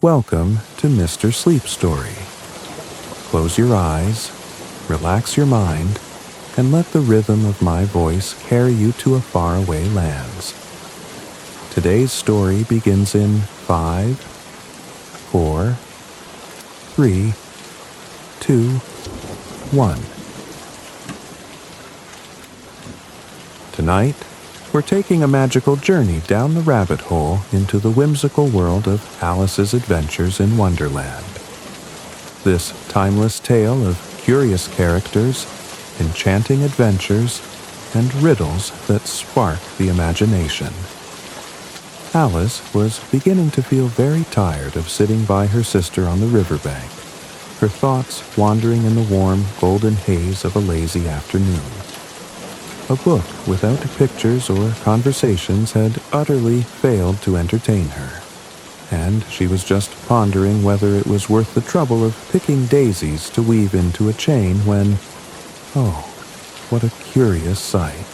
Welcome to Mr. Sleep Story. Close your eyes, relax your mind, and let the rhythm of my voice carry you to a faraway lands. Today's story begins in 5, 4, 3, 2, 1. Tonight, we're taking a magical journey down the rabbit hole into the whimsical world of Alice's Adventures in Wonderland. This timeless tale of curious characters, enchanting adventures, and riddles that spark the imagination. Alice was beginning to feel very tired of sitting by her sister on the riverbank, her thoughts wandering in the warm, golden haze of a lazy afternoon. A book without pictures or conversations had utterly failed to entertain her, and she was just pondering whether it was worth the trouble of picking daisies to weave into a chain when, oh, what a curious sight.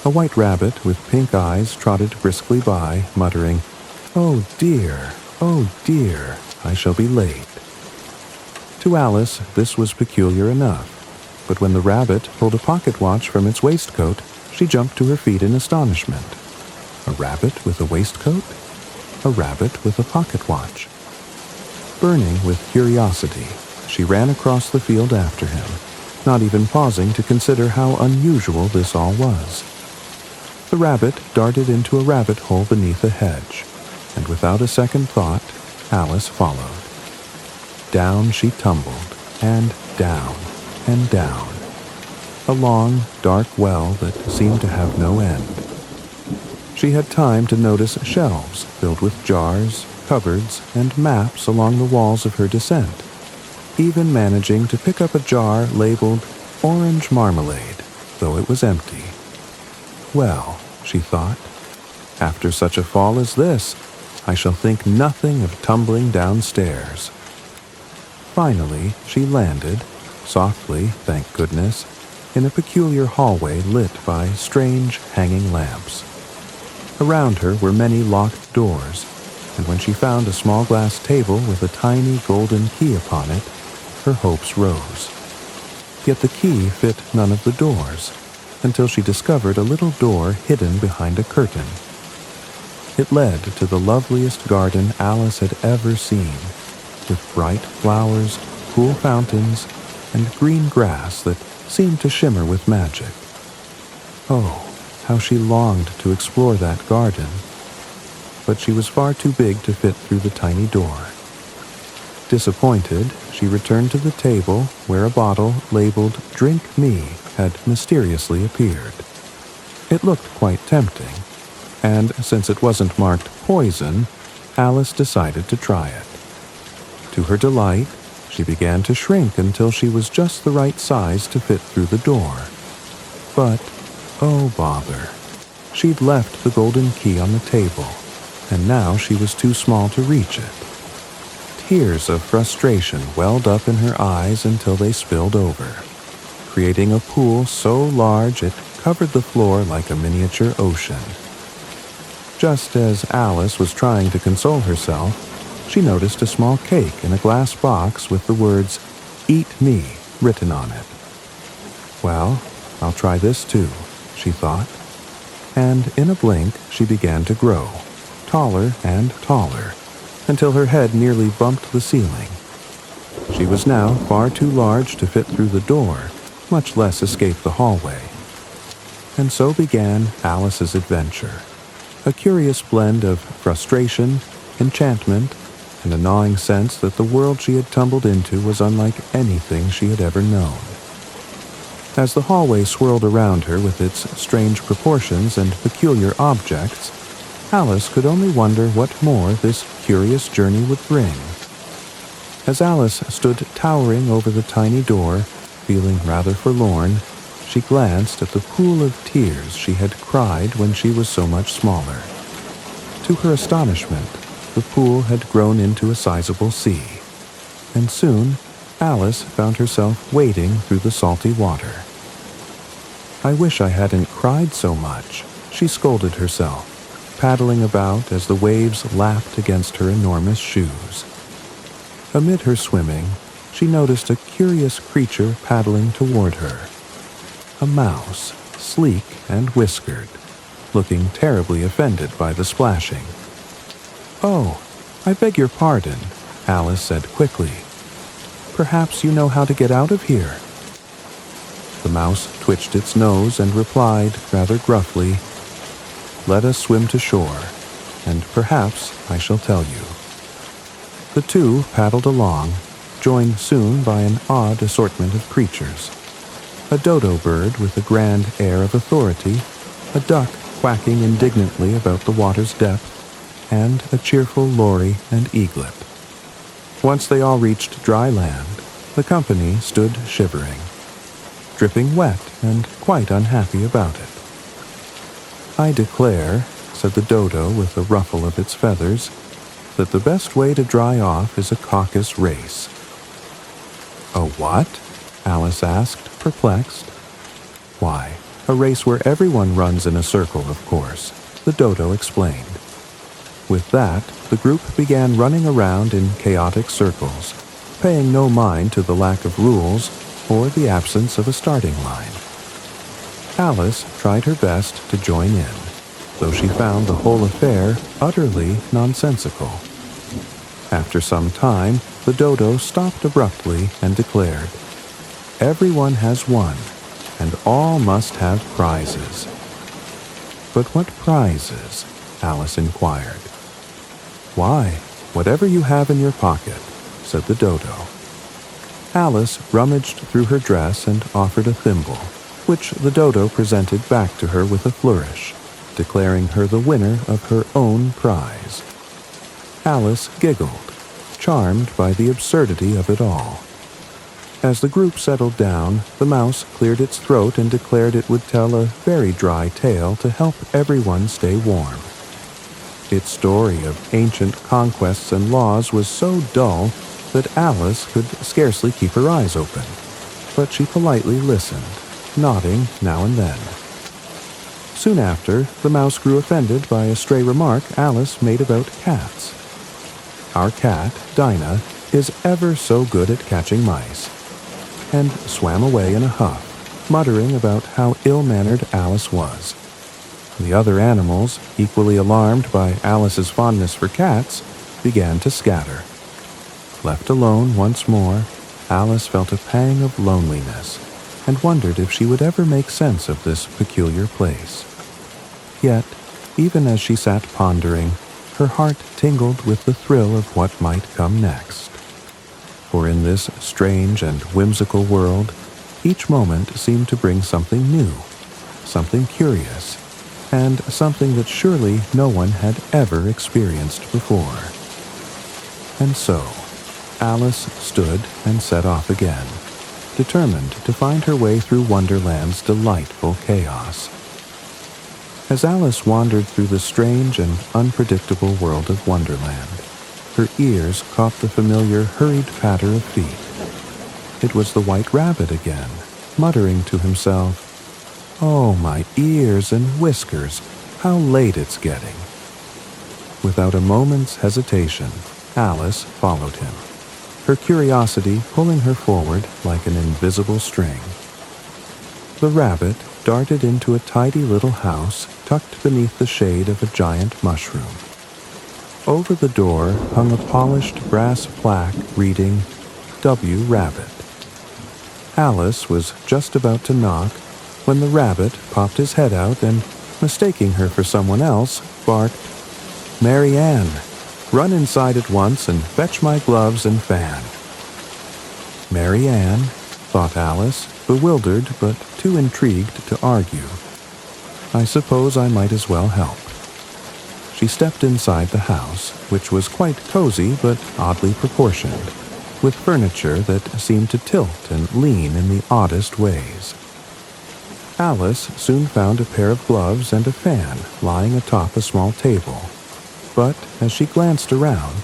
A white rabbit with pink eyes trotted briskly by, muttering, oh dear, I shall be late." To Alice, this was peculiar enough, but when the rabbit pulled a pocket watch from its waistcoat, she jumped to her feet in astonishment. A rabbit with a waistcoat? A rabbit with a pocket watch. Burning with curiosity, she ran across the field after him, not even pausing to consider how unusual this all was. The rabbit darted into a rabbit hole beneath a hedge, and without a second thought, Alice followed. Down she tumbled, and down, and down. A long, dark well that seemed to have no end. She had time to notice shelves filled with jars, cupboards, and maps along the walls of her descent, even managing to pick up a jar labeled orange marmalade, though it was empty. Well, she thought, after such a fall as this, I shall think nothing of tumbling downstairs. Finally, she landed, softly, thank goodness, in a peculiar hallway lit by strange hanging lamps. Around her were many locked doors, and when she found a small glass table with a tiny golden key upon it, her hopes rose. Yet the key fit none of the doors, until she discovered a little door hidden behind a curtain. It led to the loveliest garden Alice had ever seen, with bright flowers, cool fountains, and green grass that seemed to shimmer with magic. Oh, how she longed to explore that garden, but she was far too big to fit through the tiny door. Disappointed, she returned to the table where a bottle labeled "Drink Me" had mysteriously appeared. It looked quite tempting, and since it wasn't marked poison, Alice decided to try it. To her delight, she began to shrink until she was just the right size to fit through the door. But, oh bother, she'd left the golden key on the table, and now she was too small to reach it. Tears of frustration welled up in her eyes until they spilled over, creating a pool so large it covered the floor like a miniature ocean. Just as Alice was trying to console herself, she noticed a small cake in a glass box with the words, "Eat Me," written on it. Well, I'll try this too, she thought, and in a blink she began to grow, taller and taller, until her head nearly bumped the ceiling. She was now far too large to fit through the door, much less escape the hallway. And so began Alice's adventure, a curious blend of frustration, enchantment, and a gnawing sense that the world she had tumbled into was unlike anything she had ever known. As the hallway swirled around her with its strange proportions and peculiar objects, Alice could only wonder what more this curious journey would bring. As Alice stood towering over the tiny door, feeling rather forlorn, she glanced at the pool of tears she had cried when she was so much smaller. To her astonishment, the pool had grown into a sizable sea, and soon Alice found herself wading through the salty water. I wish I hadn't cried so much, she scolded herself, paddling about as the waves lapped against her enormous shoes. Amid her swimming, she noticed a curious creature paddling toward her. A mouse, sleek and whiskered, looking terribly offended by the splashing. "Oh, I beg your pardon," Alice said quickly. "Perhaps you know how to get out of here." The mouse twitched its nose and replied rather gruffly, "Let us swim to shore, and perhaps I shall tell you." The two paddled along, joined soon by an odd assortment of creatures. A dodo bird with a grand air of authority, a duck quacking indignantly about the water's depth, and a cheerful lory and eaglet. Once they all reached dry land, the company stood shivering, dripping wet and quite unhappy about it. "I declare," said the dodo with a ruffle of its feathers, "that the best way to dry off is a caucus race." "A what?" Alice asked, perplexed. "Why, a race where everyone runs in a circle, of course," the dodo explained. With that, the group began running around in chaotic circles, paying no mind to the lack of rules or the absence of a starting line. Alice tried her best to join in, though she found the whole affair utterly nonsensical. After some time, the dodo stopped abruptly and declared, "Everyone has won, and all must have prizes." "But what prizes?" Alice inquired. "Why, whatever you have in your pocket," said the dodo. Alice rummaged through her dress and offered a thimble, which the dodo presented back to her with a flourish, declaring her the winner of her own prize. Alice giggled, charmed by the absurdity of it all. As the group settled down, the mouse cleared its throat and declared it would tell a very dry tale to help everyone stay warm. Its story of ancient conquests and laws was so dull that Alice could scarcely keep her eyes open, but she politely listened, nodding now and then. Soon after, the mouse grew offended by a stray remark Alice made about cats. "Our cat, Dinah, is ever so good at catching mice," and swam away in a huff, muttering about how ill-mannered Alice was. The other animals, equally alarmed by Alice's fondness for cats, began to scatter. Left alone once more, Alice felt a pang of loneliness and wondered if she would ever make sense of this peculiar place. Yet, even as she sat pondering, her heart tingled with the thrill of what might come next. For in this strange and whimsical world, each moment seemed to bring something new, something curious, and something that surely no one had ever experienced before. And so, Alice stood and set off again, determined to find her way through Wonderland's delightful chaos. As Alice wandered through the strange and unpredictable world of Wonderland, her ears caught the familiar hurried patter of feet. It was the White Rabbit again, muttering to himself, "Oh, my ears and whiskers, how late it's getting." Without a moment's hesitation, Alice followed him, her curiosity pulling her forward like an invisible string. The rabbit darted into a tidy little house tucked beneath the shade of a giant mushroom. Over the door hung a polished brass plaque reading, "W. Rabbit." Alice was just about to knock when the rabbit popped his head out and, mistaking her for someone else, barked, "Mary Ann, run inside at once and fetch my gloves and fan." Mary Ann, thought Alice, bewildered but too intrigued to argue. I suppose I might as well help. She stepped inside the house, which was quite cozy but oddly proportioned, with furniture that seemed to tilt and lean in the oddest ways. Alice soon found a pair of gloves and a fan lying atop a small table, but as she glanced around,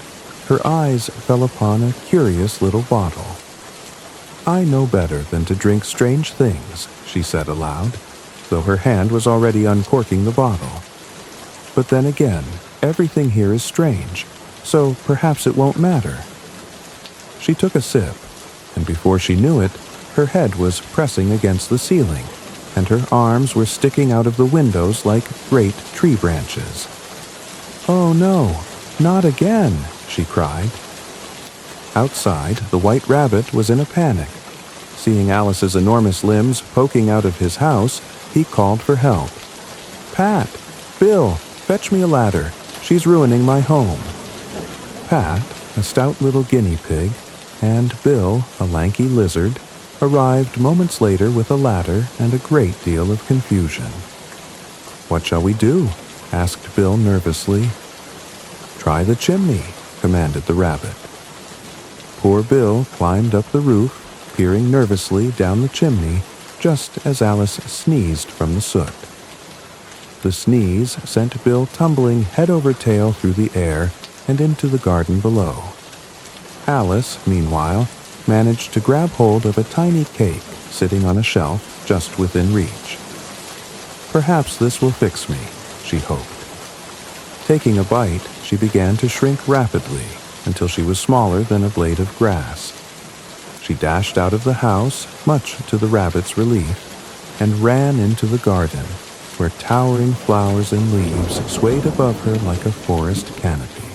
her eyes fell upon a curious little bottle. "I know better than to drink strange things," she said aloud, though her hand was already uncorking the bottle. But then again, everything here is strange, so perhaps it won't matter. She took a sip, and before she knew it, her head was pressing against the ceiling, and her arms were sticking out of the windows like great tree branches. "Oh no, not again!" she cried. Outside, the White Rabbit was in a panic. Seeing Alice's enormous limbs poking out of his house, he called for help. "Pat! Bill! Fetch me a ladder. She's ruining my home." Pat, a stout little guinea pig, and Bill, a lanky lizard, arrived moments later with a ladder and a great deal of confusion. "What shall we do?" asked Bill nervously. "Try the chimney," commanded the rabbit. Poor Bill climbed up the roof, peering nervously down the chimney, just as Alice sneezed from the soot. The sneeze sent Bill tumbling head over tail through the air and into the garden below. Alice, meanwhile, managed to grab hold of a tiny cake sitting on a shelf just within reach. "Perhaps this will fix me," she hoped. Taking a bite, she began to shrink rapidly until she was smaller than a blade of grass. She dashed out of the house, much to the rabbit's relief, and ran into the garden, where towering flowers and leaves swayed above her like a forest canopy.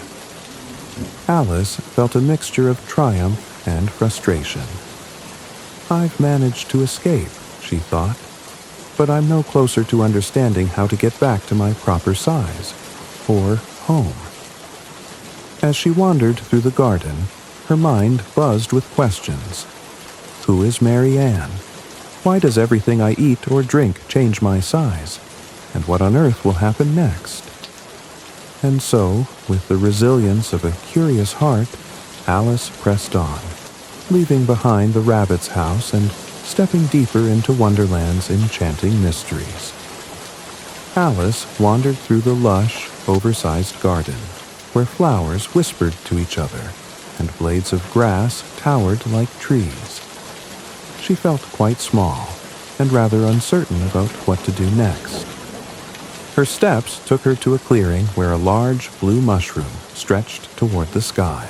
Alice felt a mixture of triumph and frustration. "I've managed to escape," she thought, "but I'm no closer to understanding how to get back to my proper size, or home." As she wandered through the garden, her mind buzzed with questions. Who is Mary Ann? Why does everything I eat or drink change my size? And what on earth will happen next? And so, with the resilience of a curious heart, Alice pressed on, leaving behind the rabbit's house and stepping deeper into Wonderland's enchanting mysteries. Alice wandered through the lush, oversized garden, where flowers whispered to each other, and blades of grass towered like trees. She felt quite small, and rather uncertain about what to do next. Her steps took her to a clearing where a large blue mushroom stretched toward the sky.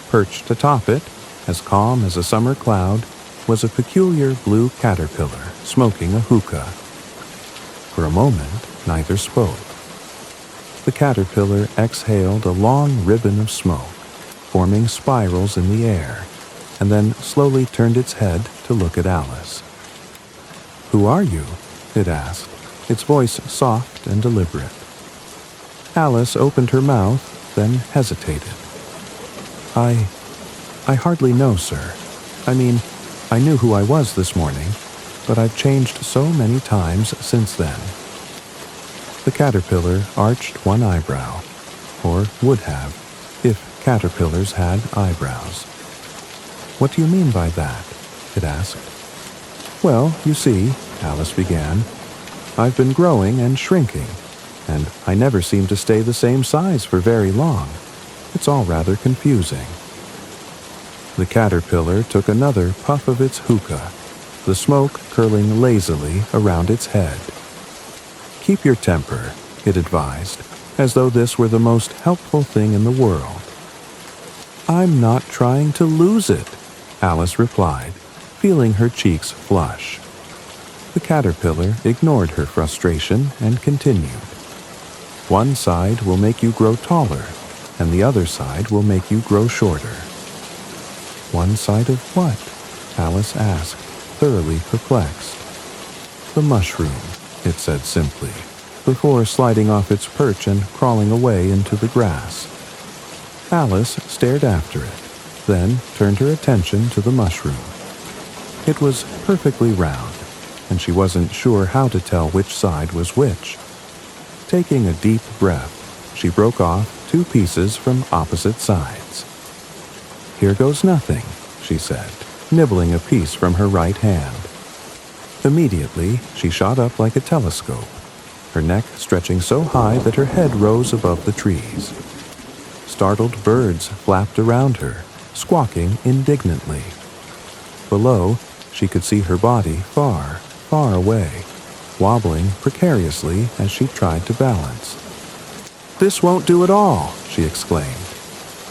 Perched atop it, as calm as a summer cloud, was a peculiar blue caterpillar smoking a hookah. For a moment, neither spoke. The caterpillar exhaled a long ribbon of smoke, forming spirals in the air, and then slowly turned its head to look at Alice. "Who are you?" it asked, its voice soft and deliberate. Alice opened her mouth, then hesitated. I hardly know, sir. I mean, I knew who I was this morning, but I've changed so many times since then." The caterpillar arched one eyebrow, or would have, if caterpillars had eyebrows. "What do you mean by that?" it asked. "Well, you see," Alice began, "I've been growing and shrinking, and I never seem to stay the same size for very long. It's all rather confusing." The caterpillar took another puff of its hookah, the smoke curling lazily around its head. "Keep your temper," it advised, as though this were the most helpful thing in the world. "I'm not trying to lose it," Alice replied, feeling her cheeks flush. The caterpillar ignored her frustration and continued. "One side will make you grow taller, and the other side will make you grow shorter." "One side of what?" Alice asked, thoroughly perplexed. "The mushroom," it said simply, before sliding off its perch and crawling away into the grass. Alice stared after it, then turned her attention to the mushroom. It was perfectly round, and she wasn't sure how to tell which side was which. Taking a deep breath, she broke off 2 pieces from opposite sides. "Here goes nothing," she said, nibbling a piece from her right hand. Immediately, she shot up like a telescope, her neck stretching so high that her head rose above the trees. Startled birds flapped around her, squawking indignantly. Below, she could see her body far, far away, wobbling precariously as she tried to balance. "This won't do at all," she exclaimed.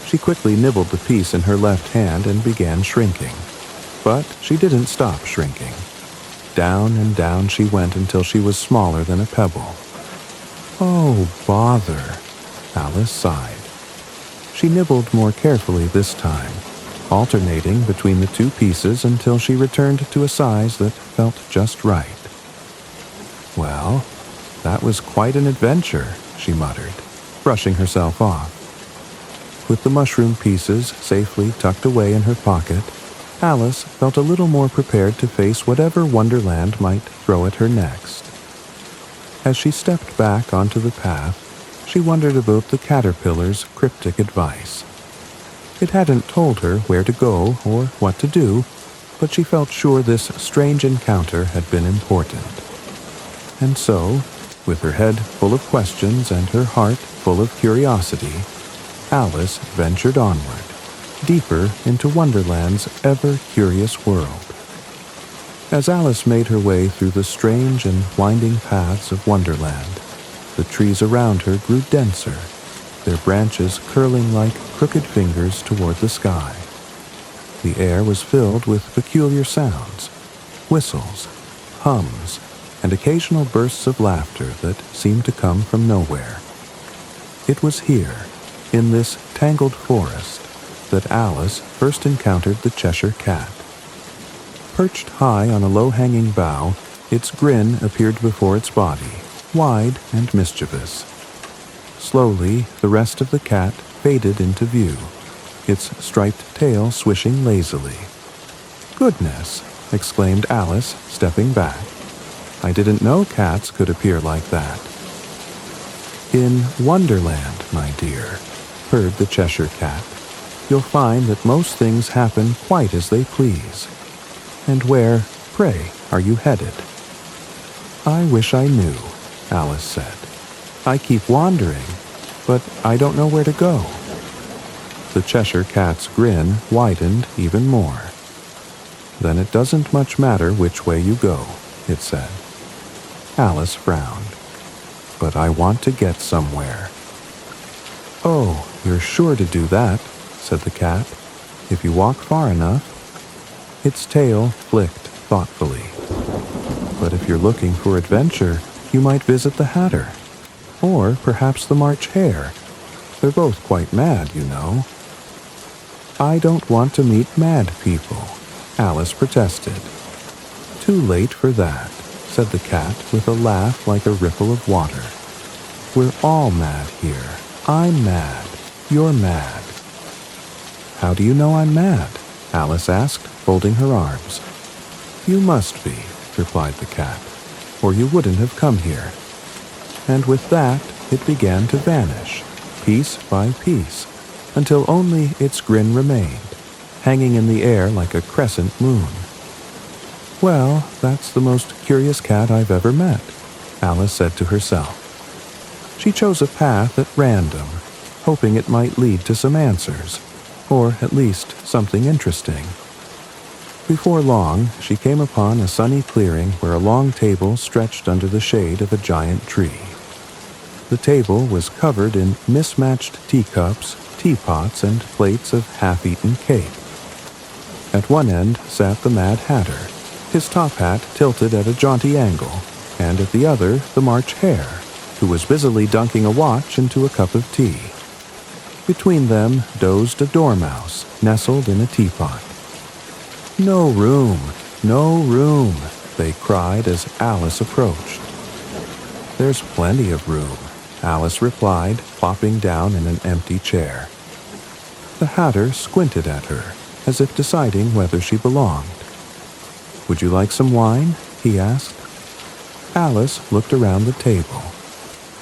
She quickly nibbled the piece in her left hand and began shrinking. But she didn't stop shrinking. Down and down she went until she was smaller than a pebble. "Oh, bother," Alice sighed. She nibbled more carefully this time, alternating between the two pieces until she returned to a size that felt just right. "Well, that was quite an adventure," she muttered, brushing herself off. With the mushroom pieces safely tucked away in her pocket, Alice felt a little more prepared to face whatever Wonderland might throw at her next. As she stepped back onto the path, she wondered about the caterpillar's cryptic advice. It hadn't told her where to go or what to do, but she felt sure this strange encounter had been important. And so, with her head full of questions and her heart full of curiosity, Alice ventured onward, deeper into Wonderland's ever-curious world. As Alice made her way through the strange and winding paths of Wonderland, the trees around her grew denser, their branches curling like crooked fingers toward the sky. The air was filled with peculiar sounds, whistles, hums, and occasional bursts of laughter that seemed to come from nowhere. It was here, in this tangled forest, that Alice first encountered the Cheshire Cat. Perched high on a low-hanging bough, its grin appeared before its body, wide and mischievous. Slowly, the rest of the cat faded into view, its striped tail swishing lazily. "Goodness!" exclaimed Alice, stepping back. "I didn't know cats could appear like that." "In Wonderland, my dear," purred the Cheshire Cat, "you'll find that most things happen quite as they please. And where, pray, are you headed?" "I wish I knew," Alice said. "I keep wandering, but I don't know where to go." The Cheshire Cat's grin widened even more. "Then it doesn't much matter which way you go," it said. Alice frowned. "But I want to get somewhere." "Oh, you're sure to do that," said the cat, "if you walk far enough." Its tail flicked thoughtfully. "But if you're looking for adventure, you might visit the Hatter. Or perhaps the March Hare. They're both quite mad, you know." "I don't want to meet mad people," Alice protested. "Too late for that," said the cat with a laugh like a ripple of water. "We're all mad here. I'm mad. You're mad." "How do you know I'm mad?" Alice asked, folding her arms. "You must be," replied the cat, "or you wouldn't have come here." And with that, it began to vanish, piece by piece, until only its grin remained, hanging in the air like a crescent moon. "Well, that's the most curious cat I've ever met," Alice said to herself. She chose a path at random, hoping it might lead to some answers, or at least something interesting. Before long, she came upon a sunny clearing where a long table stretched under the shade of a giant tree. The table was covered in mismatched teacups, teapots, and plates of half-eaten cake. At one end sat the Mad Hatter, his top hat tilted at a jaunty angle, and at the other the March Hare, who was busily dunking a watch into a cup of tea. Between them dozed a dormouse, nestled in a teapot. "No room, no room," they cried as Alice approached. "There's plenty of room," Alice replied, plopping down in an empty chair. The Hatter squinted at her, as if deciding whether she belonged. "Would you like some wine?" he asked. Alice looked around the table.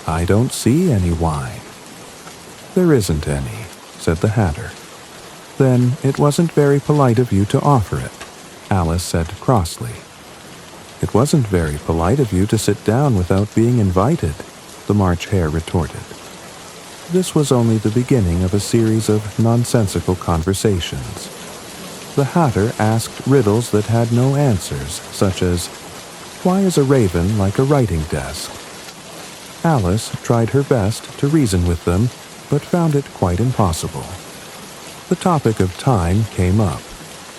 "I don't see any wine." "There isn't any," said the Hatter. "Then it wasn't very polite of you to offer it," Alice said crossly. "It wasn't very polite of you to sit down without being invited," the March Hare retorted. This was only the beginning of a series of nonsensical conversations. The Hatter asked riddles that had no answers, such as, "Why is a raven like a writing desk?" Alice tried her best to reason with them, but found it quite impossible. The topic of time came up,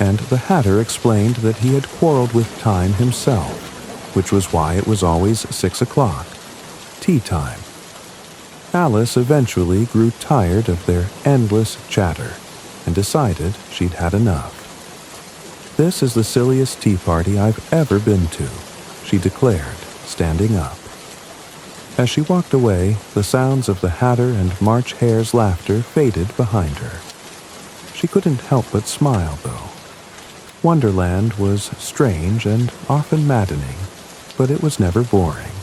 and the Hatter explained that he had quarreled with time himself, which was why it was always 6 o'clock, tea time. Alice eventually grew tired of their endless chatter and decided she'd had enough. "This is the silliest tea party I've ever been to," she declared, standing up. As she walked away, the sounds of the Hatter and March Hare's laughter faded behind her. She couldn't help but smile, though. Wonderland was strange and often maddening, but it was never boring.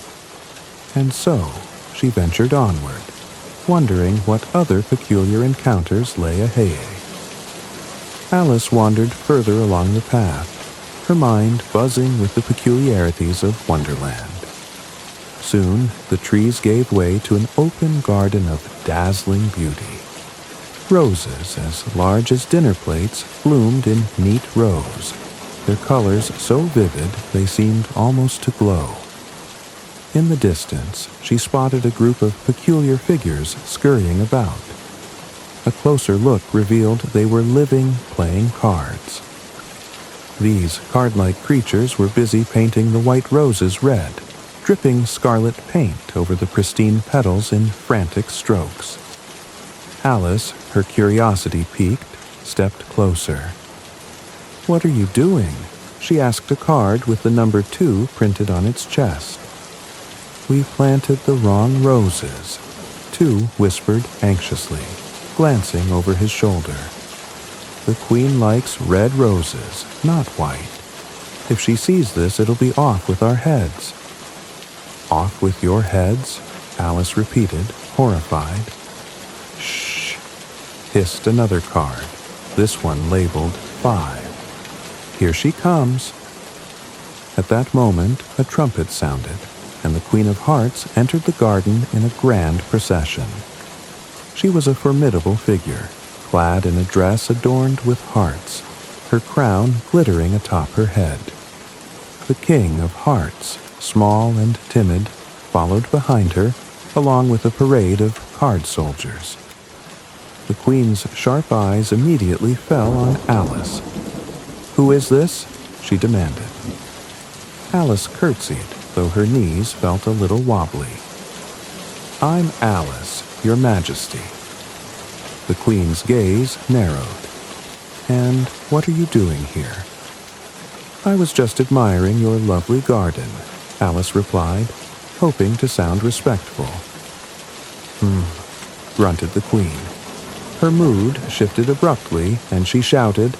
And so, she ventured onward, wondering what other peculiar encounters lay ahead. Alice wandered further along the path, her mind buzzing with the peculiarities of Wonderland. Soon, the trees gave way to an open garden of dazzling beauty. Roses as large as dinner plates bloomed in neat rows, their colors so vivid they seemed almost to glow. In the distance, she spotted a group of peculiar figures scurrying about. A closer look revealed they were living, playing cards. These card-like creatures were busy painting the white roses red, dripping scarlet paint over the pristine petals in frantic strokes. Alice, her curiosity piqued, stepped closer. "What are you doing?" she asked a card with the number 2 printed on its chest. "We planted the wrong roses," 2 whispered anxiously, glancing over his shoulder. "The Queen likes red roses, not white. If she sees this, it'll be off with our heads." "Off with your heads?" Alice repeated, horrified. "Shh," hissed another card, this one labeled 5. "Here she comes." At that moment, a trumpet sounded, and the Queen of Hearts entered the garden in a grand procession. She was a formidable figure, clad in a dress adorned with hearts, her crown glittering atop her head. The King of Hearts, small and timid, followed behind her, along with a parade of card soldiers. The Queen's sharp eyes immediately fell on Alice. "Who is this?" she demanded. Alice curtsied, though her knees felt a little wobbly. "I'm Alice, Your Majesty." The Queen's gaze narrowed. "And what are you doing here?" "I was just admiring your lovely garden," Alice replied, hoping to sound respectful. Grunted the Queen. Her mood shifted abruptly, and she shouted,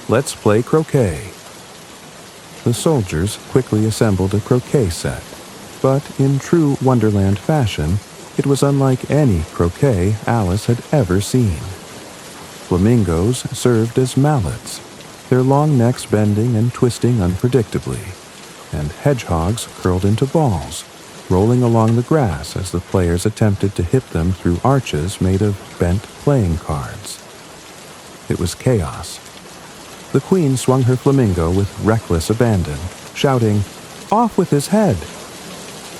"Let's play croquet." The soldiers quickly assembled a croquet set, but in true Wonderland fashion, it was unlike any croquet Alice had ever seen. Flamingos served as mallets, their long necks bending and twisting unpredictably, and hedgehogs curled into balls, rolling along the grass as the players attempted to hit them through arches made of bent playing cards. It was chaos. The Queen swung her flamingo with reckless abandon, shouting, "Off with his head!"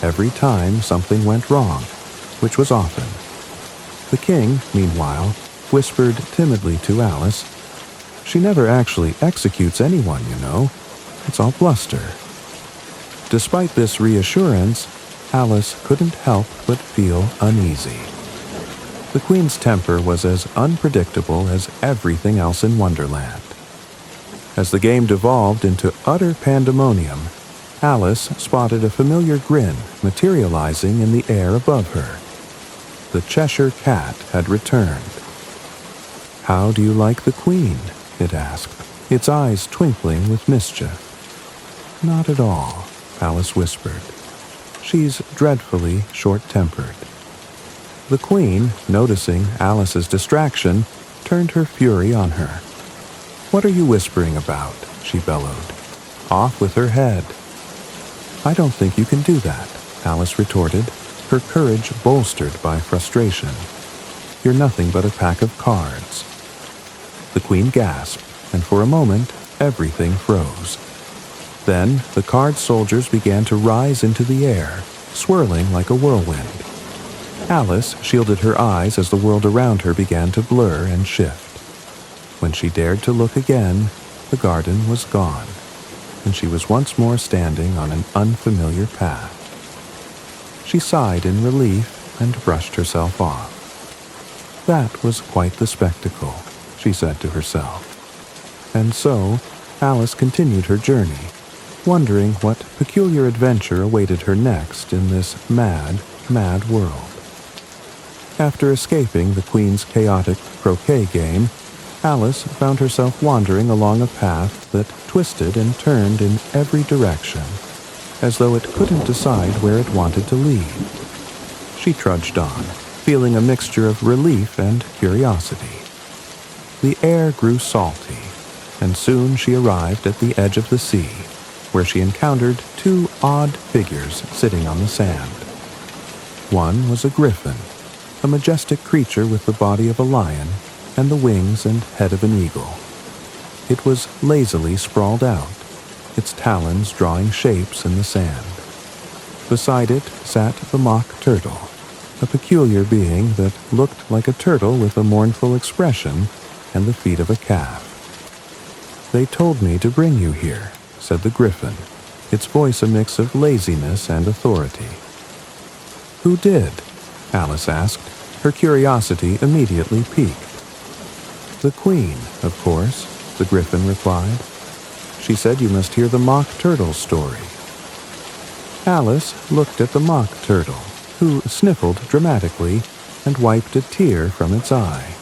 Every time something went wrong, which was often. The King, meanwhile, whispered timidly to Alice, "She never actually executes anyone, you know. It's all bluster." Despite this reassurance, Alice couldn't help but feel uneasy. The Queen's temper was as unpredictable as everything else in Wonderland. As the game devolved into utter pandemonium, Alice spotted a familiar grin materializing in the air above her. The Cheshire Cat had returned. "How do you like the Queen?" it asked, its eyes twinkling with mischief. "Not at all," Alice whispered. "She's dreadfully short-tempered." The Queen, noticing Alice's distraction, turned her fury on her. "What are you whispering about?" she bellowed. "Off with her head." "I don't think you can do that," Alice retorted, her courage bolstered by frustration. "You're nothing but a pack of cards." The Queen gasped, and for a moment, everything froze. Then the card soldiers began to rise into the air, swirling like a whirlwind. Alice shielded her eyes as the world around her began to blur and shift. When she dared to look again, the garden was gone, and she was once more standing on an unfamiliar path. She sighed in relief and brushed herself off. That was quite the spectacle, she said to herself. And so, Alice continued her journey, wondering what peculiar adventure awaited her next in this mad, mad world. After escaping the Queen's chaotic croquet game, Alice found herself wandering along a path that twisted and turned in every direction, as though it couldn't decide where it wanted to lead. She trudged on, feeling a mixture of relief and curiosity. The air grew salty, and soon she arrived at the edge of the sea, where she encountered two odd figures sitting on the sand. One was a griffin, a majestic creature with the body of a lion and the wings and head of an eagle. It was lazily sprawled out, its talons drawing shapes in the sand. Beside it sat the mock turtle, a peculiar being that looked like a turtle with a mournful expression and the feet of a calf. "They told me to bring you here," said the griffin, its voice a mix of laziness and authority. "Who did?" Alice asked, her curiosity immediately piqued. "The Queen, of course," the griffin replied. "She said you must hear the mock turtle's story." Alice looked at the mock turtle, who sniffled dramatically and wiped a tear from its eye.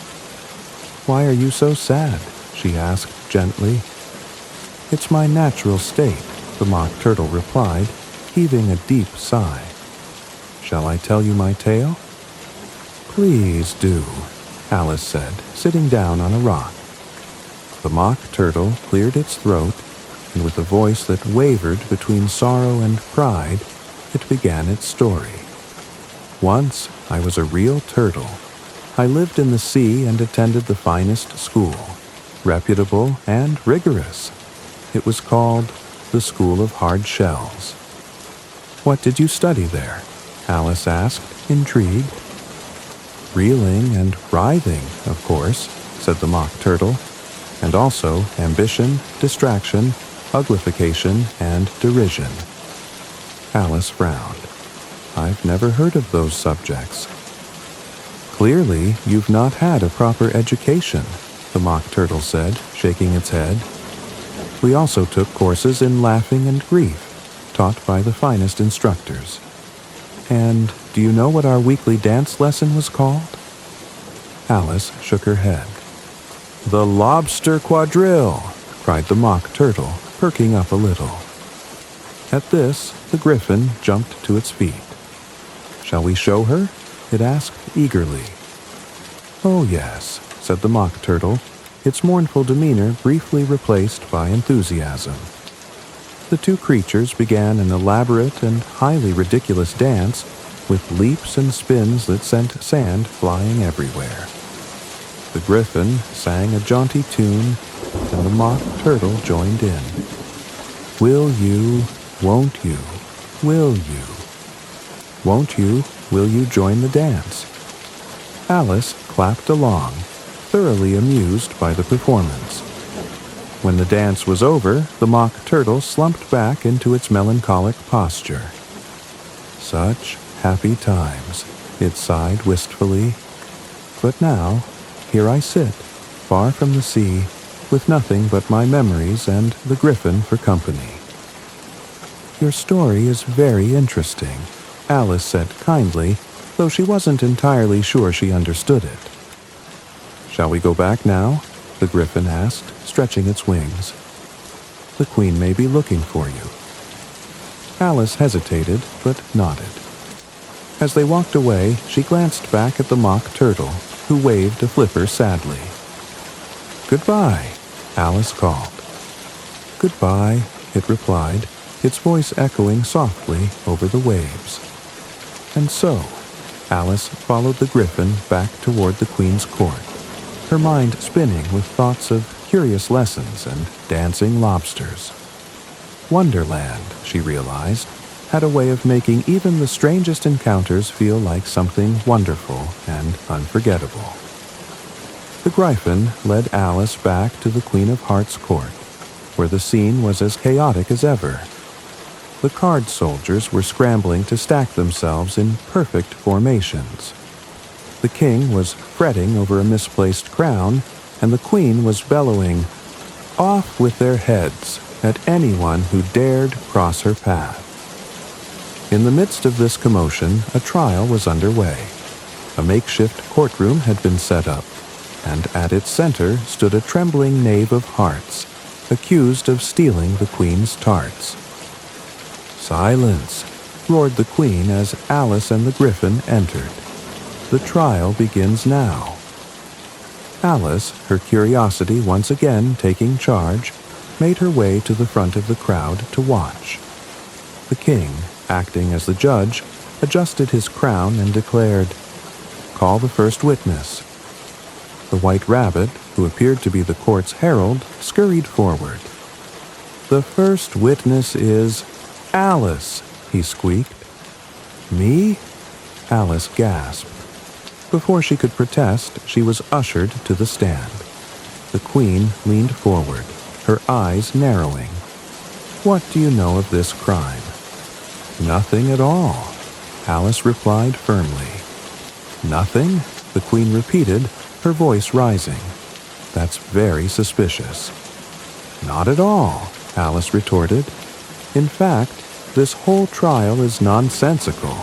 "Why are you so sad?" she asked gently. "It's my natural state," the mock turtle replied, heaving a deep sigh. "Shall I tell you my tale?" "Please do," Alice said, sitting down on a rock. The mock turtle cleared its throat, and with a voice that wavered between sorrow and pride, it began its story. "Once I was a real turtle. I lived in the sea and attended the finest school, reputable and rigorous. It was called the School of Hard Shells." "What did you study there?" Alice asked, intrigued. "Reeling and writhing, of course," said the mock turtle, "and also ambition, distraction, uglification, and derision." Alice frowned. "I've never heard of those subjects." "Clearly, you've not had a proper education," the mock turtle said, shaking its head. "We also took courses in laughing and grief, taught by the finest instructors. And do you know what our weekly dance lesson was called?" Alice shook her head. "The lobster quadrille!" cried the mock turtle, perking up a little. At this, the griffin jumped to its feet. "Shall we show her?" it asked eagerly. "Oh yes," said the mock turtle, its mournful demeanor briefly replaced by enthusiasm. The two creatures began an elaborate and highly ridiculous dance with leaps and spins that sent sand flying everywhere. The griffin sang a jaunty tune, and the mock turtle joined in. "Will you, won't you, will you? Won't you, will you join the dance?" Alice clapped along, thoroughly amused by the performance. When the dance was over, the mock turtle slumped back into its melancholic posture. "Such happy times," it sighed wistfully. "But now, here I sit, far from the sea, with nothing but my memories and the griffin for company." "Your story is very interesting," Alice said kindly, though she wasn't entirely sure she understood it. "Shall we go back now?" the griffin asked, stretching its wings. "The Queen may be looking for you." Alice hesitated, but nodded. As they walked away, she glanced back at the mock turtle, who waved a flipper sadly. "Goodbye," Alice called. "Goodbye," it replied, its voice echoing softly over the waves. And so, Alice followed the griffin back toward the Queen's court, her mind spinning with thoughts of curious lessons and dancing lobsters. Wonderland, she realized, had a way of making even the strangest encounters feel like something wonderful and unforgettable. The Gryphon led Alice back to the Queen of Hearts' court, where the scene was as chaotic as ever. The card soldiers were scrambling to stack themselves in perfect formations. The king was fretting over a misplaced crown, and the queen was bellowing, "Off with their heads," at anyone who dared cross her path. In the midst of this commotion, a trial was underway. A makeshift courtroom had been set up, and at its center stood a trembling Knave of Hearts, accused of stealing the queen's tarts. "Silence!" roared the queen as Alice and the Gryphon entered. "The trial begins now." Alice, her curiosity once again taking charge, made her way to the front of the crowd to watch. The king, acting as the judge, adjusted his crown and declared, "Call the first witness." The White Rabbit, who appeared to be the court's herald, scurried forward. "The first witness is Alice," he squeaked. "Me?" Alice gasped. Before she could protest, she was ushered to the stand. The queen leaned forward, her eyes narrowing. "What do you know of this crime?" "Nothing at all," Alice replied firmly. "Nothing?" the queen repeated, her voice rising. "That's very suspicious." "Not at all," Alice retorted. "In fact, this whole trial is nonsensical."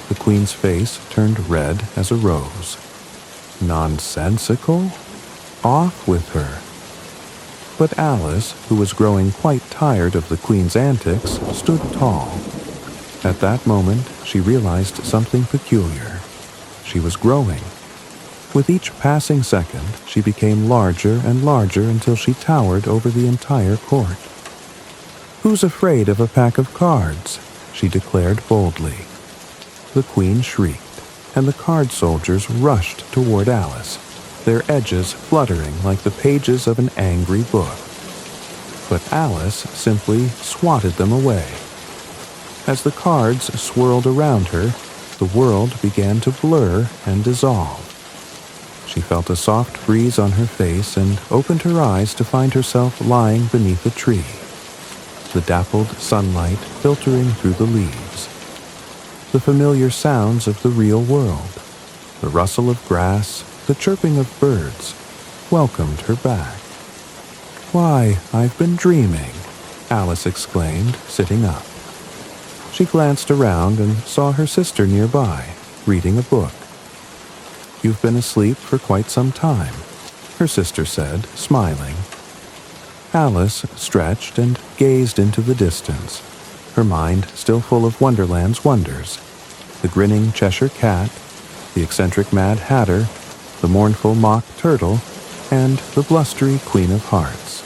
The queen's face turned red as a rose. "Nonsensical? Off with her." But Alice, who was growing quite tired of the queen's antics, stood tall. At that moment, she realized something peculiar. She was growing. With each passing second, she became larger and larger until she towered over the entire court. "Who's afraid of a pack of cards?" she declared boldly. The queen shrieked, and the card soldiers rushed toward Alice, their edges fluttering like the pages of an angry book. But Alice simply swatted them away. As the cards swirled around her, the world began to blur and dissolve. She felt a soft breeze on her face and opened her eyes to find herself lying beneath a tree, the dappled sunlight filtering through the leaves. The familiar sounds of the real world, the rustle of grass, the chirping of birds, welcomed her back. "Why, I've been dreaming," Alice exclaimed, sitting up. She glanced around and saw her sister nearby, reading a book. "You've been asleep for quite some time," her sister said, smiling. Alice stretched and gazed into the distance, her mind still full of Wonderland's wonders. The grinning Cheshire Cat, the eccentric Mad Hatter, the mournful Mock Turtle, and the blustery Queen of Hearts.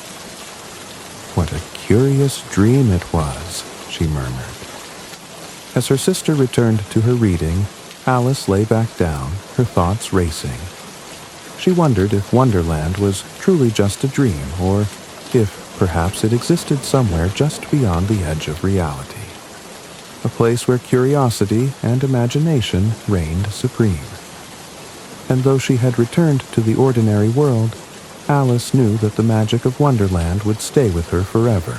"What a curious dream it was," she murmured. As her sister returned to her reading, Alice lay back down, her thoughts racing. She wondered if Wonderland was truly just a dream, or if perhaps it existed somewhere just beyond the edge of reality. A place where curiosity and imagination reigned supreme. And though she had returned to the ordinary world, Alice knew that the magic of Wonderland would stay with her forever.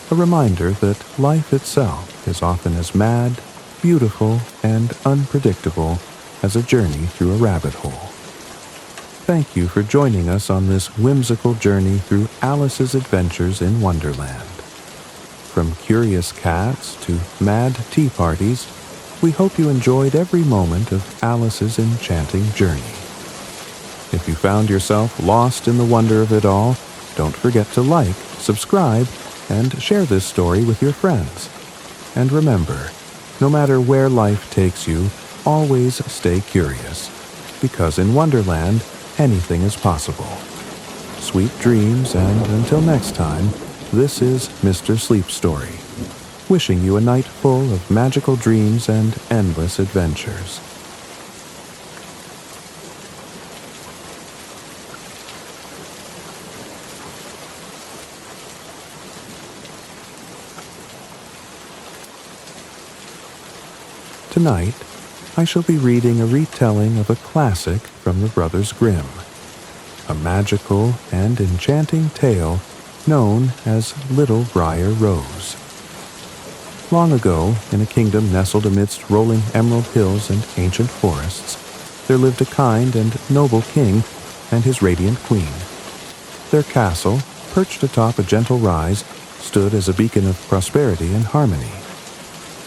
A reminder that life itself is often as mad, beautiful, and unpredictable as a journey through a rabbit hole. Thank you for joining us on this whimsical journey through Alice's adventures in Wonderland. From curious cats to mad tea parties, we hope you enjoyed every moment of Alice's enchanting journey. If you found yourself lost in the wonder of it all, don't forget to like, subscribe, and share this story with your friends. And remember, no matter where life takes you, always stay curious, because in Wonderland, anything is possible. Sweet dreams, and until next time, this is Mr. Sleep Story, wishing you a night full of magical dreams and endless adventures. Tonight, I shall be reading a retelling of a classic from the Brothers Grimm, a magical and enchanting tale known as Little Briar Rose. Long ago, in a kingdom nestled amidst rolling emerald hills and ancient forests, there lived a kind and noble king and his radiant queen. Their castle, perched atop a gentle rise, stood as a beacon of prosperity and harmony.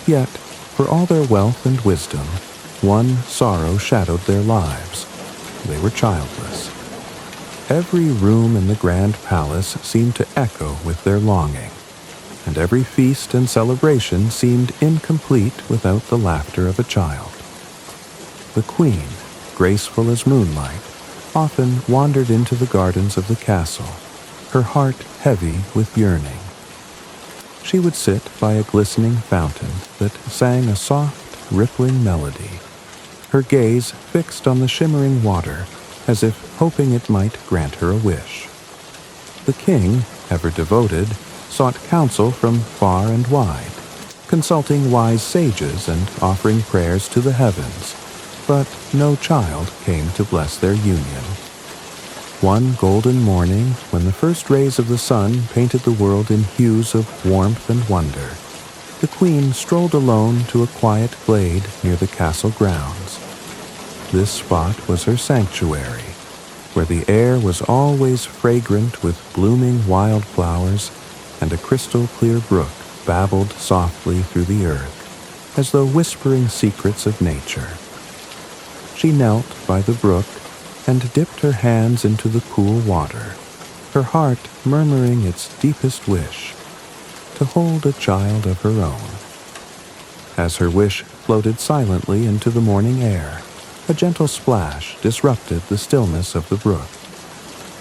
Yet, for all their wealth and wisdom, one sorrow shadowed their lives. They were childless. Every room in the grand palace seemed to echo with their longing, and every feast and celebration seemed incomplete without the laughter of a child. The queen, graceful as moonlight, often wandered into the gardens of the castle, her heart heavy with yearning. She would sit by a glistening fountain that sang a soft, rippling melody, her gaze fixed on the shimmering water, as if hoping it might grant her a wish. The king, ever devoted, sought counsel from far and wide, consulting wise sages and offering prayers to the heavens, but no child came to bless their union. One golden morning, when the first rays of the sun painted the world in hues of warmth and wonder, the queen strolled alone to a quiet glade near the castle grounds. This spot was her sanctuary, where the air was always fragrant with blooming wildflowers, and a crystal-clear brook babbled softly through the earth, as though whispering secrets of nature. She knelt by the brook and dipped her hands into the cool water, her heart murmuring its deepest wish, to hold a child of her own. As her wish floated silently into the morning air, a gentle splash disrupted the stillness of the brook.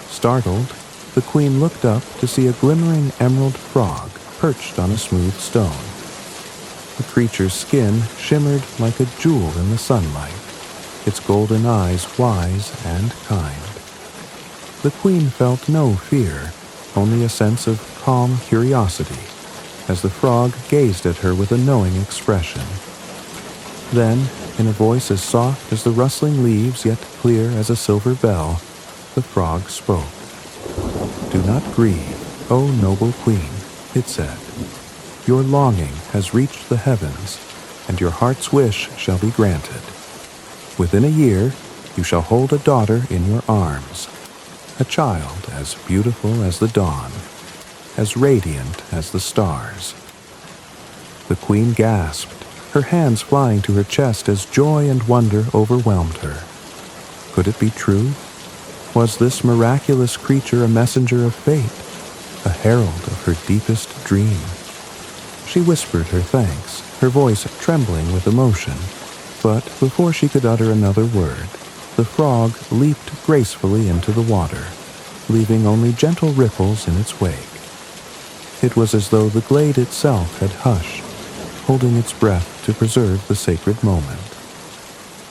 Startled, the queen looked up to see a glimmering emerald frog perched on a smooth stone. The creature's skin shimmered like a jewel in the sunlight, its golden eyes wise and kind. The queen felt no fear, only a sense of calm curiosity, as the frog gazed at her with a knowing expression. Then, in a voice as soft as the rustling leaves yet clear as a silver bell, the frog spoke. "Do not grieve, O noble queen," it said. "Your longing has reached the heavens, and your heart's wish shall be granted. Within a year, you shall hold a daughter in your arms, a child as beautiful as the dawn, as radiant as the stars." The queen gasped, her hands flying to her chest as joy and wonder overwhelmed her. Could it be true? Was this miraculous creature a messenger of fate, a herald of her deepest dream? She whispered her thanks, her voice trembling with emotion, but before she could utter another word, the frog leaped gracefully into the water, leaving only gentle ripples in its wake. It was as though the glade itself had hushed, holding its breath to preserve the sacred moment.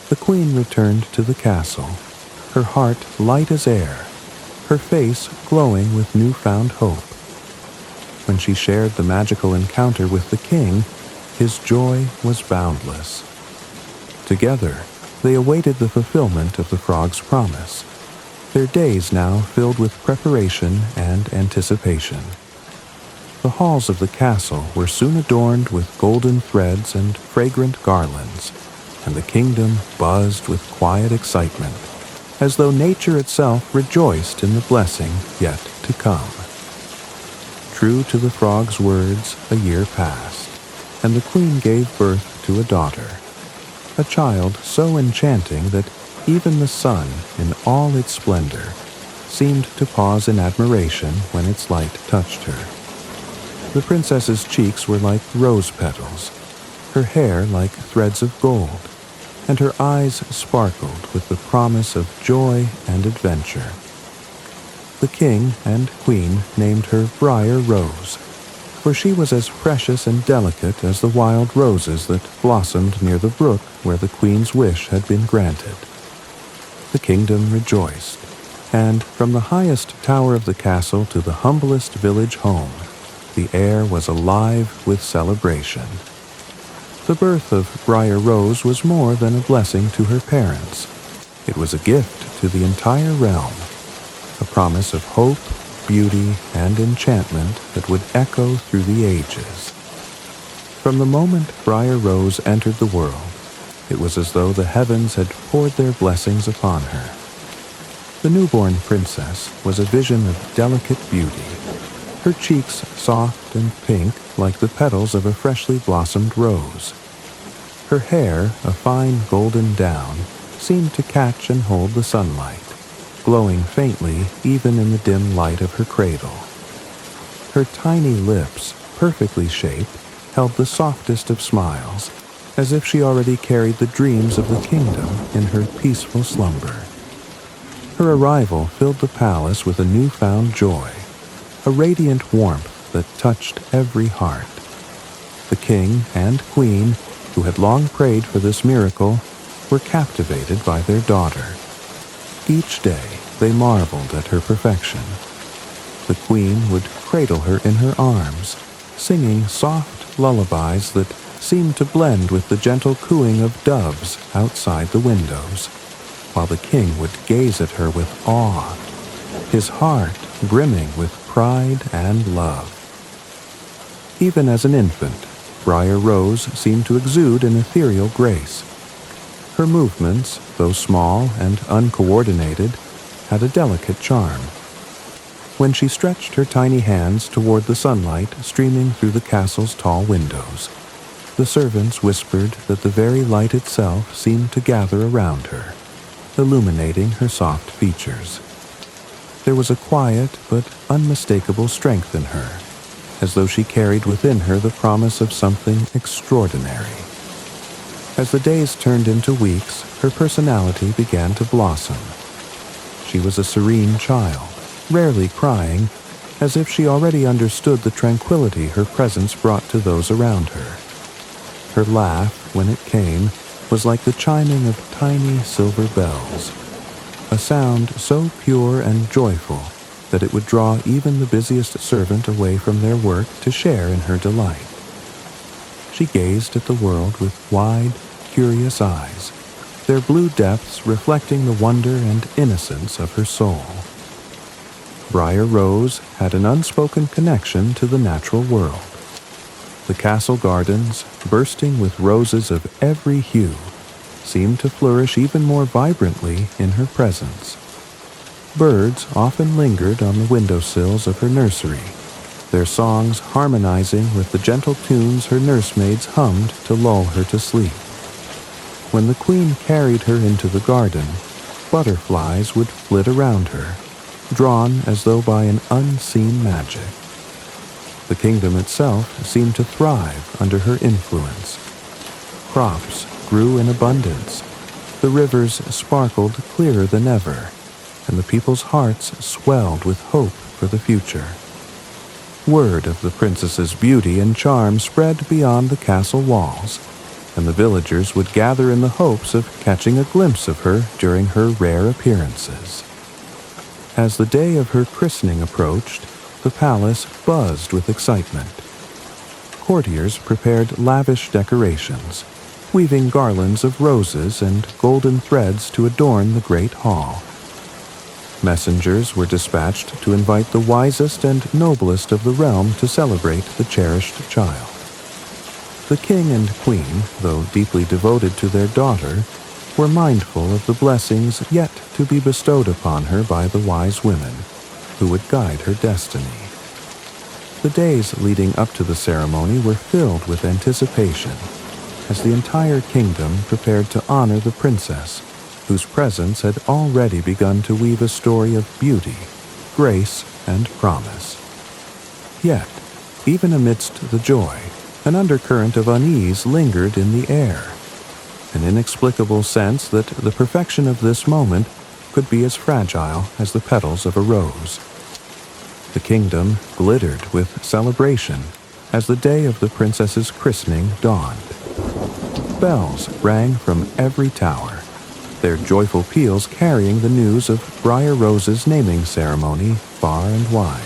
The queen returned to the castle, her heart light as air, her face glowing with newfound hope. When she shared the magical encounter with the king, his joy was boundless. Together, they awaited the fulfillment of the frog's promise, their days now filled with preparation and anticipation. The halls of the castle were soon adorned with golden threads and fragrant garlands, and the kingdom buzzed with quiet excitement, as though nature itself rejoiced in the blessing yet to come. True to the frog's words, a year passed, and the queen gave birth to a daughter, a child so enchanting that even the sun, in all its splendor, seemed to pause in admiration when its light touched her. The princess's cheeks were like rose petals, her hair like threads of gold, and her eyes sparkled with the promise of joy and adventure. The king and queen named her Briar Rose, for she was as precious and delicate as the wild roses that blossomed near the brook where the queen's wish had been granted. The kingdom rejoiced, and from the highest tower of the castle to the humblest village home, the air was alive with celebration. The birth of Briar Rose was more than a blessing to her parents. It was a gift to the entire realm, a promise of hope, beauty, and enchantment that would echo through the ages. From the moment Briar Rose entered the world, it was as though the heavens had poured their blessings upon her. The newborn princess was a vision of delicate beauty, her cheeks soft and pink like the petals of a freshly blossomed rose. Her hair, a fine golden down, seemed to catch and hold the sunlight, glowing faintly even in the dim light of her cradle. Her tiny lips, perfectly shaped, held the softest of smiles, as if she already carried the dreams of the kingdom in her peaceful slumber. Her arrival filled the palace with a newfound joy, a radiant warmth that touched every heart. The king and queen, who had long prayed for this miracle, were captivated by their daughter. Each day they marveled at her perfection. The queen would cradle her in her arms, singing soft lullabies that seemed to blend with the gentle cooing of doves outside the windows, while the king would gaze at her with awe, his heart brimming with pride and love. Even as an infant, Briar Rose seemed to exude an ethereal grace. Her movements, though small and uncoordinated, had a delicate charm. When she stretched her tiny hands toward the sunlight streaming through the castle's tall windows, the servants whispered that the very light itself seemed to gather around her, illuminating her soft features. There was a quiet but unmistakable strength in her, as though she carried within her the promise of something extraordinary. As the days turned into weeks, her personality began to blossom. She was a serene child, rarely crying, as if she already understood the tranquility her presence brought to those around her. Her laugh, when it came, was like the chiming of tiny silver bells, a sound so pure and joyful that it would draw even the busiest servant away from their work to share in her delight. She gazed at the world with wide, curious eyes, their blue depths reflecting the wonder and innocence of her soul. Briar Rose had an unspoken connection to the natural world. The castle gardens, bursting with roses of every hue, seemed to flourish even more vibrantly in her presence. Birds often lingered on the windowsills of her nursery, their songs harmonizing with the gentle tunes her nursemaids hummed to lull her to sleep. When the queen carried her into the garden, butterflies would flit around her, drawn as though by an unseen magic. The kingdom itself seemed to thrive under her influence. Crops grew in abundance, the rivers sparkled clearer than ever, and the people's hearts swelled with hope for the future. Word of the princess's beauty and charm spread beyond the castle walls, and the villagers would gather in the hopes of catching a glimpse of her during her rare appearances. As the day of her christening approached, the palace buzzed with excitement. Courtiers prepared lavish decorations, weaving garlands of roses and golden threads to adorn the great hall. Messengers were dispatched to invite the wisest and noblest of the realm to celebrate the cherished child. The king and queen, though deeply devoted to their daughter, were mindful of the blessings yet to be bestowed upon her by the wise women, who would guide her destiny. The days leading up to the ceremony were filled with anticipation, as the entire kingdom prepared to honor the princess, whose presence had already begun to weave a story of beauty, grace, and promise. Yet, even amidst the joy, an undercurrent of unease lingered in the air, an inexplicable sense that the perfection of this moment could be as fragile as the petals of a rose. The kingdom glittered with celebration as the day of the princess's christening dawned. Bells rang from every tower, their joyful peals carrying the news of Briar Rose's naming ceremony far and wide.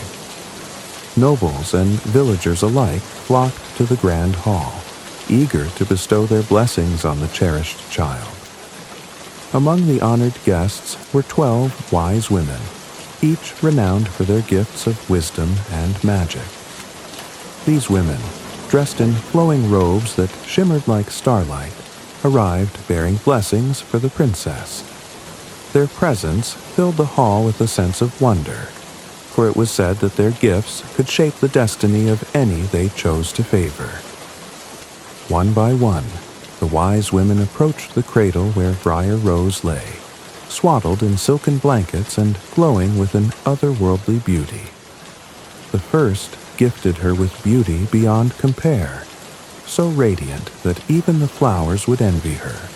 Nobles and villagers alike flocked to the grand hall, eager to bestow their blessings on the cherished child. Among the honored guests were 12 wise women, each renowned for their gifts of wisdom and magic. These women, dressed in flowing robes that shimmered like starlight, arrived bearing blessings for the princess. Their presence filled the hall with a sense of wonder, for it was said that their gifts could shape the destiny of any they chose to favor. One by one, the wise women approached the cradle where Briar Rose lay, swaddled in silken blankets and glowing with an otherworldly beauty. The first gifted her with beauty beyond compare, so radiant that even the flowers would envy her.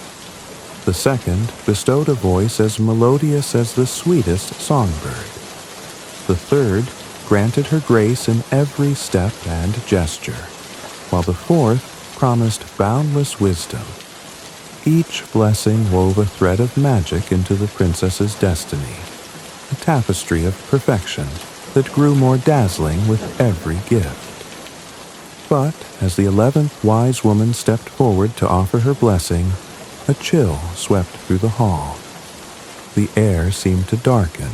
The second bestowed a voice as melodious as the sweetest songbird. The third granted her grace in every step and gesture, while the fourth promised boundless wisdom. Each blessing wove a thread of magic into the princess's destiny, a tapestry of perfection that grew more dazzling with every gift. But as the 11th wise woman stepped forward to offer her blessing, a chill swept through the hall. The air seemed to darken,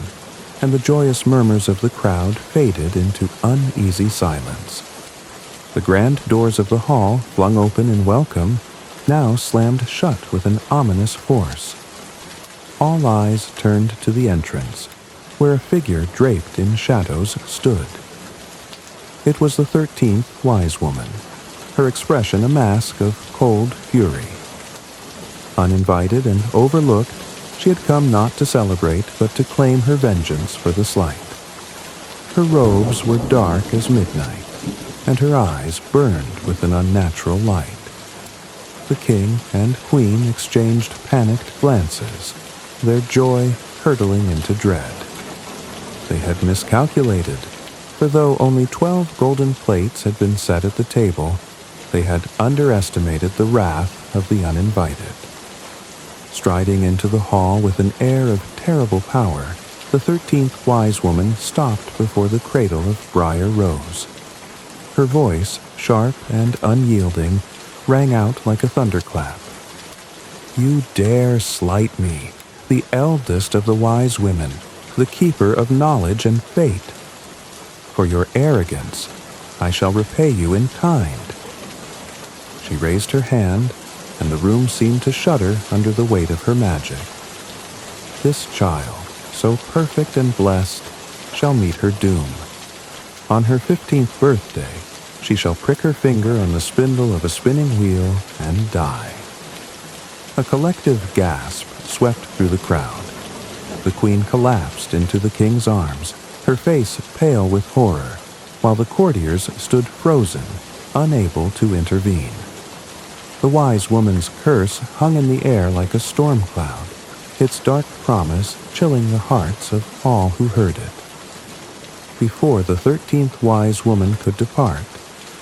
and the joyous murmurs of the crowd faded into uneasy silence. The grand doors of the hall, flung open in welcome, now slammed shut with an ominous force. All eyes turned to the entrance, where a figure draped in shadows stood. It was the 13th wise woman, her expression a mask of cold fury. Uninvited and overlooked, she had come not to celebrate but to claim her vengeance for the slight. Her robes were dark as midnight, and her eyes burned with an unnatural light. The king and queen exchanged panicked glances, their joy hurtling into dread. They had miscalculated, for though only 12 golden plates had been set at the table, they had underestimated the wrath of the uninvited. Striding into the hall with an air of terrible power, the 13th wise woman stopped before the cradle of Briar Rose. Her voice, sharp and unyielding, rang out like a thunderclap. "You dare slight me, the eldest of the wise women, the keeper of knowledge and fate. For your arrogance, I shall repay you in kind." She raised her hand, and the room seemed to shudder under the weight of her magic. This child, so perfect and blessed, shall meet her doom. On her 15th birthday, she shall prick her finger on the spindle of a spinning wheel and die. A collective gasp swept through the crowd. The queen collapsed into the king's arms, her face pale with horror, while the courtiers stood frozen, unable to intervene. The wise woman's curse hung in the air like a storm cloud, its dark promise chilling the hearts of all who heard it. Before the 13th wise woman could depart,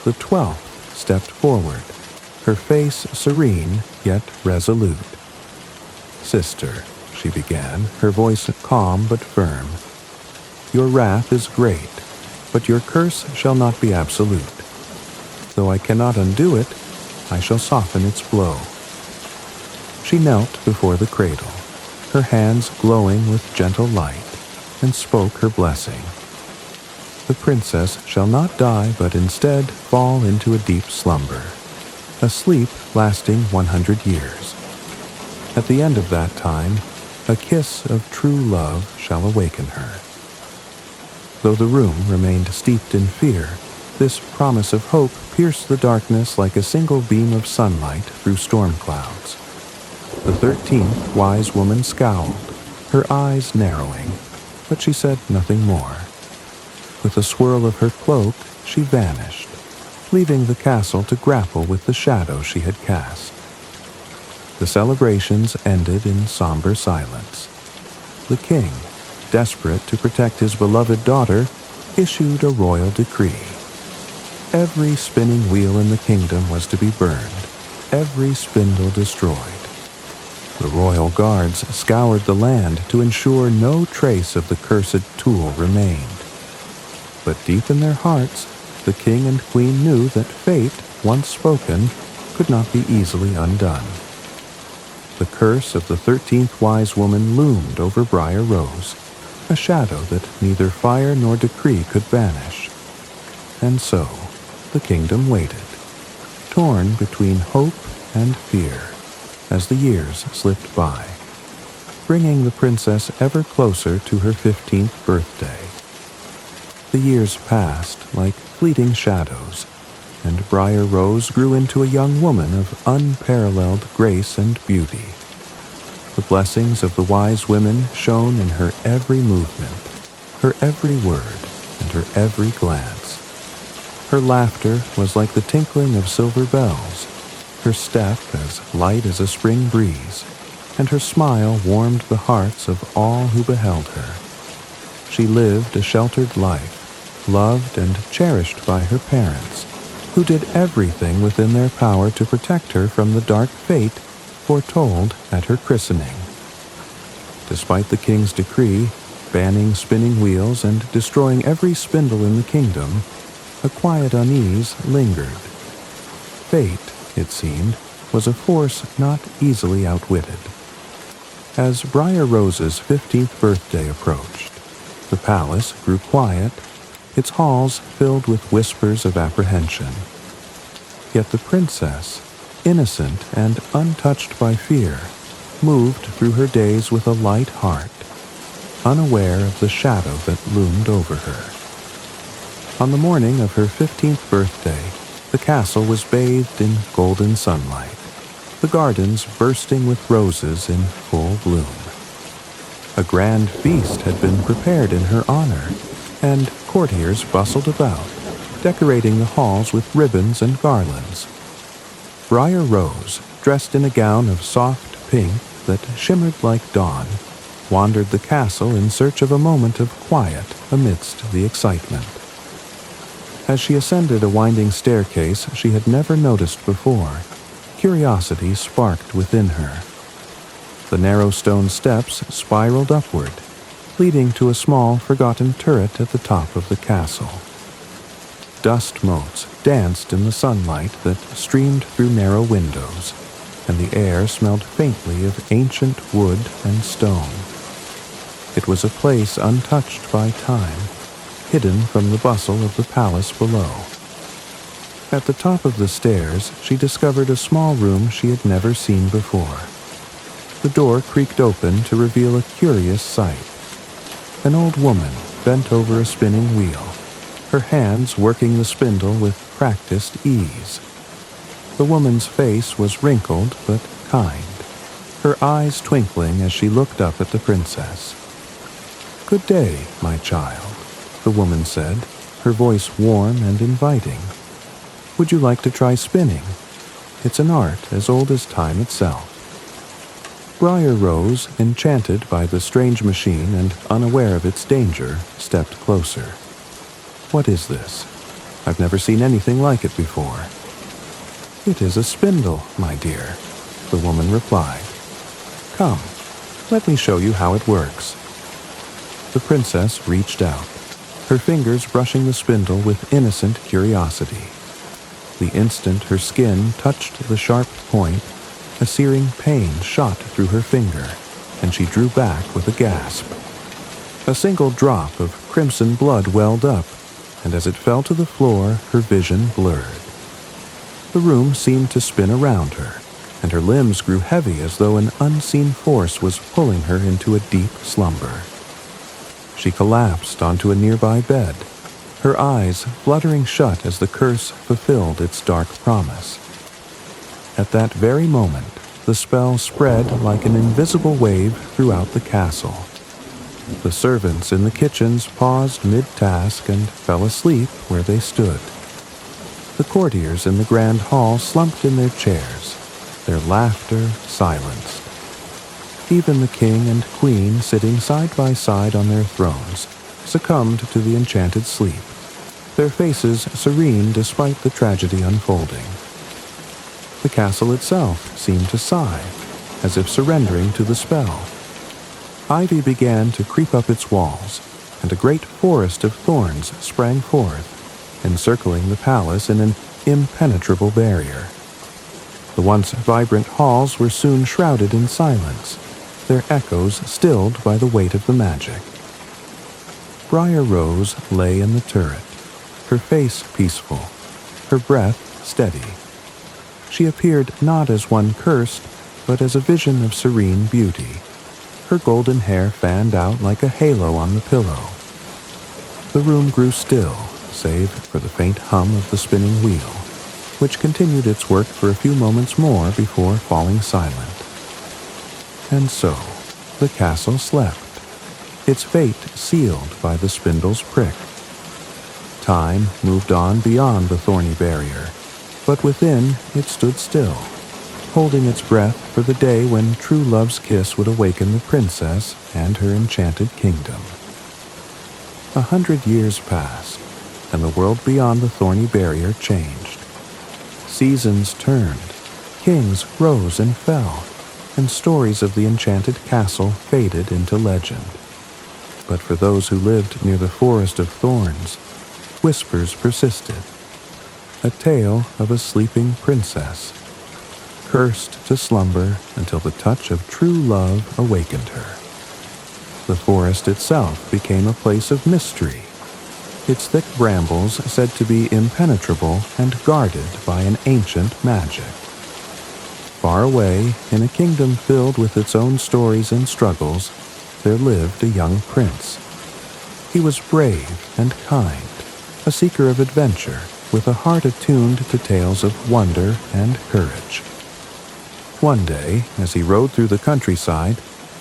the 12th stepped forward, her face serene yet resolute. "Sister," she began, her voice calm but firm, "your wrath is great, but your curse shall not be absolute. Though I cannot undo it, I shall soften its blow." She knelt before the cradle, her hands glowing with gentle light, and spoke her blessing. "The princess shall not die but instead fall into a deep slumber, a sleep lasting 100 years. At the end of that time, a kiss of true love shall awaken her." Though the room remained steeped in fear, this promise of hope pierced the darkness like a single beam of sunlight through storm clouds. The 13th wise woman scowled, her eyes narrowing, but she said nothing more. With a swirl of her cloak, she vanished, leaving the castle to grapple with the shadow she had cast. The celebrations ended in somber silence. The king, desperate to protect his beloved daughter, issued a royal decree. Every spinning wheel in the kingdom was to be burned, every spindle destroyed. The royal guards scoured the land to ensure no trace of the cursed tool remained. But deep in their hearts, the king and queen knew that fate, once spoken, could not be easily undone. The curse of the 13th wise woman loomed over Briar Rose, a shadow that neither fire nor decree could banish. And so, the kingdom waited, torn between hope and fear, as the years slipped by, bringing the princess ever closer to her 15th birthday. The years passed like fleeting shadows, and Briar Rose grew into a young woman of unparalleled grace and beauty. The blessings of the wise women shone in her every movement, her every word, and her every glance. Her laughter was like the tinkling of silver bells, her step as light as a spring breeze, and her smile warmed the hearts of all who beheld her. She lived a sheltered life, loved and cherished by her parents, who did everything within their power to protect her from the dark fate foretold at her christening. Despite the king's decree, banning spinning wheels and destroying every spindle in the kingdom, a quiet unease lingered. Fate, it seemed, was a force not easily outwitted. As Briar Rose's 15th birthday approached, the palace grew quiet, its halls filled with whispers of apprehension. Yet the princess, innocent and untouched by fear, moved through her days with a light heart, unaware of the shadow that loomed over her. On the morning of her 15th birthday, the castle was bathed in golden sunlight, the gardens bursting with roses in full bloom. A grand feast had been prepared in her honor, and courtiers bustled about, decorating the halls with ribbons and garlands. Briar Rose, dressed in a gown of soft pink that shimmered like dawn, wandered the castle in search of a moment of quiet amidst the excitement. As she ascended a winding staircase she had never noticed before, curiosity sparked within her. The narrow stone steps spiraled upward, leading to a small, forgotten turret at the top of the castle. Dust motes danced in the sunlight that streamed through narrow windows, and the air smelled faintly of ancient wood and stone. It was a place untouched by time, hidden from the bustle of the palace below. At the top of the stairs, she discovered a small room she had never seen before. The door creaked open to reveal a curious sight. An old woman bent over a spinning wheel, her hands working the spindle with practiced ease. The woman's face was wrinkled but kind, her eyes twinkling as she looked up at the princess. "Good day, my child," the woman said, her voice warm and inviting. "Would you like to try spinning? It's an art as old as time itself." Briar Rose, enchanted by the strange machine and unaware of its danger, stepped closer. "What is this? I've never seen anything like it before." "It is a spindle, my dear," the woman replied. "Come, let me show you how it works." The princess reached out, her fingers brushing the spindle with innocent curiosity. The instant her skin touched the sharp point, a searing pain shot through her finger, and she drew back with a gasp. A single drop of crimson blood welled up, and as it fell to the floor, her vision blurred. The room seemed to spin around her, and her limbs grew heavy as though an unseen force was pulling her into a deep slumber. She collapsed onto a nearby bed, her eyes fluttering shut as the curse fulfilled its dark promise. At that very moment, the spell spread like an invisible wave throughout the castle. The servants in the kitchens paused mid-task and fell asleep where they stood. The courtiers in the grand hall slumped in their chairs, their laughter silenced. Even the king and queen, sitting side by side on their thrones, succumbed to the enchanted sleep, their faces serene despite the tragedy unfolding. The castle itself seemed to sigh, as if surrendering to the spell. Ivy began to creep up its walls, and a great forest of thorns sprang forth, encircling the palace in an impenetrable barrier. The once vibrant halls were soon shrouded in silence, their echoes stilled by the weight of the magic. Briar Rose lay in the turret, her face peaceful, her breath steady. She appeared not as one cursed, but as a vision of serene beauty, her golden hair fanned out like a halo on the pillow. The room grew still, save for the faint hum of the spinning wheel, which continued its work for a few moments more before falling silent. And so, the castle slept, its fate sealed by the spindle's prick. Time moved on beyond the thorny barrier, but within it stood still, holding its breath for the day when true love's kiss would awaken the princess and her enchanted kingdom. 100 years passed, and the world beyond the thorny barrier changed. Seasons turned, kings rose and fell, and stories of the enchanted castle faded into legend. But for those who lived near the forest of thorns, whispers persisted. A tale of a sleeping princess, cursed to slumber until the touch of true love awakened her. The forest itself became a place of mystery, its thick brambles said to be impenetrable and guarded by an ancient magic. Far away, in a kingdom filled with its own stories and struggles, there lived a young prince. He was brave and kind, a seeker of adventure, with a heart attuned to tales of wonder and courage. One day, as he rode through the countryside,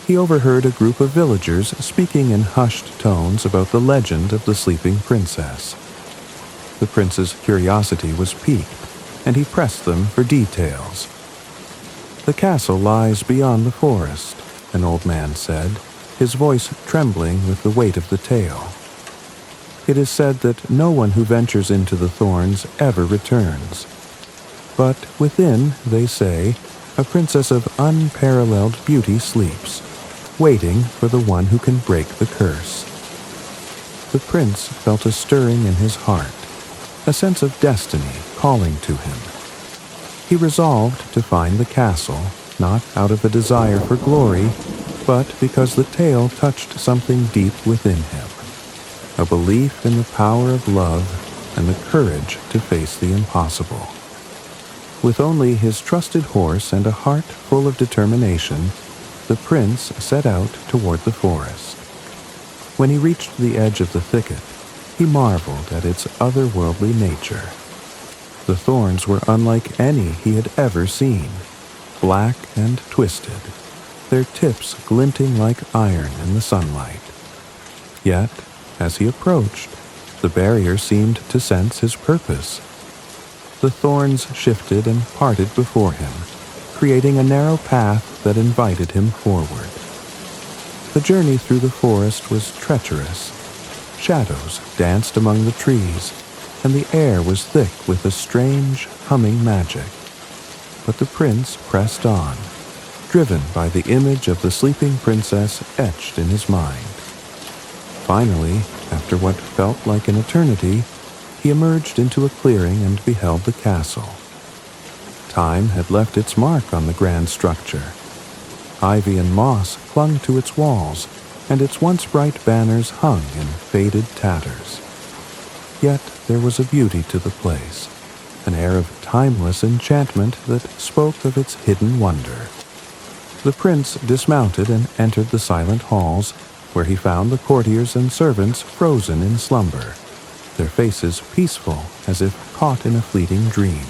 he overheard a group of villagers speaking in hushed tones about the legend of the sleeping princess. The prince's curiosity was piqued, and he pressed them for details. "The castle lies beyond the forest," an old man said, his voice trembling with the weight of the tale. "It is said that no one who ventures into the thorns ever returns. But within, they say, a princess of unparalleled beauty sleeps, waiting for the one who can break the curse." The prince felt a stirring in his heart, a sense of destiny calling to him. He resolved to find the castle, not out of a desire for glory, but because the tale touched something deep within him, a belief in the power of love and the courage to face the impossible. With only his trusted horse and a heart full of determination, the prince set out toward the forest. When he reached the edge of the thicket, he marveled at its otherworldly nature. The thorns were unlike any he had ever seen, black and twisted, their tips glinting like iron in the sunlight. Yet, as he approached, the barrier seemed to sense his purpose. The thorns shifted and parted before him, creating a narrow path that invited him forward. The journey through the forest was treacherous. Shadows danced among the trees, and the air was thick with a strange, humming magic. But the prince pressed on, driven by the image of the sleeping princess etched in his mind. Finally, after what felt like an eternity, he emerged into a clearing and beheld the castle. Time had left its mark on the grand structure. Ivy and moss clung to its walls, and its once bright banners hung in faded tatters. Yet there was a beauty to the place, an air of timeless enchantment that spoke of its hidden wonder. The prince dismounted and entered the silent halls, where he found the courtiers and servants frozen in slumber, their faces peaceful as if caught in a fleeting dream.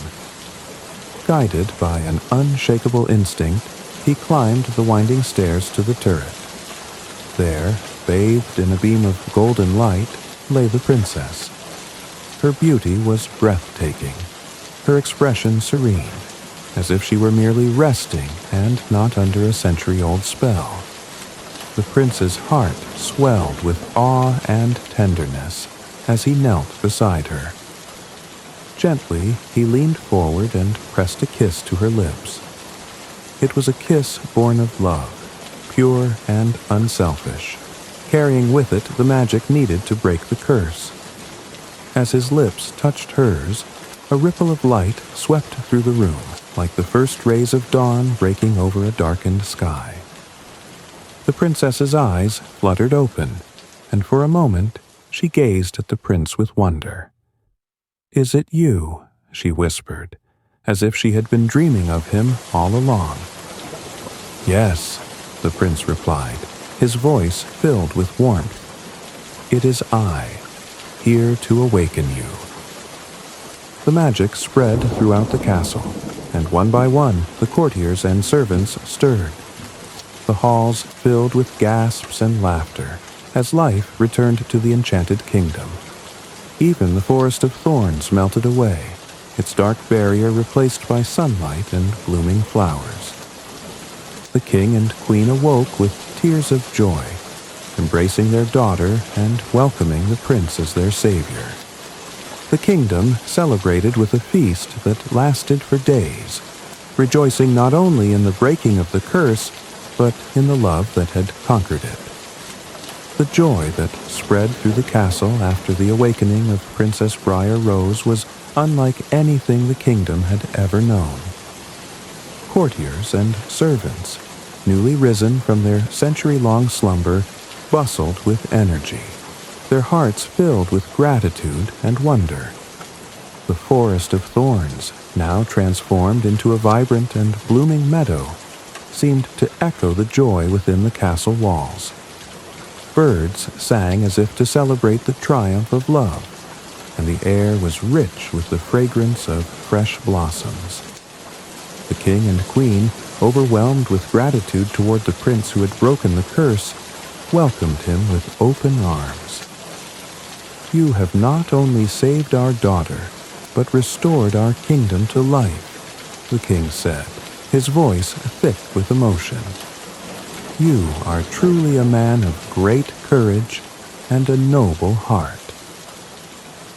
Guided by an unshakable instinct, he climbed the winding stairs to the turret. There, bathed in a beam of golden light, lay the princess. Her beauty was breathtaking, her expression serene, as if she were merely resting and not under a century-old spell. The prince's heart swelled with awe and tenderness as he knelt beside her. Gently, he leaned forward and pressed a kiss to her lips. It was a kiss born of love, pure and unselfish, carrying with it the magic needed to break the curse. As his lips touched hers, A ripple of light swept through the room, like the first rays of dawn breaking over a darkened sky. The princess's eyes fluttered open, and for a moment she gazed at the prince with wonder. "Is it you?" she whispered, as if she had been dreaming of him all along. "Yes," the prince replied, his voice filled with warmth. "It is I, here to awaken you." The magic spread throughout the castle, and one by one the courtiers and servants stirred. The halls filled with gasps and laughter as life returned to the enchanted kingdom. Even the forest of thorns melted away, its dark barrier replaced by sunlight and blooming flowers. The king and queen awoke with tears of joy, embracing their daughter and welcoming the prince as their savior. The kingdom celebrated with a feast that lasted for days, rejoicing not only in the breaking of the curse, but in the love that had conquered it. The joy that spread through the castle after the awakening of Princess Briar Rose was unlike anything the kingdom had ever known. Courtiers and servants, newly risen from their century-long slumber, bustled with energy, their hearts filled with gratitude and wonder. The forest of thorns, now transformed into a vibrant and blooming meadow, seemed to echo the joy within the castle walls. Birds sang as if to celebrate the triumph of love, and the air was rich with the fragrance of fresh blossoms. The king and queen, overwhelmed with gratitude toward the prince who had broken the curse, welcomed him with open arms. "You have not only saved our daughter, but restored our kingdom to life," the king said, his voice thick with emotion. "You are truly a man of great courage and a noble heart."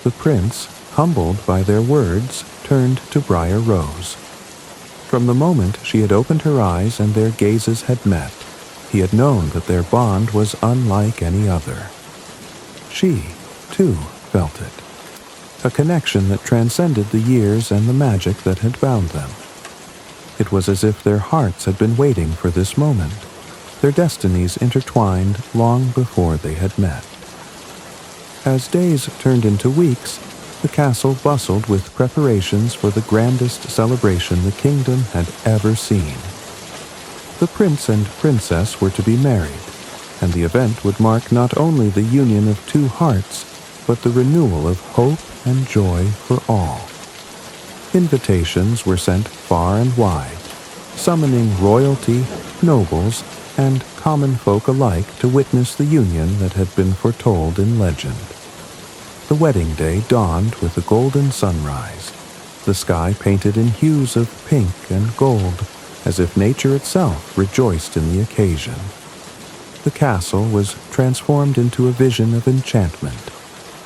The prince, humbled by their words, turned to Briar Rose. From the moment she had opened her eyes and their gazes had met, he had known that their bond was unlike any other. She, too, felt it, a connection that transcended the years and the magic that had bound them. It was as if their hearts had been waiting for this moment, their destinies intertwined long before they had met. As days turned into weeks, the castle bustled with preparations for the grandest celebration the kingdom had ever seen. The prince and princess were to be married, and the event would mark not only the union of two hearts, but the renewal of hope and joy for all. Invitations were sent far and wide, summoning royalty, nobles, and common folk alike to witness the union that had been foretold in legend. The wedding day dawned with a golden sunrise, the sky painted in hues of pink and gold, as if nature itself rejoiced in the occasion. The castle was transformed into a vision of enchantment,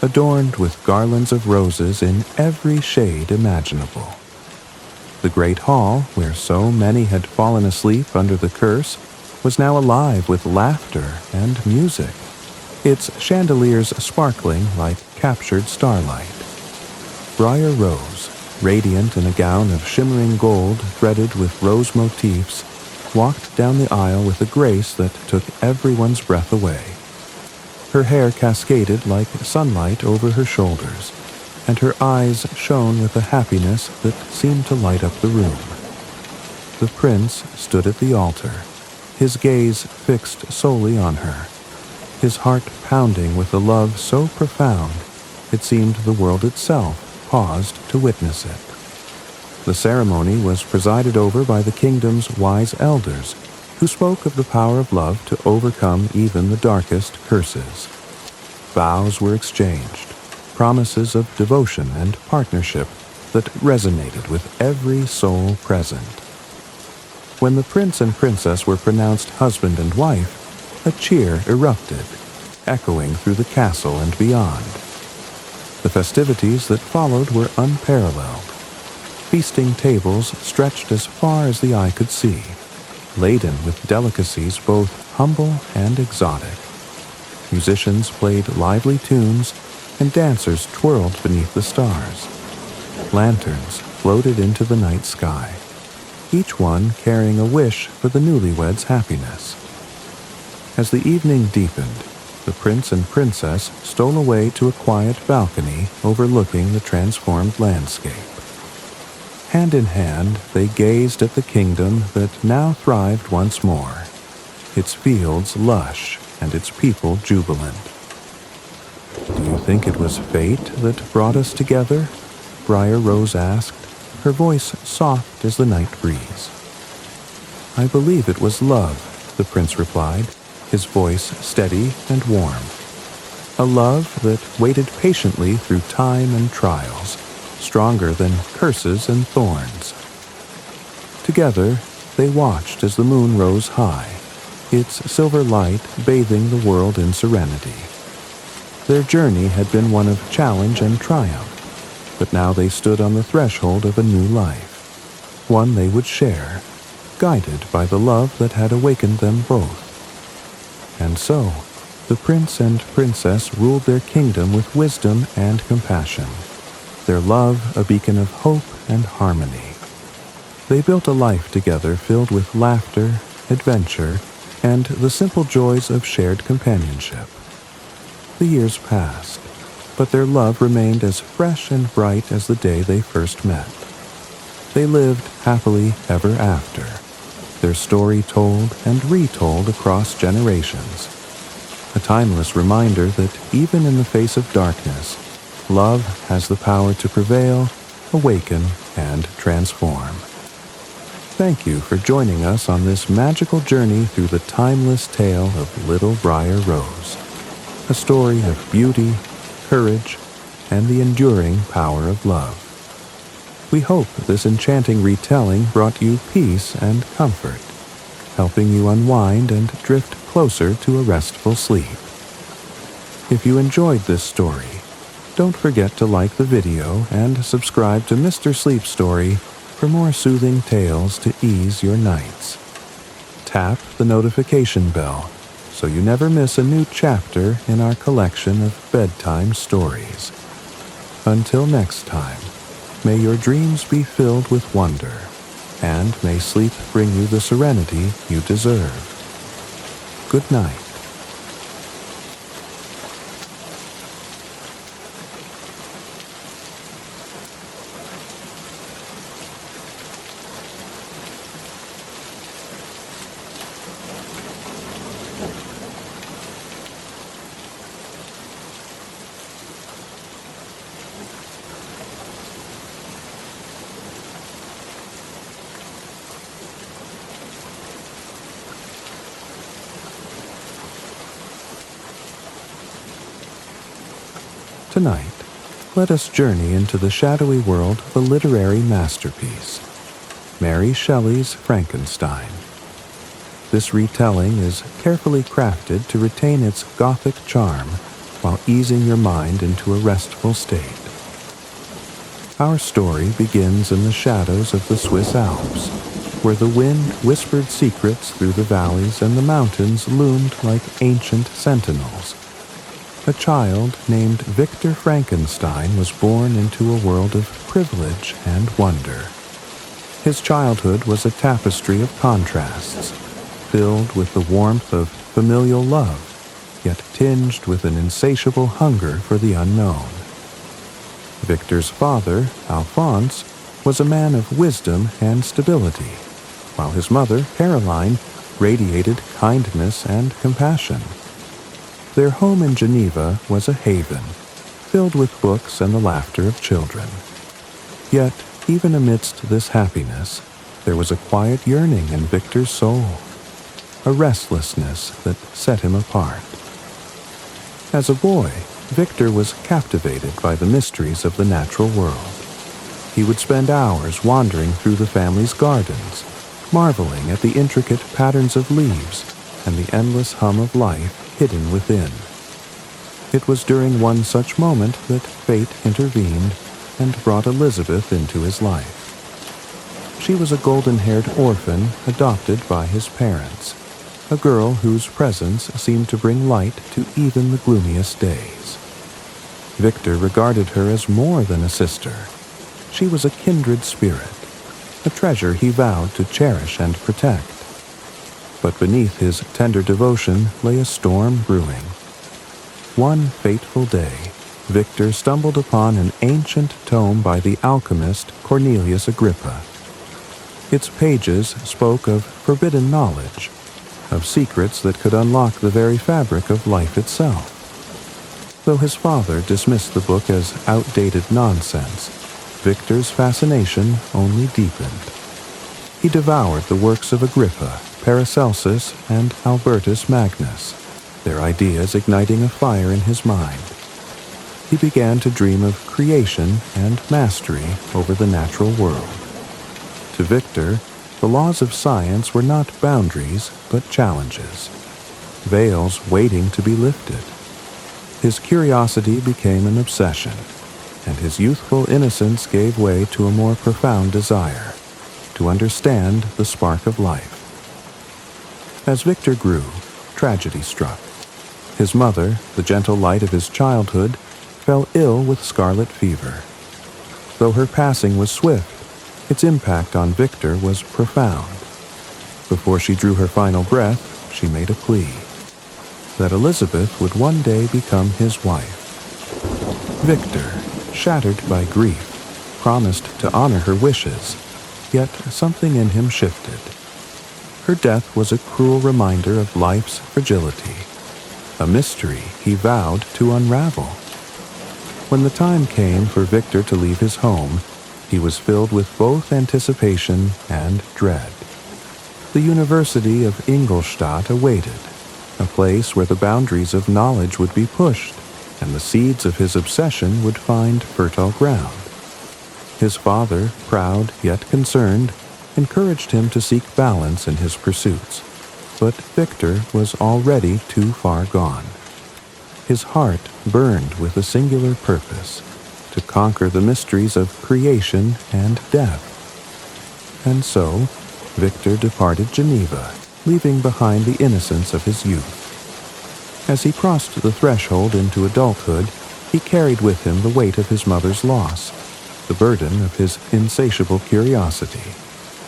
adorned with garlands of roses in every shade imaginable. The great hall, where so many had fallen asleep under the curse, was now alive with laughter and music, its chandeliers sparkling like captured starlight. Briar Rose, radiant in a gown of shimmering gold threaded with rose motifs, walked down the aisle with a grace that took everyone's breath away. Her hair cascaded like sunlight over her shoulders, and her eyes shone with a happiness that seemed to light up the room. The prince stood at the altar, his gaze fixed solely on her, his heart pounding with a love so profound it seemed the world itself paused to witness it. The ceremony was presided over by the kingdom's wise elders, who spoke of the power of love to overcome even the darkest curses. Vows were exchanged, promises of devotion and partnership that resonated with every soul present. When the prince and princess were pronounced husband and wife, a cheer erupted, echoing through the castle and beyond. The festivities that followed were unparalleled. Feasting tables stretched as far as the eye could see, laden with delicacies both humble and exotic. Musicians played lively tunes, and dancers twirled beneath the stars. Lanterns floated into the night sky, each one carrying a wish for the newlyweds' happiness. As the evening deepened, the prince and princess stole away to a quiet balcony overlooking the transformed landscape. Hand in hand, they gazed at the kingdom that now thrived once more, its fields lush and its people jubilant. "Do you think it was fate that brought us together?" Briar Rose asked, her voice soft as the night breeze. "I believe it was love," the prince replied, his voice steady and warm. "A love that waited patiently through time and trials, stronger than curses and thorns." Together, they watched as the moon rose high, its silver light bathing the world in serenity. Their journey had been one of challenge and triumph, but now they stood on the threshold of a new life, one they would share, guided by the love that had awakened them both. And so, the prince and princess ruled their kingdom with wisdom and compassion, their love a beacon of hope and harmony. They built a life together filled with laughter, adventure, and the simple joys of shared companionship. The years passed, but their love remained as fresh and bright as the day they first met. They lived happily ever after, their story told and retold across generations, a timeless reminder that even in the face of darkness, love has the power to prevail, awaken, and transform. Thank you for joining us on this magical journey through the timeless tale of Little Briar Rose, a story of beauty, courage, and the enduring power of love. We hope this enchanting retelling brought you peace and comfort, helping you unwind and drift closer to a restful sleep. If you enjoyed this story, don't forget to like the video and subscribe to Mr. Sleep Story for more soothing tales to ease your nights. Tap the notification bell so you never miss a new chapter in our collection of bedtime stories. Until next time, may your dreams be filled with wonder, and may sleep bring you the serenity you deserve. Good night. Tonight, let us journey into the shadowy world of a literary masterpiece, Mary Shelley's Frankenstein. This retelling is carefully crafted to retain its Gothic charm while easing your mind into a restful state. Our story begins in the shadows of the Swiss Alps, where the wind whispered secrets through the valleys and the mountains loomed like ancient sentinels. A child named Victor Frankenstein was born into a world of privilege and wonder. His childhood was a tapestry of contrasts, filled with the warmth of familial love, yet tinged with an insatiable hunger for the unknown. Victor's father, Alphonse, was a man of wisdom and stability, while his mother, Caroline, radiated kindness and compassion. Their home in Geneva was a haven, filled with books and the laughter of children. Yet, even amidst this happiness, there was a quiet yearning in Victor's soul, a restlessness that set him apart. As a boy, Victor was captivated by the mysteries of the natural world. He would spend hours wandering through the family's gardens, marveling at the intricate patterns of leaves and the endless hum of life hidden within. It was during one such moment that fate intervened and brought Elizabeth into his life. She was a golden-haired orphan adopted by his parents, a girl whose presence seemed to bring light to even the gloomiest days. Victor regarded her as more than a sister. She was a kindred spirit, a treasure he vowed to cherish and protect. But beneath his tender devotion lay a storm brewing. One fateful day, Victor stumbled upon an ancient tome by the alchemist Cornelius Agrippa. Its pages spoke of forbidden knowledge, of secrets that could unlock the very fabric of life itself. Though his father dismissed the book as outdated nonsense, Victor's fascination only deepened. He devoured the works of Agrippa, Paracelsus, and Albertus Magnus, their ideas igniting a fire in his mind. He began to dream of creation and mastery over the natural world. To Victor, the laws of science were not boundaries, but challenges, veils waiting to be lifted. His curiosity became an obsession, and his youthful innocence gave way to a more profound desire, to understand the spark of life. As Victor grew, tragedy struck. His mother, the gentle light of his childhood, fell ill with scarlet fever. Though her passing was swift, its impact on Victor was profound. Before she drew her final breath, she made a plea that Elizabeth would one day become his wife. Victor, shattered by grief, promised to honor her wishes, yet something in him shifted. Her death was a cruel reminder of life's fragility, a mystery he vowed to unravel. When the time came for Victor to leave his home, he was filled with both anticipation and dread. The University of Ingolstadt awaited, a place where the boundaries of knowledge would be pushed, and the seeds of his obsession would find fertile ground. His father, proud yet concerned, encouraged him to seek balance in his pursuits, but Victor was already too far gone. His heart burned with a singular purpose, to conquer the mysteries of creation and death. And so, Victor departed Geneva, leaving behind the innocence of his youth. As he crossed the threshold into adulthood, he carried with him the weight of his mother's loss, the burden of his insatiable curiosity,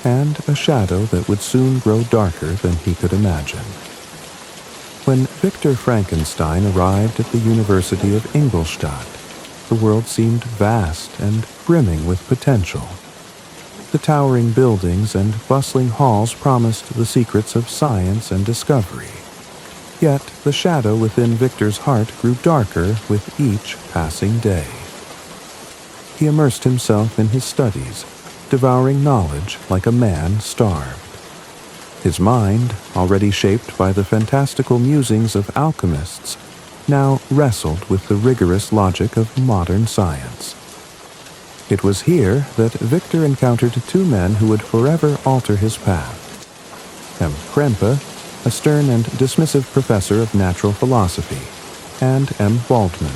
and a shadow that would soon grow darker than he could imagine. When Victor Frankenstein arrived at the University of Ingolstadt, the world seemed vast and brimming with potential. The towering buildings and bustling halls promised the secrets of science and discovery. Yet the shadow within Victor's heart grew darker with each passing day. He immersed himself in his studies, devouring knowledge like a man starved. His mind, already shaped by the fantastical musings of alchemists, now wrestled with the rigorous logic of modern science. It was here that Victor encountered two men who would forever alter his path. M. Krempe, a stern and dismissive professor of natural philosophy, and M. Waldman,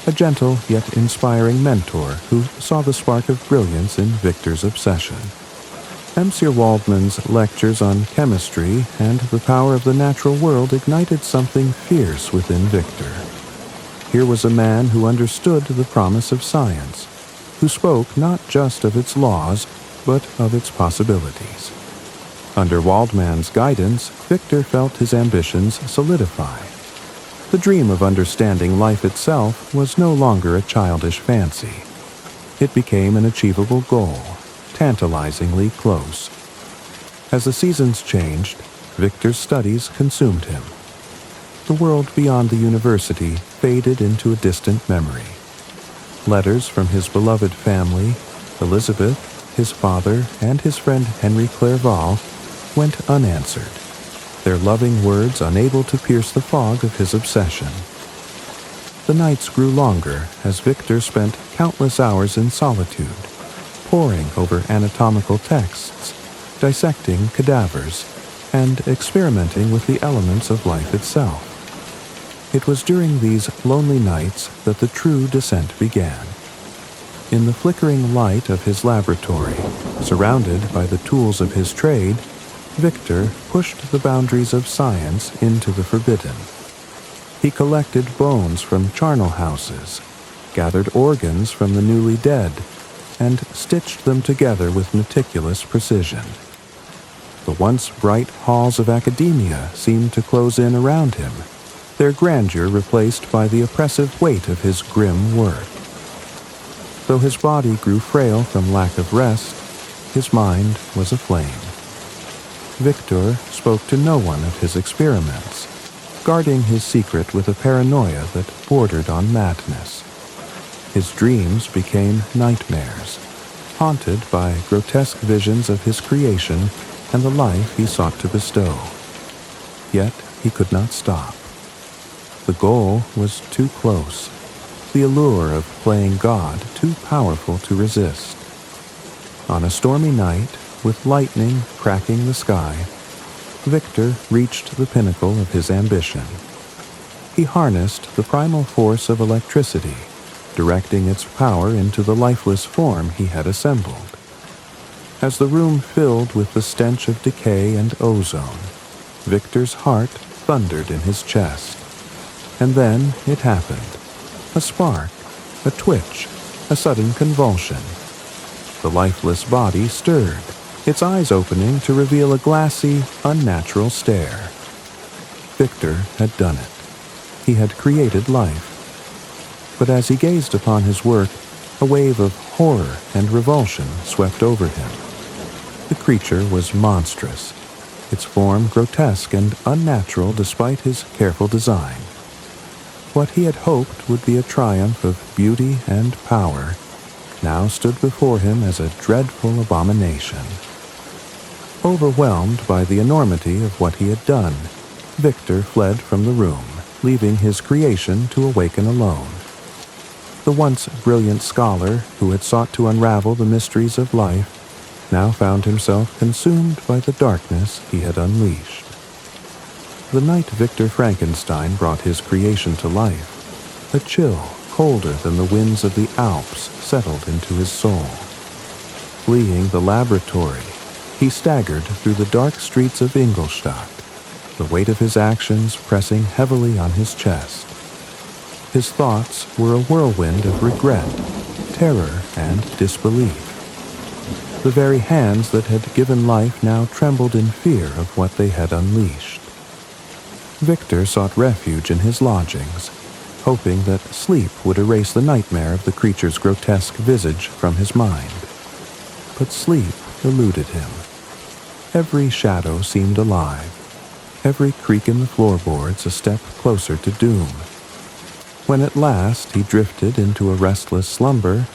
a gentle yet inspiring mentor who saw the spark of brilliance in Victor's obsession. M. Waldman's lectures on chemistry and the power of the natural world ignited something fierce within Victor. Here was a man who understood the promise of science, who spoke not just of its laws, but of its possibilities. Under Waldman's guidance, Victor felt his ambitions solidify. The dream of understanding life itself was no longer a childish fancy. It became an achievable goal, tantalizingly close. As the seasons changed, Victor's studies consumed him. The world beyond the university faded into a distant memory. Letters from his beloved family, Elizabeth, his father, and his friend Henry Clerval, went unanswered, their loving words unable to pierce the fog of his obsession. The nights grew longer as Victor spent countless hours in solitude, poring over anatomical texts, dissecting cadavers, and experimenting with the elements of life itself. It was during these lonely nights that the true descent began. In the flickering light of his laboratory, surrounded by the tools of his trade, Victor pushed the boundaries of science into the forbidden. He collected bones from charnel houses, gathered organs from the newly dead, and stitched them together with meticulous precision. The once bright halls of academia seemed to close in around him, their grandeur replaced by the oppressive weight of his grim work. Though his body grew frail from lack of rest, his mind was aflame. Victor spoke to no one of his experiments, guarding his secret with a paranoia that bordered on madness. His dreams became nightmares, haunted by grotesque visions of his creation and the life he sought to bestow. Yet he could not stop. The goal was too close, the allure of playing God too powerful to resist. On a stormy night, with lightning cracking the sky, Victor reached the pinnacle of his ambition. He harnessed the primal force of electricity, directing its power into the lifeless form he had assembled. As the room filled with the stench of decay and ozone, Victor's heart thundered in his chest. And then it happened. A spark, a twitch, a sudden convulsion. The lifeless body stirred, its eyes opening to reveal a glassy, unnatural stare. Victor had done it. He had created life. But as he gazed upon his work, a wave of horror and revulsion swept over him. The creature was monstrous, its form grotesque and unnatural despite his careful design. What he had hoped would be a triumph of beauty and power now stood before him as a dreadful abomination. Overwhelmed by the enormity of what he had done, Victor fled from the room, leaving his creation to awaken alone. The once brilliant scholar who had sought to unravel the mysteries of life now found himself consumed by the darkness he had unleashed. The night Victor Frankenstein brought his creation to life, a chill colder than the winds of the Alps settled into his soul. Fleeing the laboratory, he staggered through the dark streets of Ingolstadt, the weight of his actions pressing heavily on his chest. His thoughts were a whirlwind of regret, terror, and disbelief. The very hands that had given life now trembled in fear of what they had unleashed. Victor sought refuge in his lodgings, hoping that sleep would erase the nightmare of the creature's grotesque visage from his mind. But sleep eluded him. Every shadow seemed alive, every creak in the floorboards a step closer to doom. When at last he drifted into a restless slumber,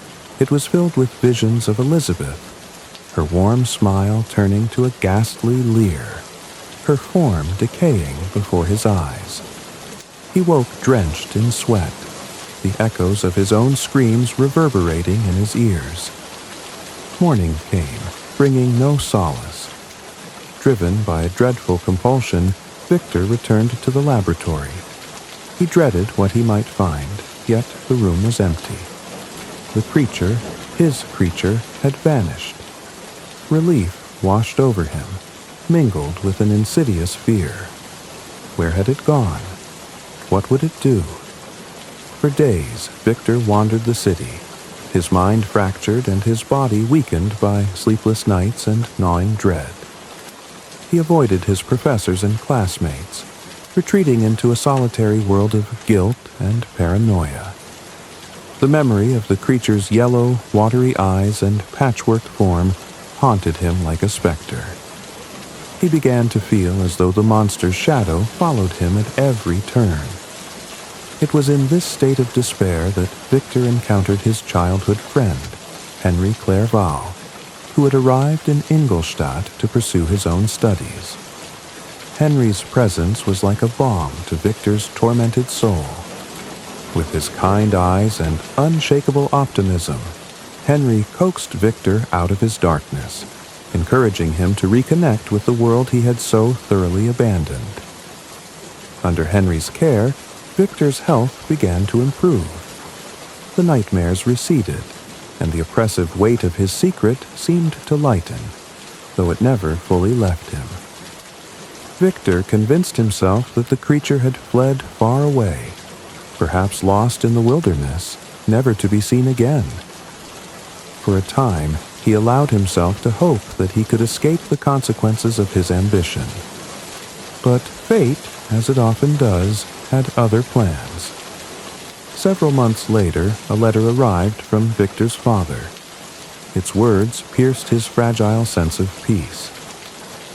it was filled with visions of Elizabeth, her warm smile turning to a ghastly leer, her form decaying before his eyes. He woke drenched in sweat, the echoes of his own screams reverberating in his ears. Morning came, bringing no solace. Driven by a dreadful compulsion, Victor returned to the laboratory. He dreaded what he might find, yet the room was empty. The creature, his creature, had vanished. Relief washed over him, mingled with an insidious fear. Where had it gone? What would it do? For days, Victor wandered the city, his mind fractured and his body weakened by sleepless nights and gnawing dread. He avoided his professors and classmates, retreating into a solitary world of guilt and paranoia. The memory of the creature's yellow, watery eyes and patchwork form haunted him like a specter. He began to feel as though the monster's shadow followed him at every turn. It was in this state of despair that Victor encountered his childhood friend, Henry Clerval, who had arrived in Ingolstadt to pursue his own studies. Henry's presence was like a balm to Victor's tormented soul. With his kind eyes and unshakable optimism, Henry coaxed Victor out of his darkness, encouraging him to reconnect with the world he had so thoroughly abandoned. Under Henry's care, Victor's health began to improve. The nightmares receded, and the oppressive weight of his secret seemed to lighten, though it never fully left him. Victor convinced himself that the creature had fled far away, perhaps lost in the wilderness, never to be seen again. For a time, he allowed himself to hope that he could escape the consequences of his ambition. But fate, as it often does, had other plans. Several months later, a letter arrived from Victor's father. Its words pierced his fragile sense of peace.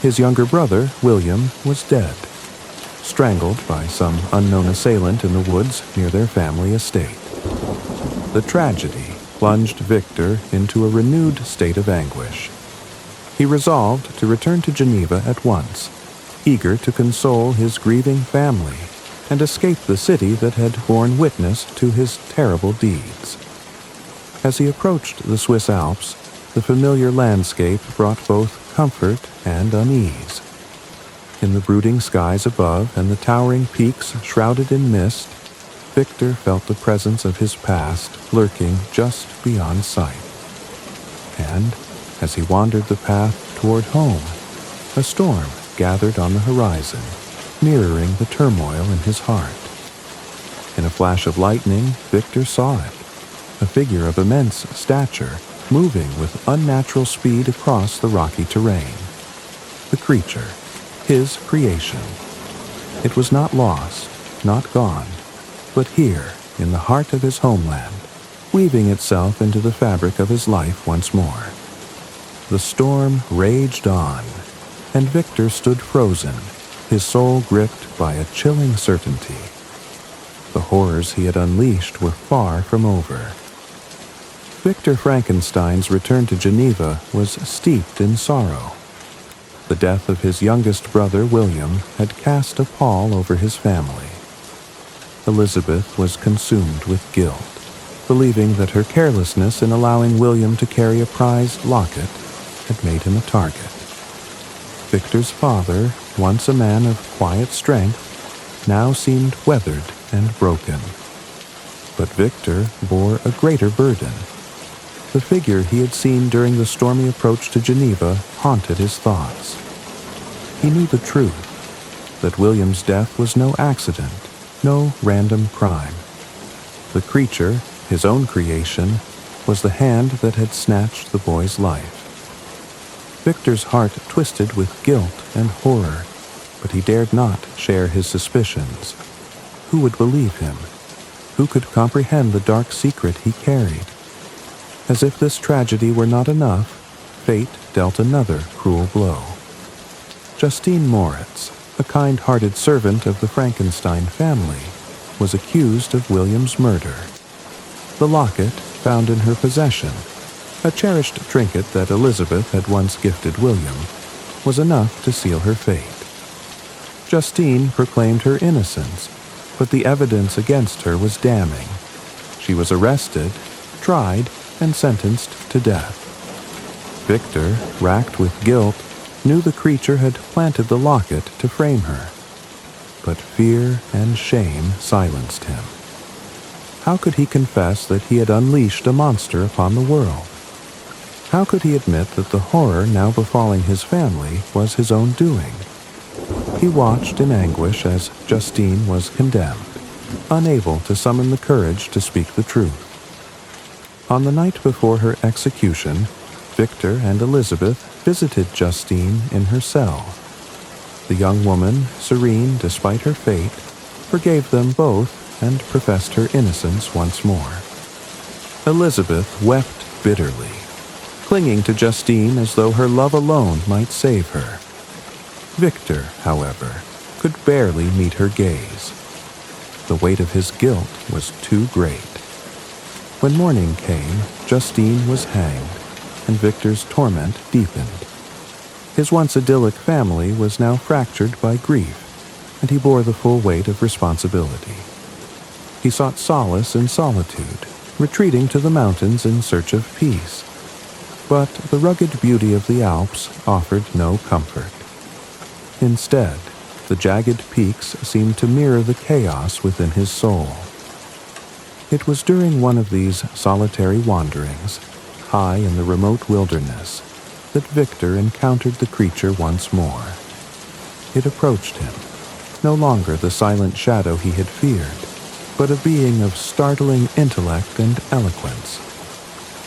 His younger brother, William, was dead, strangled by some unknown assailant in the woods near their family estate. The tragedy plunged Victor into a renewed state of anguish. He resolved to return to Geneva at once, eager to console his grieving family and escape the city that had borne witness to his terrible deeds. As he approached the Swiss Alps, the familiar landscape brought both comfort and unease. In the brooding skies above and the towering peaks shrouded in mist, Victor felt the presence of his past lurking just beyond sight. And, as he wandered the path toward home, a storm gathered on the horizon, mirroring the turmoil in his heart. In a flash of lightning, Victor saw it, a figure of immense stature, moving with unnatural speed across the rocky terrain. The creature, his creation. It was not lost, not gone, but here, in the heart of his homeland, weaving itself into the fabric of his life once more. The storm raged on, and Victor stood frozen, his soul gripped by a chilling certainty. The horrors he had unleashed were far from over. Victor Frankenstein's return to Geneva was steeped in sorrow. The death of his youngest brother, William, had cast a pall over his family. Elizabeth was consumed with guilt, believing that her carelessness in allowing William to carry a prized locket had made him a target. Victor's father, once a man of quiet strength, now seemed weathered and broken. But Victor bore a greater burden. The figure he had seen during the stormy approach to Geneva haunted his thoughts. He knew the truth, that William's death was no accident, no random crime. The creature, his own creation, was the hand that had snatched the boy's life. Victor's heart twisted with guilt and horror, but he dared not share his suspicions. Who would believe him? Who could comprehend the dark secret he carried? As if this tragedy were not enough, fate dealt another cruel blow. Justine Moritz, a kind-hearted servant of the Frankenstein family, was accused of William's murder. The locket, found in her possession, a cherished trinket that Elizabeth had once gifted William, was enough to seal her fate. Justine proclaimed her innocence, but the evidence against her was damning. She was arrested, tried, and sentenced to death. Victor, racked with guilt, knew the creature had planted the locket to frame her. But fear and shame silenced him. How could he confess that he had unleashed a monster upon the world? How could he admit that the horror now befalling his family was his own doing? He watched in anguish as Justine was condemned, unable to summon the courage to speak the truth. On the night before her execution, Victor and Elizabeth visited Justine in her cell. The young woman, serene despite her fate, forgave them both and professed her innocence once more. Elizabeth wept bitterly, clinging to Justine as though her love alone might save her. Victor, however, could barely meet her gaze. The weight of his guilt was too great. When morning came, Justine was hanged, and Victor's torment deepened. His once idyllic family was now fractured by grief, and he bore the full weight of responsibility. He sought solace in solitude, retreating to the mountains in search of peace. But the rugged beauty of the Alps offered no comfort. Instead, the jagged peaks seemed to mirror the chaos within his soul. It was during one of these solitary wanderings, high in the remote wilderness, that Victor encountered the creature once more. It approached him, no longer the silent shadow he had feared, but a being of startling intellect and eloquence.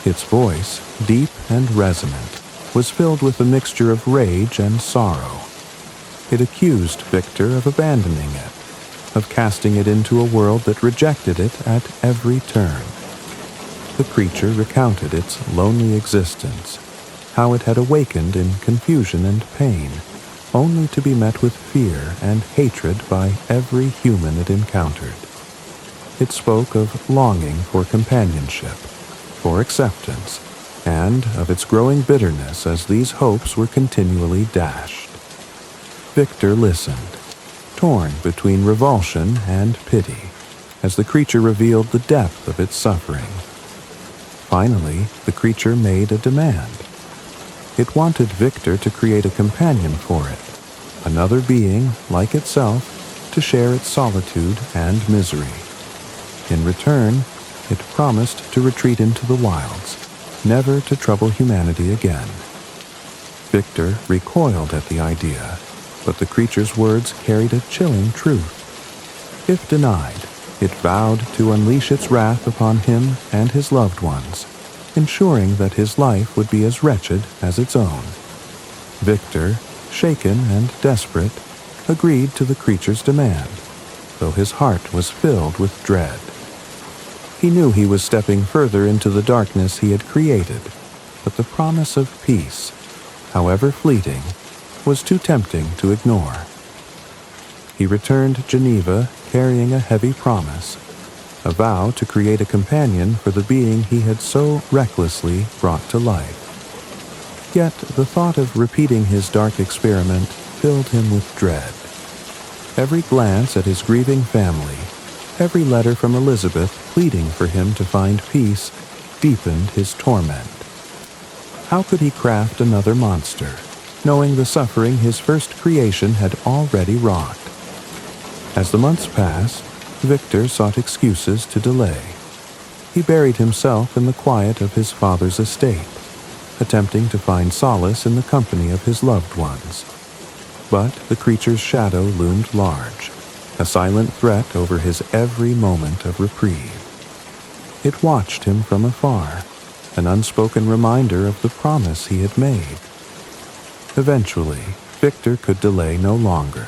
Its voice, deep and resonant, was filled with a mixture of rage and sorrow. It accused Victor of abandoning it, of casting it into a world that rejected it at every turn. The creature recounted its lonely existence, how it had awakened in confusion and pain, only to be met with fear and hatred by every human it encountered. It spoke of longing for companionship, for acceptance, and of its growing bitterness as these hopes were continually dashed. Victor listened, torn between revulsion and pity, as the creature revealed the depth of its suffering. Finally, the creature made a demand. It wanted Victor to create a companion for it, another being, like itself, to share its solitude and misery. In return, it promised to retreat into the wilds, never to trouble humanity again. Victor recoiled at the idea, but the creature's words carried a chilling truth. If denied, it vowed to unleash its wrath upon him and his loved ones, ensuring that his life would be as wretched as its own. Victor, shaken and desperate, agreed to the creature's demand, though his heart was filled with dread. He knew he was stepping further into the darkness he had created, but the promise of peace, however fleeting, was too tempting to ignore. He returned to Geneva carrying a heavy promise, a vow to create a companion for the being he had so recklessly brought to life. Yet the thought of repeating his dark experiment filled him with dread. Every glance at his grieving family, every letter from Elizabeth pleading for him to find peace, deepened his torment. How could he craft another monster, knowing the suffering his first creation had already wrought? As the months passed, Victor sought excuses to delay. He buried himself in the quiet of his father's estate, attempting to find solace in the company of his loved ones. But the creature's shadow loomed large, a silent threat over his every moment of reprieve. It watched him from afar, an unspoken reminder of the promise he had made. Eventually, Victor could delay no longer.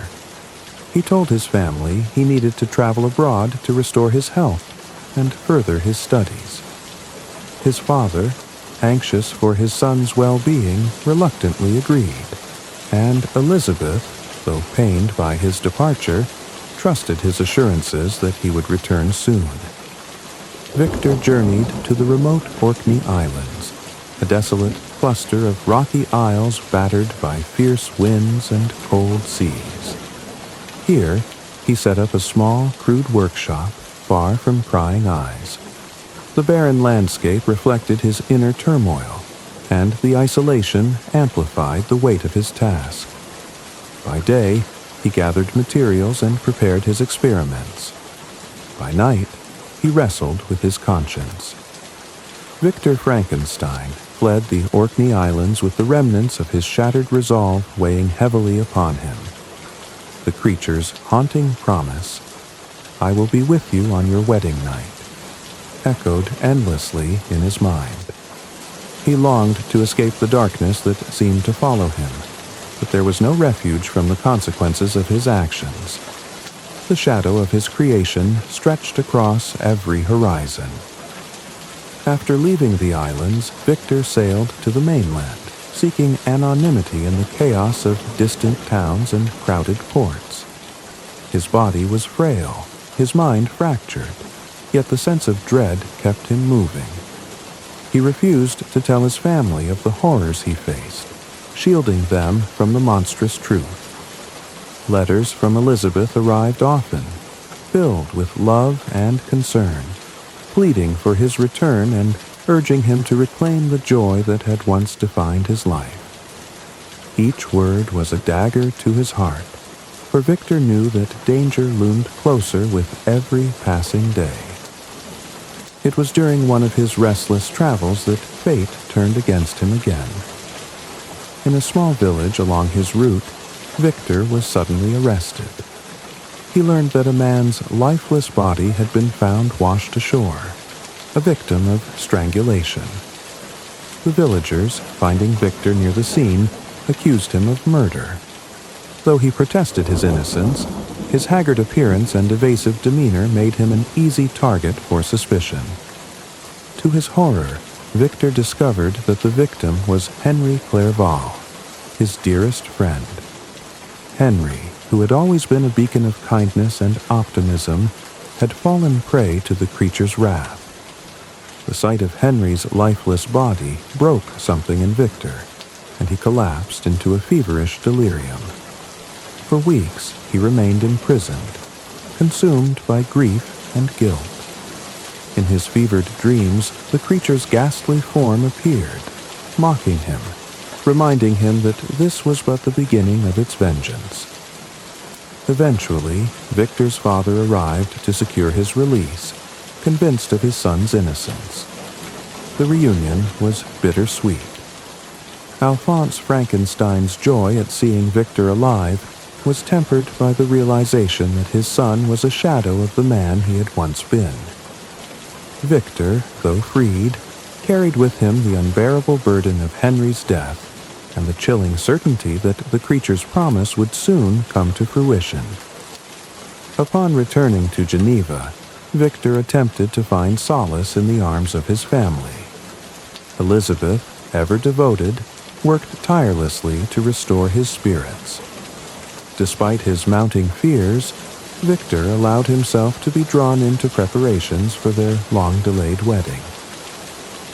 He told his family he needed to travel abroad to restore his health and further his studies. His father, anxious for his son's well-being, reluctantly agreed, and Elizabeth, though pained by his departure, trusted his assurances that he would return soon. Victor journeyed to the remote Orkney Islands, a desolate cluster of rocky isles battered by fierce winds and cold seas. Here, he set up a small, crude workshop far from prying eyes. The barren landscape reflected his inner turmoil, and the isolation amplified the weight of his task. By day, he gathered materials and prepared his experiments. By night, he wrestled with his conscience. Victor Frankenstein fled the Orkney Islands with the remnants of his shattered resolve weighing heavily upon him. The creature's haunting promise, "I will be with you on your wedding night," echoed endlessly in his mind. He longed to escape the darkness that seemed to follow him, but there was no refuge from the consequences of his actions. The shadow of his creation stretched across every horizon. After leaving the islands, Victor sailed to the mainland, seeking anonymity in the chaos of distant towns and crowded ports. His body was frail, his mind fractured, yet the sense of dread kept him moving. He refused to tell his family of the horrors he faced, shielding them from the monstrous truth. Letters from Elizabeth arrived often, filled with love and concern, pleading for his return and urging him to reclaim the joy that had once defined his life. Each word was a dagger to his heart, for Victor knew that danger loomed closer with every passing day. It was during one of his restless travels that fate turned against him again. In a small village along his route, Victor was suddenly arrested. He learned that a man's lifeless body had been found washed ashore, a victim of strangulation. The villagers, finding Victor near the scene, accused him of murder. Though he protested his innocence, his haggard appearance and evasive demeanor made him an easy target for suspicion. To his horror, Victor discovered that the victim was Henry Clerval, his dearest friend. Henry, who had always been a beacon of kindness and optimism, had fallen prey to the creature's wrath. The sight of Henry's lifeless body broke something in Victor, and he collapsed into a feverish delirium. For weeks he remained imprisoned, consumed by grief and guilt. In his fevered dreams, the creature's ghastly form appeared, mocking him, reminding him that this was but the beginning of its vengeance. Eventually, Victor's father arrived to secure his release, convinced of his son's innocence. The reunion was bittersweet. Alphonse Frankenstein's joy at seeing Victor alive was tempered by the realization that his son was a shadow of the man he had once been. Victor, though freed, carried with him the unbearable burden of Henry's death and the chilling certainty that the creature's promise would soon come to fruition. Upon returning to Geneva, Victor attempted to find solace in the arms of his family. Elizabeth, ever devoted, worked tirelessly to restore his spirits. Despite his mounting fears, Victor allowed himself to be drawn into preparations for their long-delayed wedding.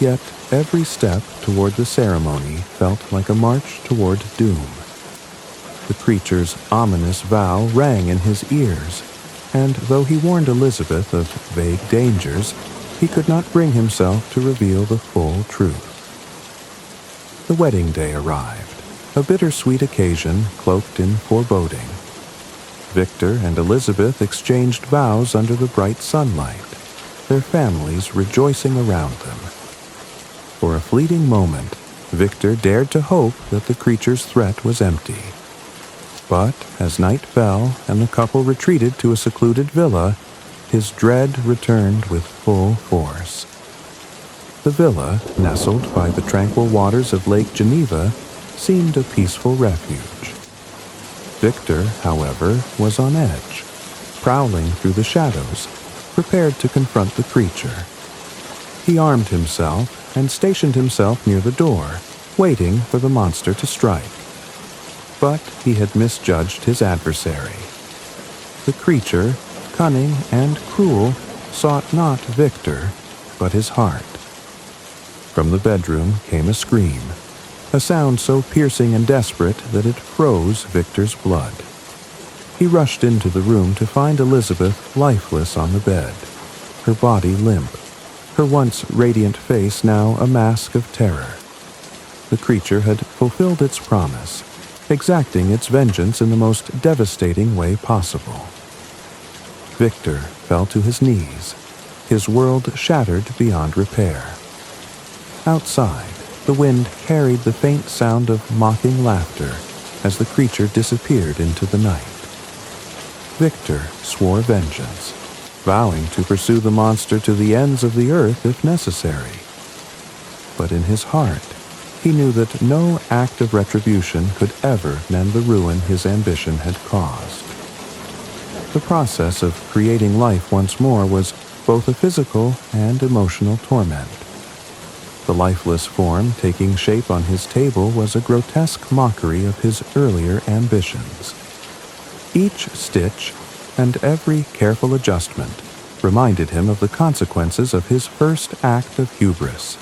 Yet every step toward the ceremony felt like a march toward doom. The creature's ominous vow rang in his ears, and though he warned Elizabeth of vague dangers, he could not bring himself to reveal the full truth. The wedding day arrived, a bittersweet occasion cloaked in foreboding. Victor and Elizabeth exchanged vows under the bright sunlight, their families rejoicing around them. For a fleeting moment, Victor dared to hope that the creature's threat was empty. But as night fell and the couple retreated to a secluded villa, his dread returned with full force. The villa, nestled by the tranquil waters of Lake Geneva, seemed a peaceful refuge. Victor, however, was on edge, prowling through the shadows, prepared to confront the creature. He armed himself and stationed himself near the door, waiting for the monster to strike. But he had misjudged his adversary. The creature, cunning and cruel, sought not Victor, but his heart. From the bedroom came a scream, a sound so piercing and desperate that it froze Victor's blood. He rushed into the room to find Elizabeth lifeless on the bed, her body limp, her once radiant face now a mask of terror. The creature had fulfilled its promise, exacting its vengeance in the most devastating way possible. Victor fell to his knees, his world shattered beyond repair. Outside, the wind carried the faint sound of mocking laughter as the creature disappeared into the night. Victor swore vengeance, vowing to pursue the monster to the ends of the earth if necessary. But in his heart, he knew that no act of retribution could ever mend the ruin his ambition had caused. The process of creating life once more was both a physical and emotional torment. The lifeless form taking shape on his table was a grotesque mockery of his earlier ambitions. Each stitch and every careful adjustment reminded him of the consequences of his first act of hubris.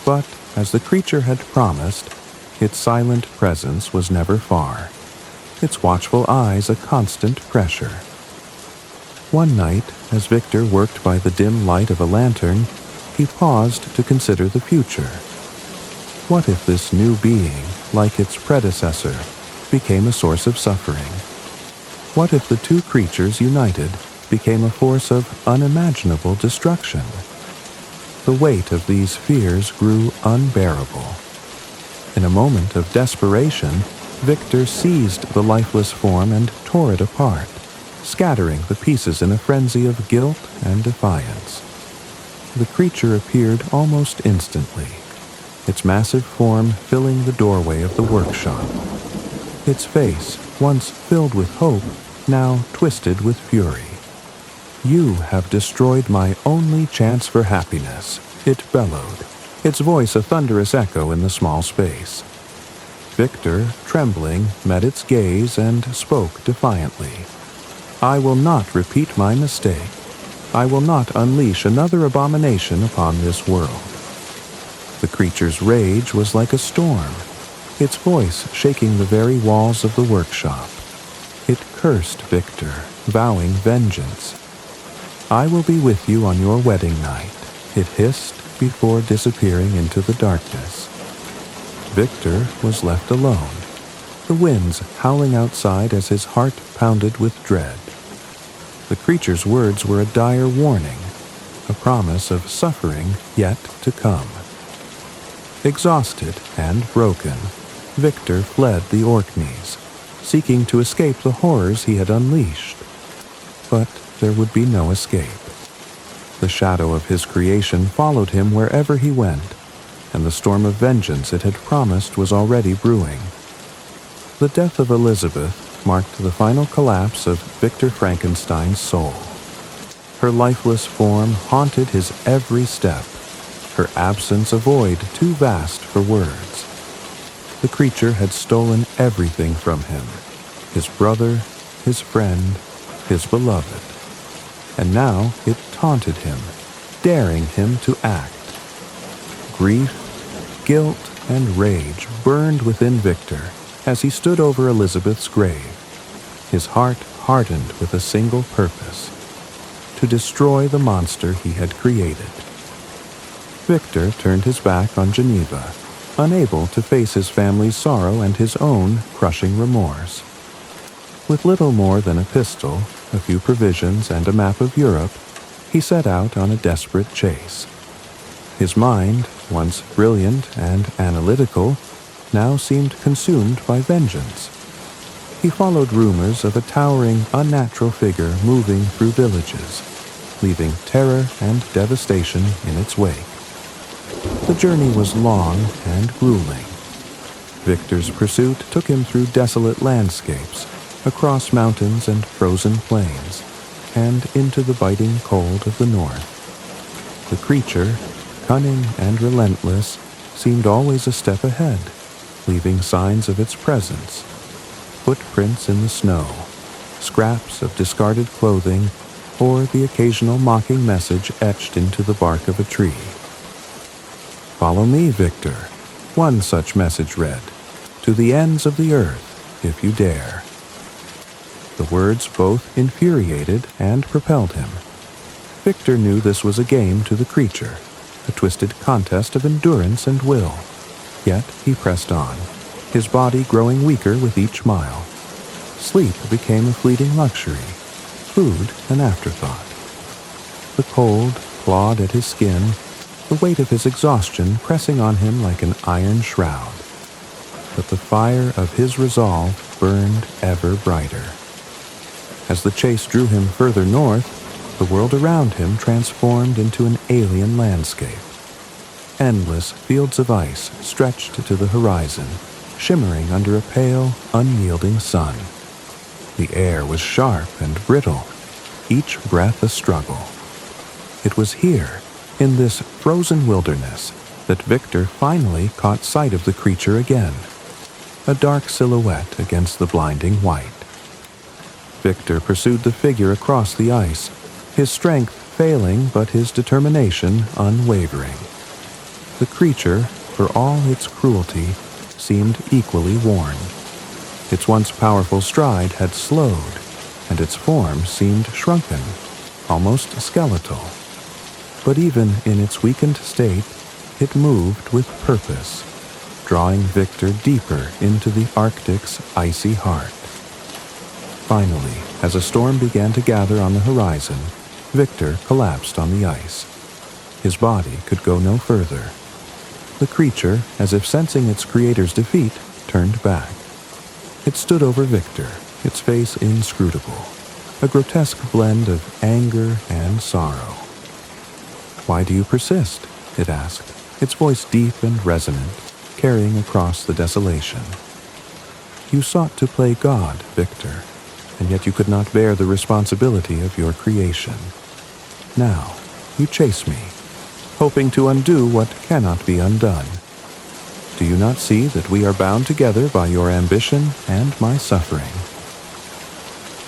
But, as the creature had promised, its silent presence was never far, its watchful eyes a constant pressure. One night, as Victor worked by the dim light of a lantern, he paused to consider the future. What if this new being, like its predecessor, became a source of suffering? What if the two creatures united became a force of unimaginable destruction? The weight of these fears grew unbearable. In a moment of desperation, Victor seized the lifeless form and tore it apart, scattering the pieces in a frenzy of guilt and defiance. The creature appeared almost instantly, its massive form filling the doorway of the workshop. Its face, once filled with hope, now twisted with fury. "You have destroyed my only chance for happiness," it bellowed, its voice a thunderous echo in the small space. Victor, trembling, met its gaze and spoke defiantly. "I will not repeat my mistake. I will not unleash another abomination upon this world." The creature's rage was like a storm, its voice shaking the very walls of the workshop. It cursed Victor, vowing vengeance. "I will be with you on your wedding night," it hissed before disappearing into the darkness. Victor was left alone, the winds howling outside as his heart pounded with dread. The creature's words were a dire warning, a promise of suffering yet to come. Exhausted and broken, Victor fled the Orkneys, seeking to escape the horrors he had unleashed. But there would be no escape. The shadow of his creation followed him wherever he went, and the storm of vengeance it had promised was already brewing. The death of Elizabeth marked the final collapse of Victor Frankenstein's soul. Her lifeless form haunted his every step, her absence a void too vast for words. The creature had stolen everything from him, his brother, his friend, his beloved. And now it taunted him, daring him to act. Grief, guilt, and rage burned within Victor as he stood over Elizabeth's grave, his heart hardened with a single purpose: to destroy the monster he had created. Victor turned his back on Geneva, unable to face his family's sorrow and his own crushing remorse. With little more than a pistol, a few provisions, and a map of Europe, he set out on a desperate chase. His mind, once brilliant and analytical, now seemed consumed by vengeance. He followed rumors of a towering, unnatural figure moving through villages, leaving terror and devastation in its wake. The journey was long and grueling. Victor's pursuit took him through desolate landscapes, across mountains and frozen plains, and into the biting cold of the north. The creature, cunning and relentless, seemed always a step ahead, leaving signs of its presence: footprints in the snow, scraps of discarded clothing, or the occasional mocking message etched into the bark of a tree. "Follow me, Victor," one such message read, "to the ends of the earth, if you dare." The words both infuriated and propelled him. Victor knew this was a game to the creature, a twisted contest of endurance and will. Yet he pressed on, his body growing weaker with each mile. Sleep became a fleeting luxury, food an afterthought. The cold clawed at his skin, the weight of his exhaustion pressing on him like an iron shroud. But the fire of his resolve burned ever brighter. As the chase drew him further north, the world around him transformed into an alien landscape. Endless fields of ice stretched to the horizon, shimmering under a pale, unyielding sun. The air was sharp and brittle, each breath a struggle. It was here, in this frozen wilderness, that Victor finally caught sight of the creature again, a dark silhouette against the blinding white. Victor pursued the figure across the ice, his strength failing but his determination unwavering. The creature, for all its cruelty, seemed equally worn. Its once powerful stride had slowed, and its form seemed shrunken, almost skeletal. But even in its weakened state, it moved with purpose, drawing Victor deeper into the Arctic's icy heart. Finally, as a storm began to gather on the horizon, Victor collapsed on the ice. His body could go no further. The creature, as if sensing its creator's defeat, turned back. It stood over Victor, its face inscrutable, a grotesque blend of anger and sorrow. "Why do you persist?" it asked, its voice deep and resonant, carrying across the desolation. You sought to play God, Victor, and yet you could not bear the responsibility of your creation. Now, you chase me, hoping to undo what cannot be undone. Do you not see that we are bound together by your ambition and my suffering?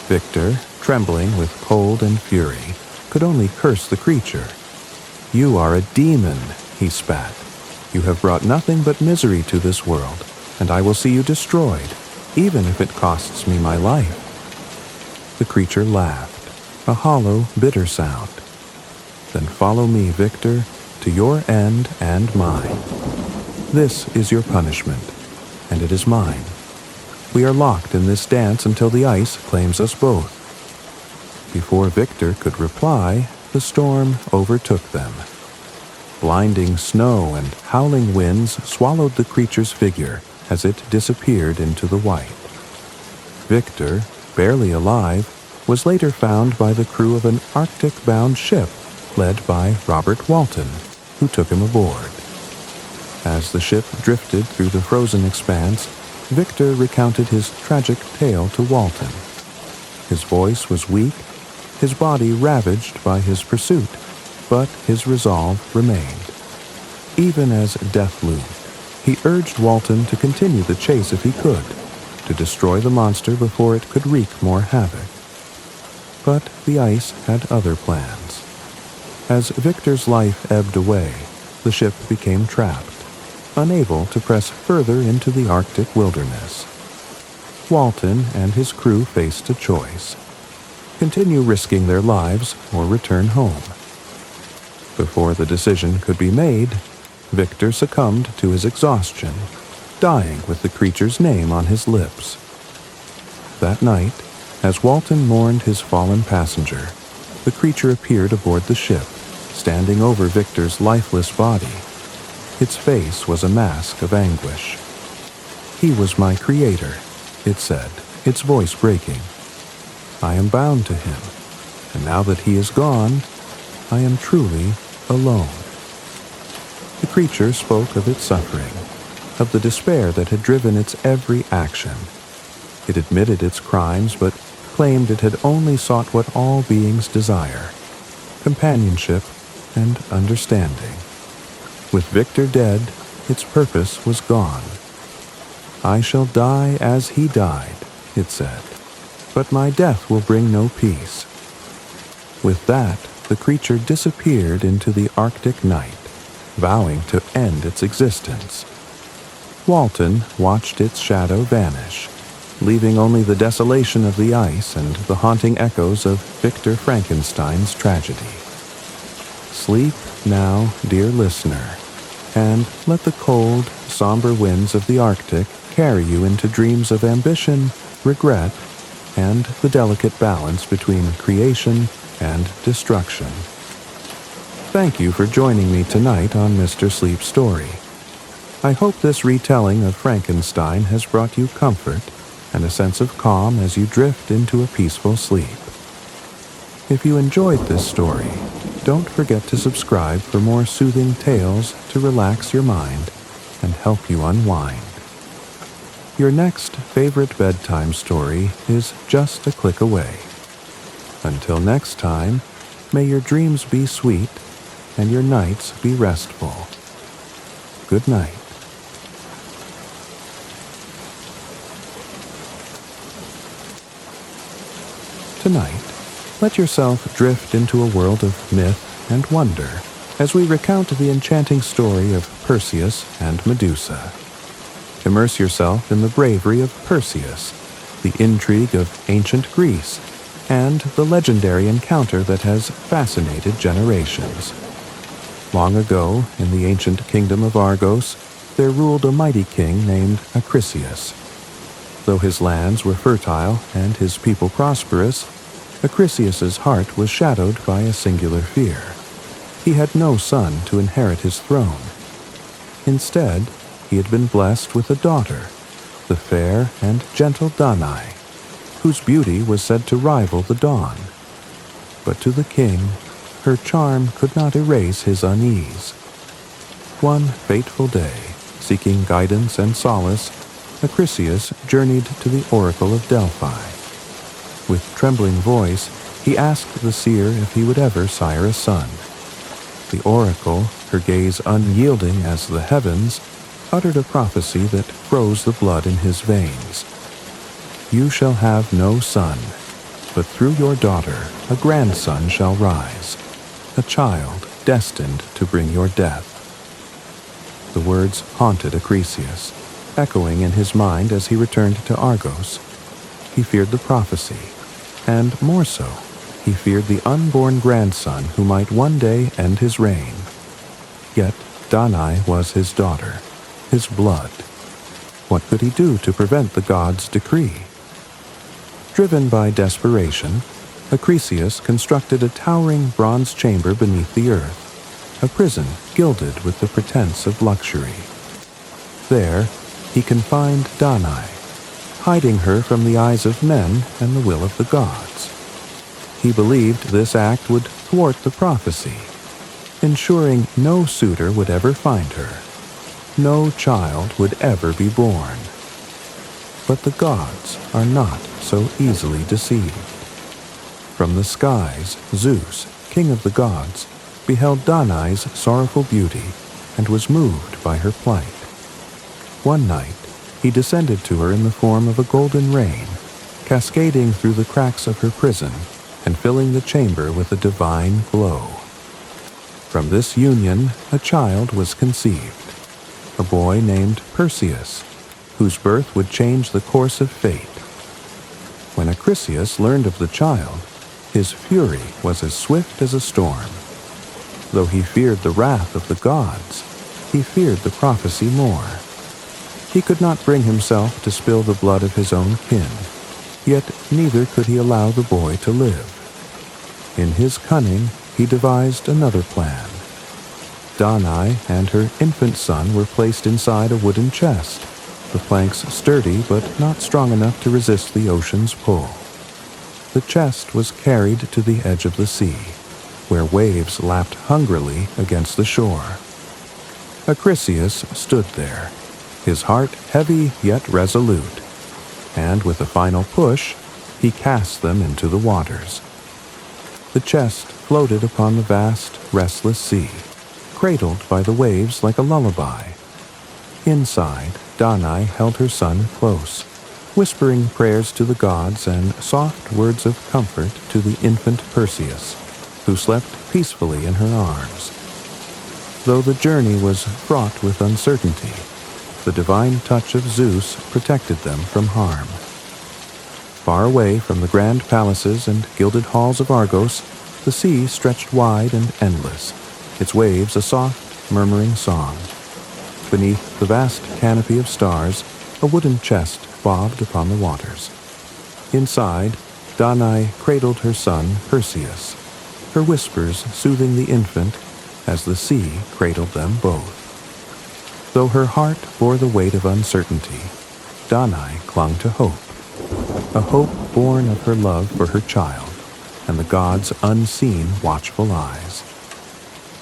Victor, trembling with cold and fury, could only curse the creature. You are a demon, he spat. You have brought nothing but misery to this world, and I will see you destroyed, even if it costs me my life. The creature laughed, a hollow, bitter sound. Then follow me, Victor, to your end and mine. This is your punishment, and it is mine. We are locked in this dance until the ice claims us both. Before Victor could reply, the storm overtook them. Blinding snow and howling winds swallowed the creature's figure as it disappeared into the white. Victor, barely alive, was later found by the crew of an Arctic-bound ship led by Robert Walton, who took him aboard. As the ship drifted through the frozen expanse, Victor recounted his tragic tale to Walton. His voice was weak, his body ravaged by his pursuit, but his resolve remained. Even as death loomed, he urged Walton to continue the chase if he could, to destroy the monster before it could wreak more havoc. But the ice had other plans. As Victor's life ebbed away, the ship became trapped, unable to press further into the Arctic wilderness. Walton and his crew faced a choice: continue risking their lives or return home. Before the decision could be made, Victor succumbed to his exhaustion, dying with the creature's name on his lips. That night, as Walton mourned his fallen passenger, the creature appeared aboard the ship, standing over Victor's lifeless body. Its face was a mask of anguish. "He was my creator," it said, its voice breaking. "I am bound to him, and now that he is gone, I am truly alone." The creature spoke of its suffering, of the despair that had driven its every action. It admitted its crimes, but claimed it had only sought what all beings desire: companionship and understanding. With Victor dead, its purpose was gone. "I shall die as he died," it said, "but my death will bring no peace." With that, the creature disappeared into the Arctic night, vowing to end its existence. Walton watched its shadow vanish, leaving only the desolation of the ice and the haunting echoes of Victor Frankenstein's tragedy. Sleep now, dear listener, and let the cold, somber winds of the Arctic carry you into dreams of ambition, regret, and the delicate balance between creation and destruction. Thank you for joining me tonight on Mr. Sleep's Story. I hope this retelling of Frankenstein has brought you comfort and a sense of calm as you drift into a peaceful sleep. If you enjoyed this story, don't forget to subscribe for more soothing tales to relax your mind and help you unwind. Your next favorite bedtime story is just a click away. Until next time, may your dreams be sweet and your nights be restful. Good night. Tonight, let yourself drift into a world of myth and wonder as we recount the enchanting story of Perseus and Medusa. Immerse yourself in the bravery of Perseus, the intrigue of ancient Greece, and the legendary encounter that has fascinated generations. Long ago, in the ancient kingdom of Argos, there ruled a mighty king named Acrisius. Though his lands were fertile and his people prosperous, Acrisius's heart was shadowed by a singular fear. He had no son to inherit his throne. Instead, he had been blessed with a daughter, the fair and gentle Danae, whose beauty was said to rival the dawn. But to the king, her charm could not erase his unease. One fateful day, seeking guidance and solace, Acrisius journeyed to the oracle of Delphi. With trembling voice, he asked the seer if he would ever sire a son. The oracle, her gaze unyielding as the heavens, uttered a prophecy that froze the blood in his veins. "You shall have no son, but through your daughter a grandson shall rise, a child destined to bring your death." The words haunted Acrisius, echoing in his mind as he returned to Argos. He feared the prophecy, and more so, he feared the unborn grandson who might one day end his reign. Yet Danae was his daughter, his blood. What could he do to prevent the gods' decree? Driven by desperation, Acrisius constructed a towering bronze chamber beneath the earth, a prison gilded with the pretense of luxury. There, he confined Danae, hiding her from the eyes of men and the will of the gods. He believed this act would thwart the prophecy, ensuring no suitor would ever find her. No child would ever be born. But the gods are not so easily deceived. From the skies, Zeus, king of the gods, beheld Danae's sorrowful beauty and was moved by her plight. One night, he descended to her in the form of a golden rain, cascading through the cracks of her prison and filling the chamber with a divine glow. From this union, a child was conceived, a boy named Perseus, whose birth would change the course of fate. When Acrisius learned of the child, his fury was as swift as a storm. Though he feared the wrath of the gods, he feared the prophecy more. He could not bring himself to spill the blood of his own kin, yet neither could he allow the boy to live. In his cunning, he devised another plan. Danae and her infant son were placed inside a wooden chest, the planks sturdy but not strong enough to resist the ocean's pull. The chest was carried to the edge of the sea, where waves lapped hungrily against the shore. Acrisius stood there, his heart heavy yet resolute, and with a final push, he cast them into the waters. The chest floated upon the vast, restless sea, cradled by the waves like a lullaby. Inside, Danae held her son close, whispering prayers to the gods and soft words of comfort to the infant Perseus, who slept peacefully in her arms. Though the journey was fraught with uncertainty, the divine touch of Zeus protected them from harm. Far away from the grand palaces and gilded halls of Argos, the sea stretched wide and endless, its waves a soft, murmuring song. Beneath the vast canopy of stars, a wooden chest bobbed upon the waters. Inside, Danae cradled her son Perseus, her whispers soothing the infant as the sea cradled them both. Though her heart bore the weight of uncertainty, Danae clung to hope, a hope born of her love for her child and the gods' unseen watchful eyes.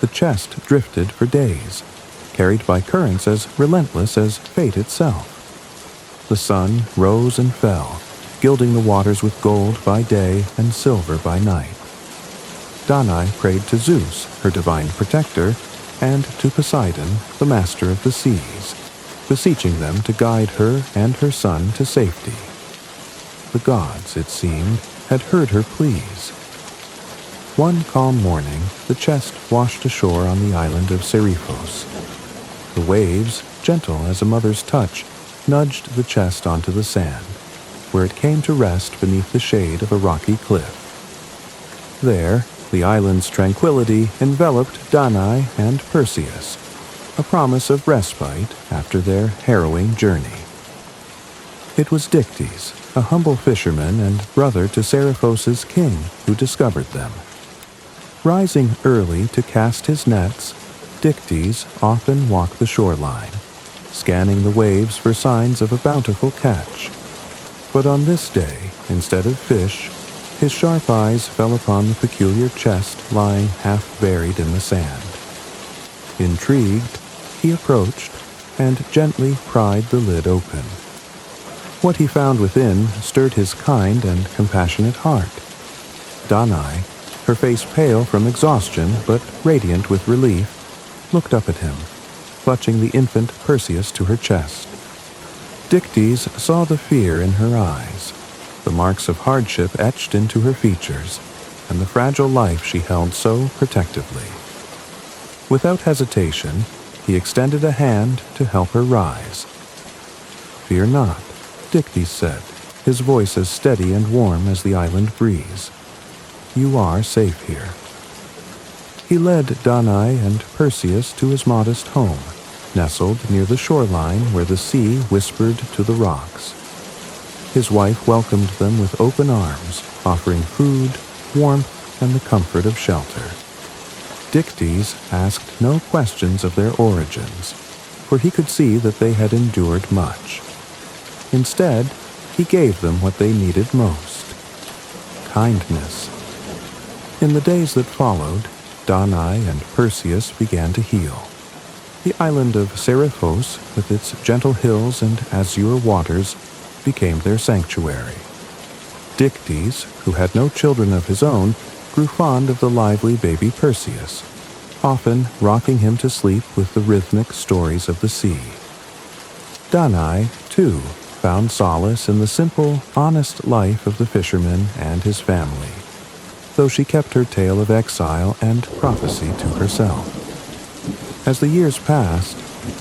The chest drifted for days, carried by currents as relentless as fate itself. The sun rose and fell, gilding the waters with gold by day and silver by night. Danae prayed to Zeus, her divine protector, and to Poseidon, the master of the seas, beseeching them to guide her and her son to safety. The gods, it seemed, had heard her pleas. One calm morning, the chest washed ashore on the island of Seriphos. The waves, gentle as a mother's touch, nudged the chest onto the sand, where it came to rest beneath the shade of a rocky cliff. There, the island's tranquility enveloped Danae and Perseus, a promise of respite after their harrowing journey. It was Dictys, a humble fisherman and brother to Seriphos' king, who discovered them. Rising early to cast his nets, Dictys often walked the shoreline, scanning the waves for signs of a bountiful catch. But on this day, instead of fish, his sharp eyes fell upon the peculiar chest lying half buried in the sand. Intrigued, He approached and gently pried the lid open. What he found within stirred his kind and compassionate heart. Danae, her face pale from exhaustion but radiant with relief, looked up at him, clutching the infant Perseus to her chest. Dictys saw the fear in her eyes, the marks of hardship etched into her features, and the fragile life she held so protectively. Without hesitation, he extended a hand to help her rise. "Fear not," Dictys said, his voice as steady and warm as the island breeze. "You are safe here." He led Danae and Perseus to his modest home, nestled near the shoreline where the sea whispered to the rocks. His wife welcomed them with open arms, offering food, warmth, and the comfort of shelter. Dictys asked no questions of their origins, for he could see that they had endured much. Instead, he gave them what they needed most: kindness. In the days that followed, Danae and Perseus began to heal. The island of Seriphos, with its gentle hills and azure waters, became their sanctuary. Dictys, who had no children of his own, grew fond of the lively baby Perseus, often rocking him to sleep with the rhythmic stories of the sea. Danae, too, found solace in the simple, honest life of the fisherman and his family, though she kept her tale of exile and prophecy to herself. As the years passed,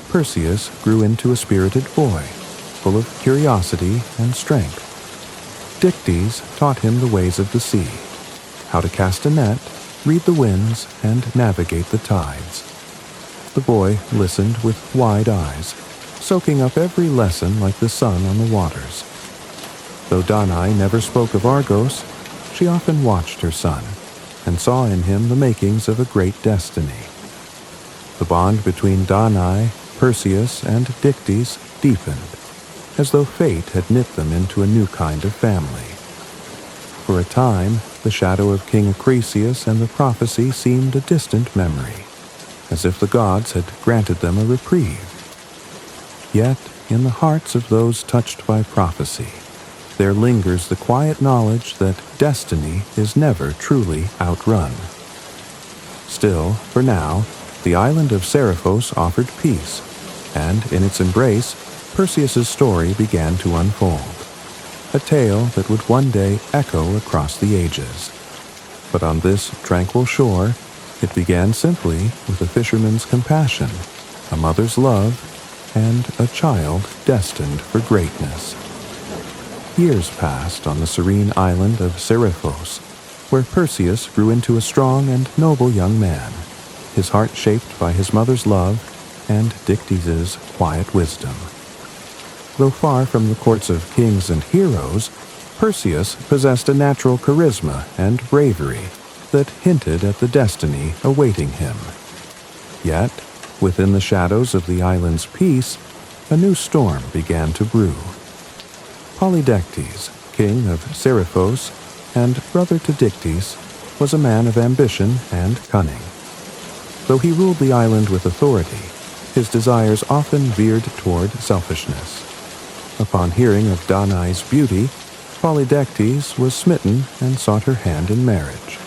Perseus grew into a spirited boy, full of curiosity and strength. Dictys taught him the ways of the sea, how to cast a net, read the winds, and navigate the tides. The boy listened with wide eyes, soaking up every lesson like the sun on the waters. Though Danae never spoke of Argos, she often watched her son, and saw in him the makings of a great destiny. The bond between Danae, Perseus, and Dictys deepened, as though fate had knit them into a new kind of family. For a time, the shadow of King Acrisius and the prophecy seemed a distant memory, as if the gods had granted them a reprieve. Yet, in the hearts of those touched by prophecy, there lingers the quiet knowledge that destiny is never truly outrun. Still, for now, the island of Seriphos offered peace, and in its embrace, Perseus's story began to unfold, a tale that would one day echo across the ages. But on this tranquil shore, it began simply with a fisherman's compassion, a mother's love, and a child destined for greatness. Years passed on the serene island of Seriphos, where Perseus grew into a strong and noble young man, his heart shaped by his mother's love and Dictys' quiet wisdom. Though far from the courts of kings and heroes, Perseus possessed a natural charisma and bravery that hinted at the destiny awaiting him. Yet, within the shadows of the island's peace, a new storm began to brew. Polydectes, king of Seriphos and brother to Dictys, was a man of ambition and cunning. Though he ruled the island with authority, his desires often veered toward selfishness. Upon hearing of Danae's beauty, Polydectes was smitten and sought her hand in marriage.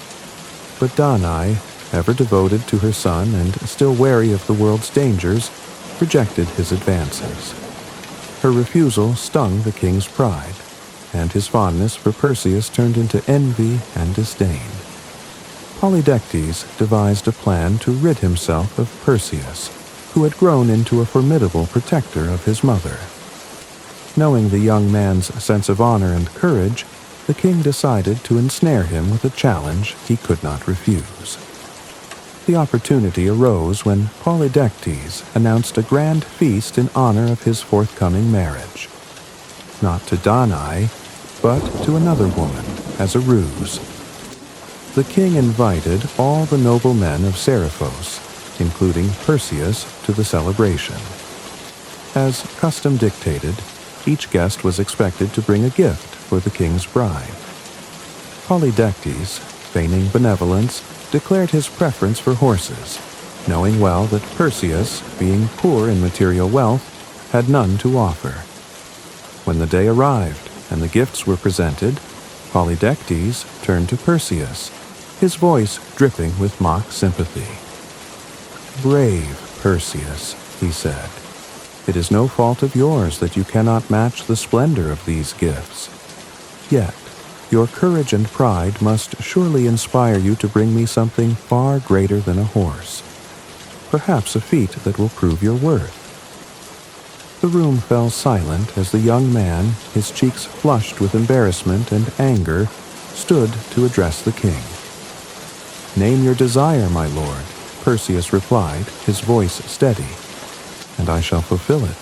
But Danae, ever devoted to her son and still wary of the world's dangers, rejected his advances. Her refusal stung the king's pride, and his fondness for Perseus turned into envy and disdain. Polydectes devised a plan to rid himself of Perseus, who had grown into a formidable protector of his mother. Knowing the young man's sense of honor and courage, the king decided to ensnare him with a challenge he could not refuse. The opportunity arose when Polydectes announced a grand feast in honor of his forthcoming marriage. Not to Danae, but to another woman, as a ruse. The king invited all the noble men of Seriphos, including Perseus, to the celebration. As custom dictated, each guest was expected to bring a gift for the king's bride. Polydectes, feigning benevolence, declared his preference for horses, knowing well that Perseus, being poor in material wealth, had none to offer. When the day arrived and the gifts were presented, Polydectes turned to Perseus, his voice dripping with mock sympathy. "Brave Perseus," he said, "it is no fault of yours that you cannot match the splendor of these gifts. Yet, your courage and pride must surely inspire you to bring me something far greater than a horse, perhaps a feat that will prove your worth." The room fell silent as the young man, his cheeks flushed with embarrassment and anger, stood to address the king. "Name your desire, my lord," Perseus replied, his voice steady, "and I shall fulfill it,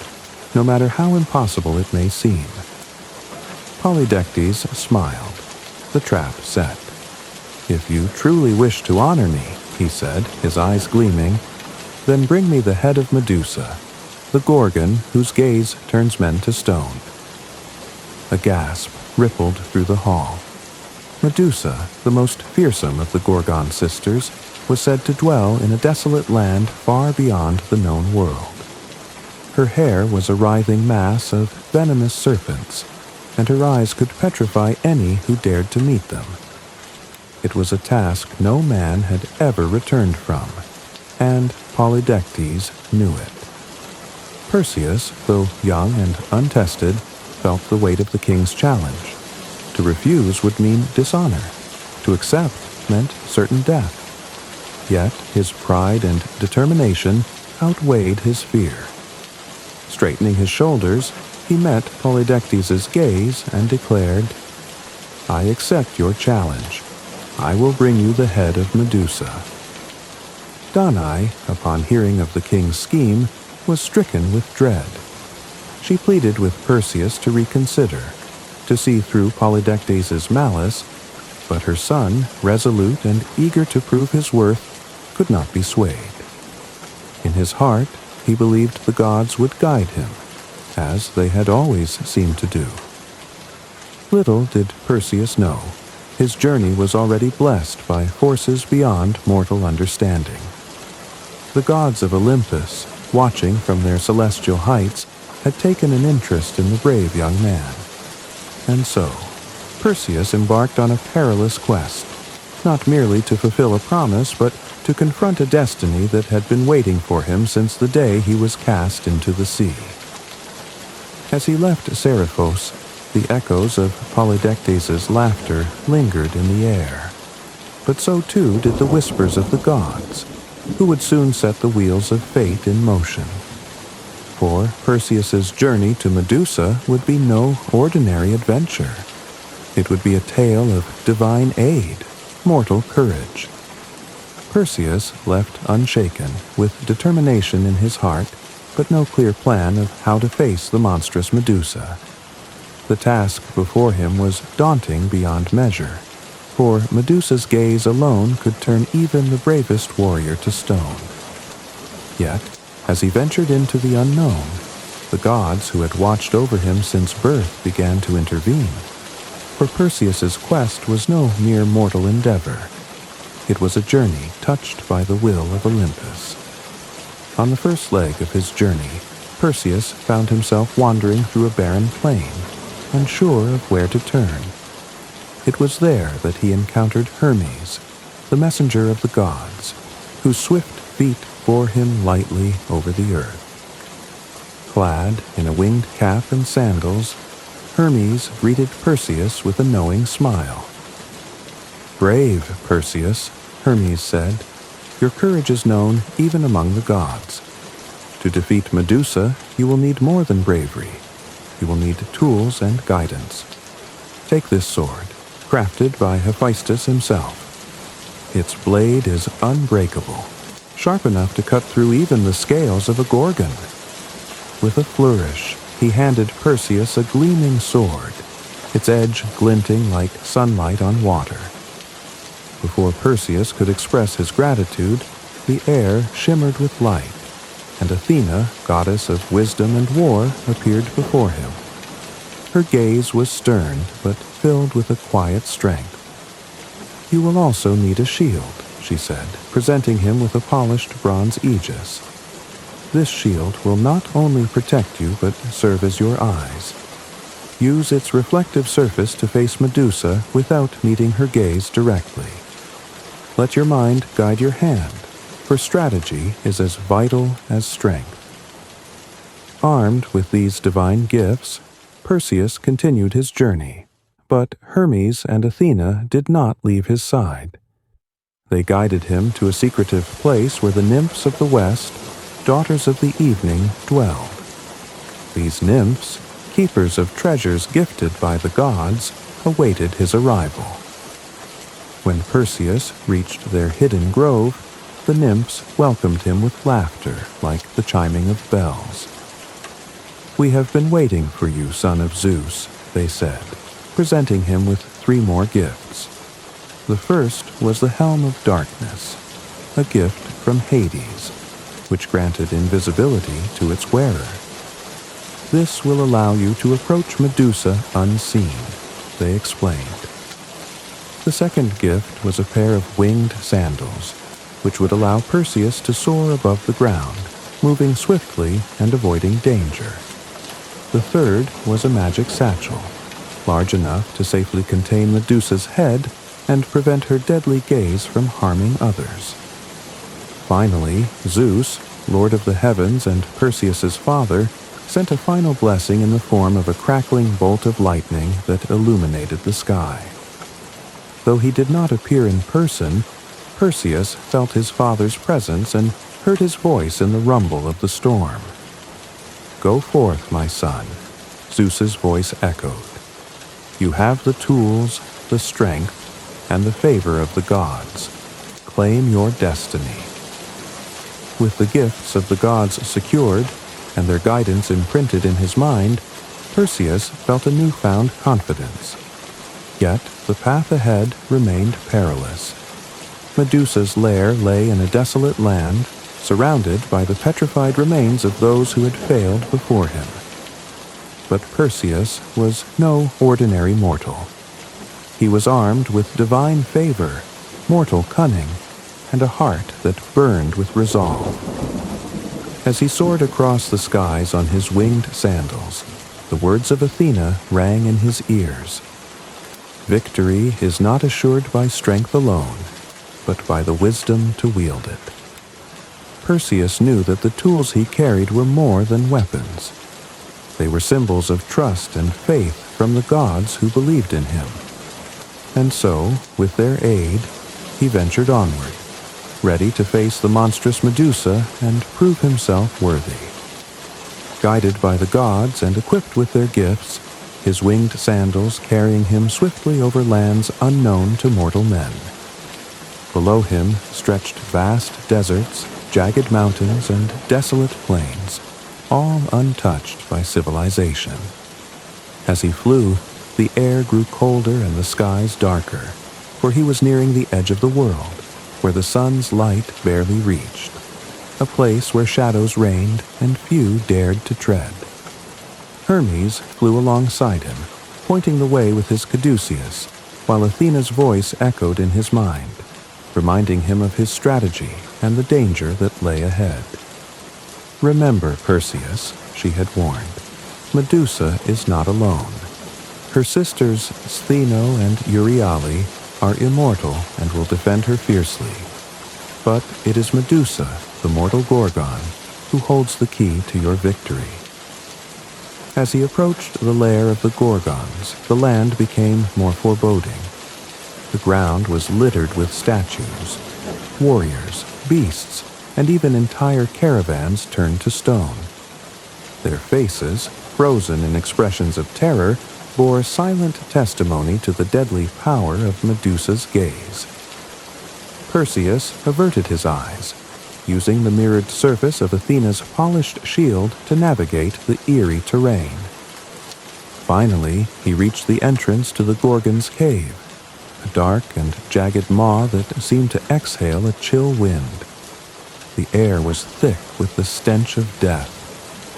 no matter how impossible it may seem." Polydectes smiled, the trap set. "If you truly wish to honor me," he said, his eyes gleaming, "then bring me the head of Medusa, the Gorgon whose gaze turns men to stone." A gasp rippled through the hall. Medusa, the most fearsome of the Gorgon sisters, was said to dwell in a desolate land far beyond the known world. Her hair was a writhing mass of venomous serpents, and her eyes could petrify any who dared to meet them. It was a task no man had ever returned from, and Polydectes knew it. Perseus, though young and untested, felt the weight of the king's challenge. To refuse would mean dishonor. To accept meant certain death. Yet his pride and determination outweighed his fear. Straightening his shoulders, he met Polydectes' gaze and declared, "I accept your challenge. I will bring you the head of Medusa." Danae, upon hearing of the king's scheme, was stricken with dread. She pleaded with Perseus to reconsider, to see through Polydectes' malice, but her son, resolute and eager to prove his worth, could not be swayed. In his heart, he believed the gods would guide him, as they had always seemed to do. Little did Perseus know, his journey was already blessed by forces beyond mortal understanding. The gods of Olympus, watching from their celestial heights, had taken an interest in the brave young man. And so, Perseus embarked on a perilous quest, not merely to fulfill a promise, but to confront a destiny that had been waiting for him since the day he was cast into the sea. As he left Seriphos, the echoes of Polydectes' laughter lingered in the air. But so too did the whispers of the gods, who would soon set the wheels of fate in motion. For Perseus's journey to Medusa would be no ordinary adventure. It would be a tale of divine aid, mortal courage. Perseus left unshaken, with determination in his heart, but no clear plan of how to face the monstrous Medusa. The task before him was daunting beyond measure, for Medusa's gaze alone could turn even the bravest warrior to stone. Yet, as he ventured into the unknown, the gods who had watched over him since birth began to intervene. For Perseus's quest was no mere mortal endeavor. It was a journey touched by the will of Olympus. On the first leg of his journey, Perseus found himself wandering through a barren plain, unsure of where to turn. It was there that he encountered Hermes, the messenger of the gods, whose swift feet bore him lightly over the earth. Clad in a winged cap and sandals, Hermes greeted Perseus with a knowing smile. "Brave Perseus," Hermes said, "your courage is known even among the gods. To defeat Medusa, you will need more than bravery. You will need tools and guidance. Take this sword, crafted by Hephaestus himself. Its blade is unbreakable, sharp enough to cut through even the scales of a gorgon." With a flourish, he handed Perseus a gleaming sword, its edge glinting like sunlight on water. Before Perseus could express his gratitude, the air shimmered with light, and Athena, goddess of wisdom and war, appeared before him. Her gaze was stern, but filled with a quiet strength. "You will also need a shield," she said, presenting him with a polished bronze aegis. This shield will not only protect you, but serve as your eyes. Use its reflective surface to face Medusa without meeting her gaze directly. Let your mind guide your hand, for strategy is as vital as strength. Armed with these divine gifts, Perseus continued his journey, but Hermes and Athena did not leave his side. They guided him to a secretive place where the nymphs of the west, daughters of the evening, dwelled. These nymphs, keepers of treasures gifted by the gods, awaited his arrival. When Perseus reached their hidden grove, the nymphs welcomed him with laughter like the chiming of bells. "We have been waiting for you, son of Zeus," they said, presenting him with 3 more gifts. The first was the Helm of Darkness, a gift from Hades, which granted invisibility to its wearer. "This will allow you to approach Medusa unseen," they explained. The second gift was a pair of winged sandals, which would allow Perseus to soar above the ground, moving swiftly and avoiding danger. The third was a magic satchel, large enough to safely contain Medusa's head and prevent her deadly gaze from harming others. Finally, Zeus, Lord of the Heavens and Perseus's father, sent a final blessing in the form of a crackling bolt of lightning that illuminated the sky. Though he did not appear in person, Perseus felt his father's presence and heard his voice in the rumble of the storm. "Go forth, my son," Zeus's voice echoed. "You have the tools, the strength, and the favor of the gods. Claim your destiny." With the gifts of the gods secured and their guidance imprinted in his mind, Perseus felt a newfound confidence. Yet the path ahead remained perilous. Medusa's lair lay in a desolate land, surrounded by the petrified remains of those who had failed before him. But Perseus was no ordinary mortal. He was armed with divine favor, mortal cunning, and a heart that burned with resolve. As he soared across the skies on his winged sandals, the words of Athena rang in his ears. "Victory is not assured by strength alone, but by the wisdom to wield it." Perseus knew that the tools he carried were more than weapons. They were symbols of trust and faith from the gods who believed in him. And so, with their aid, he ventured onward, ready to face the monstrous Medusa and prove himself worthy. Guided by the gods and equipped with their gifts, his winged sandals carrying him swiftly over lands unknown to mortal men. Below him stretched vast deserts, jagged mountains, and desolate plains, all untouched by civilization. As he flew, the air grew colder and the skies darker, for he was nearing the edge of the world, where the sun's light barely reached, a place where shadows reigned and few dared to tread. Hermes flew alongside him, pointing the way with his caduceus, while Athena's voice echoed in his mind, reminding him of his strategy and the danger that lay ahead. "Remember, Perseus," she had warned, "Medusa is not alone. Her sisters Stheno and Euryale are immortal and will defend her fiercely. But it is Medusa, the mortal Gorgon, who holds the key to your victory." As he approached the lair of the Gorgons, the land became more foreboding. The ground was littered with statues, warriors, beasts, and even entire caravans turned to stone. Their faces, frozen in expressions of terror, bore silent testimony to the deadly power of Medusa's gaze. Perseus averted his eyes, using the mirrored surface of Athena's polished shield to navigate the eerie terrain. Finally, he reached the entrance to the Gorgon's cave, a dark and jagged maw that seemed to exhale a chill wind. The air was thick with the stench of death,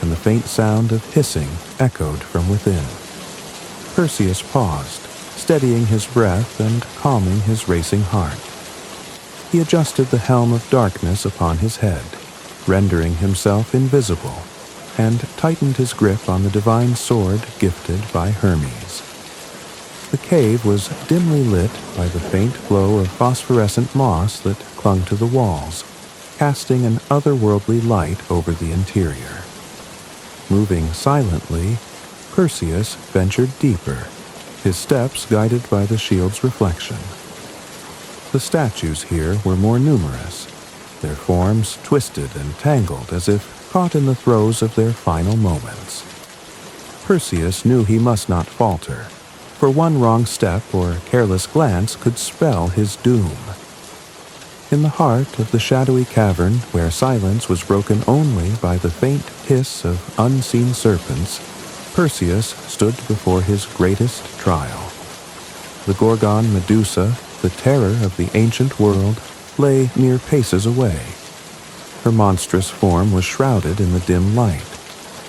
and the faint sound of hissing echoed from within. Perseus paused, steadying his breath and calming his racing heart. he adjusted the helm of darkness upon his head, rendering himself invisible, and tightened his grip on the divine sword gifted by Hermes. The cave was dimly lit by the faint glow of phosphorescent moss that clung to the walls, casting an otherworldly light over the interior. Moving silently, Perseus ventured deeper, his steps guided by the shield's reflection. The statues here were more numerous, their forms twisted and tangled as if caught in the throes of their final moments. Perseus knew he must not falter, for one wrong step or careless glance could spell his doom. In the heart of the shadowy cavern, where silence was broken only by the faint hiss of unseen serpents, Perseus stood before his greatest trial. The Gorgon Medusa, the terror of the ancient world, lay mere paces away. Her monstrous form was shrouded in the dim light,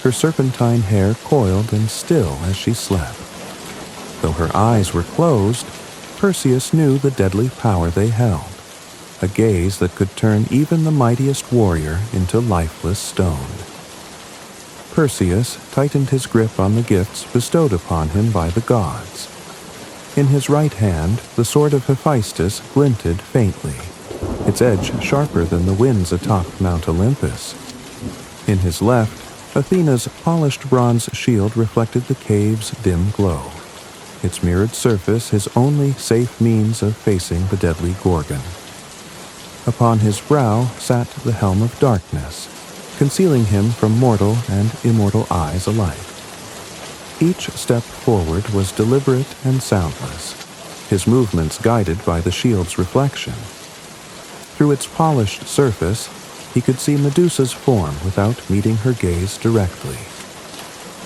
her serpentine hair coiled and still as she slept. Though her eyes were closed, Perseus knew the deadly power they held, a gaze that could turn even the mightiest warrior into lifeless stone. Perseus tightened his grip on the gifts bestowed upon him by the gods. In his right hand, the sword of Hephaestus glinted faintly, its edge sharper than the winds atop Mount Olympus. In his left, Athena's polished bronze shield reflected the cave's dim glow, its mirrored surface his only safe means of facing the deadly Gorgon. Upon his brow sat the helm of darkness, concealing him from mortal and immortal eyes alike. Each step forward was deliberate and soundless, his movements guided by the shield's reflection. Through its polished surface, he could see Medusa's form without meeting her gaze directly.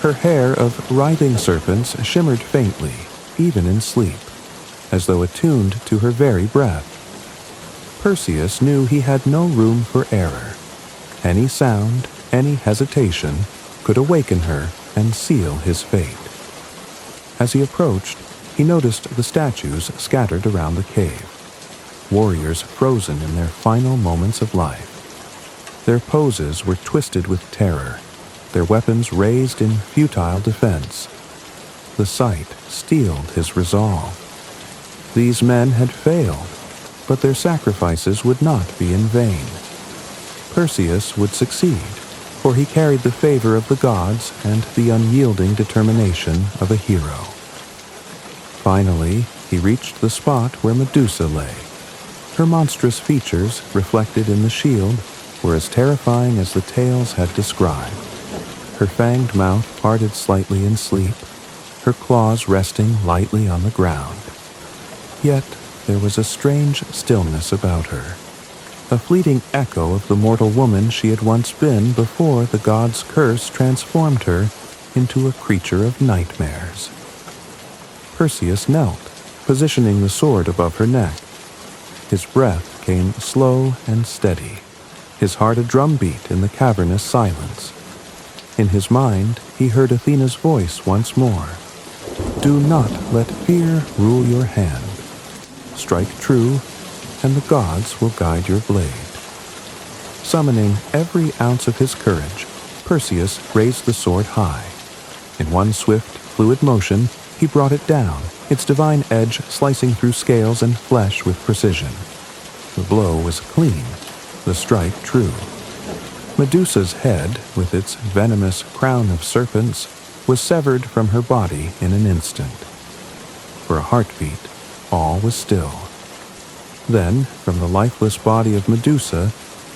Her hair of writhing serpents shimmered faintly, even in sleep, as though attuned to her very breath. Perseus knew he had no room for error. Any sound, any hesitation, could awaken her and seal his fate. As he approached, he noticed the statues scattered around the cave, warriors frozen in their final moments of life. Their poses were twisted with terror, their weapons raised in futile defense. The sight steeled his resolve. These men had failed, but their sacrifices would not be in vain. Perseus would succeed, for he carried the favor of the gods and the unyielding determination of a hero. Finally, he reached the spot where Medusa lay. Her monstrous features, reflected in the shield, were as terrifying as the tales had described. Her fanged mouth parted slightly in sleep, her claws resting lightly on the ground. Yet there was a strange stillness about her, a fleeting echo of the mortal woman she had once been before the god's curse transformed her into a creature of nightmares. Perseus knelt, positioning the sword above her neck. His breath came slow and steady, his heart a drumbeat in the cavernous silence. In his mind, he heard Athena's voice once more. "Do not let fear rule your hand. Strike true, and the gods will guide your blade." Summoning every ounce of his courage, Perseus raised the sword high. In one swift, fluid motion, he brought it down, its divine edge slicing through scales and flesh with precision. The blow was clean, the strike true. Medusa's head, with its venomous crown of serpents, was severed from her body in an instant. For a heartbeat, all was still. Then, from the lifeless body of Medusa,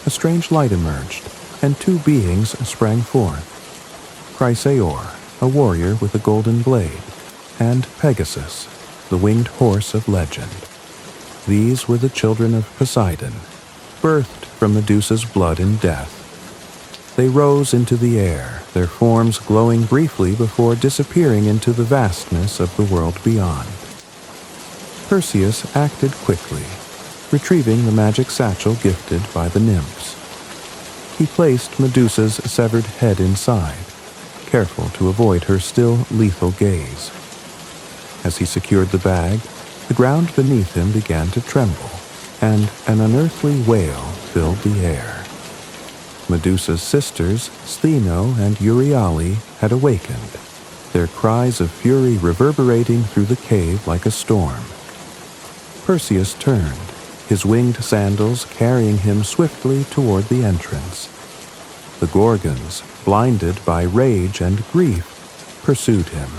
a strange light emerged, and two beings sprang forth. Chrysaor, a warrior with a golden blade, and Pegasus, the winged horse of legend. These were the children of Poseidon, birthed from Medusa's blood and death. They rose into the air, their forms glowing briefly before disappearing into the vastness of the world beyond. Perseus acted quickly, retrieving the magic satchel gifted by the nymphs. He placed Medusa's severed head inside, careful to avoid her still lethal gaze. As he secured the bag, the ground beneath him began to tremble, and an unearthly wail filled the air. Medusa's sisters, Stheno and Euryale, had awakened, their cries of fury reverberating through the cave like a storm. Perseus turned, his winged sandals carrying him swiftly toward the entrance. The Gorgons, blinded by rage and grief, pursued him,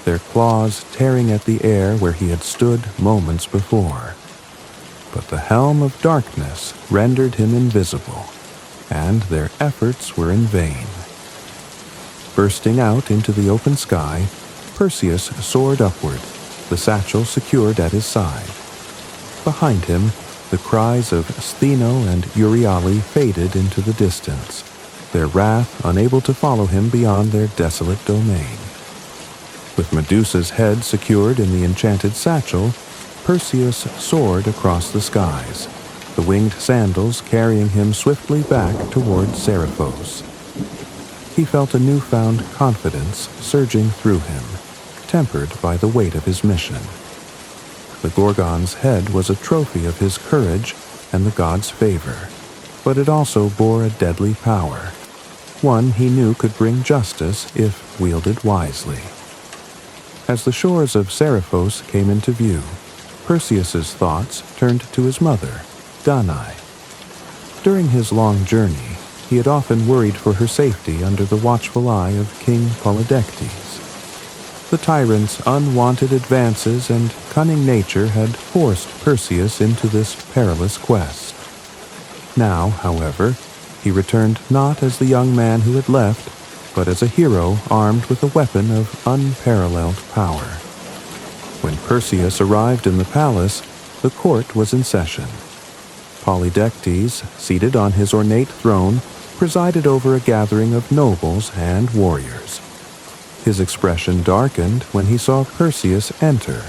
their claws tearing at the air where he had stood moments before. But the helm of darkness rendered him invisible, and their efforts were in vain. Bursting out into the open sky, Perseus soared upward, the satchel secured at his side. Behind him, the cries of Stheno and Euryale faded into the distance, their wrath unable to follow him beyond their desolate domain. With Medusa's head secured in the enchanted satchel, Perseus soared across the skies, the winged sandals carrying him swiftly back toward Seriphos. He felt a newfound confidence surging through him, tempered by the weight of his mission. The Gorgon's head was a trophy of his courage and the god's favor, but it also bore a deadly power, one he knew could bring justice if wielded wisely. As the shores of Seriphos came into view, Perseus's thoughts turned to his mother, Danae. During his long journey, he had often worried for her safety under the watchful eye of King Polydectes. The tyrant's unwanted advances and cunning nature had forced Perseus into this perilous quest. Now, however, he returned not as the young man who had left, but as a hero armed with a weapon of unparalleled power. When Perseus arrived in the palace, the court was in session. Polydectes, seated on his ornate throne, presided over a gathering of nobles and warriors. His expression darkened when he saw Perseus enter,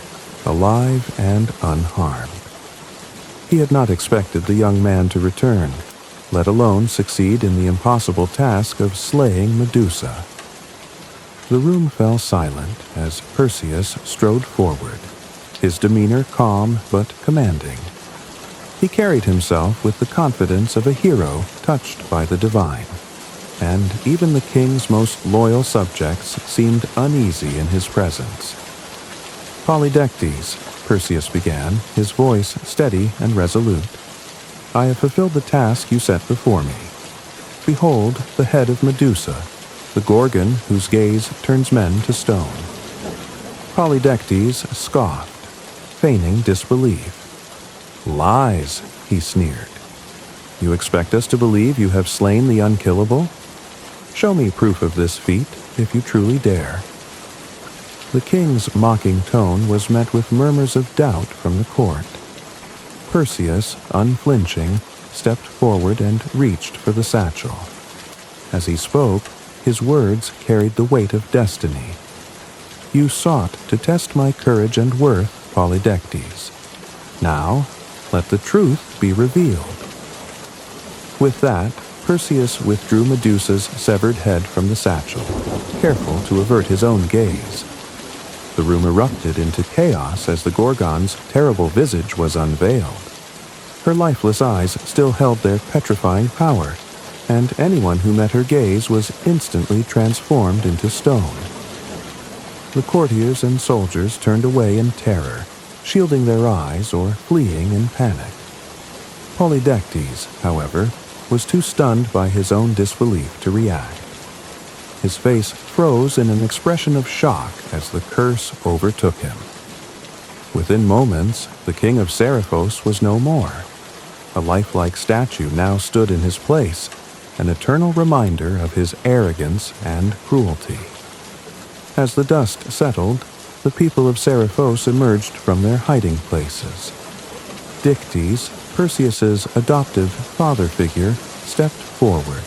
alive and unharmed. He had not expected the young man to return, let alone succeed in the impossible task of slaying Medusa. The room fell silent as Perseus strode forward, his demeanor calm but commanding. He carried himself with the confidence of a hero touched by the divine, and even the king's most loyal subjects seemed uneasy in his presence. "Polydectes," Perseus began, his voice steady and resolute, "I have fulfilled the task you set before me. Behold the head of Medusa, the Gorgon whose gaze turns men to stone." Polydectes scoffed, feigning disbelief. "Lies," he sneered. "You expect us to believe you have slain the unkillable? Show me proof of this feat, if you truly dare." The king's mocking tone was met with murmurs of doubt from the court. Perseus, unflinching, stepped forward and reached for the satchel. As he spoke, his words carried the weight of destiny. "You sought to test my courage and worth, Polydectes. Now, let the truth be revealed." With that, Perseus withdrew Medusa's severed head from the satchel, careful to avert his own gaze. The room erupted into chaos as the Gorgon's terrible visage was unveiled. Her lifeless eyes still held their petrifying power, and anyone who met her gaze was instantly transformed into stone. The courtiers and soldiers turned away in terror, shielding their eyes or fleeing in panic. Polydectes, however, was too stunned by his own disbelief to react. His face froze in an expression of shock as the curse overtook him. Within moments, the king of Seriphos was no more. A lifelike statue now stood in his place, an eternal reminder of his arrogance and cruelty. As the dust settled, the people of Seriphos emerged from their hiding places. Dictys, Perseus's adoptive father figure, stepped forward,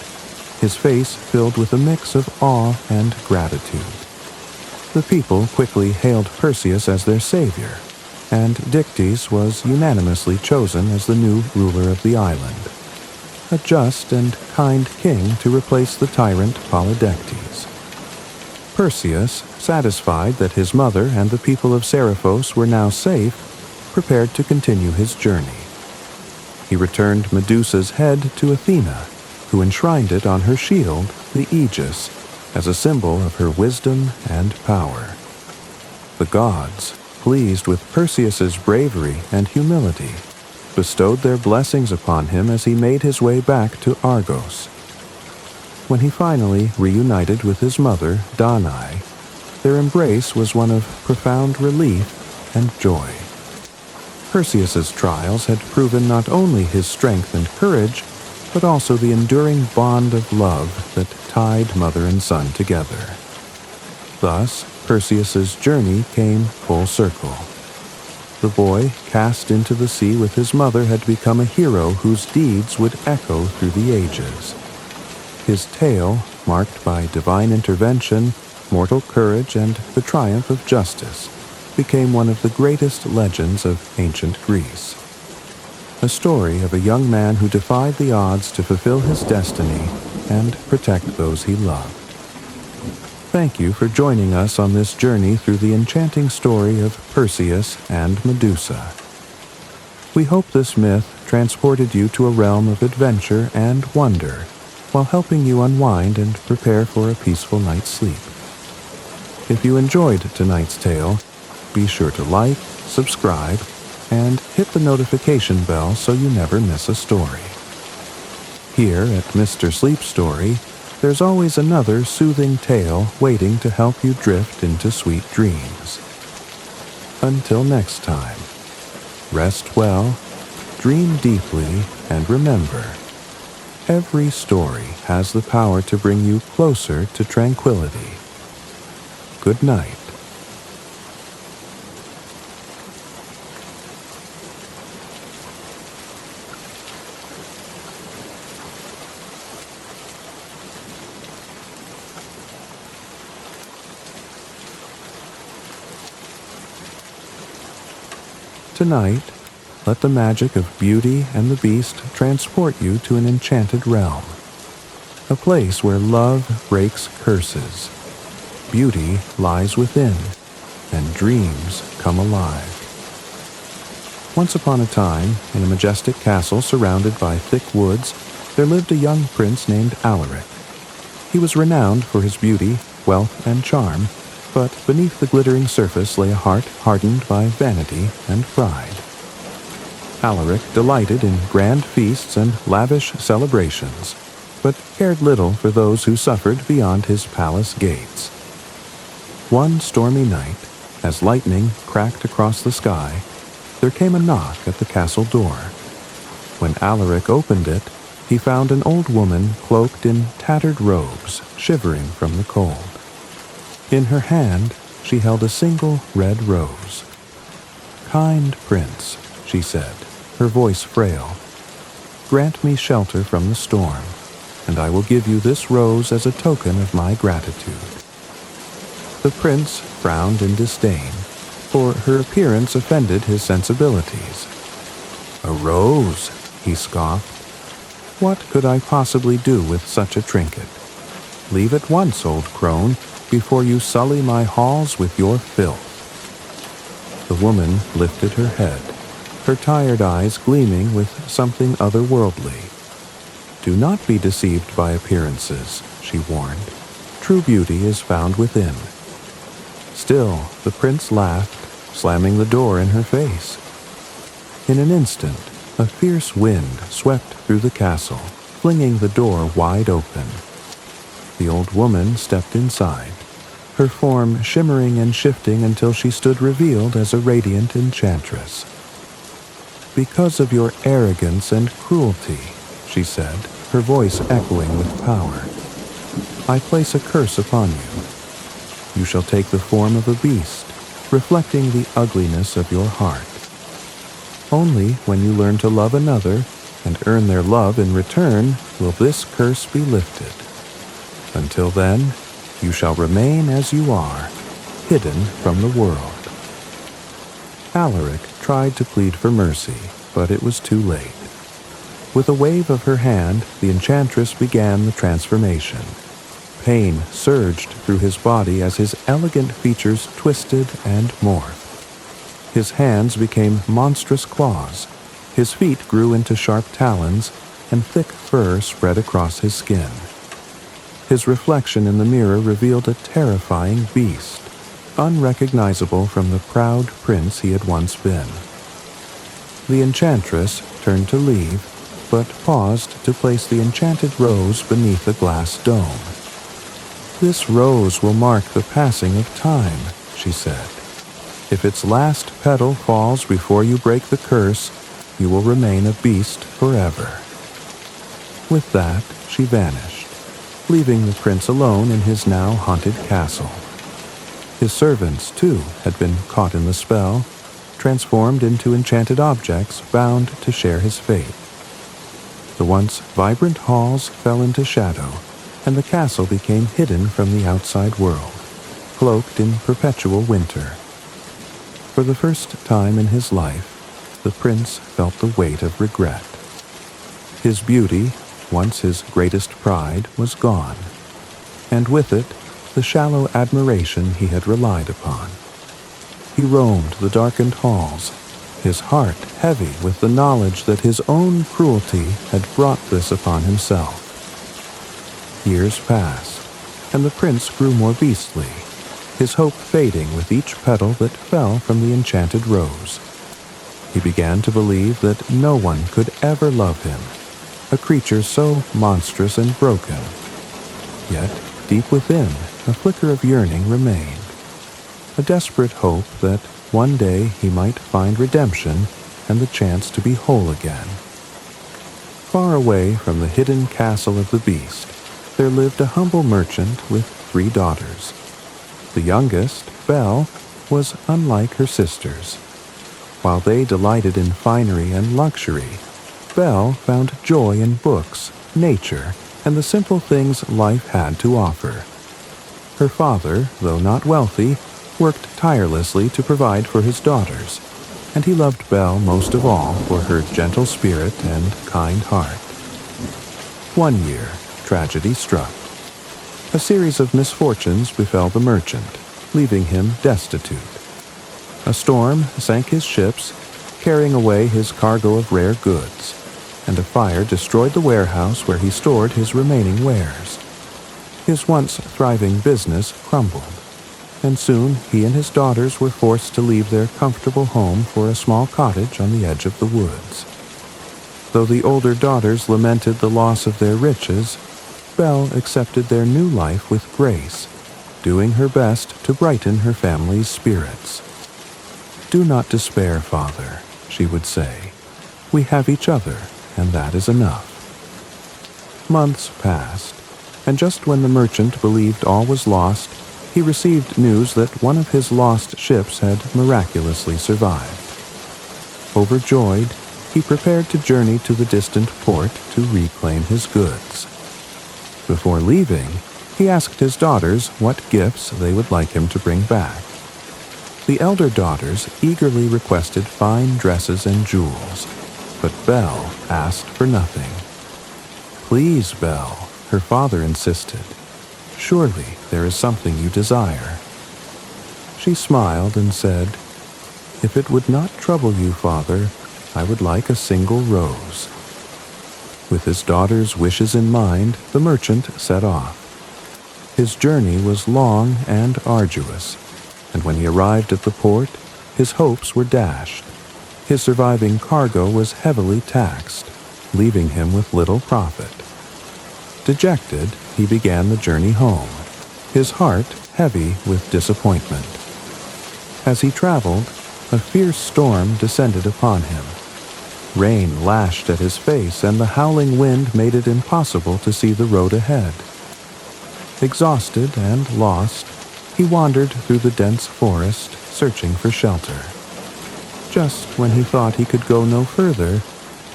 his face filled with a mix of awe and gratitude. The people quickly hailed Perseus as their savior, and Dictys was unanimously chosen as the new ruler of the island, a just and kind king to replace the tyrant Polydectes. Perseus, satisfied that his mother and the people of Seriphos were now safe, prepared to continue his journey. He returned Medusa's head to Athena, who enshrined it on her shield, the Aegis, as a symbol of her wisdom and power. The gods, pleased with Perseus's bravery and humility, bestowed their blessings upon him as he made his way back to Argos. When he finally reunited with his mother, Danae, their embrace was one of profound relief and joy. Perseus's trials had proven not only his strength and courage, but also the enduring bond of love that tied mother and son together. Thus, Perseus's journey came full circle. The boy, cast into the sea with his mother, had become a hero whose deeds would echo through the ages. His tale, marked by divine intervention, mortal courage, and the triumph of justice, became one of the greatest legends of ancient Greece. A story of a young man who defied the odds to fulfill his destiny and protect those he loved. Thank you for joining us on this journey through the enchanting story of Perseus and Medusa. We hope this myth transported you to a realm of adventure and wonder, while helping you unwind and prepare for a peaceful night's sleep. If you enjoyed tonight's tale, be sure to like, subscribe, and hit the notification bell so you never miss a story. Here at Mr. Sleep Story, there's always another soothing tale waiting to help you drift into sweet dreams. Until next time, rest well, dream deeply, and remember, every story has the power to bring you closer to tranquility. Good night. Tonight, let the magic of Beauty and the Beast transport you to an enchanted realm, a place where love breaks curses, beauty lies within, and dreams come alive. Once upon a time, in a majestic castle surrounded by thick woods, there lived a young prince named Alaric. He was renowned for his beauty, wealth, and charm, but beneath the glittering surface lay a heart hardened by vanity and pride. Alaric delighted in grand feasts and lavish celebrations, but cared little for those who suffered beyond his palace gates. One stormy night, as lightning cracked across the sky, there came a knock at the castle door. When Alaric opened it, he found an old woman cloaked in tattered robes, shivering from the cold. In her hand, she held a single red rose. "Kind prince," she said, her voice frail, "grant me shelter from the storm, and I will give you this rose as a token of my gratitude." The prince frowned in disdain, for her appearance offended his sensibilities. "A rose," he scoffed. "What could I possibly do with such a trinket? Leave at once, old crone, before you sully my halls with your filth." The woman lifted her head, her tired eyes gleaming with something otherworldly. "Do not be deceived by appearances," she warned. "True beauty is found within." Still, the prince laughed, slamming the door in her face. In an instant, a fierce wind swept through the castle, flinging the door wide open. The old woman stepped inside, her form shimmering and shifting until she stood revealed as a radiant enchantress. "Because of your arrogance and cruelty," she said, her voice echoing with power, "I place a curse upon you. You shall take the form of a beast, reflecting the ugliness of your heart. Only when you learn to love another and earn their love in return will this curse be lifted. Until then, you shall remain as you are, hidden from the world." Alaric tried to plead for mercy, but it was too late. With a wave of her hand, the enchantress began the transformation. Pain surged through his body as his elegant features twisted and morphed. His hands became monstrous claws, His feet grew into sharp talons, and thick fur spread across his skin. His reflection in the mirror revealed a terrifying beast, unrecognizable from the proud prince he had once been. The enchantress turned to leave, but paused to place the enchanted rose beneath a glass dome. "This rose will mark the passing of time," she said. "If its last petal falls before you break the curse, you will remain a beast forever." With that, she vanished, leaving the prince alone in his now haunted castle. His servants, too, had been caught in the spell, transformed into enchanted objects bound to share his fate. The once vibrant halls fell into shadow, and the castle became hidden from the outside world, cloaked in perpetual winter. For the first time in his life, the prince felt the weight of regret. His beauty, once his greatest pride, was gone, and with it, the shallow admiration he had relied upon. He roamed the darkened halls, his heart heavy with the knowledge that his own cruelty had brought this upon himself. Years passed, and the prince grew more beastly, his hope fading with each petal that fell from the enchanted rose. He began to believe that no one could ever love him, a creature so monstrous and broken. Yet, deep within, a flicker of yearning remained, a desperate hope that one day he might find redemption and the chance to be whole again. Far away from the hidden castle of the beast, there lived a humble merchant with 3 daughters. The youngest, Belle, was unlike her sisters. While they delighted in finery and luxury, Belle found joy in books, nature, and the simple things life had to offer. Her father, though not wealthy, worked tirelessly to provide for his daughters, and he loved Belle most of all for her gentle spirit and kind heart. One year, tragedy struck. A series of misfortunes befell the merchant, leaving him destitute. A storm sank his ships, carrying away his cargo of rare goods, and a fire destroyed the warehouse where he stored his remaining wares. His once thriving business crumbled, and soon he and his daughters were forced to leave their comfortable home for a small cottage on the edge of the woods. Though the older daughters lamented the loss of their riches, Belle accepted their new life with grace, doing her best to brighten her family's spirits. "Do not despair, Father," she would say. "We have each other, and that is enough." Months passed, and just when the merchant believed all was lost, he received news that one of his lost ships had miraculously survived. Overjoyed, he prepared to journey to the distant port to reclaim his goods. Before leaving, he asked his daughters what gifts they would like him to bring back. The elder daughters eagerly requested fine dresses and jewels, but Belle asked for nothing. "Please, Belle," her father insisted. "Surely there is something you desire." She smiled and said, "If it would not trouble you, Father, I would like a single rose." With his daughter's wishes in mind, the merchant set off. His journey was long and arduous, and when he arrived at the port, his hopes were dashed. His surviving cargo was heavily taxed, leaving him with little profit. Dejected, he began the journey home, his heart heavy with disappointment. As he traveled, a fierce storm descended upon him. Rain lashed at his face, and the howling wind made it impossible to see the road ahead. Exhausted and lost, he wandered through the dense forest, searching for shelter. Just when he thought he could go no further,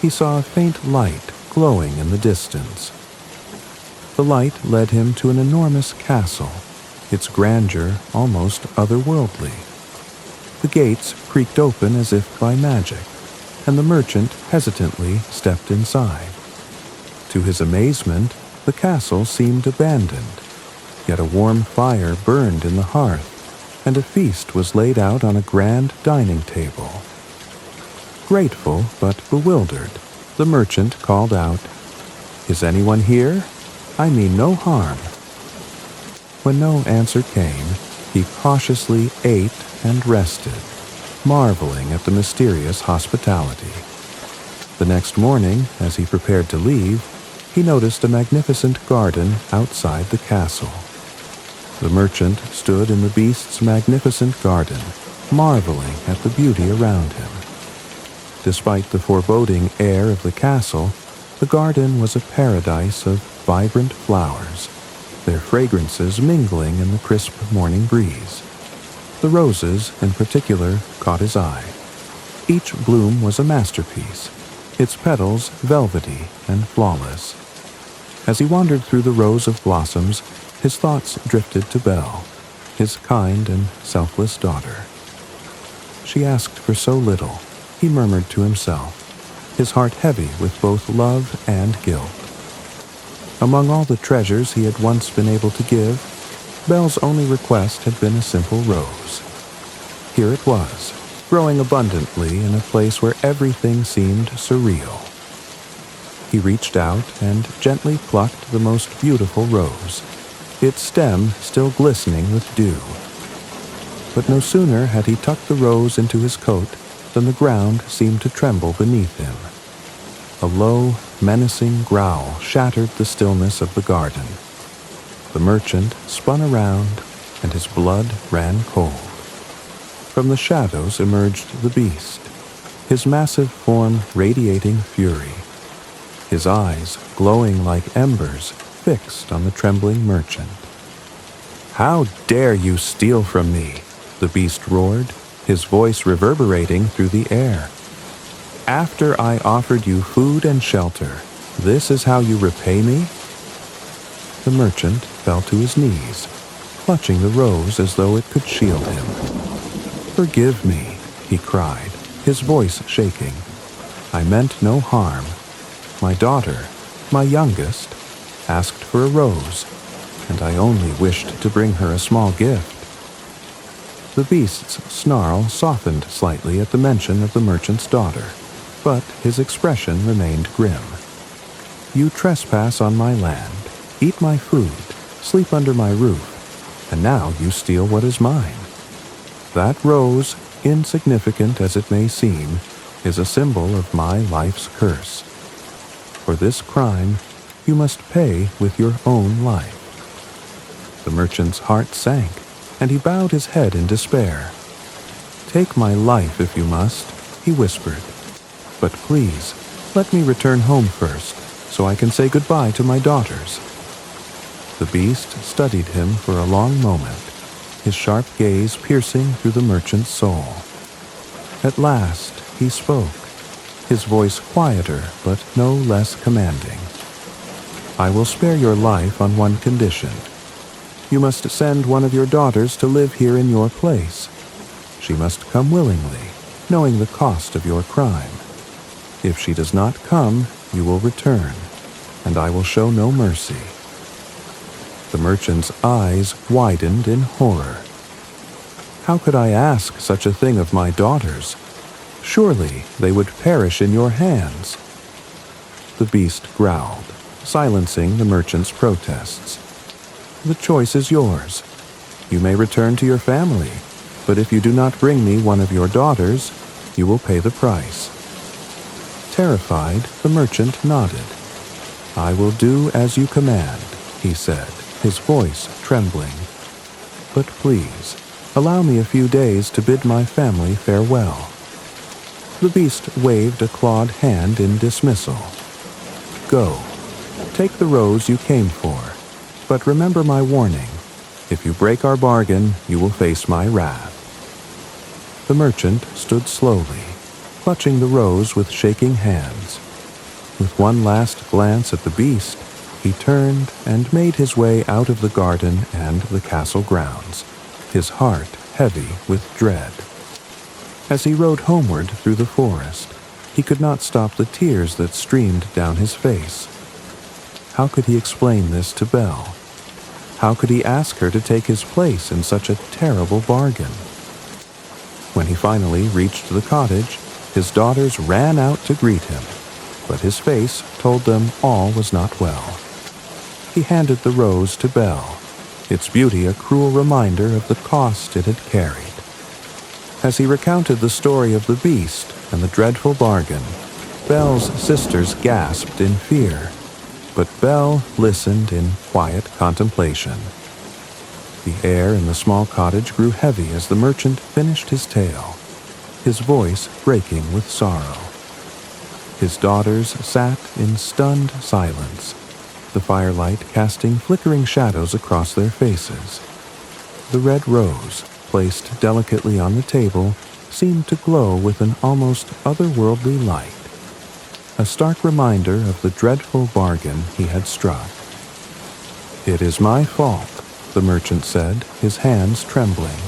he saw a faint light glowing in the distance. The light led him to an enormous castle, its grandeur almost otherworldly. The gates creaked open as if by magic, and the merchant hesitantly stepped inside. To his amazement, the castle seemed abandoned, yet a warm fire burned in the hearth, and a feast was laid out on a grand dining table. Grateful but bewildered, the merchant called out, "Is anyone here? I mean no harm." When no answer came, he cautiously ate and rested, marveling at the mysterious hospitality. The next morning, as he prepared to leave, he noticed a magnificent garden outside the castle. The merchant stood in the beast's magnificent garden, marveling at the beauty around him. Despite the foreboding air of the castle, the garden was a paradise of vibrant flowers, their fragrances mingling in the crisp morning breeze. The roses, in particular, caught his eye. Each bloom was a masterpiece, its petals velvety and flawless. As he wandered through the rows of blossoms, his thoughts drifted to Belle, his kind and selfless daughter. She asked for so little, he murmured to himself, his heart heavy with both love and guilt. Among all the treasures he had once been able to give, Belle's only request had been a simple rose. Here it was, growing abundantly in a place where everything seemed surreal. He reached out and gently plucked the most beautiful rose, its stem still glistening with dew. But no sooner had he tucked the rose into his coat than the ground seemed to tremble beneath him. A low, menacing growl shattered the stillness of the garden. The merchant spun around, and his blood ran cold. From the shadows emerged the beast, his massive form radiating fury, his eyes glowing like embers fixed on the trembling merchant. "How dare you steal from me?" the beast roared, his voice reverberating through the air. "After I offered you food and shelter, this is how you repay me?" The merchant fell to his knees, clutching the rose as though it could shield him. "Forgive me," he cried, his voice shaking. "I meant no harm. My daughter, my youngest, asked for a rose, and I only wished to bring her a small gift." The beast's snarl softened slightly at the mention of the merchant's daughter, but his expression remained grim. "You trespass on my land, eat my food, sleep under my roof, and now you steal what is mine. That rose, insignificant as it may seem, is a symbol of my life's curse. For this crime, you must pay with your own life." The merchant's heart sank, and he bowed his head in despair. "Take my life if you must," he whispered. "But please, let me return home first, so I can say goodbye to my daughters." The beast studied him for a long moment, his sharp gaze piercing through the merchant's soul. At last, he spoke, his voice quieter but no less commanding. "I will spare your life on one condition. You must send one of your daughters to live here in your place. She must come willingly, knowing the cost of your crime. If she does not come, you will return, and I will show no mercy." The merchant's eyes widened in horror. "How could I ask such a thing of my daughters? Surely they would perish in your hands." The beast growled, silencing the merchant's protests. "The choice is yours. You may return to your family, but if you do not bring me one of your daughters, you will pay the price." Terrified, the merchant nodded. "I will do as you command," he said, his voice trembling. "But please, allow me a few days to bid my family farewell." The beast waved a clawed hand in dismissal. "Go. Take the rose you came for, but remember my warning. If you break our bargain, you will face my wrath." The merchant stood slowly, clutching the rose with shaking hands. With one last glance at the beast, he turned and made his way out of the garden and the castle grounds, his heart heavy with dread. As he rode homeward through the forest, he could not stop the tears that streamed down his face. How could he explain this to Belle? How could he ask her to take his place in such a terrible bargain? When he finally reached the cottage, His daughters ran out to greet him, but his face told them all was not well. He handed the rose to Belle, its beauty a cruel reminder of the cost it had carried. As he recounted the story of the beast and the dreadful bargain, Belle's sisters gasped in fear, but Belle listened in quiet contemplation. The air in the small cottage grew heavy as the merchant finished his tale, his voice breaking with sorrow. His daughters sat in stunned silence, the firelight casting flickering shadows across their faces. The red rose, placed delicately on the table, seemed to glow with an almost otherworldly light, a stark reminder of the dreadful bargain he had struck. "It is my fault," the merchant said, his hands trembling.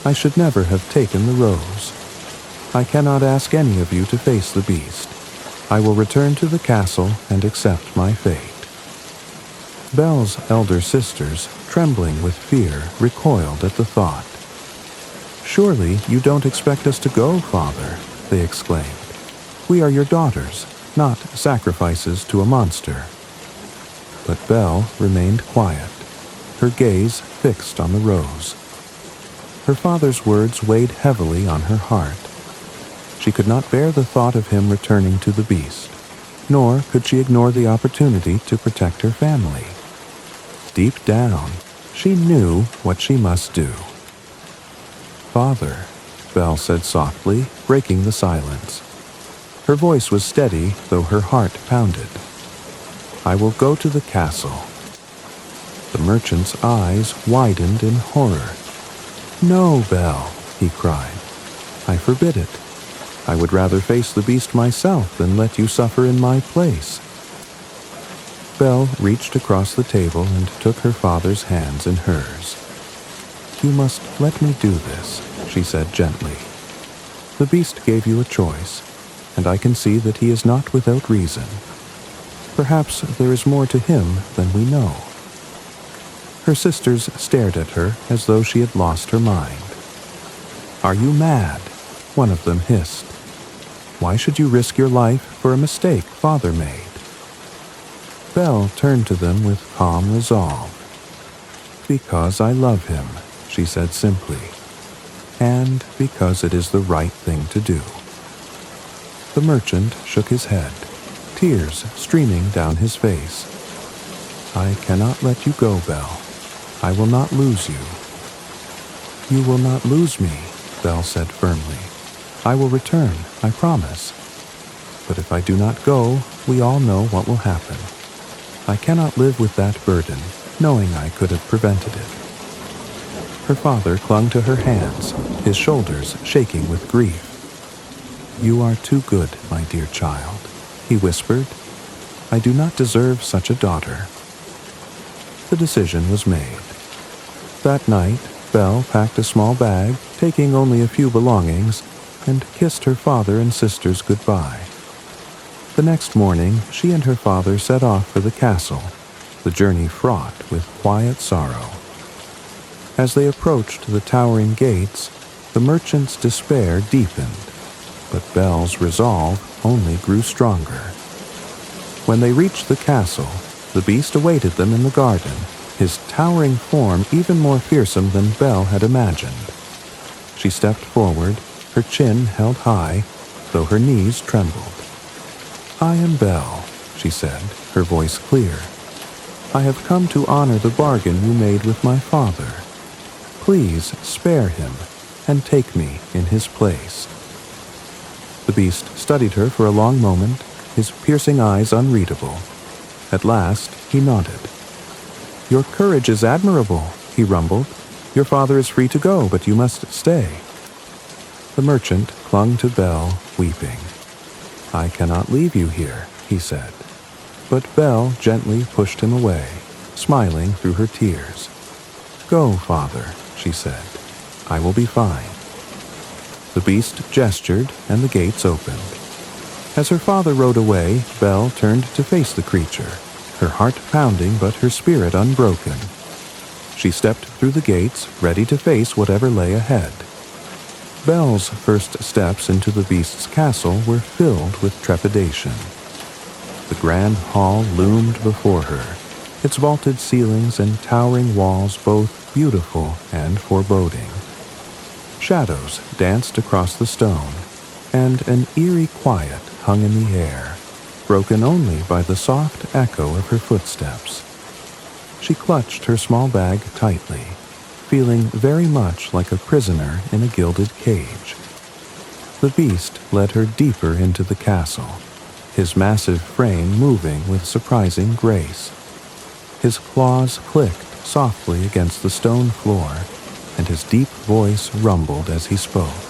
"I should never have taken the rose. I cannot ask any of you to face the beast. I will return to the castle and accept my fate." Belle's elder sisters, trembling with fear, recoiled at the thought. "Surely you don't expect us to go, Father," they exclaimed. "We are your daughters, not sacrifices to a monster." But Belle remained quiet, her gaze fixed on the rose. Her father's words weighed heavily on her heart. She could not bear the thought of him returning to the beast, nor could she ignore the opportunity to protect her family. Deep down, she knew what she must do. "Father," Belle said softly, breaking the silence. Her voice was steady, though her heart pounded. "I will go to the castle." The merchant's eyes widened in horror. "No, Belle," he cried. "I forbid it. I would rather face the beast myself than let you suffer in my place." Belle reached across the table and took her father's hands in hers. "You must let me do this," she said gently. "The beast gave you a choice, and I can see that he is not without reason. Perhaps there is more to him than we know." Her sisters stared at her as though she had lost her mind. "Are you mad?" one of them hissed. "Why should you risk your life for a mistake Father made?" Belle turned to them with calm resolve. "Because I love him," she said simply, "and because it is the right thing to do." The merchant shook his head, tears streaming down his face. "I cannot let you go, Belle. I will not lose you." "You will not lose me," Belle said firmly. "I will return, I promise. But if I do not go, we all know what will happen. I cannot live with that burden, knowing I could have prevented it." Her father clung to her hands, his shoulders shaking with grief. "You are too good, my dear child," he whispered. "I do not deserve such a daughter." The decision was made. That night, Belle packed a small bag, taking only a few belongings, and kissed her father and sisters goodbye. The next morning, she and her father set off for the castle, the journey fraught with quiet sorrow. As they approached the towering gates, the merchant's despair deepened, but Belle's resolve only grew stronger. When they reached the castle, the beast awaited them in the garden, his towering form even more fearsome than Belle had imagined. She stepped forward, her chin held high, though her knees trembled. "I am Belle," she said, her voice clear. "I have come to honor the bargain you made with my father. Please spare him and take me in his place." The beast studied her for a long moment, his piercing eyes unreadable. At last, he nodded. "Your courage is admirable," he rumbled. "Your father is free to go, but you must stay." The merchant clung to Belle, weeping. "I cannot leave you here," he said. But Belle gently pushed him away, smiling through her tears. "Go, father," she said. "I will be fine." The beast gestured, and the gates opened. As her father rode away, Belle turned to face the creature, her heart pounding but her spirit unbroken. She stepped through the gates, ready to face whatever lay ahead. Belle's first steps into the beast's castle were filled with trepidation. The grand hall loomed before her, its vaulted ceilings and towering walls both beautiful and foreboding. Shadows danced across the stone, and an eerie quiet hung in the air, broken only by the soft echo of her footsteps. She clutched her small bag tightly, feeling very much like a prisoner in a gilded cage. The beast led her deeper into the castle, his massive frame moving with surprising grace. His claws clicked softly against the stone floor, and his deep voice rumbled as he spoke.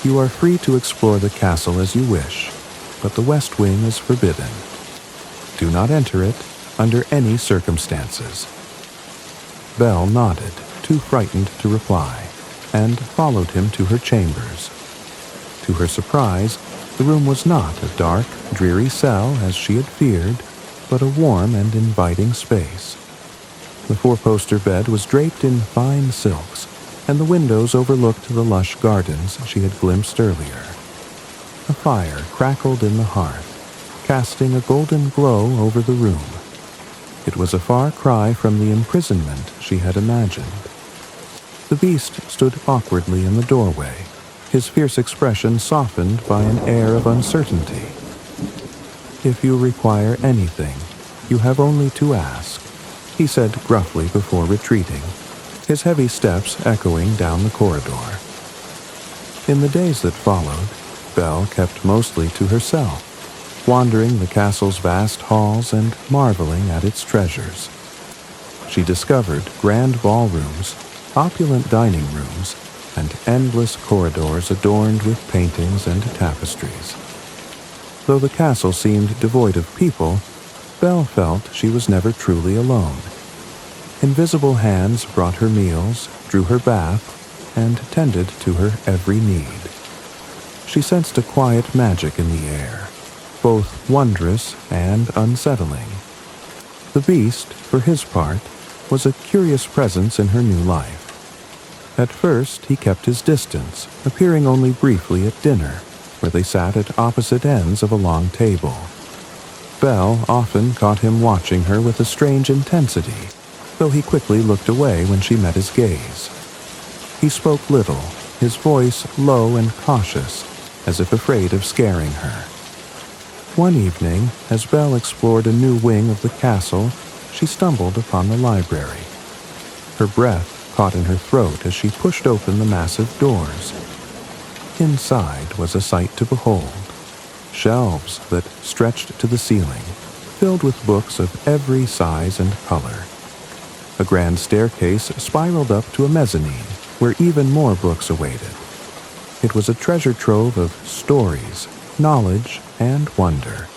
"You are free to explore the castle as you wish, but the west wing is forbidden. Do not enter it under any circumstances." Belle nodded, too frightened to reply, and followed him to her chambers. To her surprise, the room was not a dark, dreary cell as she had feared, but a warm and inviting space. The four-poster bed was draped in fine silks, and the windows overlooked the lush gardens she had glimpsed earlier. A fire crackled in the hearth, casting a golden glow over the room. It was a far cry from the imprisonment she had imagined. The beast stood awkwardly in the doorway, his fierce expression softened by an air of uncertainty. "If you require anything, you have only to ask," he said gruffly before retreating, his heavy steps echoing down the corridor. In the days that followed, Belle kept mostly to herself, wandering the castle's vast halls and marveling at its treasures. She discovered grand ballrooms, opulent dining rooms, and endless corridors adorned with paintings and tapestries. Though the castle seemed devoid of people, Belle felt she was never truly alone. Invisible hands brought her meals, drew her bath, and tended to her every need. She sensed a quiet magic in the air, both wondrous and unsettling. The beast, for his part, was a curious presence in her new life. At first, he kept his distance, appearing only briefly at dinner, where they sat at opposite ends of a long table. Belle often caught him watching her with a strange intensity, though he quickly looked away when she met his gaze. He spoke little, his voice low and cautious, as if afraid of scaring her. One evening, as Belle explored a new wing of the castle, she stumbled upon the library. Her breath caught in her throat as she pushed open the massive doors. Inside was a sight to behold. Shelves that stretched to the ceiling, filled with books of every size and color. A grand staircase spiraled up to a mezzanine, where even more books awaited. It was a treasure trove of stories, knowledge, and wonder,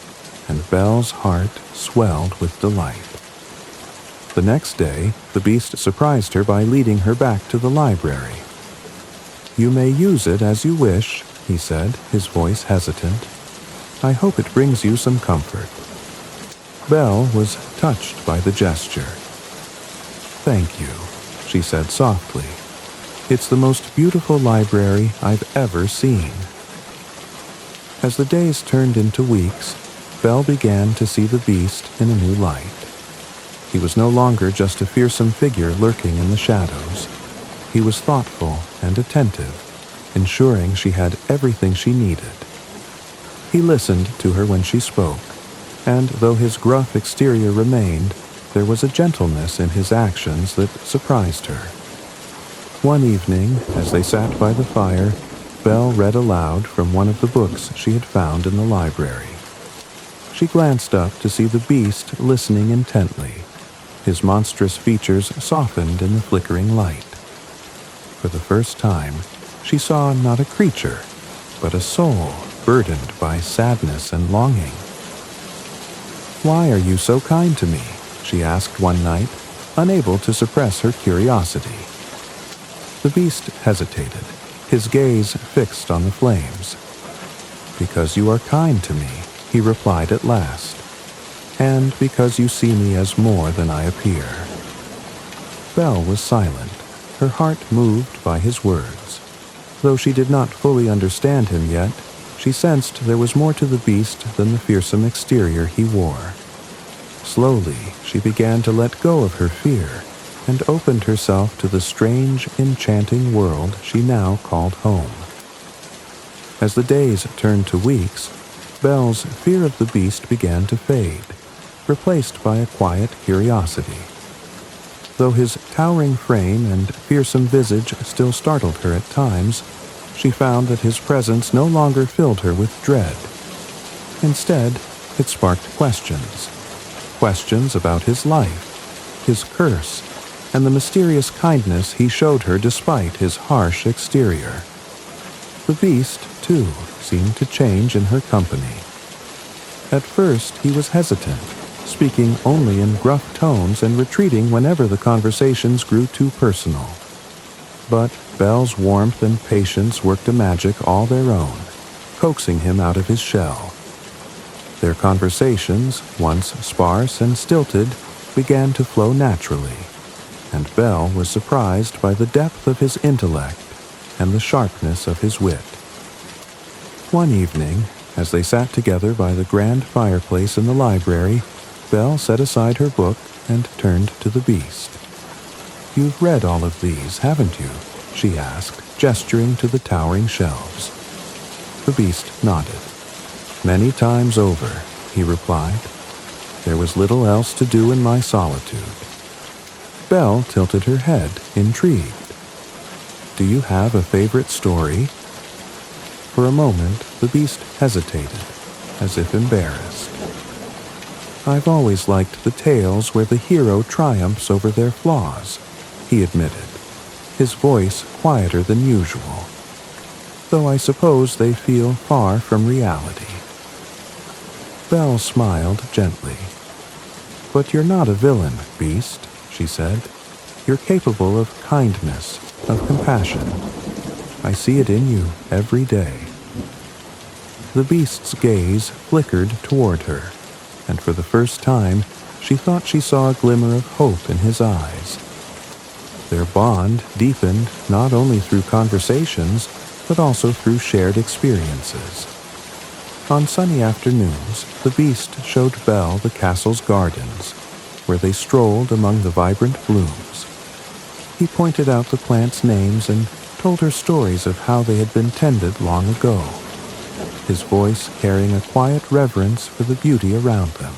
and Belle's heart swelled with delight. The next day, the beast surprised her by leading her back to the library. "You may use it as you wish," he said, his voice hesitant. "I hope it brings you some comfort." Belle was touched by the gesture. "Thank you," she said softly. "It's the most beautiful library I've ever seen." As the days turned into weeks, Belle began to see the beast in a new light. He was no longer just a fearsome figure lurking in the shadows. He was thoughtful and attentive, ensuring she had everything she needed. He listened to her when she spoke, and though his gruff exterior remained, there was a gentleness in his actions that surprised her. One evening, as they sat by the fire, Belle read aloud from one of the books she had found in the library. She glanced up to see the beast listening intently, his monstrous features softened in the flickering light. For the first time, she saw not a creature, but a soul burdened by sadness and longing. "Why are you so kind to me?" she asked one night, unable to suppress her curiosity. The beast hesitated, his gaze fixed on the flames. "Because you are kind to me," he replied at last, "and because you see me as more than I appear." Belle was silent, her heart moved by his words. Though she did not fully understand him yet, she sensed there was more to the beast than the fearsome exterior he wore. Slowly, she began to let go of her fear and opened herself to the strange, enchanting world she now called home. As the days turned to weeks, Belle's fear of the beast began to fade, replaced by a quiet curiosity. Though his towering frame and fearsome visage still startled her at times, she found that his presence no longer filled her with dread. Instead, it sparked questions. Questions about his life, his curse, and the mysterious kindness he showed her despite his harsh exterior. The beast, too, seemed to change in her company. At first, he was hesitant, speaking only in gruff tones and retreating whenever the conversations grew too personal. But Belle's warmth and patience worked a magic all their own, coaxing him out of his shell. Their conversations, once sparse and stilted, began to flow naturally, and Belle was surprised by the depth of his intellect and the sharpness of his wit. One evening, as they sat together by the grand fireplace in the library, Belle set aside her book and turned to the beast. "You've read all of these, haven't you?" she asked, gesturing to the towering shelves. The beast nodded. "Many times over," he replied. "There was little else to do in my solitude." Belle tilted her head, intrigued. "Do you have a favorite story?" For a moment, the beast hesitated, as if embarrassed. "I've always liked the tales where the hero triumphs over their flaws," he admitted, his voice quieter than usual, "though I suppose they feel far from reality." Belle smiled gently. "But you're not a villain, beast," she said. "You're capable of kindness, of compassion. I see it in you every day." The beast's gaze flickered toward her, and for the first time, she thought she saw a glimmer of hope in his eyes. Their bond deepened not only through conversations, but also through shared experiences. On sunny afternoons, the beast showed Belle the castle's gardens, where they strolled among the vibrant blooms. He pointed out the plants' names and told her stories of how they had been tended long ago, his voice carrying a quiet reverence for the beauty around them.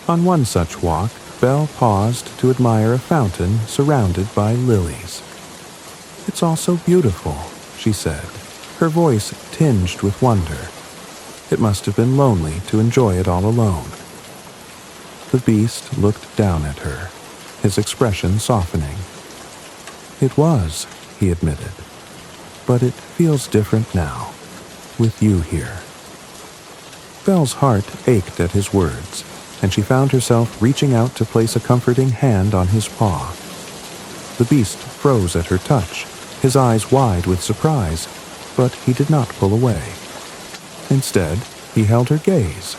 On one such walk, Belle paused to admire a fountain surrounded by lilies. "It's all so beautiful," she said, her voice tinged with wonder. It must have been lonely to enjoy it all alone. The beast looked down at her, his expression softening. "It was," he admitted, "but it feels different now, with you here." Belle's heart ached at his words, and she found herself reaching out to place a comforting hand on his paw. The beast froze at her touch, his eyes wide with surprise, but he did not pull away. Instead, he held her gaze,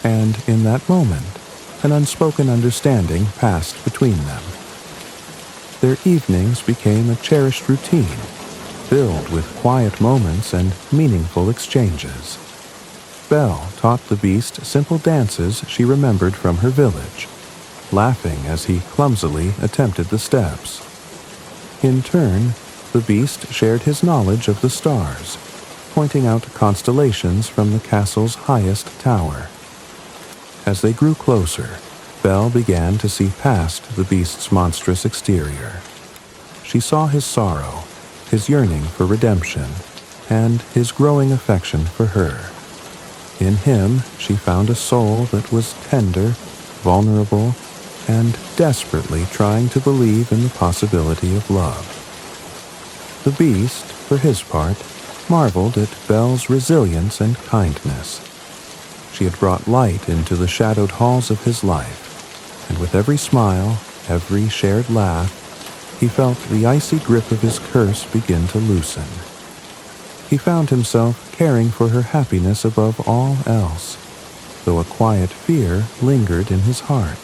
and in that moment, an unspoken understanding passed between them. Their evenings became a cherished routine, filled with quiet moments and meaningful exchanges. Belle taught the beast simple dances she remembered from her village, laughing as he clumsily attempted the steps. In turn, the beast shared his knowledge of the stars, pointing out constellations from the castle's highest tower. As they grew closer, Belle began to see past the beast's monstrous exterior. She saw his sorrow, his yearning for redemption, and his growing affection for her. In him, she found a soul that was tender, vulnerable, and desperately trying to believe in the possibility of love. The beast, for his part, marveled at Belle's resilience and kindness. She had brought light into the shadowed halls of his life, and with every smile, every shared laugh, he felt the icy grip of his curse begin to loosen. He found himself caring for her happiness above all else, though a quiet fear lingered in his heart.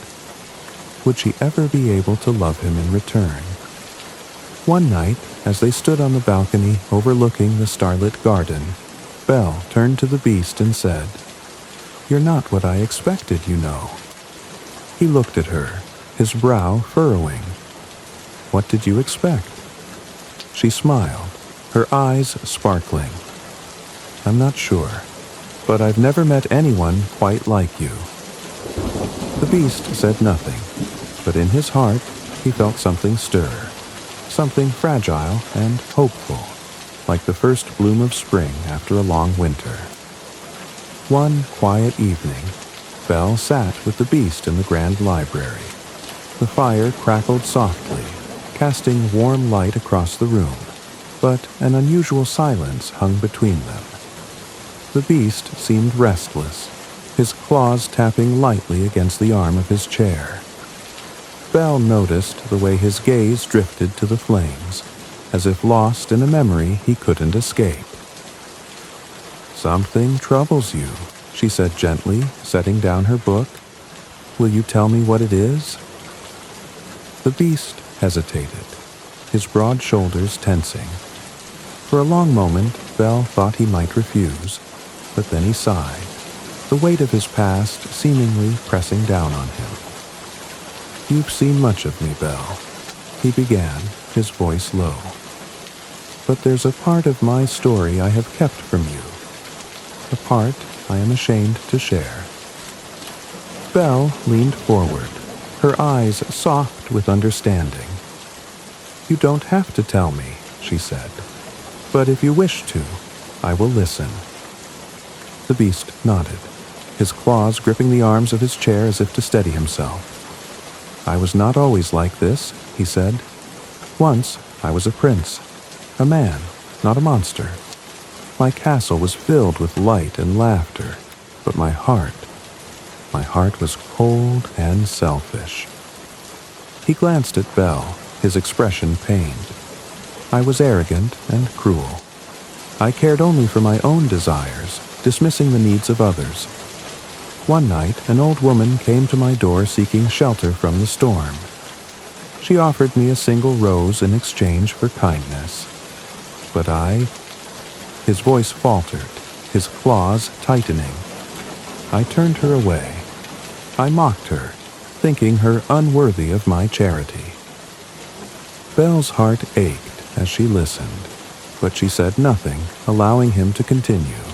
Would she ever be able to love him in return? One night, as they stood on the balcony overlooking the starlit garden, Belle turned to the beast and said, "You're not what I expected, you know." He looked at her, his brow furrowing. "What did you expect?" She smiled, her eyes sparkling. "I'm not sure, but I've never met anyone quite like you." The beast said nothing, but in his heart he felt something stir, something fragile and hopeful, like the first bloom of spring after a long winter. One quiet evening, Belle sat with the beast in the grand library. The fire crackled softly, casting warm light across the room, but an unusual silence hung between them. The beast seemed restless, his claws tapping lightly against the arm of his chair. Belle noticed the way his gaze drifted to the flames, as if lost in a memory he couldn't escape. "Something troubles you," she said gently, setting down her book. "Will you tell me what it is?" The beast hesitated, his broad shoulders tensing. For a long moment, Belle thought he might refuse, but then he sighed, the weight of his past seemingly pressing down on him. "You've seen much of me, Belle," he began, his voice low. "But there's a part of my story I have kept from you, a part I am ashamed to share." Belle leaned forward, her eyes soft with understanding. "You don't have to tell me," she said, "but if you wish to, I will listen." The beast nodded, his claws gripping the arms of his chair as if to steady himself. "I was not always like this," he said. "Once I was a prince, a man, not a monster. My castle was filled with light and laughter, but my heart was cold and selfish." He glanced at Belle, his expression pained. "I was arrogant and cruel. I cared only for my own desires, dismissing the needs of others. One night, an old woman came to my door seeking shelter from the storm. She offered me a single rose in exchange for kindness. But I..." His voice faltered, his claws tightening. "I turned her away. I mocked her, thinking her unworthy of my charity." Belle's heart ached as she listened, but she said nothing, allowing him to continue.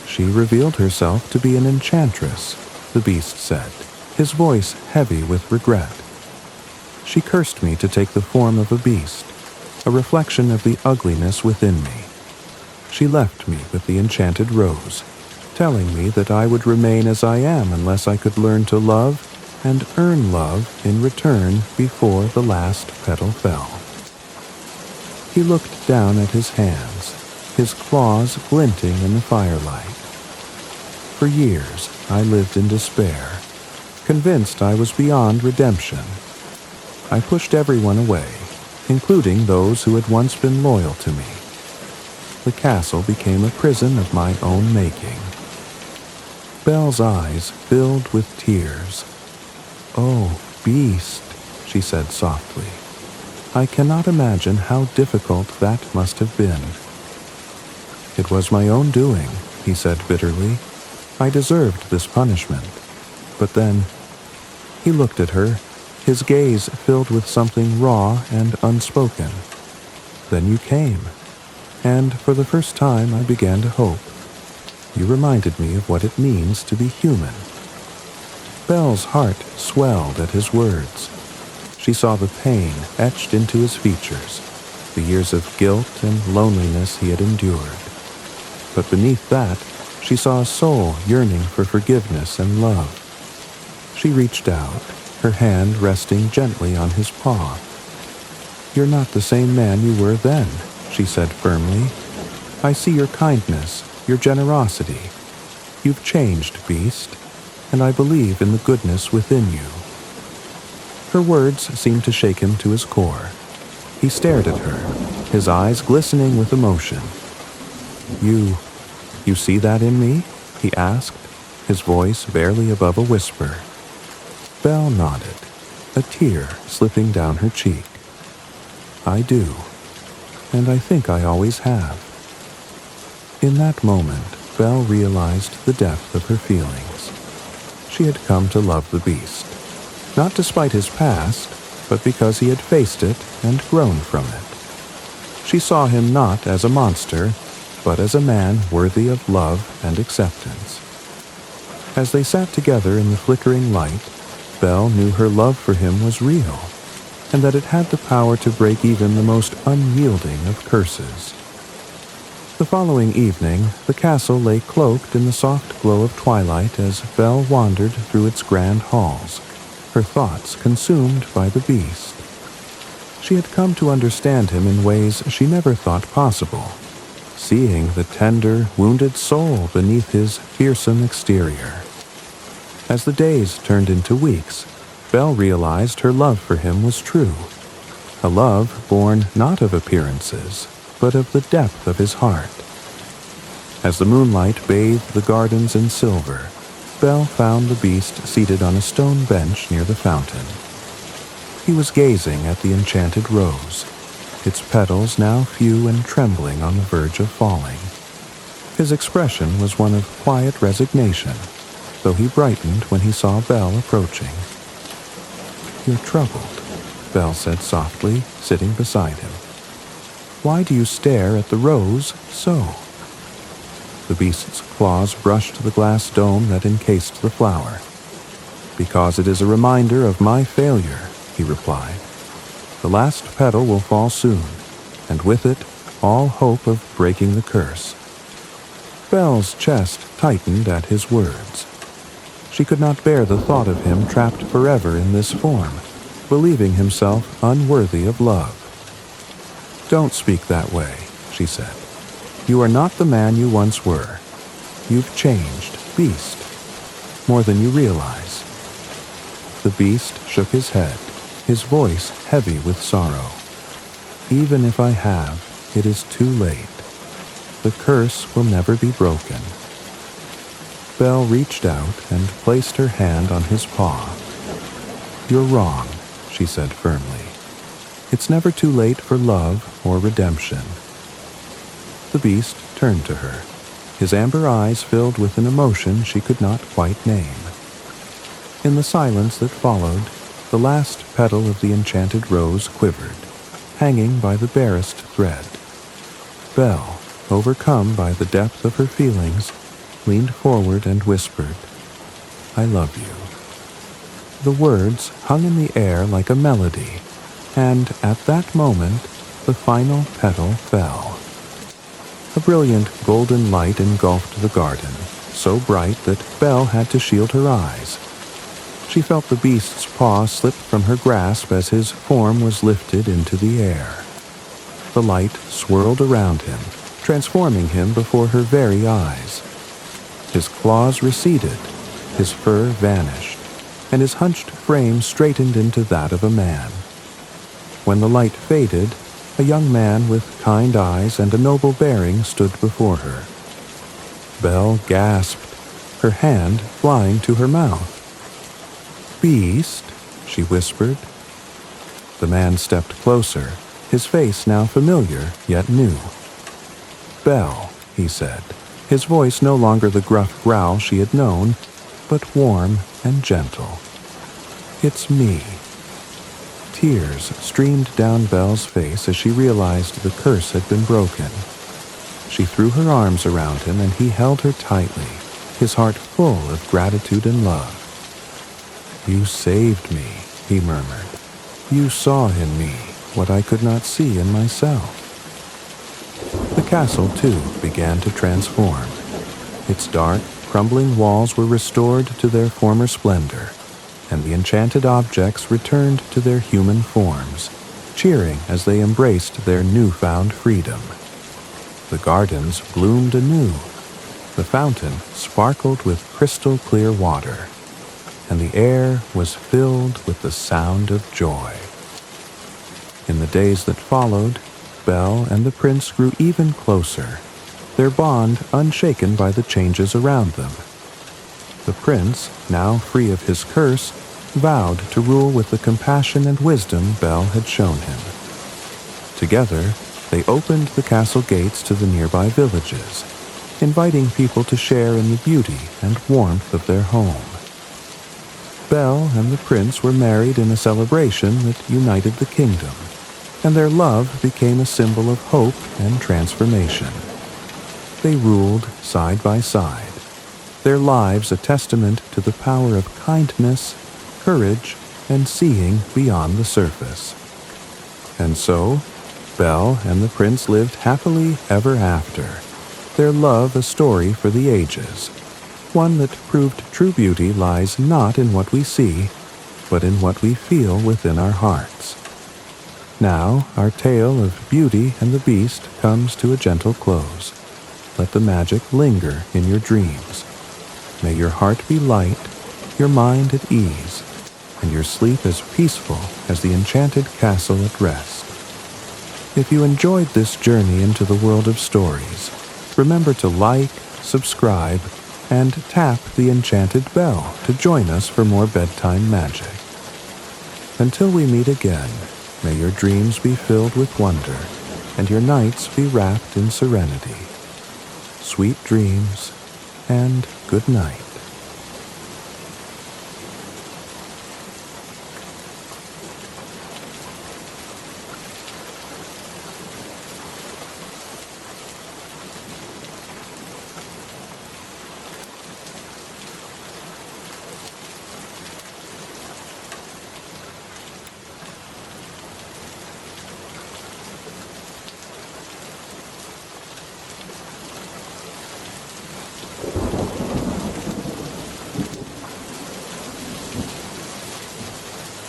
"She revealed herself to be an enchantress," the beast said, his voice heavy with regret. "She cursed me to take the form of a beast, a reflection of the ugliness within me. She left me with the enchanted rose, telling me that I would remain as I am unless I could learn to love and earn love in return before the last petal fell." He looked down at his hands, his claws glinting in the firelight. "For years, I lived in despair, convinced I was beyond redemption. I pushed everyone away, including those who had once been loyal to me. The castle became a prison of my own making." Belle's eyes filled with tears. "Oh, beast," she said softly. "I cannot imagine how difficult that must have been." "It was my own doing," he said bitterly. "I deserved this punishment. But then..." He looked at her, his gaze filled with something raw and unspoken. "Then you came, and for the first time I began to hope. You reminded me of what it means to be human." Belle's heart swelled at his words. She saw the pain etched into his features, the years of guilt and loneliness he had endured. But beneath that, she saw a soul yearning for forgiveness and love. She reached out, her hand resting gently on his paw. "You're not the same man you were then," she said firmly. "I see your kindness, your generosity. You've changed, beast, and I believe in the goodness within you." Her words seemed to shake him to his core. He stared at her, his eyes glistening with emotion. You see that in me?" he asked, his voice barely above a whisper. Belle nodded, a tear slipping down her cheek. I do, and I think I always have." In that moment, Belle realized the depth of her feelings. She had come to love the beast, not despite his past, but because he had faced it and grown from it. She saw him not as a monster, but as a man worthy of love and acceptance. As they sat together in the flickering light, Belle knew her love for him was real, and that it had the power to break even the most unyielding of curses. The following evening, the castle lay cloaked in the soft glow of twilight as Belle wandered through its grand halls, her thoughts consumed by the beast. She had come to understand him in ways she never thought possible, seeing the tender, wounded soul beneath his fearsome exterior. As the days turned into weeks, Belle realized her love for him was true, a love born not of appearances, but of the depth of his heart. As the moonlight bathed the gardens in silver, Belle found the beast seated on a stone bench near the fountain. He was gazing at the enchanted rose, its petals now few and trembling on the verge of falling. His expression was one of quiet resignation, though he brightened when he saw Belle approaching. "You're troubled," Belle said softly, sitting beside him. "Why do you stare at the rose so?" The beast's claws brushed the glass dome that encased the flower. "Because it is a reminder of my failure," he replied. "The last petal will fall soon, and with it, all hope of breaking the curse." Belle's chest tightened at his words. She could not bear the thought of him trapped forever in this form, believing himself unworthy of love. "Don't speak that way," she said. "You are not the man you once were. You've changed, beast, more than you realize." The beast shook his head, his voice heavy with sorrow. "Even if I have, it is too late. The curse will never be broken." Belle reached out and placed her hand on his paw. "You're wrong," she said firmly. "It's never too late for love or redemption." The beast turned to her, his amber eyes filled with an emotion she could not quite name. In the silence that followed, the last petal of the enchanted rose quivered, hanging by the barest thread. Belle, overcome by the depth of her feelings, leaned forward and whispered, "I love you." The words hung in the air like a melody, and at that moment, the final petal fell. A brilliant golden light engulfed the garden, so bright that Belle had to shield her eyes. She felt the beast's paw slip from her grasp as his form was lifted into the air. The light swirled around him, transforming him before her very eyes. His claws receded, his fur vanished, and his hunched frame straightened into that of a man. When the light faded, a young man with kind eyes and a noble bearing stood before her. Belle gasped, her hand flying to her mouth. "Beast," she whispered. The man stepped closer, his face now familiar yet new. "Belle," he said, his voice no longer the gruff growl she had known, but warm and gentle. "It's me." Tears streamed down Belle's face as she realized the curse had been broken. She threw her arms around him and he held her tightly, his heart full of gratitude and love. "You saved me," he murmured. "You saw in me what I could not see in myself." The castle, too, began to transform. Its dark, crumbling walls were restored to their former splendor, and the enchanted objects returned to their human forms, cheering as they embraced their newfound freedom. The gardens bloomed anew, the fountain sparkled with crystal-clear water, and the air was filled with the sound of joy. In the days that followed, Belle and the prince grew even closer, their bond unshaken by the changes around them. The prince, now free of his curse, vowed to rule with the compassion and wisdom Belle had shown him. Together, they opened the castle gates to the nearby villages, inviting people to share in the beauty and warmth of their home. Belle and the prince were married in a celebration that united the kingdom, and their love became a symbol of hope and transformation. They ruled side by side, their lives a testament to the power of kindness, courage, and seeing beyond the surface. And so, Belle and the prince lived happily ever after, their love a story for the ages, one that proved true beauty lies not in what we see, but in what we feel within our hearts. Now, our tale of Beauty and the Beast comes to a gentle close. Let the magic linger in your dreams. May your heart be light, your mind at ease, and your sleep as peaceful as the enchanted castle at rest. If you enjoyed this journey into the world of stories, remember to like, subscribe, and tap the enchanted bell to join us for more bedtime magic. Until we meet again, may your dreams be filled with wonder, and your nights be wrapped in serenity. Sweet dreams, and good night.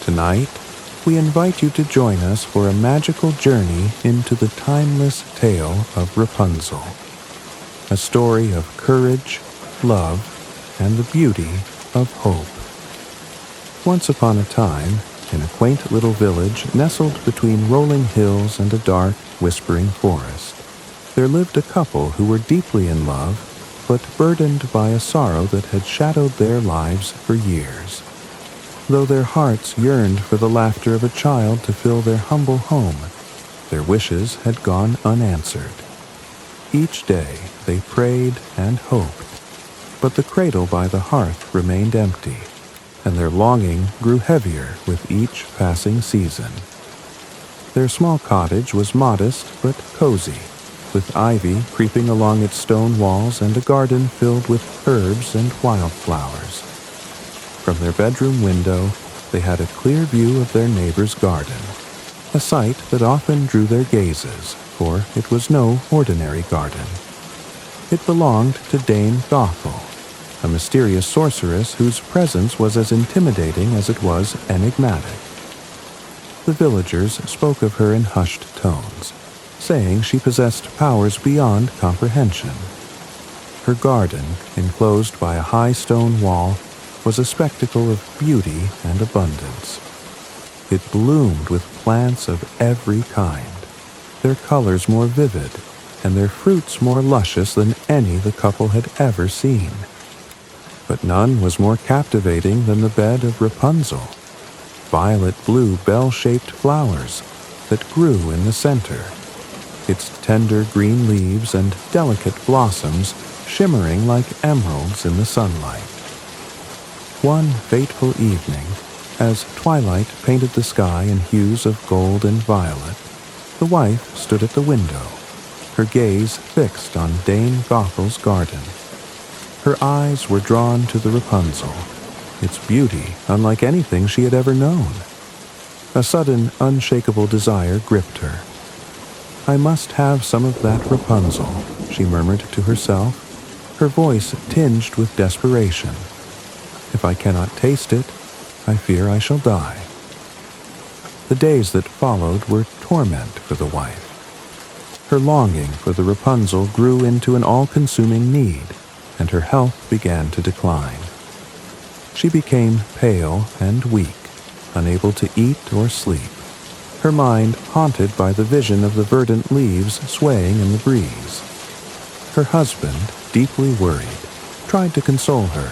Tonight, we invite you to join us for a magical journey into the timeless tale of Rapunzel, a story of courage, love, and the beauty of hope. Once upon a time, in a quaint little village nestled between rolling hills and a dark, whispering forest, there lived a couple who were deeply in love, but burdened by a sorrow that had shadowed their lives for years. Though their hearts yearned for the laughter of a child to fill their humble home, their wishes had gone unanswered. Each day they prayed and hoped, but the cradle by the hearth remained empty, and their longing grew heavier with each passing season. Their small cottage was modest but cozy, with ivy creeping along its stone walls and a garden filled with herbs and wildflowers. From their bedroom window, they had a clear view of their neighbor's garden, a sight that often drew their gazes, for it was no ordinary garden. It belonged to Dame Gothel, a mysterious sorceress whose presence was as intimidating as it was enigmatic. The villagers spoke of her in hushed tones, saying she possessed powers beyond comprehension. Her garden, enclosed by a high stone wall, was a spectacle of beauty and abundance. It bloomed with plants of every kind, their colors more vivid and their fruits more luscious than any the couple had ever seen. But none was more captivating than the bed of Rapunzel, violet-blue bell-shaped flowers that grew in the center, its tender green leaves and delicate blossoms shimmering like emeralds in the sunlight. One fateful evening, as twilight painted the sky in hues of gold and violet, the wife stood at the window, her gaze fixed on Dame Gothel's garden. Her eyes were drawn to the Rapunzel, its beauty unlike anything she had ever known. A sudden, unshakable desire gripped her. "I must have some of that Rapunzel," she murmured to herself, her voice tinged with desperation. "If I cannot taste it, I fear I shall die." The days that followed were torment for the wife. Her longing for the Rapunzel grew into an all-consuming need, and her health began to decline. She became pale and weak, unable to eat or sleep, her mind haunted by the vision of the verdant leaves swaying in the breeze. Her husband, deeply worried, tried to console her,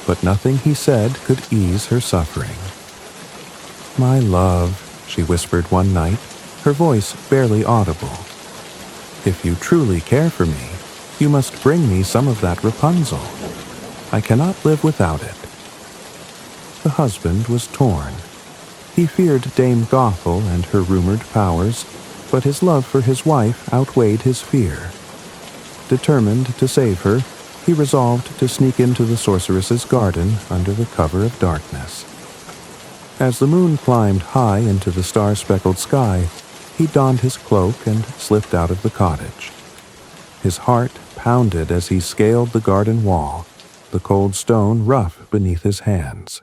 but nothing he said could ease her suffering. "My love," she whispered one night, her voice barely audible. "If you truly care for me, you must bring me some of that Rapunzel. I cannot live without it." The husband was torn. He feared Dame Gothel and her rumored powers, but his love for his wife outweighed his fear. Determined to save her, he resolved to sneak into the sorceress's garden under the cover of darkness. As the moon climbed high into the star-speckled sky, he donned his cloak and slipped out of the cottage. His heart pounded as he scaled the garden wall, the cold stone rough beneath his hands.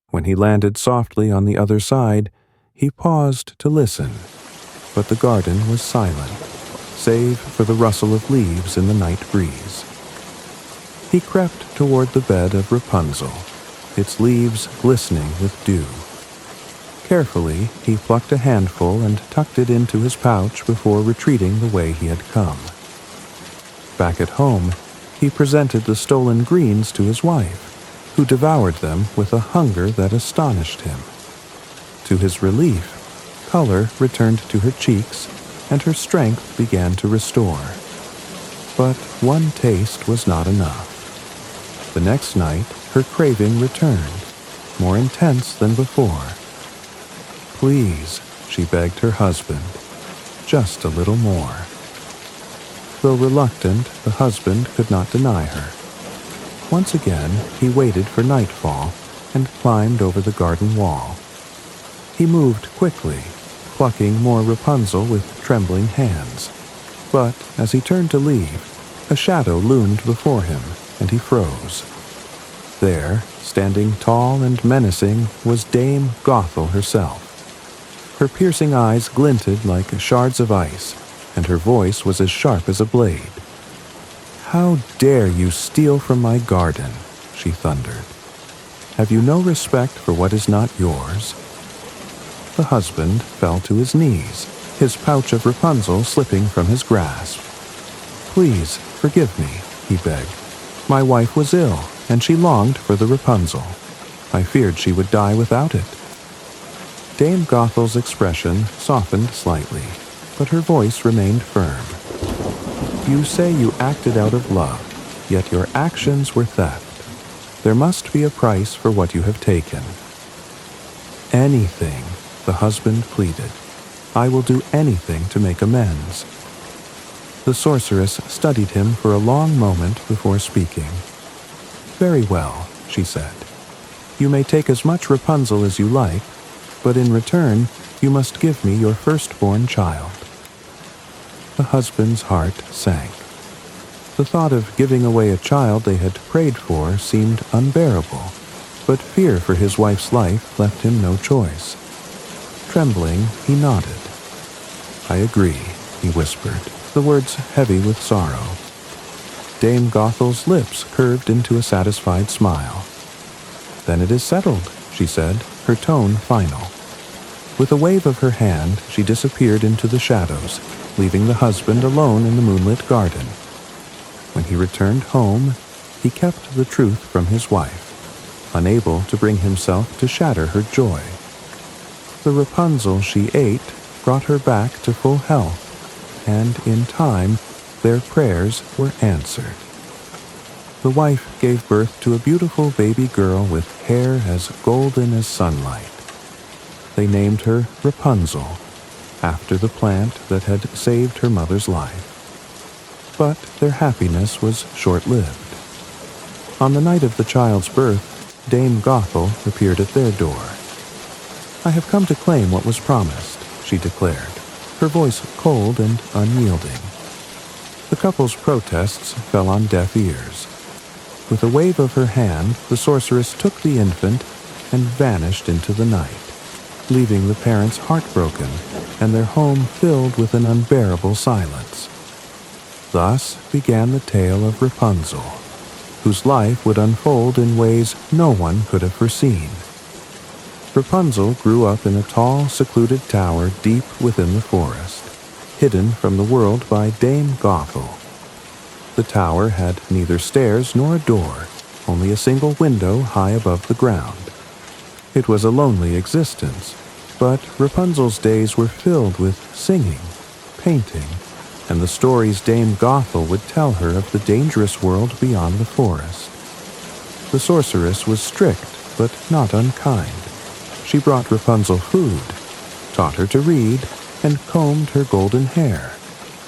When he landed softly on the other side, he paused to listen, but the garden was silent, save for the rustle of leaves in the night breeze. He crept toward the bed of Rapunzel, its leaves glistening with dew. Carefully, he plucked a handful and tucked it into his pouch before retreating the way he had come. Back at home, he presented the stolen greens to his wife, who devoured them with a hunger that astonished him. To his relief, color returned to her cheeks, and her strength began to restore. But one taste was not enough. The next night, her craving returned, more intense than before. "Please," she begged her husband, "just a little more." Though reluctant, the husband could not deny her. Once again, he waited for nightfall and climbed over the garden wall. He moved quickly, plucking more Rapunzel with trembling hands. But as he turned to leave, a shadow loomed before him, and he froze. There, standing tall and menacing, was Dame Gothel herself. Her piercing eyes glinted like shards of ice, and her voice was as sharp as a blade. "How dare you steal from my garden?" she thundered. "Have you no respect for what is not yours?" The husband fell to his knees, his pouch of Rapunzel slipping from his grasp. "Please, forgive me," he begged. "My wife was ill, and she longed for the Rapunzel. I feared she would die without it." Dame Gothel's expression softened slightly, but her voice remained firm. "You say you acted out of love, yet your actions were theft. There must be a price for what you have taken." "Anything," the husband pleaded. "I will do anything to make amends." The sorceress studied him for a long moment before speaking. "Very well," she said. "You may take as much Rapunzel as you like, but in return you must give me your firstborn child." The husband's heart sank. The thought of giving away a child they had prayed for seemed unbearable, but fear for his wife's life left him no choice. Trembling, he nodded. "I agree," he whispered, the words heavy with sorrow. Dame Gothel's lips curved into a satisfied smile. "Then it is settled," she said, her tone final. With a wave of her hand, she disappeared into the shadows, leaving the husband alone in the moonlit garden. When he returned home, he kept the truth from his wife, unable to bring himself to shatter her joy. The Rapunzel she ate brought her back to full health, and in time, their prayers were answered. The wife gave birth to a beautiful baby girl with hair as golden as sunlight. They named her Rapunzel, after the plant that had saved her mother's life. But their happiness was short-lived. On the night of the child's birth, Dame Gothel appeared at their door. "I have come to claim what was promised," she declared, her voice cold and unyielding. The couple's protests fell on deaf ears. With a wave of her hand, the sorceress took the infant and vanished into the night, leaving the parents heartbroken and their home filled with an unbearable silence. Thus began the tale of Rapunzel, whose life would unfold in ways no one could have foreseen. Rapunzel grew up in a tall, secluded tower deep within the forest, hidden from the world by Dame Gothel. The tower had neither stairs nor a door, only a single window high above the ground. It was a lonely existence, But Rapunzel's days were filled with singing, painting, and the stories Dame Gothel would tell her of the dangerous world beyond the forest. The sorceress was strict, but not unkind. She brought Rapunzel food, taught her to read, and combed her golden hair,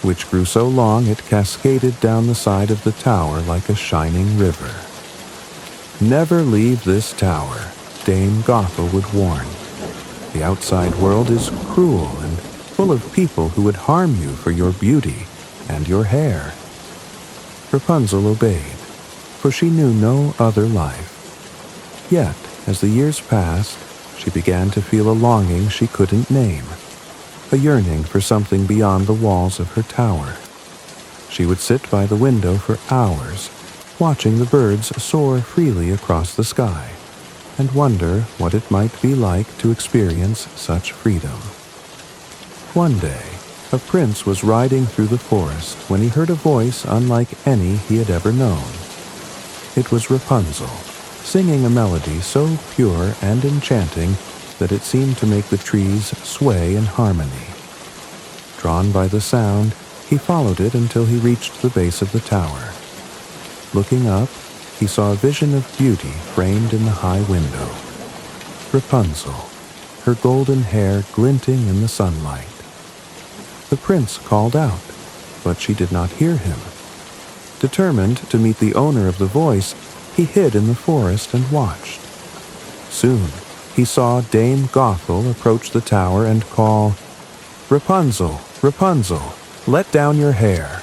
which grew so long it cascaded down the side of the tower like a shining river. "Never leave this tower," Dame Gothel would warn. "The outside world is cruel and full of people who would harm you for your beauty and your hair." Rapunzel obeyed, for she knew no other life. Yet, as the years passed, she began to feel a longing she couldn't name, a yearning for something beyond the walls of her tower. She would sit by the window for hours, watching the birds soar freely across the sky, and wonder what it might be like to experience such freedom. One day, a prince was riding through the forest when he heard a voice unlike any he had ever known. It was Rapunzel, singing a melody so pure and enchanting that it seemed to make the trees sway in harmony. Drawn by the sound, he followed it until he reached the base of the tower. Looking up, he saw a vision of beauty framed in the high window. Rapunzel, her golden hair glinting in the sunlight. The prince called out, but she did not hear him. Determined to meet the owner of the voice, he hid in the forest and watched. Soon, he saw Dame Gothel approach the tower and call, "Rapunzel, Rapunzel, let down your hair."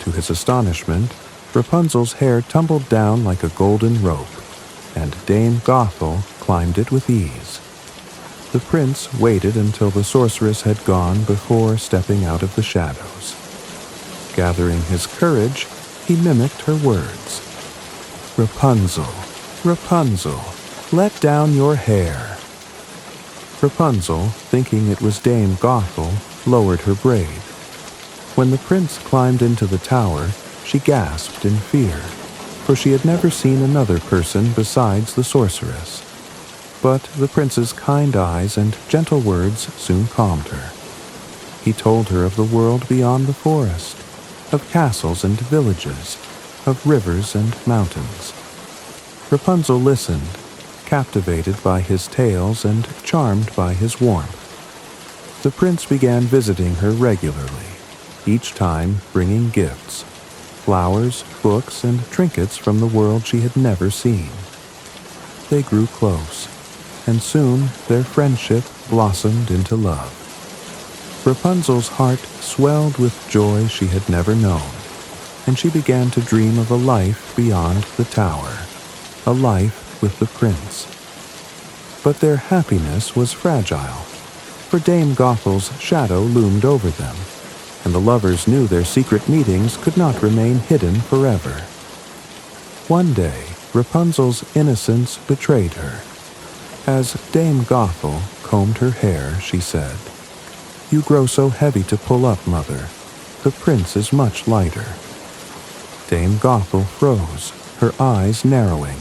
To his astonishment, Rapunzel's hair tumbled down like a golden rope, and Dame Gothel climbed it with ease. The prince waited until the sorceress had gone before stepping out of the shadows. Gathering his courage, he mimicked her words. "Rapunzel, Rapunzel, let down your hair." Rapunzel, thinking it was Dame Gothel, lowered her braid. When the prince climbed into the tower, she gasped in fear, for she had never seen another person besides the sorceress. But the prince's kind eyes and gentle words soon calmed her. He told her of the world beyond the forest, of castles and villages, of rivers and mountains. Rapunzel listened, captivated by his tales and charmed by his warmth. The prince began visiting her regularly, each time bringing gifts, flowers, books, and trinkets from the world she had never seen. They grew close, and soon their friendship blossomed into love. Rapunzel's heart swelled with joy she had never known, and she began to dream of a life beyond the tower, a life with the prince. But their happiness was fragile, for Dame Gothel's shadow loomed over them, and the lovers knew their secret meetings could not remain hidden forever. One day, Rapunzel's innocence betrayed her. As Dame Gothel combed her hair, she said, "You grow so heavy to pull up, mother. The prince is much lighter." Dame Gothel froze, her eyes narrowing.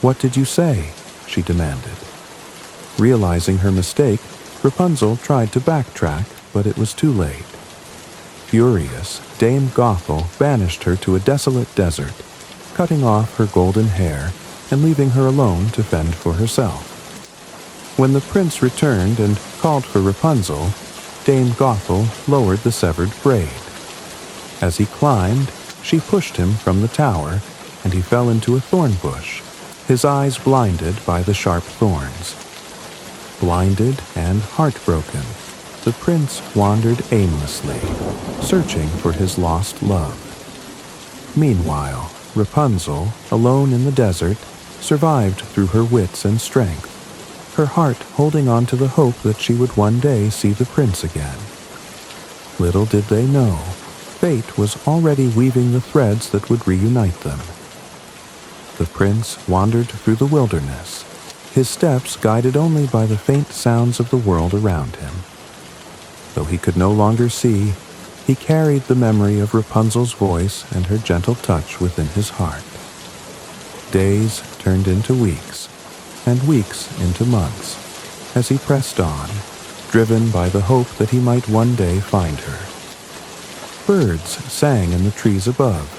"What did you say?" she demanded. Realizing her mistake, Rapunzel tried to backtrack, but it was too late. Furious, Dame Gothel banished her to a desolate desert, cutting off her golden hair and leaving her alone to fend for herself. When the prince returned and called for Rapunzel, Dame Gothel lowered the severed braid. As he climbed, she pushed him from the tower, and he fell into a thorn bush, his eyes blinded by the sharp thorns. Blinded and heartbroken, the prince wandered aimlessly, searching for his lost love. Meanwhile, Rapunzel, alone in the desert, survived through her wits and strength, her heart holding on to the hope that she would one day see the prince again. Little did they know, fate was already weaving the threads that would reunite them. The prince wandered through the wilderness, his steps guided only by the faint sounds of the world around him. Though he could no longer see, he carried the memory of Rapunzel's voice and her gentle touch within his heart. Days turned into weeks, and weeks into months, as he pressed on, driven by the hope that he might one day find her. Birds sang in the trees above,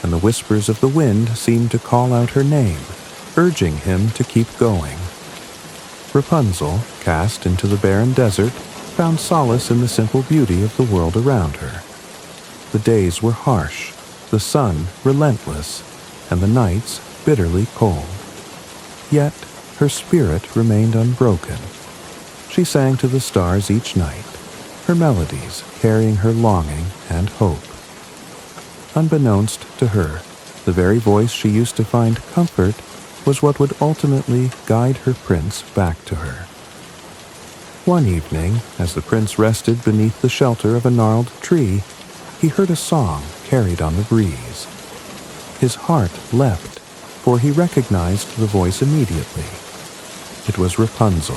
and the whispers of the wind seemed to call out her name, urging him to keep going. Rapunzel, cast into the barren desert, found solace in the simple beauty of the world around her. The days were harsh, the sun relentless, and the nights bitterly cold. Yet her spirit remained unbroken. She sang to the stars each night, her melodies carrying her longing and hope. Unbeknownst to her, the very voice she used to find comfort was what would ultimately guide her prince back to her. One evening, as the prince rested beneath the shelter of a gnarled tree, he heard a song carried on the breeze. His heart leapt, for he recognized the voice immediately. It was Rapunzel.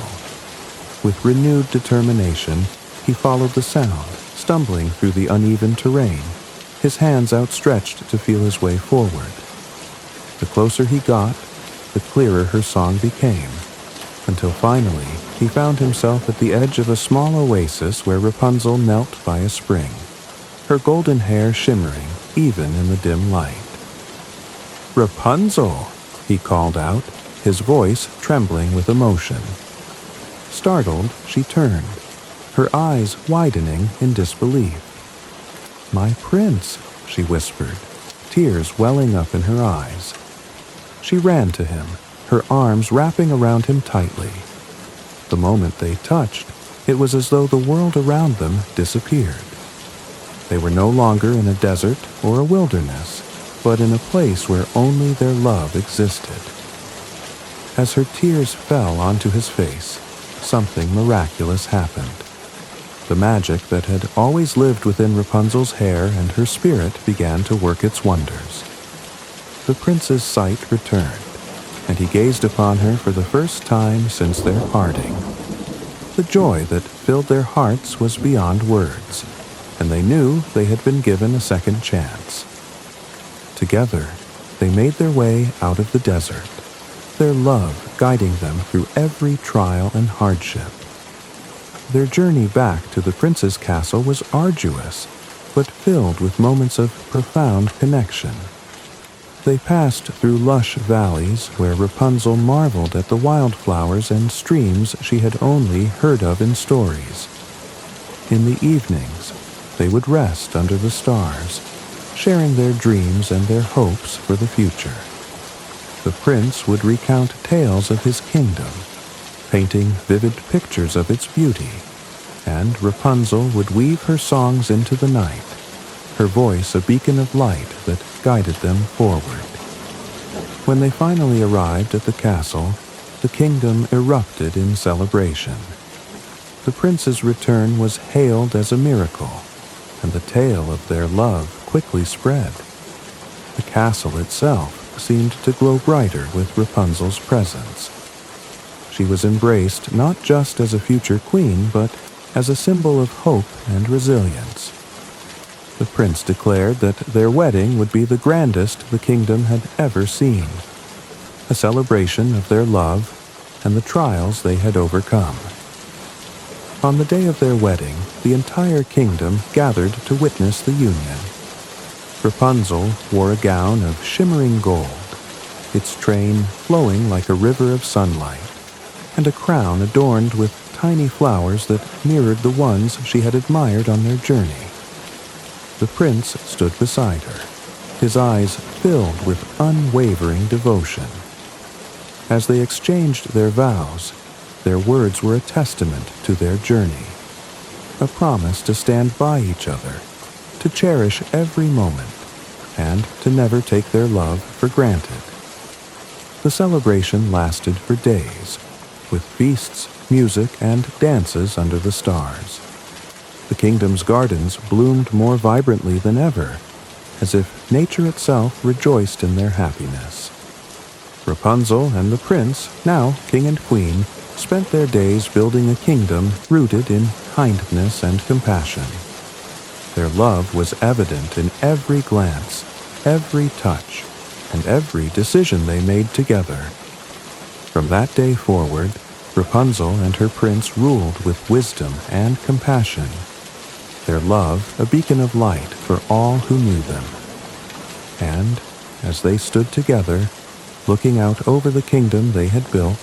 With renewed determination, he followed the sound, stumbling through the uneven terrain, his hands outstretched to feel his way forward. The closer he got, the clearer her song became, until finally he found himself at the edge of a small oasis where Rapunzel knelt by a spring, her golden hair shimmering even in the dim light. "Rapunzel!" he called out, his voice trembling with emotion. Startled, she turned, her eyes widening in disbelief. "My prince," she whispered, tears welling up in her eyes. She ran to him, her arms wrapping around him tightly. The moment they touched, it was as though the world around them disappeared. They were no longer in a desert or a wilderness, but in a place where only their love existed. As her tears fell onto his face, something miraculous happened. The magic that had always lived within Rapunzel's hair and her spirit began to work its wonders. The prince's sight returned, and he gazed upon her for the first time since their parting. The joy that filled their hearts was beyond words, and they knew they had been given a second chance. Together, they made their way out of the desert, their love guiding them through every trial and hardship. Their journey back to the prince's castle was arduous, but filled with moments of profound connection. They passed through lush valleys where Rapunzel marveled at the wildflowers and streams she had only heard of in stories. In the evenings, they would rest under the stars, sharing their dreams and their hopes for the future. The prince would recount tales of his kingdom, painting vivid pictures of its beauty, and Rapunzel would weave her songs into the night, her voice a beacon of light that guided them forward. When they finally arrived at the castle, the kingdom erupted in celebration. The prince's return was hailed as a miracle, and the tale of their love quickly spread. The castle itself seemed to glow brighter with Rapunzel's presence. She was embraced not just as a future queen, but as a symbol of hope and resilience. The prince declared that their wedding would be the grandest the kingdom had ever seen, a celebration of their love and the trials they had overcome. On the day of their wedding, the entire kingdom gathered to witness the union. Rapunzel wore a gown of shimmering gold, its train flowing like a river of sunlight, and a crown adorned with tiny flowers that mirrored the ones she had admired on their journey. The prince stood beside her, his eyes filled with unwavering devotion. As they exchanged their vows, their words were a testament to their journey, a promise to stand by each other, to cherish every moment, and to never take their love for granted. The celebration lasted for days, with feasts, music, and dances under the stars. The kingdom's gardens bloomed more vibrantly than ever, as if nature itself rejoiced in their happiness. Rapunzel and the prince, now king and queen, spent their days building a kingdom rooted in kindness and compassion. Their love was evident in every glance, every touch, and every decision they made together. From that day forward, Rapunzel and her prince ruled with wisdom and compassion, their love a beacon of light for all who knew them. And, as they stood together, looking out over the kingdom they had built,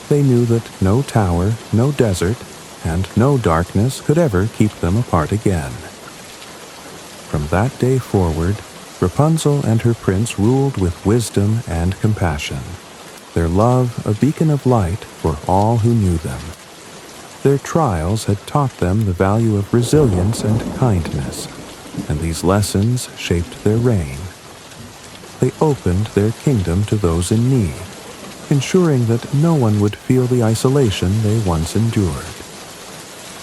they knew that no tower, no desert, and no darkness could ever keep them apart again. From that day forward, Rapunzel and her prince ruled with wisdom and compassion, their love a beacon of light for all who knew them. Their trials had taught them the value of resilience and kindness, and these lessons shaped their reign. They opened their kingdom to those in need, ensuring that no one would feel the isolation they once endured.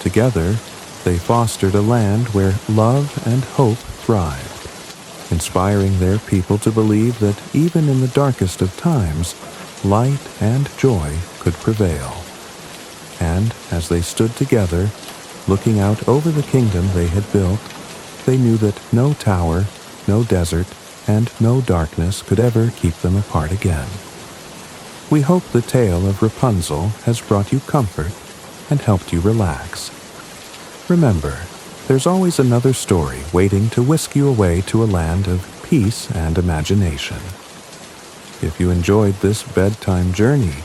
Together, they fostered a land where love and hope thrived, inspiring their people to believe that even in the darkest of times, light and joy could prevail. And as they stood together, looking out over the kingdom they had built, they knew that no tower, no desert, and no darkness could ever keep them apart again. We hope the tale of Rapunzel has brought you comfort and helped you relax. Remember, there's always another story waiting to whisk you away to a land of peace and imagination. If you enjoyed this bedtime journey,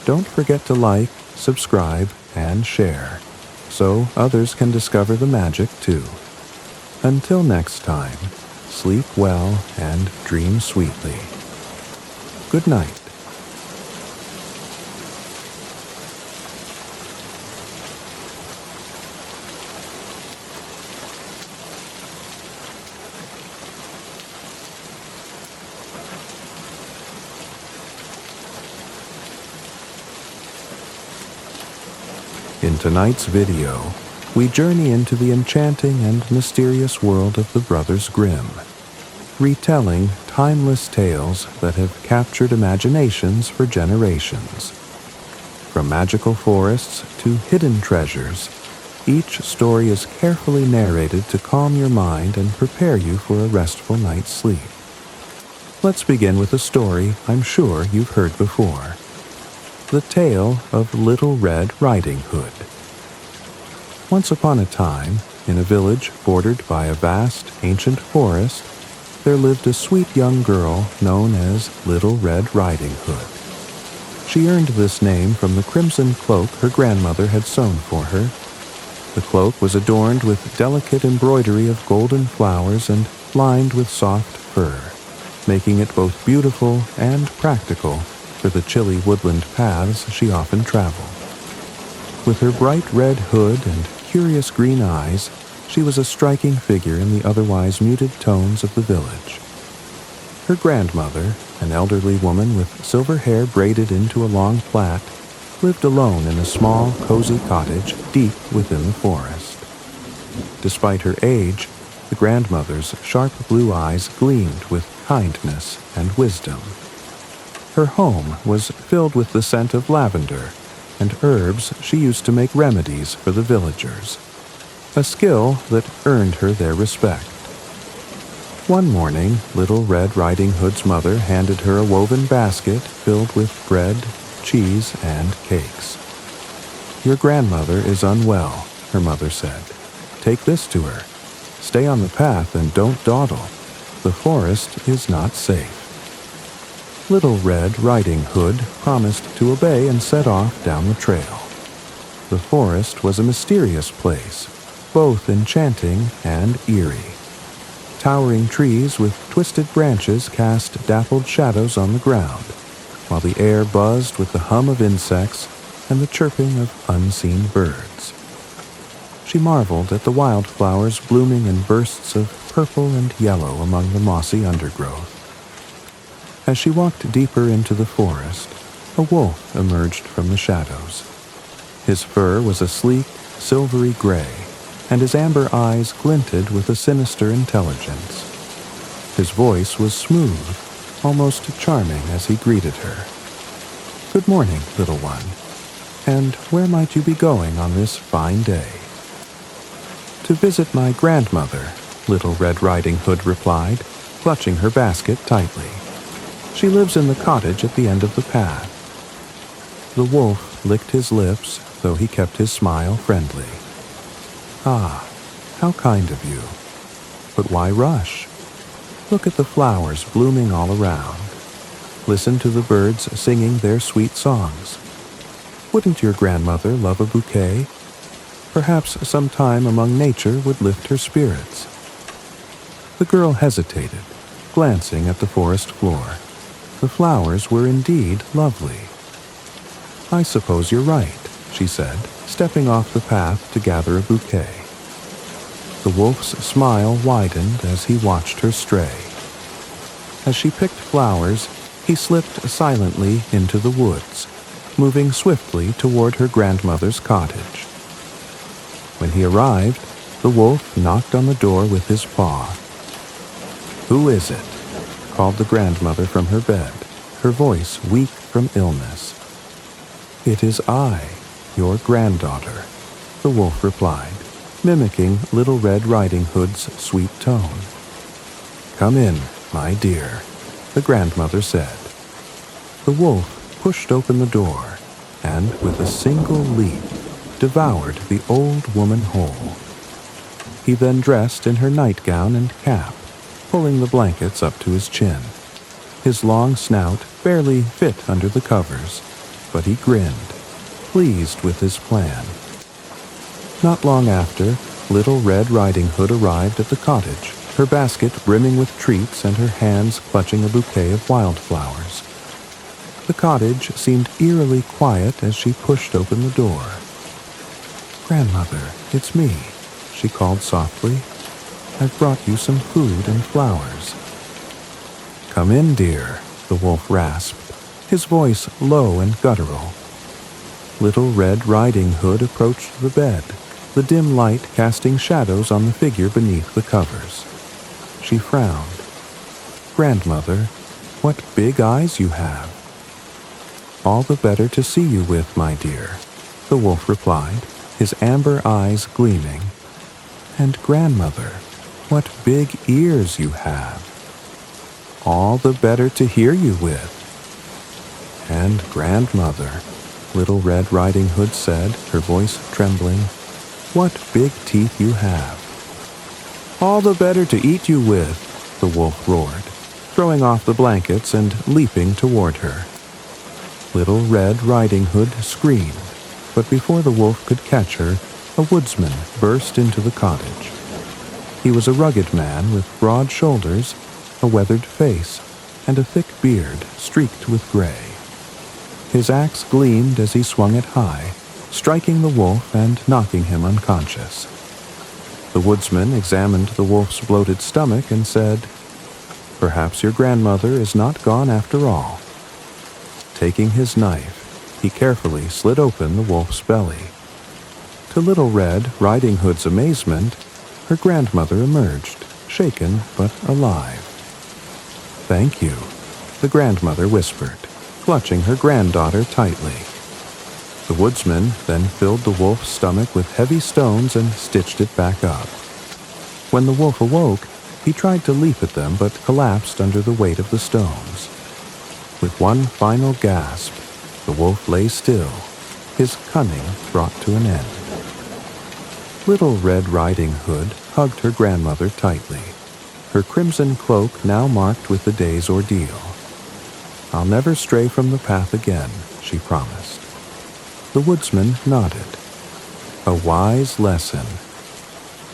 don't forget to like, subscribe, and share, so others can discover the magic too. Until next time, sleep well and dream sweetly. Good night. In tonight's video, we journey into the enchanting and mysterious world of the Brothers Grimm, retelling timeless tales that have captured imaginations for generations. From magical forests to hidden treasures, each story is carefully narrated to calm your mind and prepare you for a restful night's sleep. Let's begin with a story I'm sure you've heard before. The Tale of Little Red Riding Hood. Once upon a time, in a village bordered by a vast, ancient forest, there lived a sweet young girl known as Little Red Riding Hood. She earned this name from the crimson cloak her grandmother had sewn for her. The cloak was adorned with delicate embroidery of golden flowers and lined with soft fur, making it both beautiful and practical for the chilly woodland paths she often traveled. With her bright red hood and curious green eyes, she was a striking figure in the otherwise muted tones of the village. Her grandmother, an elderly woman with silver hair braided into a long plait, lived alone in a small, cozy cottage deep within the forest. Despite her age, the grandmother's sharp blue eyes gleamed with kindness and wisdom. Her home was filled with the scent of lavender and herbs she used to make remedies for the villagers, a skill that earned her their respect. One morning, Little Red Riding Hood's mother handed her a woven basket filled with bread, cheese, and cakes. "Your grandmother is unwell," her mother said. "Take this to her. Stay on the path and don't dawdle. The forest is not safe." Little Red Riding Hood promised to obey and set off down the trail. The forest was a mysterious place, both enchanting and eerie. Towering trees with twisted branches cast dappled shadows on the ground, while the air buzzed with the hum of insects and the chirping of unseen birds. She marveled at the wildflowers blooming in bursts of purple and yellow among the mossy undergrowth. As she walked deeper into the forest, a wolf emerged from the shadows. His fur was a sleek, silvery gray, and his amber eyes glinted with a sinister intelligence. His voice was smooth, almost charming as he greeted her. "Good morning, little one. And where might you be going on this fine day?" "To visit my grandmother," Little Red Riding Hood replied, clutching her basket tightly. "She lives in the cottage at the end of the path." The wolf licked his lips, though he kept his smile friendly. "Ah, how kind of you. But why rush? Look at the flowers blooming all around. Listen to the birds singing their sweet songs. Wouldn't your grandmother love a bouquet? Perhaps some time among nature would lift her spirits." The girl hesitated, glancing at the forest floor. The flowers were indeed lovely. "I suppose you're right," she said, stepping off the path to gather a bouquet. The wolf's smile widened as he watched her stray. As she picked flowers, he slipped silently into the woods, moving swiftly toward her grandmother's cottage. When he arrived, the wolf knocked on the door with his paw. "Who is it?" called the grandmother from her bed, her voice weak from illness. "It is I, your granddaughter," the wolf replied, mimicking Little Red Riding Hood's sweet tone. "Come in, my dear," the grandmother said. The wolf pushed open the door and, with a single leap, devoured the old woman whole. He then dressed in her nightgown and cap, pulling the blankets up to his chin. His long snout barely fit under the covers, but he grinned, pleased with his plan. Not long after, Little Red Riding Hood arrived at the cottage, her basket brimming with treats and her hands clutching a bouquet of wildflowers. The cottage seemed eerily quiet as she pushed open the door. "Grandmother, it's me," she called softly. "I've brought you some food and flowers." "Come in, dear," the wolf rasped, his voice low and guttural. Little Red Riding Hood approached the bed, the dim light casting shadows on the figure beneath the covers. She frowned. "Grandmother, what big eyes you have." "All the better to see you with, my dear," the wolf replied, his amber eyes gleaming. "And grandmother, what big ears you have." "All the better to hear you with." "And grandmother," Little Red Riding Hood said, her voice trembling, "what big teeth you have." "All the better to eat you with," the wolf roared, throwing off the blankets and leaping toward her. Little Red Riding Hood screamed, but before the wolf could catch her, a woodsman burst into the cottage. He was a rugged man with broad shoulders, a weathered face, and a thick beard streaked with gray. His axe gleamed as he swung it high, striking the wolf and knocking him unconscious. The woodsman examined the wolf's bloated stomach and said, "Perhaps your grandmother is not gone after all." Taking his knife, he carefully slit open the wolf's belly. To Little Red Riding Hood's amazement, her grandmother emerged, shaken but alive. "Thank you," the grandmother whispered, clutching her granddaughter tightly. The woodsman then filled the wolf's stomach with heavy stones and stitched it back up. When the wolf awoke, he tried to leap at them but collapsed under the weight of the stones. With one final gasp, the wolf lay still, his cunning brought to an end. Little Red Riding Hood hugged her grandmother tightly, her crimson cloak now marked with the day's ordeal. "I'll never stray from the path again," she promised. The woodsman nodded. A wise lesson.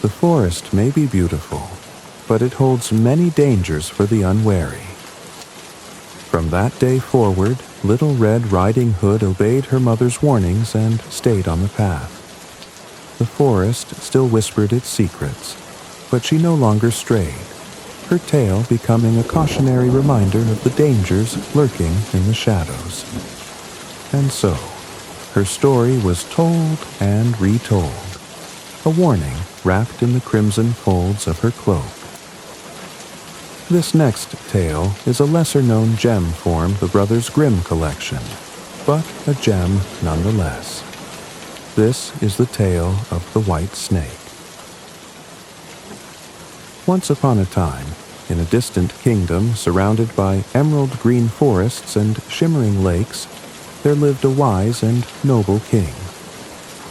The forest may be beautiful, but it holds many dangers for the unwary. From that day forward, Little Red Riding Hood obeyed her mother's warnings and stayed on the path. The forest still whispered its secrets, but she no longer strayed, her tale becoming a cautionary reminder of the dangers lurking in the shadows. And so, her story was told and retold, a warning wrapped in the crimson folds of her cloak. This next tale is a lesser-known gem from the Brothers Grimm collection, but a gem nonetheless. This is the tale of the White Snake. Once upon a time, in a distant kingdom surrounded by emerald green forests and shimmering lakes, there lived a wise and noble king.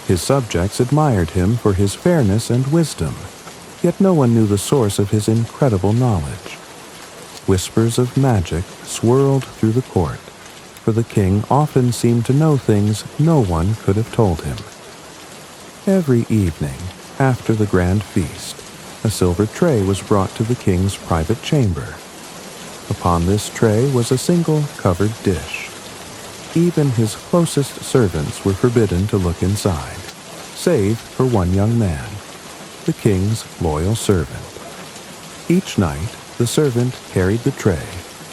His subjects admired him for his fairness and wisdom, yet no one knew the source of his incredible knowledge. Whispers of magic swirled through the court, for the king often seemed to know things no one could have told him. Every evening, after the grand feast, a silver tray was brought to the king's private chamber. Upon this tray was a single covered dish. Even his closest servants were forbidden to look inside, save for one young man, the king's loyal servant. Each night, the servant carried the tray,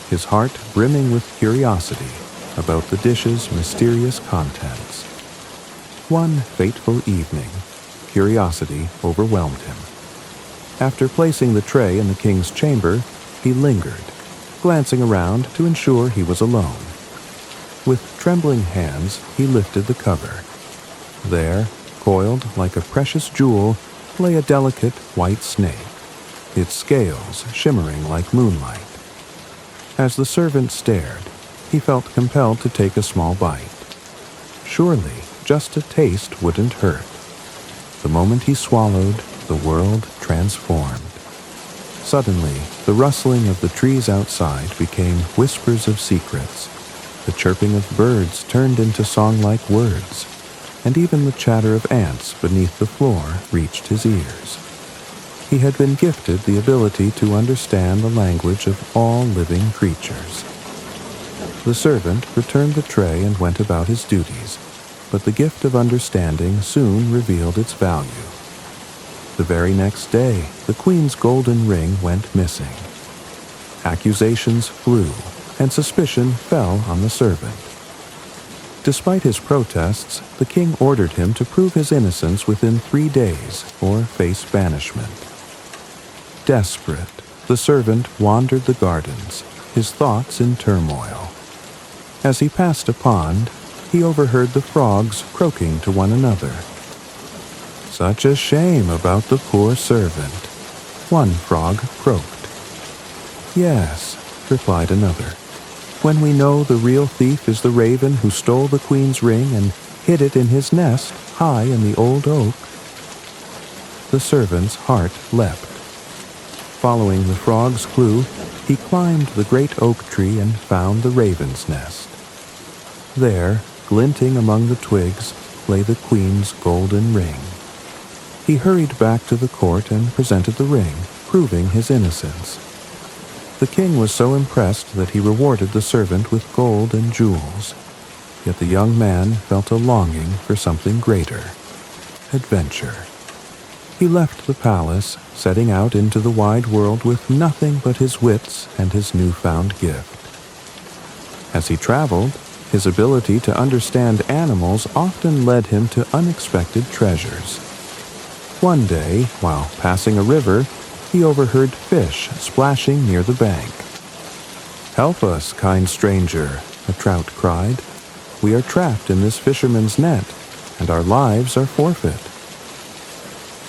his heart brimming with curiosity about the dish's mysterious contents. One fateful evening, curiosity overwhelmed him. After placing the tray in the king's chamber, he lingered, glancing around to ensure he was alone. With trembling hands, he lifted the cover. There, coiled like a precious jewel, lay a delicate white snake, its scales shimmering like moonlight. As the servant stared, he felt compelled to take a small bite. Surely, just a taste wouldn't hurt. The moment he swallowed, the world transformed. Suddenly, the rustling of the trees outside became whispers of secrets. The chirping of birds turned into song-like words, and even the chatter of ants beneath the floor reached his ears. He had been gifted the ability to understand the language of all living creatures. The servant returned the tray and went about his duties, but the gift of understanding soon revealed its value. The very next day, the queen's golden ring went missing. Accusations flew, and suspicion fell on the servant. Despite his protests, the king ordered him to prove his innocence within 3 days or face banishment. Desperate, the servant wandered the gardens, his thoughts in turmoil. As he passed a pond, he overheard the frogs croaking to one another. "Such a shame about the poor servant," one frog croaked. "Yes," replied another. "When we know the real thief is the raven who stole the queen's ring and hid it in his nest high in the old oak." The servant's heart leapt. Following the frog's clue, he climbed the great oak tree and found the raven's nest. There, glinting among the twigs, lay the queen's golden ring. He hurried back to the court and presented the ring, proving his innocence. The king was so impressed that he rewarded the servant with gold and jewels. Yet the young man felt a longing for something greater: adventure. He left the palace, setting out into the wide world with nothing but his wits and his newfound gift. As he traveled, his ability to understand animals often led him to unexpected treasures. One day, while passing a river, he overheard fish splashing near the bank. "Help us, kind stranger," a trout cried. "We are trapped in this fisherman's net, and our lives are forfeit."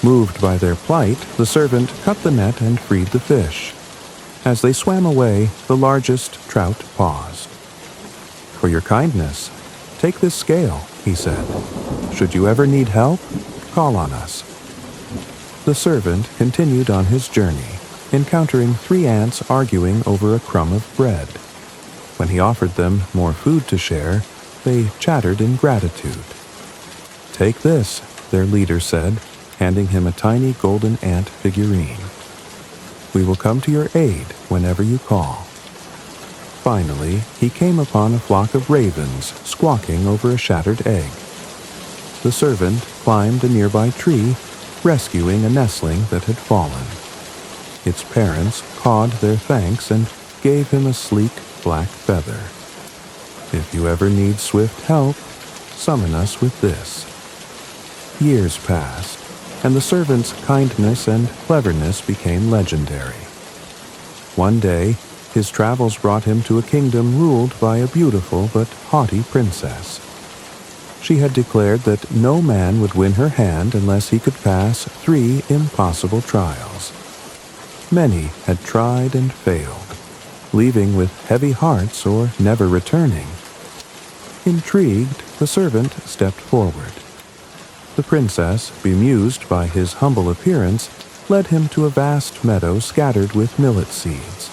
Moved by their plight, the servant cut the net and freed the fish. As they swam away, the largest trout paused. "For your kindness, take this scale," he said. "Should you ever need help, call on us." The servant continued on his journey, encountering 3 ants arguing over a crumb of bread. When he offered them more food to share, they chattered in gratitude. "Take this," their leader said, handing him a tiny golden ant figurine. "We will come to your aid whenever you call." Finally, he came upon a flock of ravens squawking over a shattered egg. The servant climbed a nearby tree, rescuing a nestling that had fallen. Its parents cawed their thanks and gave him a sleek black feather. "If you ever need swift help, summon us with this." Years passed, and the servant's kindness and cleverness became legendary. One day, his travels brought him to a kingdom ruled by a beautiful but haughty princess. She had declared that no man would win her hand unless he could pass 3 impossible trials. Many had tried and failed, leaving with heavy hearts or never returning. Intrigued, the servant stepped forward. The princess, bemused by his humble appearance, led him to a vast meadow scattered with millet seeds.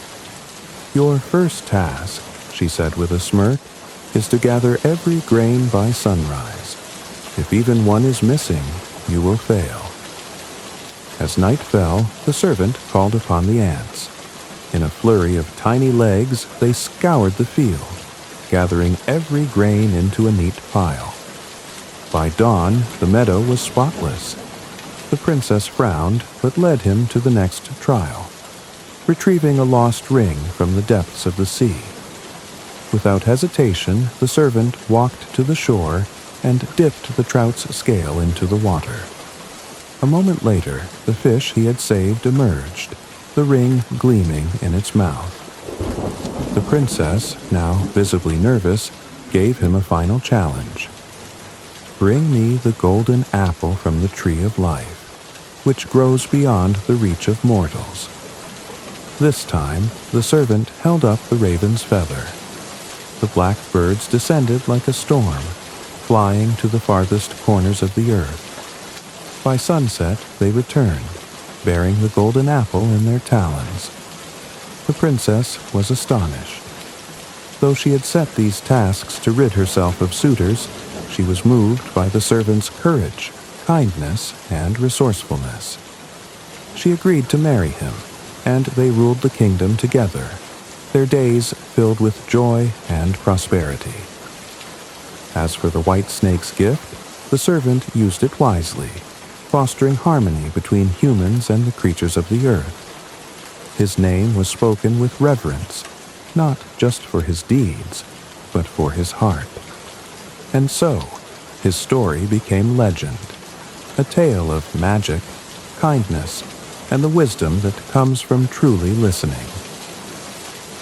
"Your first task," she said with a smirk, "is to gather every grain by sunrise. If even one is missing, you will fail." As night fell, the servant called upon the ants. In a flurry of tiny legs, they scoured the field, gathering every grain into a neat pile. By dawn, the meadow was spotless. The princess frowned, but led him to the next trial, retrieving a lost ring from the depths of the sea. Without hesitation, the servant walked to the shore and dipped the trout's scale into the water. A moment later, the fish he had saved emerged, the ring gleaming in its mouth. The princess, now visibly nervous, gave him a final challenge. "Bring me the golden apple from the tree of life, which grows beyond the reach of mortals." This time, the servant held up the raven's feather. The black birds descended like a storm, flying to the farthest corners of the earth. By sunset, they returned, bearing the golden apple in their talons. The princess was astonished. Though she had set these tasks to rid herself of suitors, she was moved by the servant's courage, kindness, and resourcefulness. She agreed to marry him, and they ruled the kingdom together, their days filled with joy and prosperity. As for the white snake's gift, the servant used it wisely, fostering harmony between humans and the creatures of the earth. His name was spoken with reverence, not just for his deeds, but for his heart. And so, his story became legend, a tale of magic, kindness, and the wisdom that comes from truly listening.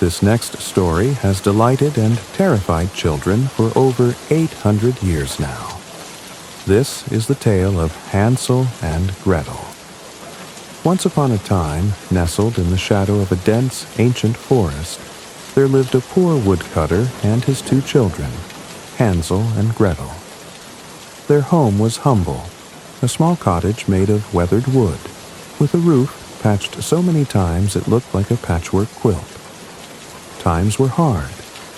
This next story has delighted and terrified children for over 800 years now. This is the tale of Hansel and Gretel. Once upon a time, nestled in the shadow of a dense, ancient forest, there lived a poor woodcutter and his two children, Hansel and Gretel. Their home was humble, a small cottage made of weathered wood, with a roof patched so many times it looked like a patchwork quilt. Times were hard,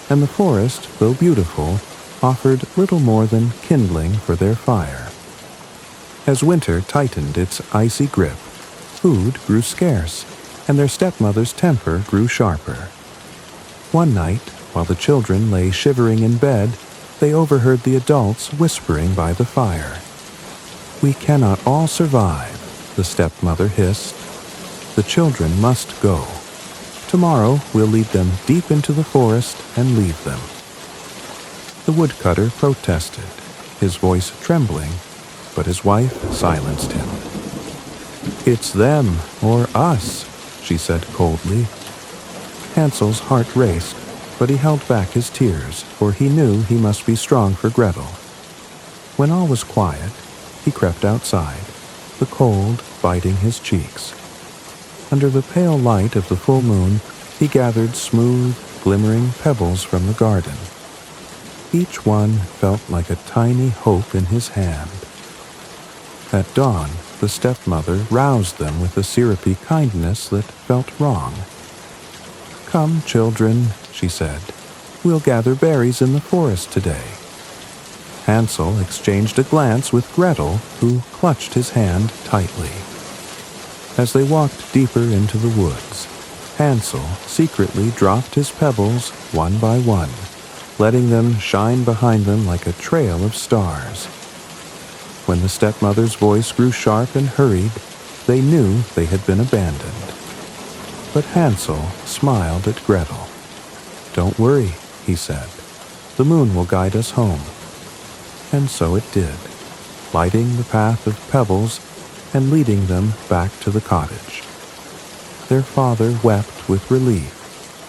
and the forest, though beautiful, offered little more than kindling for their fire. As winter tightened its icy grip, food grew scarce, and their stepmother's temper grew sharper. One night, while the children lay shivering in bed, they overheard the adults whispering by the fire. "We cannot all survive," the stepmother hissed. "The children must go. Tomorrow we'll lead them deep into the forest and leave them." The woodcutter protested, his voice trembling, but his wife silenced him. "It's them or us," she said coldly. Hansel's heart raced, but he held back his tears, for he knew he must be strong for Gretel. When all was quiet, he crept outside, the cold biting his cheeks. Under the pale light of the full moon, he gathered smooth, glimmering pebbles from the garden. Each one felt like a tiny hope in his hand. At dawn, the stepmother roused them with a syrupy kindness that felt wrong. "Come, children," she said. "We'll gather berries in the forest today." Hansel exchanged a glance with Gretel, who clutched his hand tightly. As they walked deeper into the woods, Hansel secretly dropped his pebbles one by one, letting them shine behind them like a trail of stars. When the stepmother's voice grew sharp and hurried, they knew they had been abandoned. But Hansel smiled at Gretel. "Don't worry," he said. "The moon will guide us home." And so it did, lighting the path of pebbles and leading them back to the cottage. Their father wept with relief,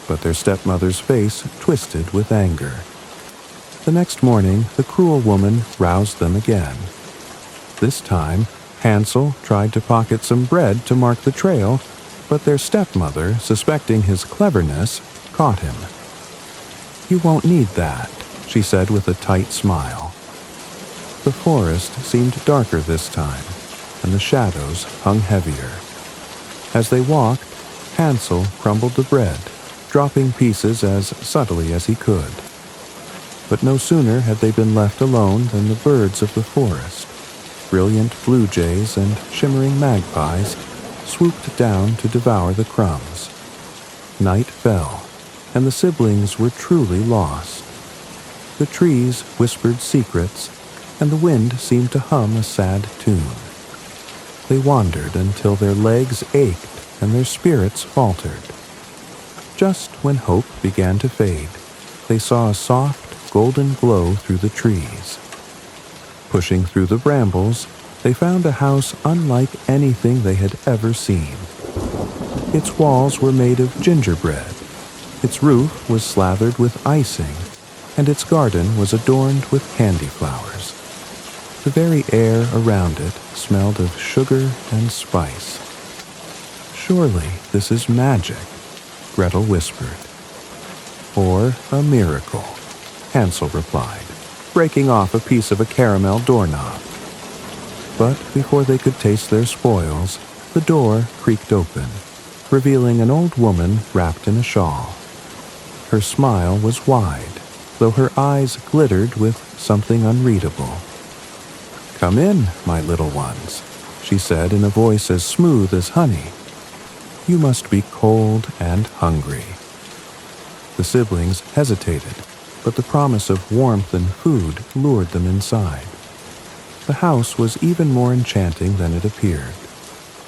but their stepmother's face twisted with anger. The next morning, the cruel woman roused them again. This time, Hansel tried to pocket some bread to mark the trail, but their stepmother, suspecting his cleverness, caught him. "You won't need that," she said with a tight smile. The forest seemed darker this time, and the shadows hung heavier. As they walked, Hansel crumbled the bread, dropping pieces as subtly as he could. But no sooner had they been left alone than the birds of the forest, brilliant blue jays and shimmering magpies, swooped down to devour the crumbs. Night fell, and the siblings were truly lost. The trees whispered secrets, and the wind seemed to hum a sad tune. They wandered until their legs ached and their spirits faltered. Just when hope began to fade, they saw a soft, golden glow through the trees. Pushing through the brambles, they found a house unlike anything they had ever seen. Its walls were made of gingerbread, its roof was slathered with icing, and its garden was adorned with candy flowers. The very air around it smelled of sugar and spice. "Surely this is magic," Gretel whispered. "Or a miracle," Hansel replied, breaking off a piece of a caramel doorknob. But before they could taste their spoils, the door creaked open, revealing an old woman wrapped in a shawl. Her smile was wide, though her eyes glittered with something unreadable. "Come in, my little ones," she said in a voice as smooth as honey. "You must be cold and hungry." The siblings hesitated, but the promise of warmth and food lured them inside. The house was even more enchanting than it appeared.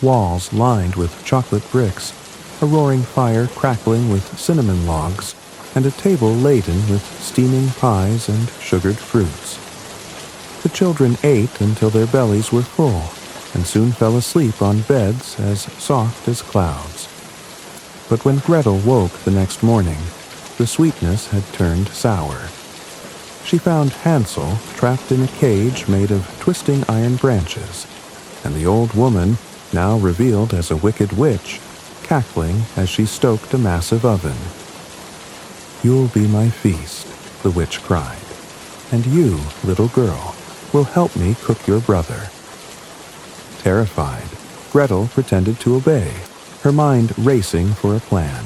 Walls lined with chocolate bricks, a roaring fire crackling with cinnamon logs, and a table laden with steaming pies and sugared fruits. The children ate until their bellies were full, and soon fell asleep on beds as soft as clouds. But when Gretel woke the next morning, the sweetness had turned sour. She found Hansel trapped in a cage made of twisting iron branches, and the old woman, now revealed as a wicked witch, cackling as she stoked a massive oven. "You'll be my feast," the witch cried, "and you, little girl, will help me cook your brother." Terrified, Gretel pretended to obey, her mind racing for a plan.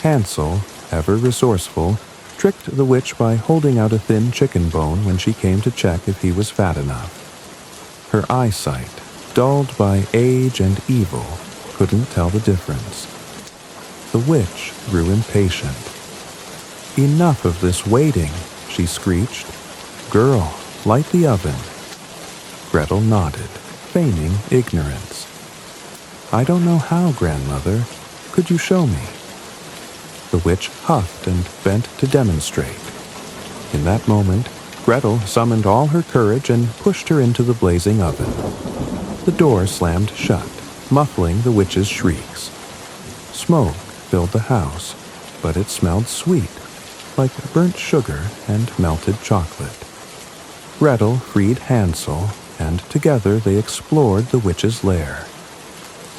Hansel, ever resourceful, tricked the witch by holding out a thin chicken bone when she came to check if he was fat enough. Her eyesight, dulled by age and evil, couldn't tell the difference. The witch grew impatient. "Enough of this waiting," she screeched. "Girl, light the oven." Gretel nodded, feigning ignorance. "I don't know how, grandmother. Could you show me?" The witch huffed and bent to demonstrate. In that moment, Gretel summoned all her courage and pushed her into the blazing oven. The door slammed shut, muffling the witch's shrieks. Smoke filled the house, but it smelled sweet, like burnt sugar and melted chocolate. Gretel freed Hansel, and together they explored the witch's lair.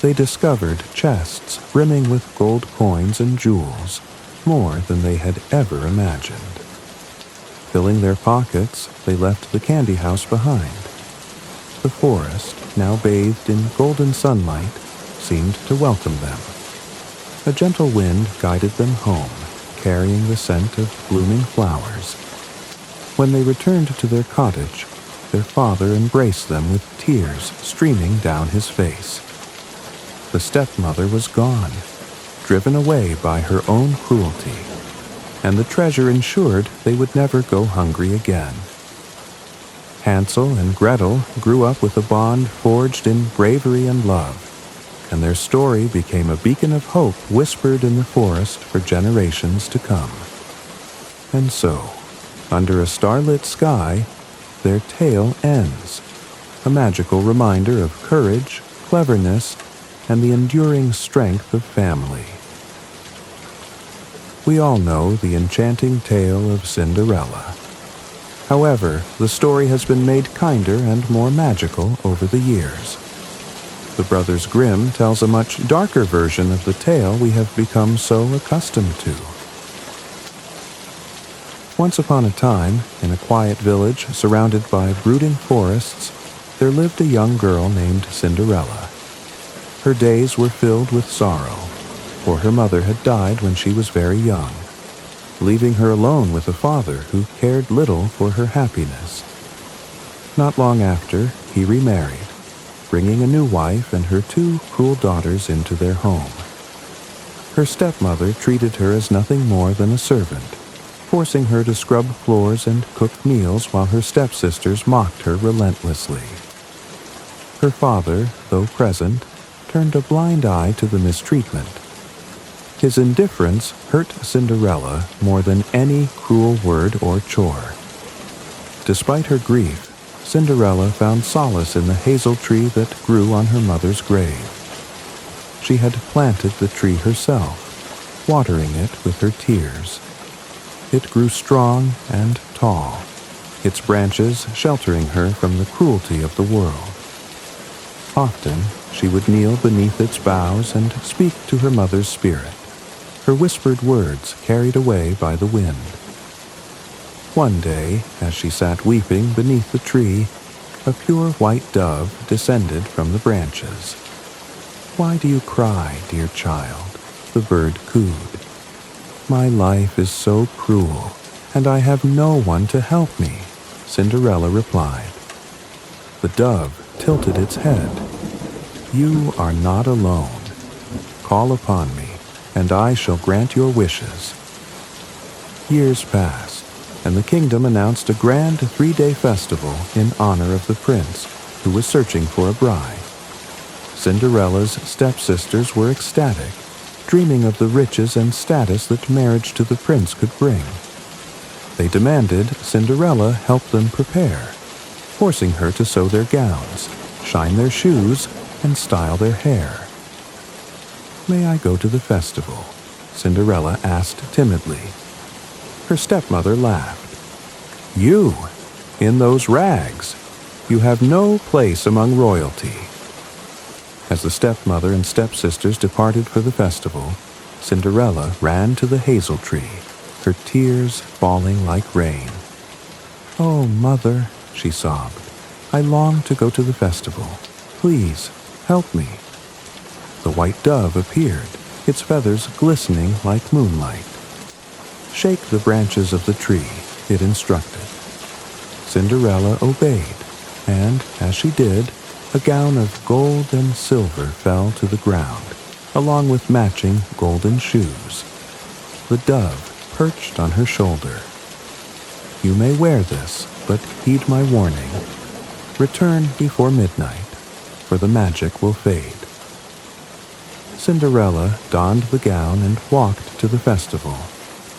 They discovered chests brimming with gold coins and jewels, more than they had ever imagined. Filling their pockets, they left the candy house behind. The forest, now bathed in golden sunlight, seemed to welcome them. A gentle wind guided them home, carrying the scent of blooming flowers. When they returned to their cottage, their father embraced them with tears streaming down his face. The stepmother was gone, driven away by her own cruelty, and the treasure ensured they would never go hungry again. Hansel and Gretel grew up with a bond forged in bravery and love, and their story became a beacon of hope whispered in the forest for generations to come. And so, under a starlit sky, their tale ends, a magical reminder of courage, cleverness, and the enduring strength of family. We all know the enchanting tale of Cinderella. However, the story has been made kinder and more magical over the years. The Brothers Grimm tells a much darker version of the tale we have become so accustomed to. Once upon a time, in a quiet village surrounded by brooding forests, there lived a young girl named Cinderella. Her days were filled with sorrow, for her mother had died when she was very young, leaving her alone with a father who cared little for her happiness. Not long after, he remarried, bringing a new wife and her 2 cruel daughters into their home. Her stepmother treated her as nothing more than a servant, forcing her to scrub floors and cook meals while her stepsisters mocked her relentlessly. Her father, though present, turned a blind eye to the mistreatment. His indifference hurt Cinderella more than any cruel word or chore. Despite her grief, Cinderella found solace in the hazel tree that grew on her mother's grave. She had planted the tree herself, watering it with her tears. It grew strong and tall, its branches sheltering her from the cruelty of the world. Often, she would kneel beneath its boughs and speak to her mother's spirit, her whispered words carried away by the wind. One day, as she sat weeping beneath the tree, a pure white dove descended from the branches. "Why do you cry, dear child?" the bird cooed. "My life is so cruel, and I have no one to help me," Cinderella replied. The dove tilted its head. "You are not alone. Call upon me, and I shall grant your wishes." Years passed, and the kingdom announced a grand 3-day festival in honor of the prince, who was searching for a bride. Cinderella's stepsisters were ecstatic, dreaming of the riches and status that marriage to the prince could bring. They demanded Cinderella help them prepare, forcing her to sew their gowns, shine their shoes, and style their hair. "May I go to the festival?" Cinderella asked timidly. Her stepmother laughed. "You, in those rags? You have no place among royalty." As the stepmother and stepsisters departed for the festival, Cinderella ran to the hazel tree, her tears falling like rain. "Oh, mother," she sobbed, "I long to go to the festival. Please, help me." The white dove appeared, its feathers glistening like moonlight. "Shake the branches of the tree," it instructed. Cinderella obeyed, and, as she did, a gown of gold and silver fell to the ground, along with matching golden shoes. The dove perched on her shoulder. "You may wear this, but heed my warning. Return before midnight, for the magic will fade." Cinderella donned the gown and walked to the festival,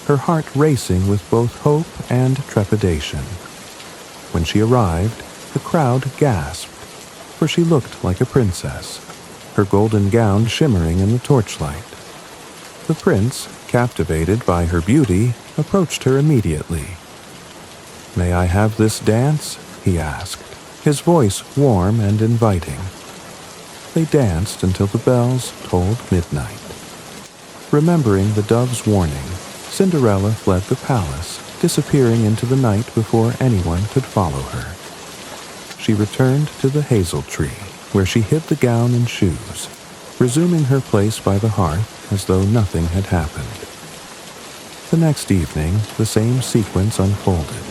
her heart racing with both hope and trepidation. When she arrived, the crowd gasped, for she looked like a princess, her golden gown shimmering in the torchlight. The prince, captivated by her beauty, approached her immediately. "May I have this dance?" he asked, his voice warm and inviting. They danced until the bells tolled midnight. Remembering the dove's warning, Cinderella fled the palace, disappearing into the night before anyone could follow her. She returned to the hazel tree, where she hid the gown and shoes, resuming her place by the hearth as though nothing had happened. The next evening, the same sequence unfolded.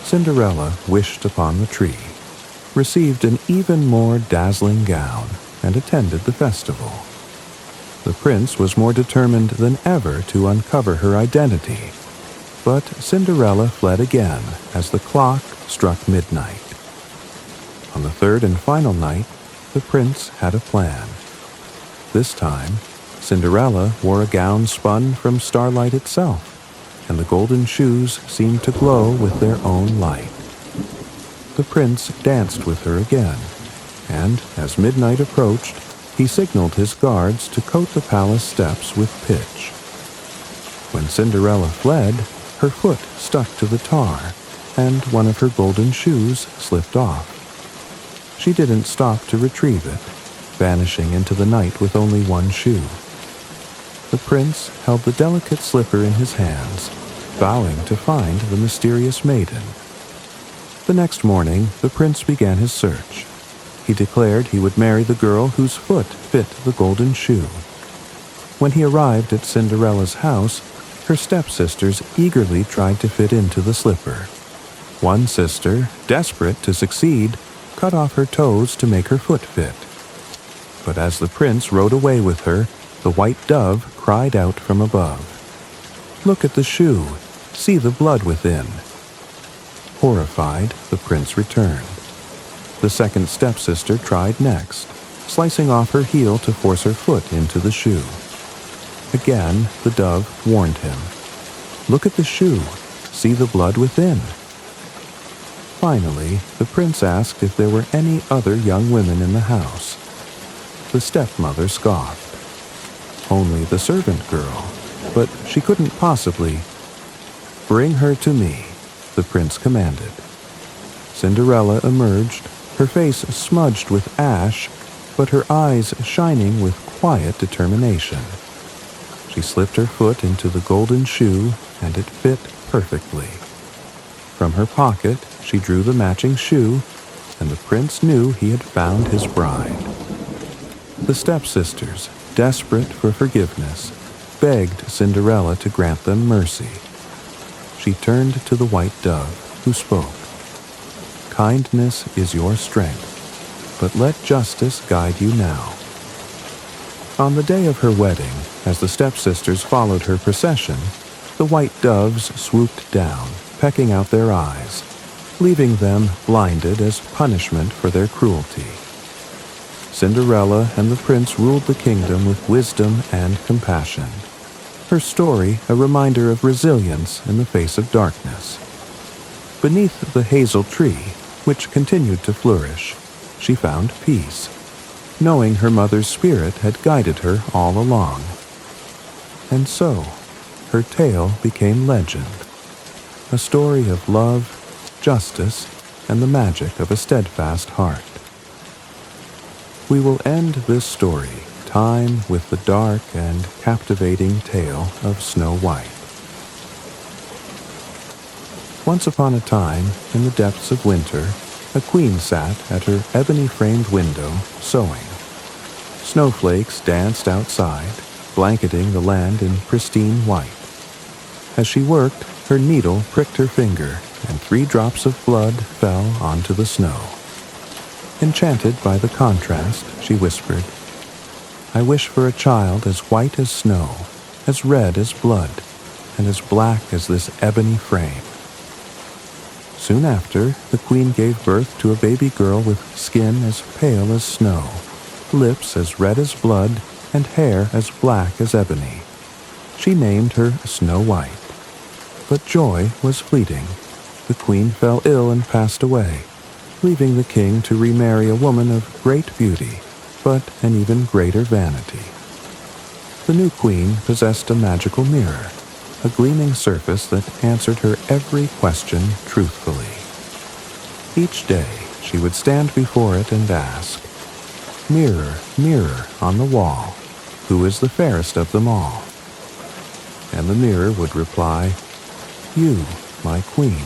Cinderella wished upon the tree, received an even more dazzling gown, and attended the festival. The prince was more determined than ever to uncover her identity, but Cinderella fled again as the clock struck midnight. On the third and final night, the prince had a plan. This time, Cinderella wore a gown spun from starlight itself, and the golden shoes seemed to glow with their own light. The prince danced with her again, and as midnight approached, he signaled his guards to coat the palace steps with pitch. When Cinderella fled, her foot stuck to the tar, and one of her golden shoes slipped off. She didn't stop to retrieve it, vanishing into the night with only one shoe. The prince held the delicate slipper in his hands, vowing to find the mysterious maiden. The next morning, the prince began his search. He declared he would marry the girl whose foot fit the golden shoe. When he arrived at Cinderella's house, her stepsisters eagerly tried to fit into the slipper. One sister, desperate to succeed, cut off her toes to make her foot fit. But as the prince rode away with her, the white dove cried out from above, "Look at the shoe! See the blood within!" Horrified, the prince returned. The second stepsister tried next, slicing off her heel to force her foot into the shoe. Again, the dove warned him, "Look at the shoe! See the blood within!" Finally, the prince asked if there were any other young women in the house. The stepmother scoffed. Only the servant girl, but she couldn't possibly. "Bring her to me," the prince commanded. Cinderella emerged, her face smudged with ash, but her eyes shining with quiet determination. She slipped her foot into the golden shoe, and it fit perfectly. From her pocket, she drew the matching shoe, and the prince knew he had found his bride. The stepsisters, desperate for forgiveness, begged Cinderella to grant them mercy. She turned to the white dove, who spoke, "Kindness is your strength, but let justice guide you now." On the day of her wedding, as the stepsisters followed her procession, the white doves swooped down, pecking out their eyes, leaving them blinded as punishment for their cruelty. Cinderella and the prince ruled the kingdom with wisdom and compassion, her story a reminder of resilience in the face of darkness. Beneath the hazel tree, which continued to flourish, she found peace, knowing her mother's spirit had guided her all along. And so, her tale became legend, a story of love, justice, and the magic of a steadfast heart. We will end this story time with the dark and captivating tale of Snow White. Once upon a time, in the depths of winter, a queen sat at her ebony-framed window, sewing. Snowflakes danced outside, blanketing the land in pristine white. As she worked, her needle pricked her finger, and 3 drops of blood fell onto the snow. Enchanted by the contrast, she whispered, "I wish for a child as white as snow, as red as blood, and as black as this ebony frame." Soon after, the queen gave birth to a baby girl with skin as pale as snow, lips as red as blood, and hair as black as ebony. She named her Snow White. But joy was fleeting. The queen fell ill and passed away, leaving the king to remarry a woman of great beauty, but an even greater vanity. The new queen possessed a magical mirror, a gleaming surface that answered her every question truthfully. Each day, she would stand before it and ask, "Mirror, mirror on the wall, who is the fairest of them all?" And the mirror would reply, "You, my queen,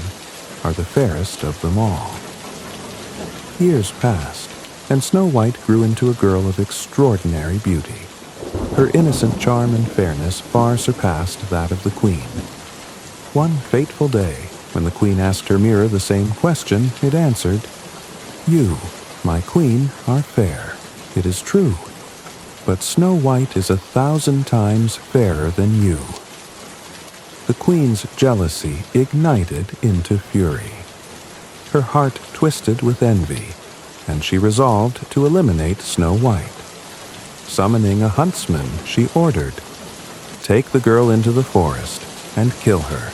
are the fairest of them all." Years passed, and Snow White grew into a girl of extraordinary beauty. Her innocent charm and fairness far surpassed that of the queen. One fateful day, when the queen asked her mirror the same question, it answered, "You, my queen, are fair, it is true, but Snow White is 1,000 times fairer than you." The queen's jealousy ignited into fury. Her heart twisted with envy, and she resolved to eliminate Snow White. Summoning a huntsman, she ordered, "Take the girl into the forest and kill her.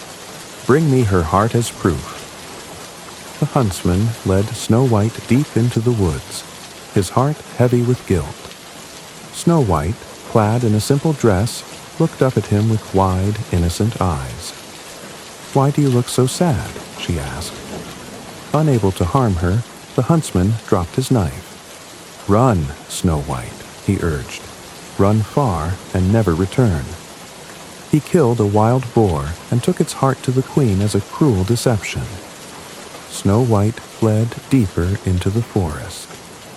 Bring me her heart as proof." The huntsman led Snow White deep into the woods, his heart heavy with guilt. Snow White, clad in a simple dress, looked up at him with wide, innocent eyes. "Why do you look so sad?" she asked. Unable to harm her, the huntsman dropped his knife. "Run, Snow White," he urged. "Run far and never return." He killed a wild boar and took its heart to the queen as a cruel deception. Snow White fled deeper into the forest,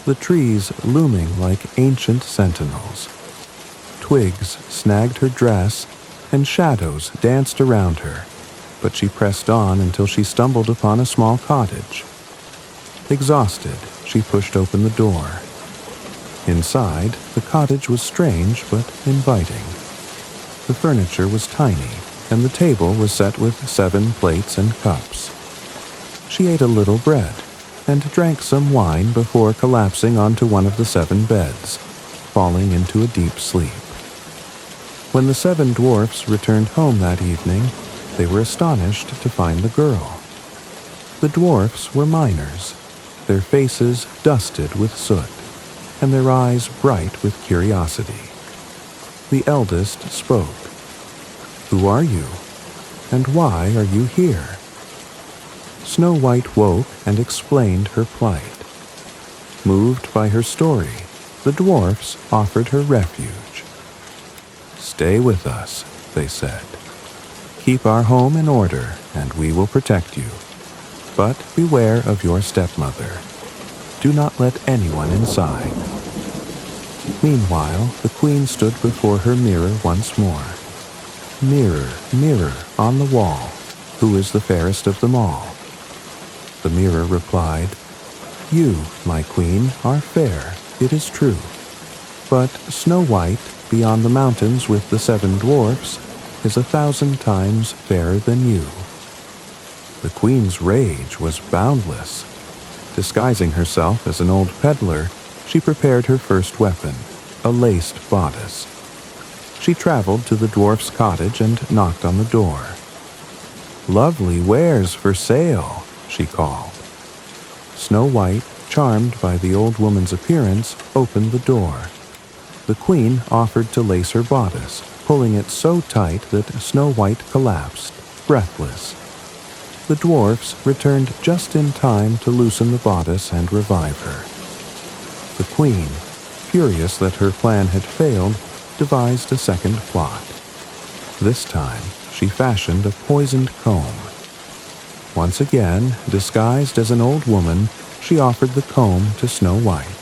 the trees looming like ancient sentinels. Twigs snagged her dress, and shadows danced around her, but she pressed on until she stumbled upon a small cottage. Exhausted, she pushed open the door. Inside, the cottage was strange but inviting. The furniture was tiny, and the table was set with 7 plates and cups. She ate a little bread and drank some wine before collapsing onto one of the 7 beds, falling into a deep sleep. When the 7 dwarfs returned home that evening, they were astonished to find the girl. The dwarfs were miners, their faces dusted with soot, and their eyes bright with curiosity. The eldest spoke. "Who are you? And why are you here?" Snow White woke and explained her plight. Moved by her story, the dwarfs offered her refuge. "Stay with us," they said. "Keep our home in order, and we will protect you. But beware of your stepmother. Do not let anyone inside." Meanwhile, the queen stood before her mirror once more. "Mirror, mirror on the wall, who is the fairest of them all?" The mirror replied, "You, my queen, are fair, it is true. But Snow White, beyond the mountains with the 7 dwarfs, is 1,000 times fairer than you." The queen's rage was boundless. Disguising herself as an old peddler, she prepared her first weapon, a laced bodice. She traveled to the dwarf's cottage and knocked on the door. "Lovely wares for sale," she called. Snow White, charmed by the old woman's appearance, opened the door. The queen offered to lace her bodice, pulling it so tight that Snow White collapsed, breathless. The dwarfs returned just in time to loosen the bodice and revive her. The queen, furious that her plan had failed, devised a second plot. This time, she fashioned a poisoned comb. Once again, disguised as an old woman, she offered the comb to Snow White.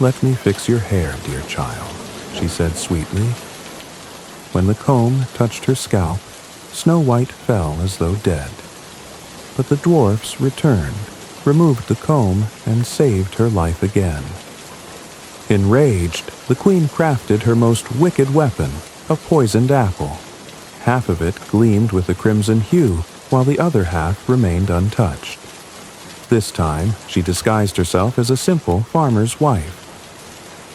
"Let me fix your hair, dear child," she said sweetly. When the comb touched her scalp, Snow White fell as though dead. But the dwarfs returned, removed the comb, and saved her life again. Enraged, the queen crafted her most wicked weapon, a poisoned apple. Half of it gleamed with a crimson hue, while the other half remained untouched. This time, she disguised herself as a simple farmer's wife.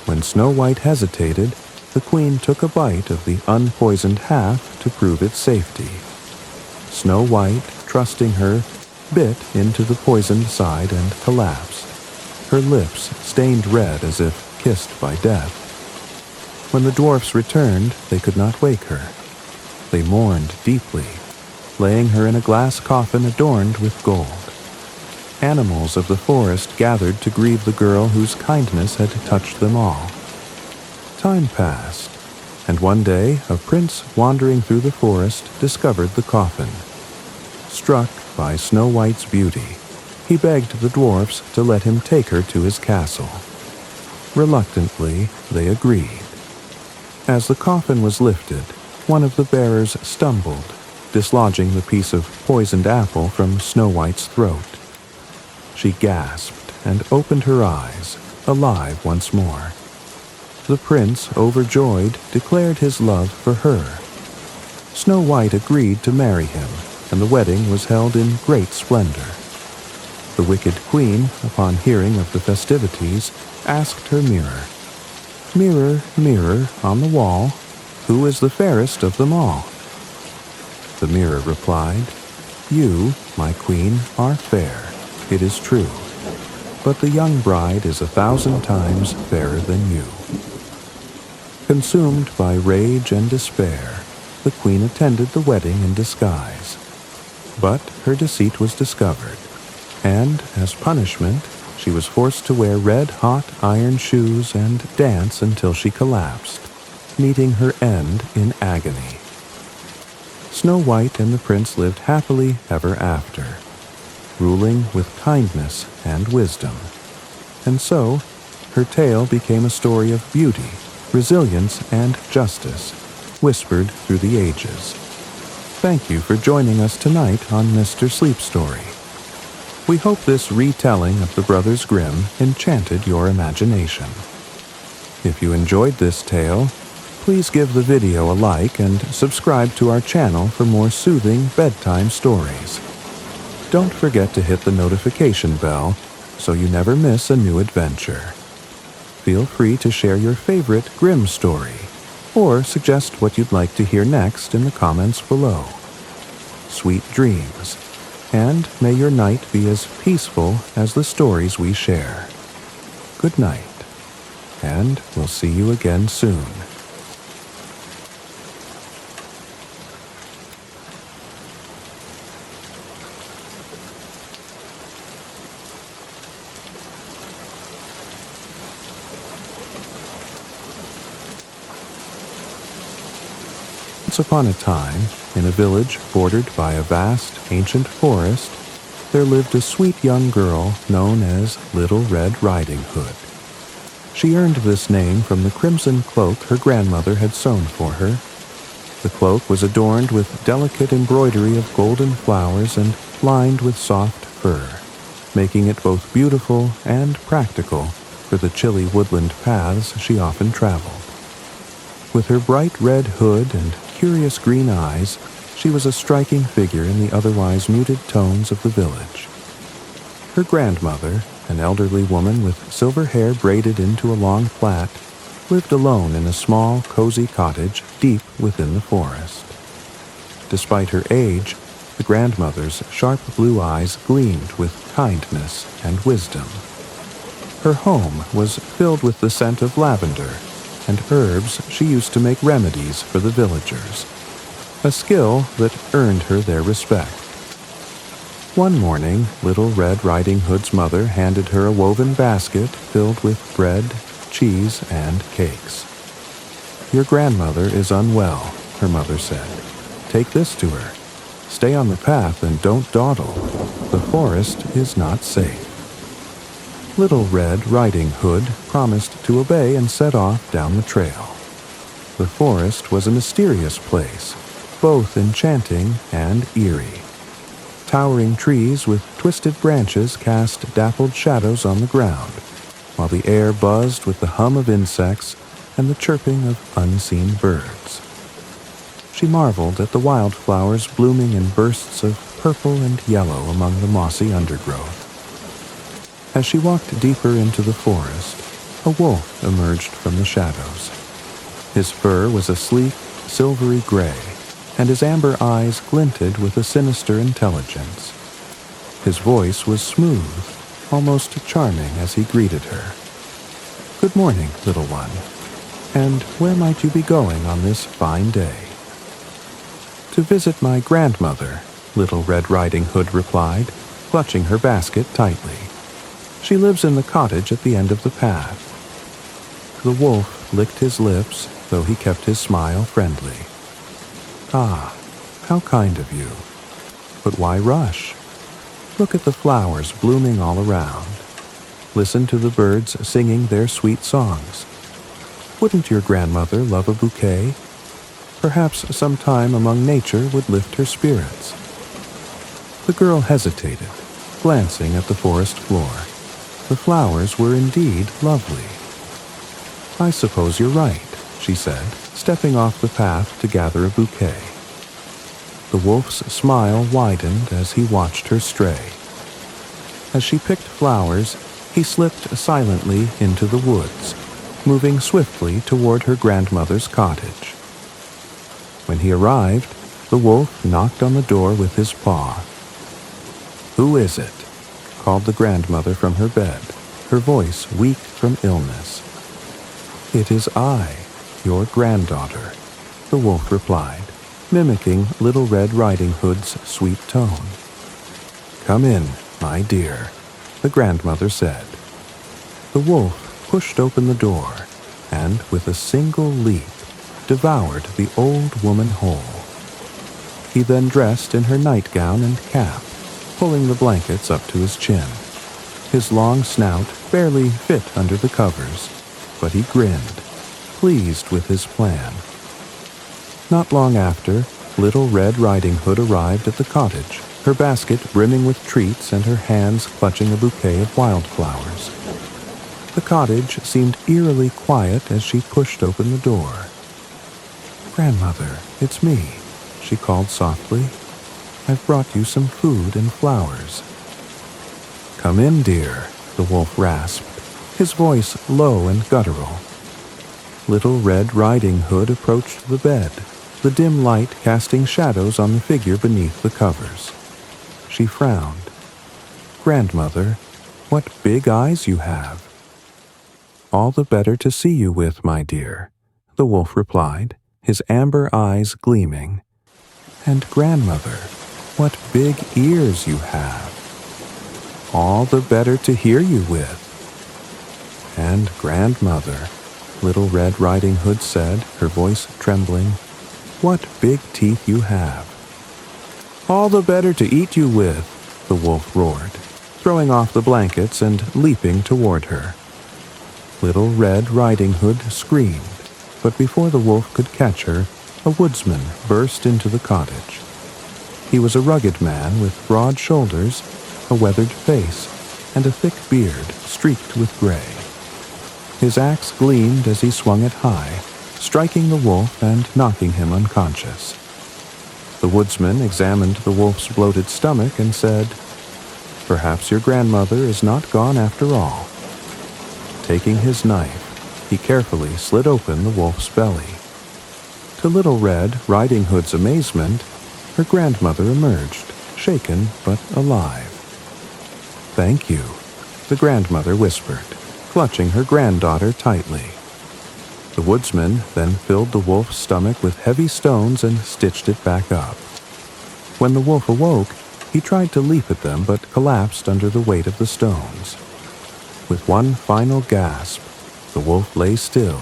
When Snow White hesitated, the queen took a bite of the unpoisoned half to prove its safety. Snow White, trusting her, bit into the poisoned side and collapsed, her lips stained red as if kissed by death. When the dwarfs returned, they could not wake her. They mourned deeply, laying her in a glass coffin adorned with gold. Animals of the forest gathered to grieve the girl whose kindness had touched them all. Time passed, and one day a prince wandering through the forest discovered the coffin. Struck by Snow White's beauty, he begged the dwarfs to let him take her to his castle. Reluctantly, they agreed. As the coffin was lifted, one of the bearers stumbled, dislodging the piece of poisoned apple from Snow White's throat. She gasped and opened her eyes, alive once more. The prince, overjoyed, declared his love for her. Snow White agreed to marry him, and the wedding was held in great splendor. The wicked queen, upon hearing of the festivities, asked her mirror, "Mirror, mirror on the wall, who is the fairest of them all?" The mirror replied, "You, my queen, are fair, it is true, but the young bride is 1,000 times fairer than you." Consumed by rage and despair, the queen attended the wedding in disguise. But her deceit was discovered, and, as punishment, she was forced to wear red-hot iron shoes and dance until she collapsed, meeting her end in agony. Snow White and the prince lived happily ever after, ruling with kindness and wisdom. And so, her tale became a story of beauty, resilience, and justice, whispered through the ages. Thank you for joining us tonight on Mr. Sleep Story. We hope this retelling of the Brothers Grimm enchanted your imagination. If you enjoyed this tale, please give the video a like and subscribe to our channel for more soothing bedtime stories. Don't forget to hit the notification bell so you never miss a new adventure. Feel free to share your favorite Grimm story, or suggest what you'd like to hear next in the comments below. Sweet dreams, and may your night be as peaceful as the stories we share. Good night, and we'll see you again soon. Once upon a time, in a village bordered by a vast, ancient forest, there lived a sweet young girl known as Little Red Riding Hood. She earned this name from the crimson cloak her grandmother had sewn for her. The cloak was adorned with delicate embroidery of golden flowers and lined with soft fur, making it both beautiful and practical for the chilly woodland paths she often traveled. With her bright red hood and curious green eyes, she was a striking figure in the otherwise muted tones of the village. Her grandmother, an elderly woman with silver hair braided into a long plait, lived alone in a small, cozy cottage deep within the forest. Despite her age, the grandmother's sharp blue eyes gleamed with kindness and wisdom. Her home was filled with the scent of lavender and herbs she used to make remedies for the villagers, a skill that earned her their respect. One morning, Little Red Riding Hood's mother handed her a woven basket filled with bread, cheese, and cakes. "Your grandmother is unwell," her mother said. "Take this to her. Stay on the path and don't dawdle. The forest is not safe." Little Red Riding Hood promised to obey and set off down the trail. The forest was a mysterious place, both enchanting and eerie. Towering trees with twisted branches cast dappled shadows on the ground, while the air buzzed with the hum of insects and the chirping of unseen birds. She marveled at the wildflowers blooming in bursts of purple and yellow among the mossy undergrowth. As she walked deeper into the forest, a wolf emerged from the shadows. His fur was a sleek, silvery gray, and his amber eyes glinted with a sinister intelligence. His voice was smooth, almost charming as he greeted her. "Good morning, little one. And where might you be going on this fine day?" "To visit my grandmother," Little Red Riding Hood replied, clutching her basket tightly. "She lives in the cottage at the end of the path." The wolf licked his lips, though he kept his smile friendly. "Ah, how kind of you. But why rush? Look at the flowers blooming all around. Listen to the birds singing their sweet songs. Wouldn't your grandmother love a bouquet? Perhaps some time among nature would lift her spirits." The girl hesitated, glancing at the forest floor. The flowers were indeed lovely. "I suppose you're right," she said, stepping off the path to gather a bouquet. The wolf's smile widened as he watched her stray. As she picked flowers, he slipped silently into the woods, moving swiftly toward her grandmother's cottage. When he arrived, the wolf knocked on the door with his paw. "Who is it?" called the grandmother from her bed, her voice weak from illness. "It is I, your granddaughter," the wolf replied, mimicking Little Red Riding Hood's sweet tone. "Come in, my dear," the grandmother said. The wolf pushed open the door and, with a single leap, devoured the old woman whole. He then dressed in her nightgown and cap, pulling the blankets up to his chin. His long snout barely fit under the covers, but he grinned, pleased with his plan. Not long after, Little Red Riding Hood arrived at the cottage, her basket brimming with treats and her hands clutching a bouquet of wildflowers. The cottage seemed eerily quiet as she pushed open the door. "Grandmother, it's me," she called softly. "I've brought you some food and flowers." "Come in, dear," the wolf rasped, his voice low and guttural. Little Red Riding Hood approached the bed, the dim light casting shadows on the figure beneath the covers. She frowned. "Grandmother, what big eyes you have." "All the better to see you with, my dear," the wolf replied, his amber eyes gleaming. "And grandmother, what big ears you have." "All the better to hear you with." "And grandmother," Little Red Riding Hood said, her voice trembling, "what big teeth you have." "All the better to eat you with," the wolf roared, throwing off the blankets and leaping toward her. Little Red Riding Hood screamed, but before the wolf could catch her, a woodsman burst into the cottage. He was a rugged man with broad shoulders, a weathered face, and a thick beard streaked with gray. His axe gleamed as he swung it high, striking the wolf and knocking him unconscious. The woodsman examined the wolf's bloated stomach and said, "Perhaps your grandmother is not gone after all." Taking his knife, he carefully slit open the wolf's belly. To Little Red Riding Hood's amazement, her grandmother emerged, shaken but alive. "Thank you," the grandmother whispered, clutching her granddaughter tightly. The woodsman then filled the wolf's stomach with heavy stones and stitched it back up. When the wolf awoke, he tried to leap at them but collapsed under the weight of the stones. With one final gasp, the wolf lay still,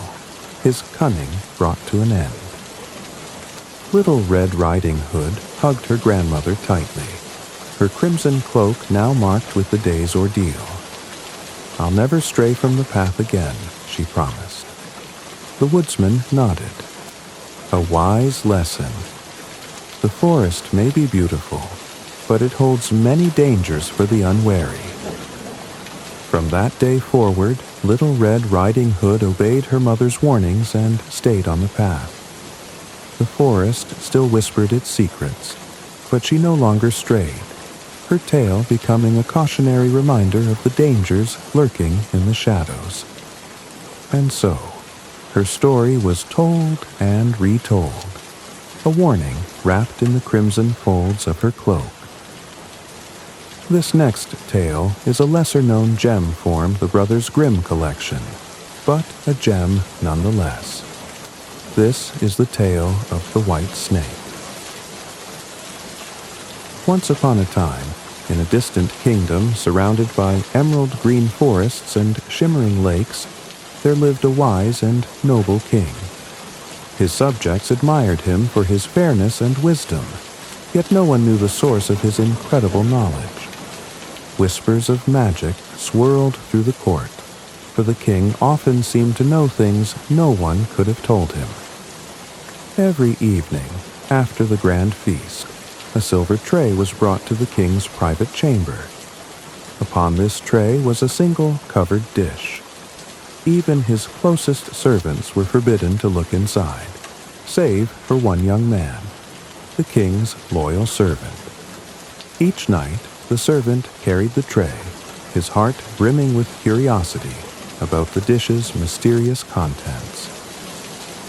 his cunning brought to an end. Little Red Riding Hood hugged her grandmother tightly, her crimson cloak now marked with the day's ordeal. "I'll never stray from the path again," she promised. The woodsman nodded. "A wise lesson. The forest may be beautiful, but it holds many dangers for the unwary." From that day forward, Little Red Riding Hood obeyed her mother's warnings and stayed on the path. The forest still whispered its secrets, but she no longer strayed, her tale becoming a cautionary reminder of the dangers lurking in the shadows. And so, her story was told and retold, a warning wrapped in the crimson folds of her cloak. This next tale is a lesser-known gem from the Brothers Grimm collection, but a gem nonetheless. This is the tale of the White Snake. Once upon a time, in a distant kingdom surrounded by emerald green forests and shimmering lakes, there lived a wise and noble king. His subjects admired him for his fairness and wisdom, yet no one knew the source of his incredible knowledge. Whispers of magic swirled through the court, for the king often seemed to know things no one could have told him. Every evening, after the grand feast, a silver tray was brought to the king's private chamber. Upon this tray was a single covered dish. Even his closest servants were forbidden to look inside, save for one young man, the king's loyal servant. Each night, the servant carried the tray, his heart brimming with curiosity about the dish's mysterious contents.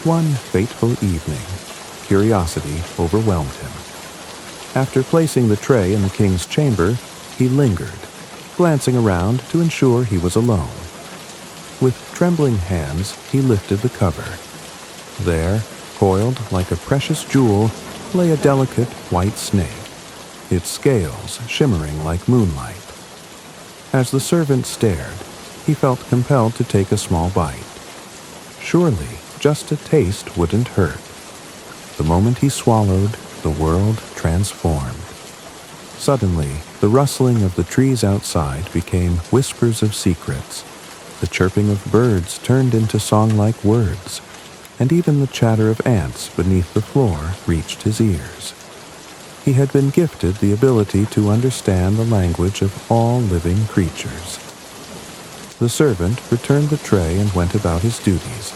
One fateful evening, curiosity overwhelmed him. After placing the tray in the king's chamber, he lingered, glancing around to ensure he was alone. With trembling hands, he lifted the cover. There, coiled like a precious jewel, lay a delicate white snake, its scales shimmering like moonlight. As the servant stared, he felt compelled to take a small bite. Surely, just a taste wouldn't hurt. The moment he swallowed, the world transformed. Suddenly, the rustling of the trees outside became whispers of secrets. The chirping of birds turned into song-like words, and even the chatter of ants beneath the floor reached his ears. He had been gifted the ability to understand the language of all living creatures. The servant returned the tray and went about his duties,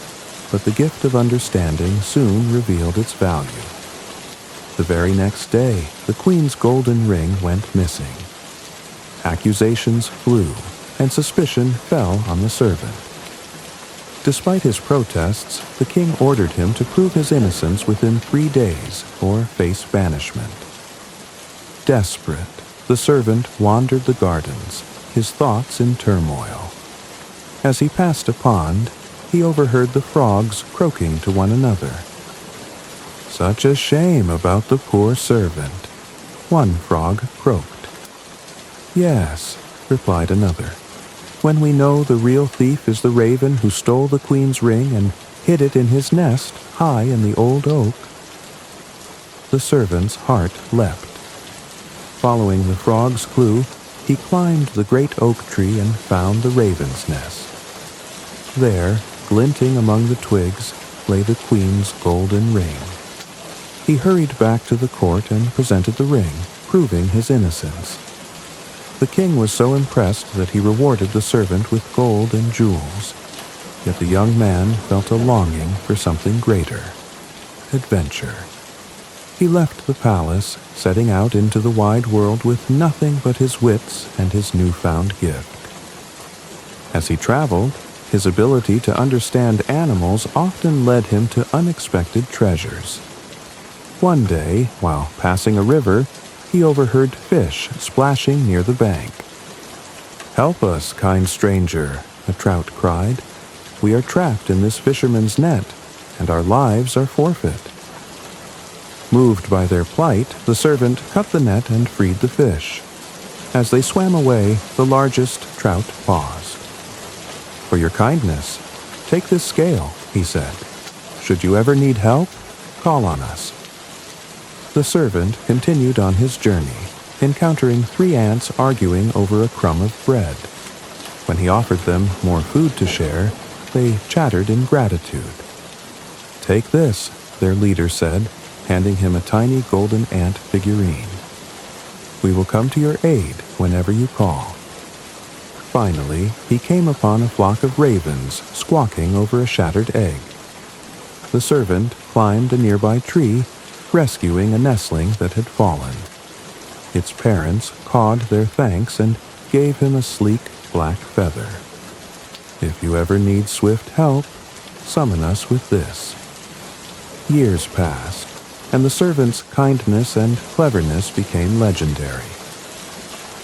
but the gift of understanding soon revealed its value. The very next day, the queen's golden ring went missing. Accusations flew, and suspicion fell on the servant. Despite his protests, the king ordered him to prove his innocence within 3 days or face banishment. Desperate, the servant wandered the gardens, his thoughts in turmoil. As he passed a pond, he overheard the frogs croaking to one another. "Such a shame about the poor servant," one frog croaked. "Yes," replied another, "when we know the real thief is the raven who stole the queen's ring and hid it in his nest high in the old oak." The servant's heart leapt. Following the frog's clue, he climbed the great oak tree and found the raven's nest. There, glinting among the twigs, lay the queen's golden ring. He hurried back to the court and presented the ring, proving his innocence. The king was so impressed that he rewarded the servant with gold and jewels. Yet the young man felt a longing for something greater: adventure. He left the palace, setting out into the wide world with nothing but his wits and his newfound gift. As he traveled, his ability to understand animals often led him to unexpected treasures. One day, while passing a river, he overheard fish splashing near the bank. "Help us, kind stranger," a trout cried. "We are trapped in this fisherman's net, and our lives are forfeit." Moved by their plight, the servant cut the net and freed the fish. As they swam away, the largest trout paused. "For your kindness, take this scale," he said. "Should you ever need help, call on us." The servant continued on his journey, encountering 3 ants arguing over a crumb of bread. When he offered them more food to share, they chattered in gratitude. "Take this," their leader said, handing him a tiny golden ant figurine. "We will come to your aid whenever you call." Finally, he came upon a flock of ravens squawking over a shattered egg. The servant climbed a nearby tree, rescuing a nestling that had fallen. Its parents cawed their thanks and gave him a sleek black feather. "If you ever need swift help, summon us with this." Years passed, and the servant's kindness and cleverness became legendary.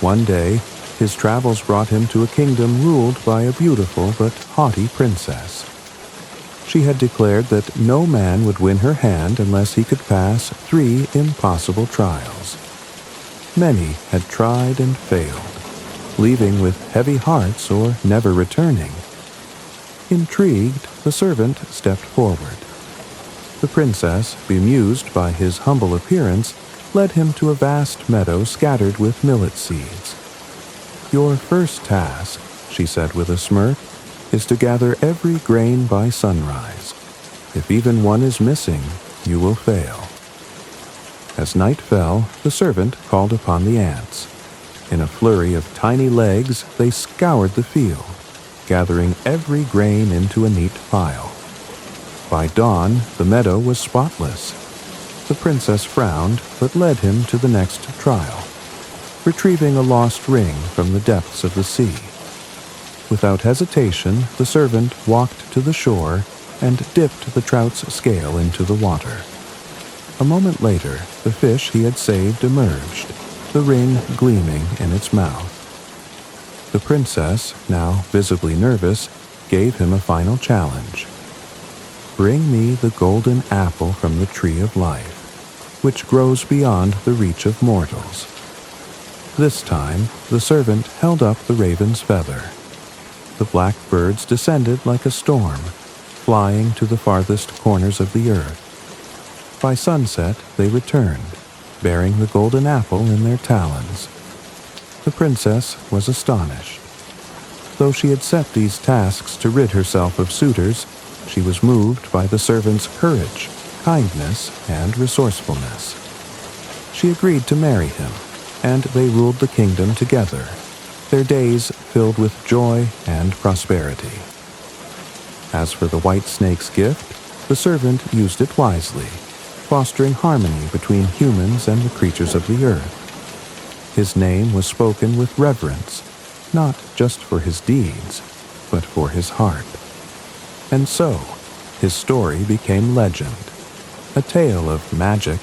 One day, his travels brought him to a kingdom ruled by a beautiful but haughty princess. She had declared that no man would win her hand unless he could pass 3 impossible trials. Many had tried and failed, leaving with heavy hearts or never returning. Intrigued, the servant stepped forward. The princess, bemused by his humble appearance, led him to a vast meadow scattered with millet seeds. "Your first task," she said with a smirk, "is to gather every grain by sunrise. If even one is missing, you will fail." As night fell, the servant called upon the ants. In a flurry of tiny legs, they scoured the field, gathering every grain into a neat pile. By dawn, the meadow was spotless. The princess frowned, but led him to the next trial, retrieving a lost ring from the depths of the sea. Without hesitation, the servant walked to the shore and dipped the trout's scale into the water. A moment later, the fish he had saved emerged, the ring gleaming in its mouth. The princess, now visibly nervous, gave him a final challenge. "Bring me the golden apple from the tree of life, which grows beyond the reach of mortals." This time, the servant held up the raven's feather. The black birds descended like a storm, flying to the farthest corners of the earth. By sunset, they returned, bearing the golden apple in their talons. The princess was astonished. Though she had set these tasks to rid herself of suitors, she was moved by the servant's courage, kindness, and resourcefulness. She agreed to marry him, and they ruled the kingdom together, their days filled with joy and prosperity. As for the white snake's gift, the servant used it wisely, fostering harmony between humans and the creatures of the earth. His name was spoken with reverence, not just for his deeds, but for his heart. And so, his story became legend, a tale of magic,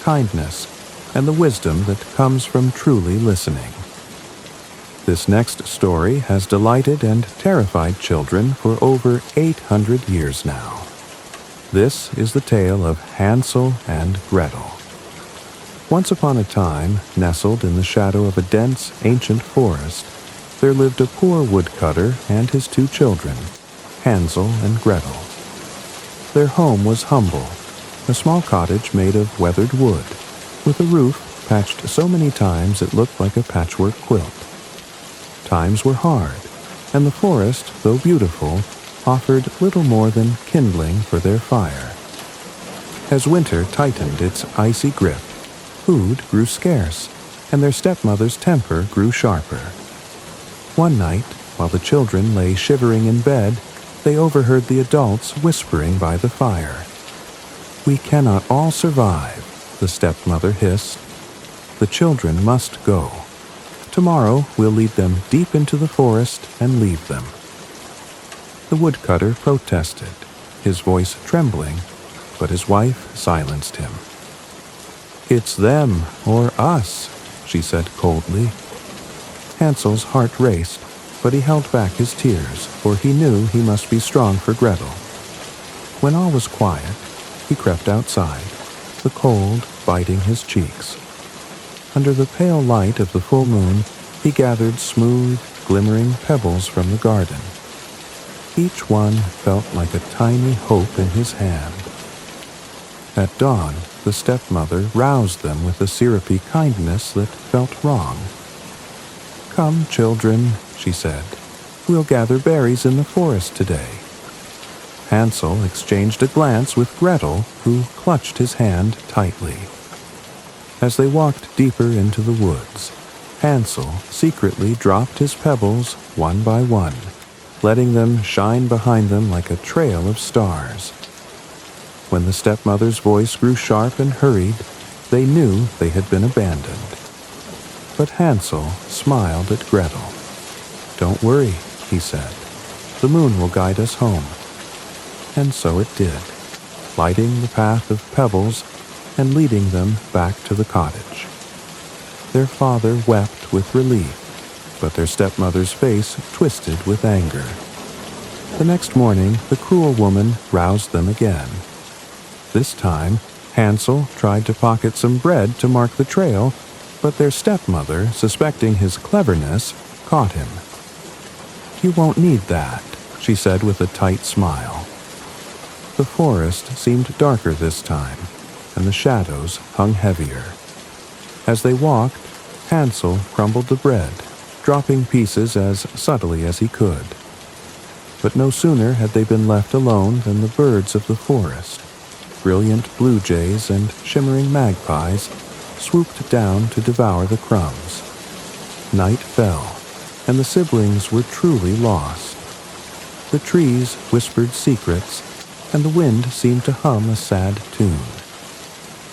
kindness, and the wisdom that comes from truly listening. This next story has delighted and terrified children for over 800 years now. This is the tale of Hansel and Gretel. Once upon a time, nestled in the shadow of a dense, ancient forest, there lived a poor woodcutter and his 2 children, Hansel and Gretel. Their home was humble, a small cottage made of weathered wood, with a roof patched so many times it looked like a patchwork quilt. Times were hard, and the forest, though beautiful, offered little more than kindling for their fire. As winter tightened its icy grip, food grew scarce, and their stepmother's temper grew sharper. One night, while the children lay shivering in bed, they overheard the adults whispering by the fire. "We cannot all survive," the stepmother hissed. "The children must go. Tomorrow we'll lead them deep into the forest and leave them." The woodcutter protested, his voice trembling, but his wife silenced him. "It's them or us," she said coldly. Hansel's heart raced, but he held back his tears, for he knew he must be strong for Gretel. When all was quiet, he crept outside, the cold biting his cheeks. Under the pale light of the full moon, he gathered smooth, glimmering pebbles from the garden. Each one felt like a tiny hope in his hand. At dawn, the stepmother roused them with a syrupy kindness that felt wrong. "Come, children," she said. "We'll gather berries in the forest today." Hansel exchanged a glance with Gretel, who clutched his hand tightly. As they walked deeper into the woods, Hansel secretly dropped his pebbles one by one, letting them shine behind them like a trail of stars. When the stepmother's voice grew sharp and hurried, they knew they had been abandoned. But Hansel smiled at Gretel. "Don't worry," he said. "The moon will guide us home." And so it did, lighting the path of pebbles and leading them back to the cottage. Their father wept with relief, but their stepmother's face twisted with anger. The next morning, the cruel woman roused them again. This time, Hansel tried to pocket some bread to mark the trail, but their stepmother, suspecting his cleverness, caught him. "You won't need that," she said with a tight smile. The forest seemed darker this time, and the shadows hung heavier. As they walked, Hansel crumbled the bread, dropping pieces as subtly as he could. But no sooner had they been left alone than the birds of the forest, brilliant blue jays and shimmering magpies, swooped down to devour the crumbs. Night fell, and the siblings were truly lost. The trees whispered secrets, and the wind seemed to hum a sad tune.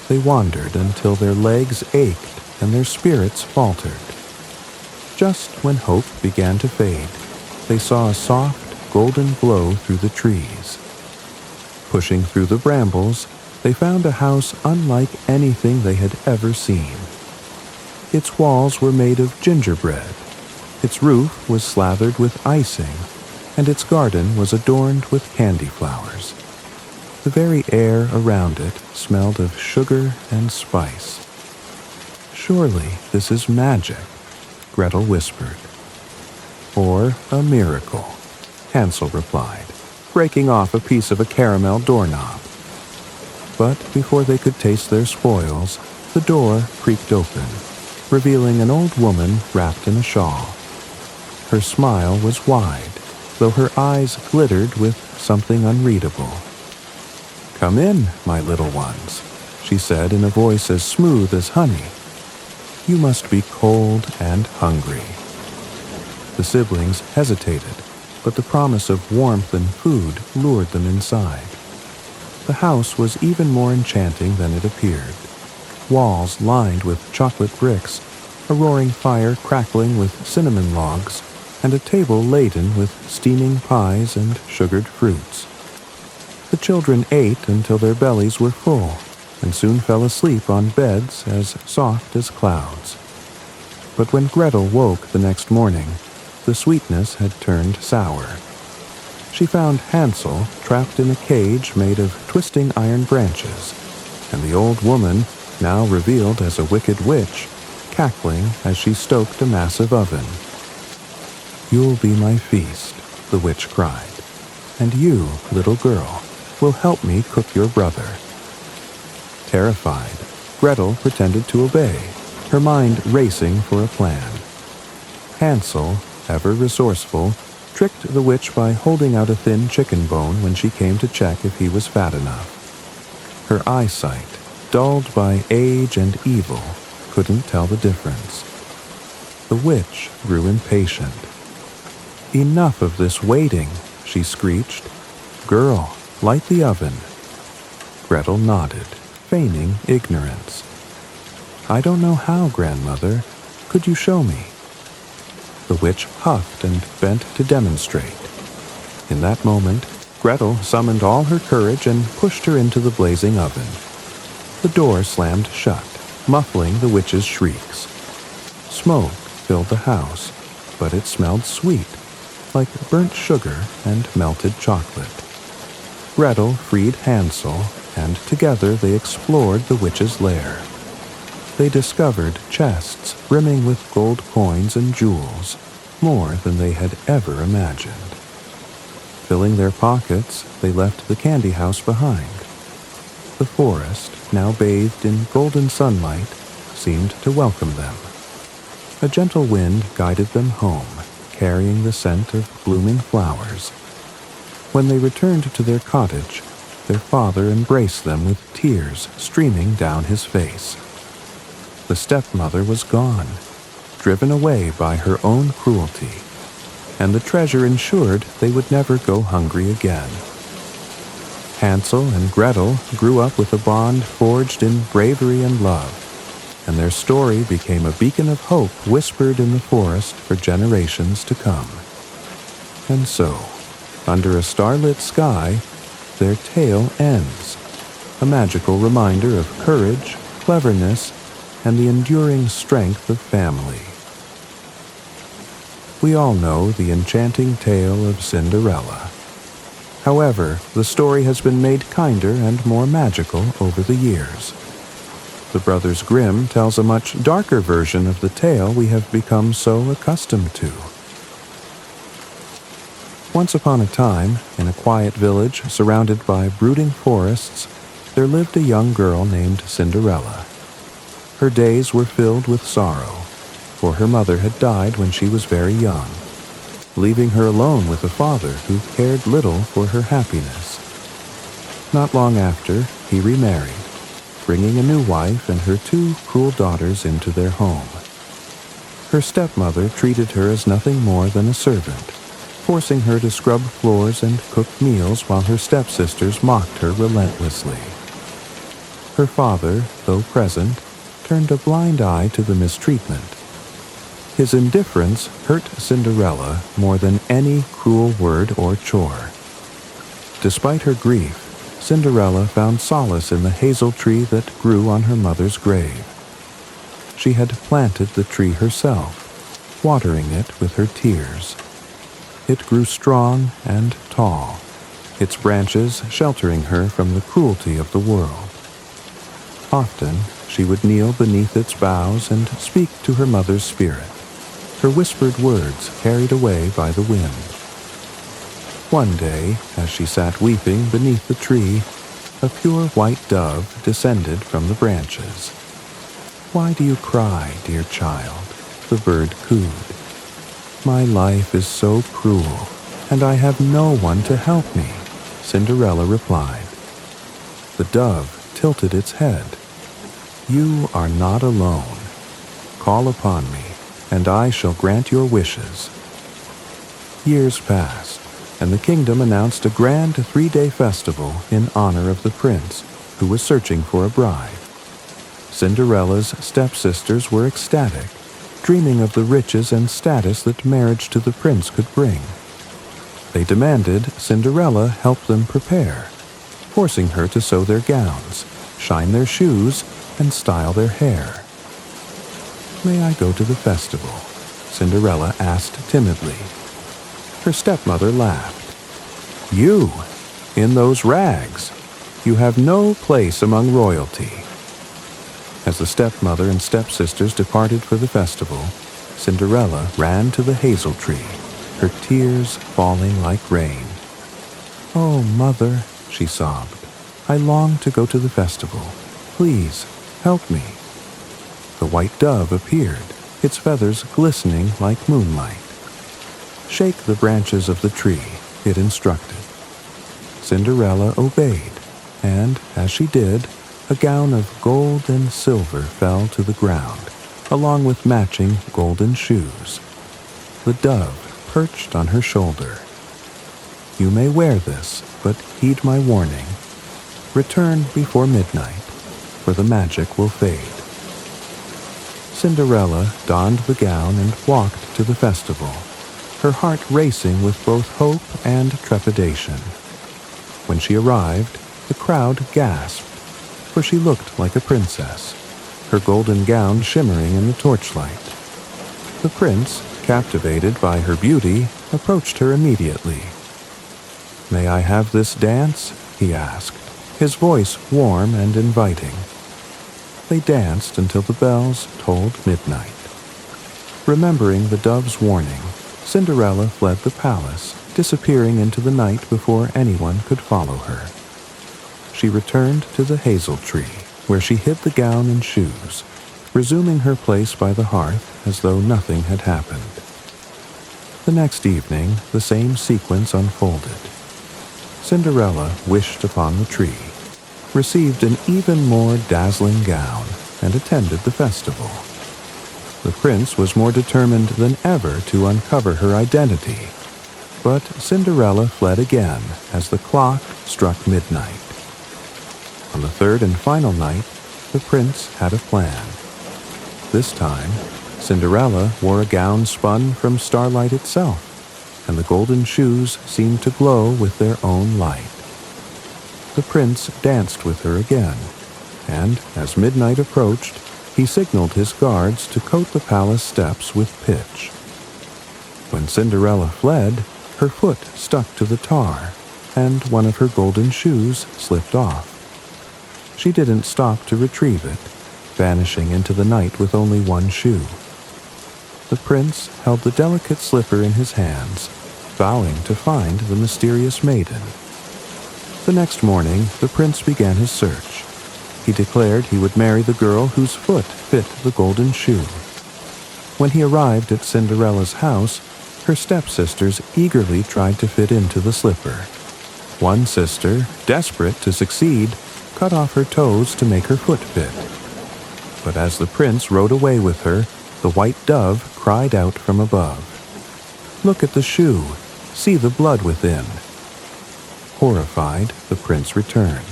They wandered until their legs ached and their spirits faltered. Just when hope began to fade, they saw a soft, golden glow through the trees. Pushing through the brambles, they found a house unlike anything they had ever seen. Its walls were made of gingerbread, its roof was slathered with icing, and its garden was adorned with candy flowers. The very air around it smelled of sugar and spice. "Surely this is magic," Gretel whispered. "Or a miracle," Hansel replied, breaking off a piece of a caramel doorknob. But before they could taste their spoils, the door creaked open, revealing an old woman wrapped in a shawl. Her smile was wide, though her eyes glittered with something unreadable. "Come in, my little ones," she said in a voice as smooth as honey. "You must be cold and hungry." The siblings hesitated, but the promise of warmth and food lured them inside. The house was even more enchanting than it appeared. Walls lined with chocolate bricks, a roaring fire crackling with cinnamon logs, and a table laden with steaming pies and sugared fruits. The children ate until their bellies were full, and soon fell asleep on beds as soft as clouds. But when Gretel woke the next morning, the sweetness had turned sour. She found Hansel trapped in a cage made of twisting iron branches, and the old woman, now revealed as a wicked witch, cackling as she stoked a massive oven. "You'll be my feast," the witch cried, "and you, little girl, will help me cook your brother." Terrified, Gretel pretended to obey, her mind racing for a plan. Hansel, ever resourceful, tricked the witch by holding out a thin chicken bone when she came to check if he was fat enough. Her eyesight, dulled by age and evil, couldn't tell the difference. The witch grew impatient. "Enough of this waiting," she screeched. "Girl, light the oven." Gretel nodded, feigning ignorance. "I don't know how, grandmother. Could you show me?" The witch huffed and bent to demonstrate. In that moment, Gretel summoned all her courage and pushed her into the blazing oven. The door slammed shut, muffling the witch's shrieks. Smoke filled the house, but it smelled sweet, like burnt sugar and melted chocolate. Gretel freed Hansel, and together they explored the witch's lair. They discovered chests brimming with gold coins and jewels, more than they had ever imagined. Filling their pockets, they left the candy house behind. The forest, now bathed in golden sunlight, seemed to welcome them. A gentle wind guided them home, carrying the scent of blooming flowers. When they returned to their cottage, their father embraced them with tears streaming down his face. The stepmother was gone, driven away by her own cruelty, and the treasure ensured they would never go hungry again. Hansel and Gretel grew up with a bond forged in bravery and love, and their story became a beacon of hope whispered in the forest for generations to come. And so, under a starlit sky, their tale ends, a magical reminder of courage, cleverness, and the enduring strength of family. We all know the enchanting tale of Cinderella. However, the story has been made kinder and more magical over the years. The Brothers Grimm tells a much darker version of the tale we have become so accustomed to. Once upon a time, in a quiet village surrounded by brooding forests, there lived a young girl named Cinderella. Her days were filled with sorrow, for her mother had died when she was very young, leaving her alone with a father who cared little for her happiness. Not long after, he remarried, bringing a new wife and her two cruel daughters into their home. Her stepmother treated her as nothing more than a servant, forcing her to scrub floors and cook meals while her stepsisters mocked her relentlessly. Her father, though present, turned a blind eye to the mistreatment. His indifference hurt Cinderella more than any cruel word or chore. Despite her grief, Cinderella found solace in the hazel tree that grew on her mother's grave. She had planted the tree herself, watering it with her tears. It grew strong and tall, its branches sheltering her from the cruelty of the world. Often, she would kneel beneath its boughs and speak to her mother's spirit, her whispered words carried away by the wind. One day, as she sat weeping beneath the tree, a pure white dove descended from the branches. "Why do you cry, dear child?" the bird cooed. "My life is so cruel, and I have no one to help me," Cinderella replied. The dove tilted its head. "You are not alone. Call upon me, and I shall grant your wishes." Years passed, and the kingdom announced a grand 3-day festival in honor of the prince, who was searching for a bride. Cinderella's stepsisters were ecstatic, dreaming of the riches and status that marriage to the prince could bring. They demanded Cinderella help them prepare, forcing her to sew their gowns, shine their shoes, and style their hair. "May I go to the festival?" Cinderella asked timidly. Her stepmother laughed. "You, in those rags? You have no place among royalty." As the stepmother and stepsisters departed for the festival, Cinderella ran to the hazel tree, her tears falling like rain. "Oh, mother," she sobbed, "I long to go to the festival. Please, help me." The white dove appeared, its feathers glistening like moonlight. "Shake the branches of the tree," it instructed. Cinderella obeyed, and, as she did, a gown of gold and silver fell to the ground, along with matching golden shoes. The dove perched on her shoulder. "You may wear this, but heed my warning. Return before midnight, for the magic will fade." Cinderella donned the gown and walked to the festival, her heart racing with both hope and trepidation. When she arrived, the crowd gasped, for she looked like a princess, her golden gown shimmering in the torchlight. The prince, captivated by her beauty, approached her immediately. "May I have this dance?" he asked, his voice warm and inviting. They danced until the bells tolled midnight. Remembering the dove's warning, Cinderella fled the palace, disappearing into the night before anyone could follow her. She returned to the hazel tree, where she hid the gown and shoes, resuming her place by the hearth as though nothing had happened. The next evening, the same sequence unfolded. Cinderella wished upon the tree, received an even more dazzling gown, and attended the festival. The prince was more determined than ever to uncover her identity, but Cinderella fled again as the clock struck midnight. On the third and final night, the prince had a plan. This time, Cinderella wore a gown spun from starlight itself, and the golden shoes seemed to glow with their own light. The prince danced with her again, and as midnight approached, he signaled his guards to coat the palace steps with pitch. When Cinderella fled, her foot stuck to the tar, and one of her golden shoes slipped off. She didn't stop to retrieve it, vanishing into the night with only one shoe. The prince held the delicate slipper in his hands, vowing to find the mysterious maiden. The next morning, the prince began his search. He declared he would marry the girl whose foot fit the golden shoe. When he arrived at Cinderella's house, her stepsisters eagerly tried to fit into the slipper. One sister, desperate to succeed, cut off her toes to make her foot fit. But as the prince rode away with her, the white dove cried out from above, "Look at the shoe! See the blood within!" Horrified, the prince returned.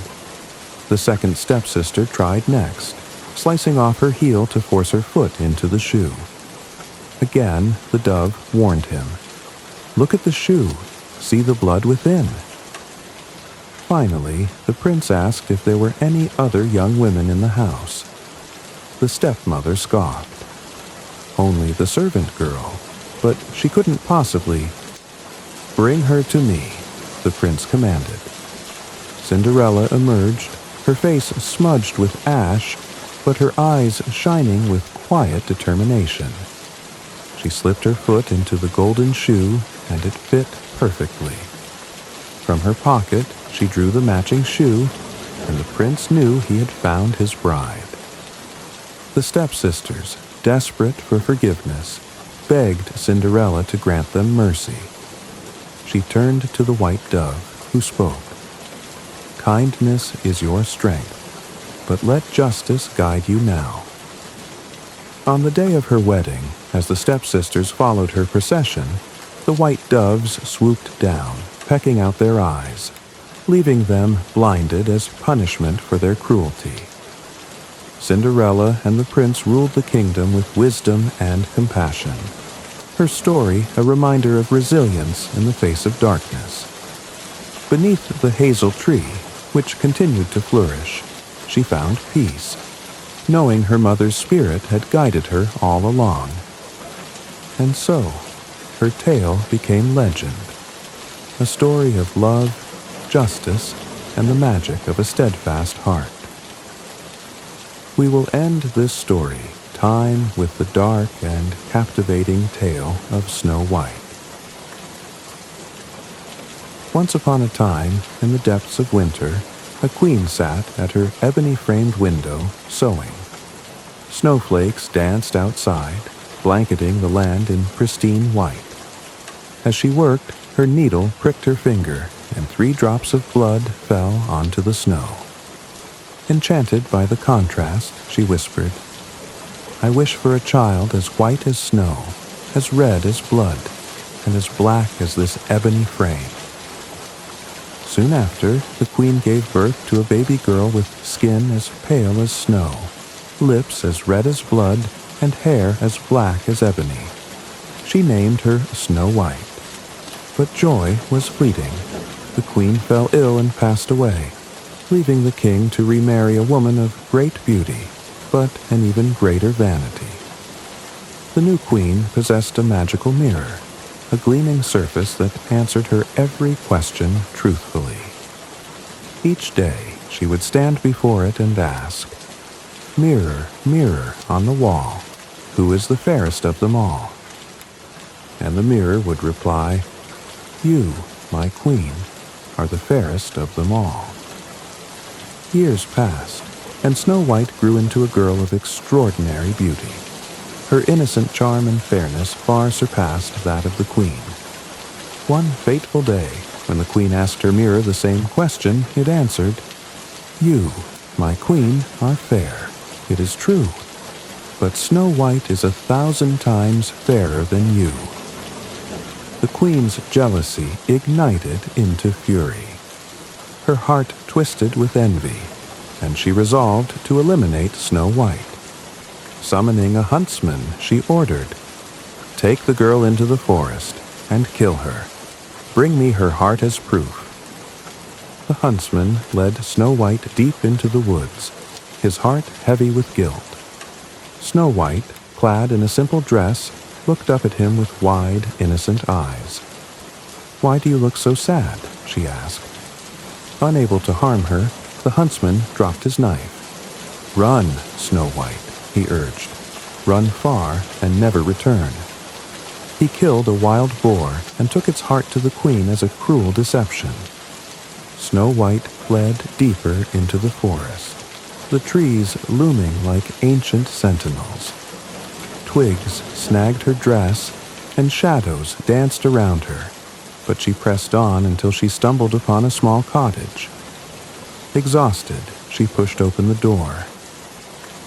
The second stepsister tried next, slicing off her heel to force her foot into the shoe. Again, the dove warned him, "Look at the shoe! See the blood within!" Finally, the prince asked if there were any other young women in the house. The stepmother scoffed. "Only the servant girl, but she couldn't possibly—" "Bring her to me," the prince commanded. Cinderella emerged, her face smudged with ash, but her eyes shining with quiet determination. She slipped her foot into the golden shoe, and it fit perfectly. From her pocket, she drew the matching shoe and the prince knew he had found his bride. The stepsisters, desperate for forgiveness, begged Cinderella to grant them mercy. She turned to the white dove, who spoke, "Kindness is your strength, but let justice guide you now." On the day of her wedding, as the stepsisters followed her procession, the white doves swooped down, pecking out their eyes, leaving them blinded as punishment for their cruelty. Cinderella and the prince ruled the kingdom with wisdom and compassion. Her story a reminder of resilience in the face of darkness. Beneath the hazel tree, which continued to flourish, she found peace, knowing her mother's spirit had guided her all along. And so, her tale became legend, a story of love, justice, and the magic of a steadfast heart. We will end this story time with the dark and captivating tale of Snow White. Once upon a time, in the depths of winter, a queen sat at her ebony-framed window, sewing. Snowflakes danced outside, blanketing the land in pristine white. As she worked, her needle pricked her finger, and 3 drops of blood fell onto the snow. Enchanted by the contrast, she whispered, "I wish for a child as white as snow, as red as blood, and as black as this ebony frame." Soon after, the queen gave birth to a baby girl with skin as pale as snow, lips as red as blood, and hair as black as ebony. She named her Snow White. But joy was fleeting. The queen fell ill and passed away, leaving the king to remarry a woman of great beauty, but an even greater vanity. The new queen possessed a magical mirror, a gleaming surface that answered her every question truthfully. Each day, she would stand before it and ask, "Mirror, mirror on the wall, who is the fairest of them all?" And the mirror would reply, "You, my queen, are the fairest of them all." Years passed, and Snow White grew into a girl of extraordinary beauty. Her innocent charm and fairness far surpassed that of the queen. One fateful day, when the queen asked her mirror the same question, it answered, "You, my queen, are fair, it is true, but Snow White is 1,000 times fairer than you." The queen's jealousy ignited into fury. Her heart twisted with envy, and she resolved to eliminate Snow White. Summoning a huntsman, she ordered, "Take the girl into the forest and kill her. Bring me her heart as proof." The huntsman led Snow White deep into the woods, his heart heavy with guilt. Snow White, clad in a simple dress, looked up at him with wide, innocent eyes. "Why do you look so sad?" she asked. Unable to harm her, the huntsman dropped his knife. "Run, Snow White," he urged. "Run far and never return." He killed a wild boar and took its heart to the queen as a cruel deception. Snow White fled deeper into the forest, the trees looming like ancient sentinels. Twigs snagged her dress, and shadows danced around her, but she pressed on until she stumbled upon a small cottage. Exhausted, she pushed open the door.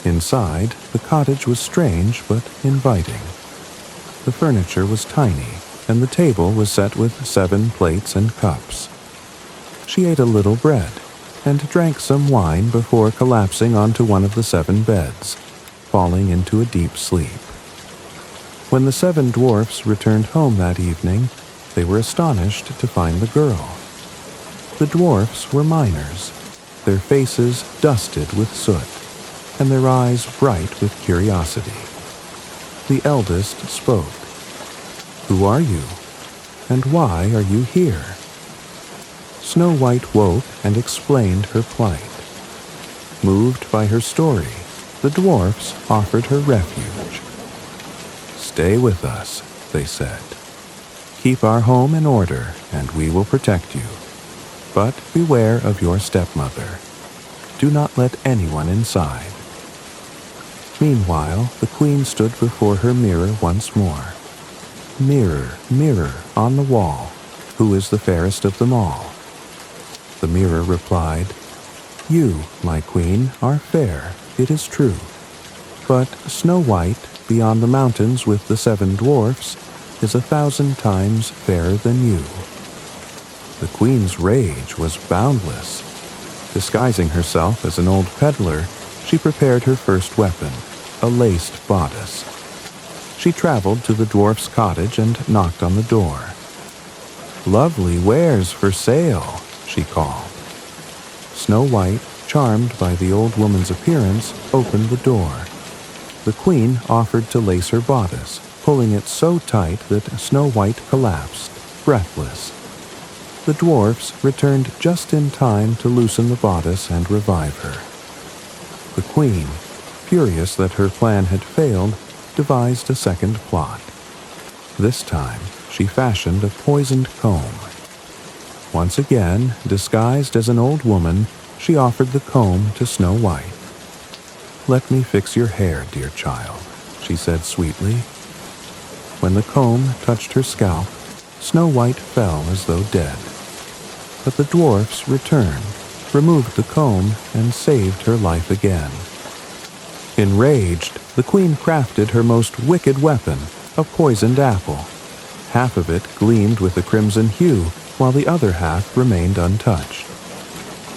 Inside, the cottage was strange but inviting. The furniture was tiny, and the table was set with 7 plates and cups. She ate a little bread, and drank some wine before collapsing onto one of the 7 beds, falling into a deep sleep. When the 7 dwarfs returned home that evening, they were astonished to find the girl. The dwarfs were miners, their faces dusted with soot, and their eyes bright with curiosity. The eldest spoke. "Who are you? And why are you here?" Snow White woke and explained her plight. Moved by her story, the dwarfs offered her refuge. "Stay with us," they said. "Keep our home in order, and we will protect you. But beware of your stepmother. do not let anyone inside." Meanwhile, the queen stood before her mirror once more. "Mirror, mirror on the wall, who is the fairest of them all?" The mirror replied, "You, my queen, are fair, it is true. But Snow White, beyond the mountains with the 7 dwarfs, is 1,000 times fairer than you." The queen's rage was boundless. Disguising herself as an old peddler, she prepared her first weapon, a laced bodice. She traveled to the dwarf's cottage and knocked on the door. "Lovely wares for sale," she called. Snow White, charmed by the old woman's appearance, opened the door. The queen offered to lace her bodice, pulling it so tight that Snow White collapsed, breathless. The dwarfs returned just in time to loosen the bodice and revive her. The queen, furious that her plan had failed, devised a second plot. This time, she fashioned a poisoned comb. Once again, disguised as an old woman, she offered the comb to Snow White. "Let me fix your hair, dear child," she said sweetly. When the comb touched her scalp, Snow White fell as though dead. But the dwarfs returned, removed the comb, and saved her life again. Enraged, the queen crafted her most wicked weapon, a poisoned apple. Half of it gleamed with a crimson hue, while the other half remained untouched.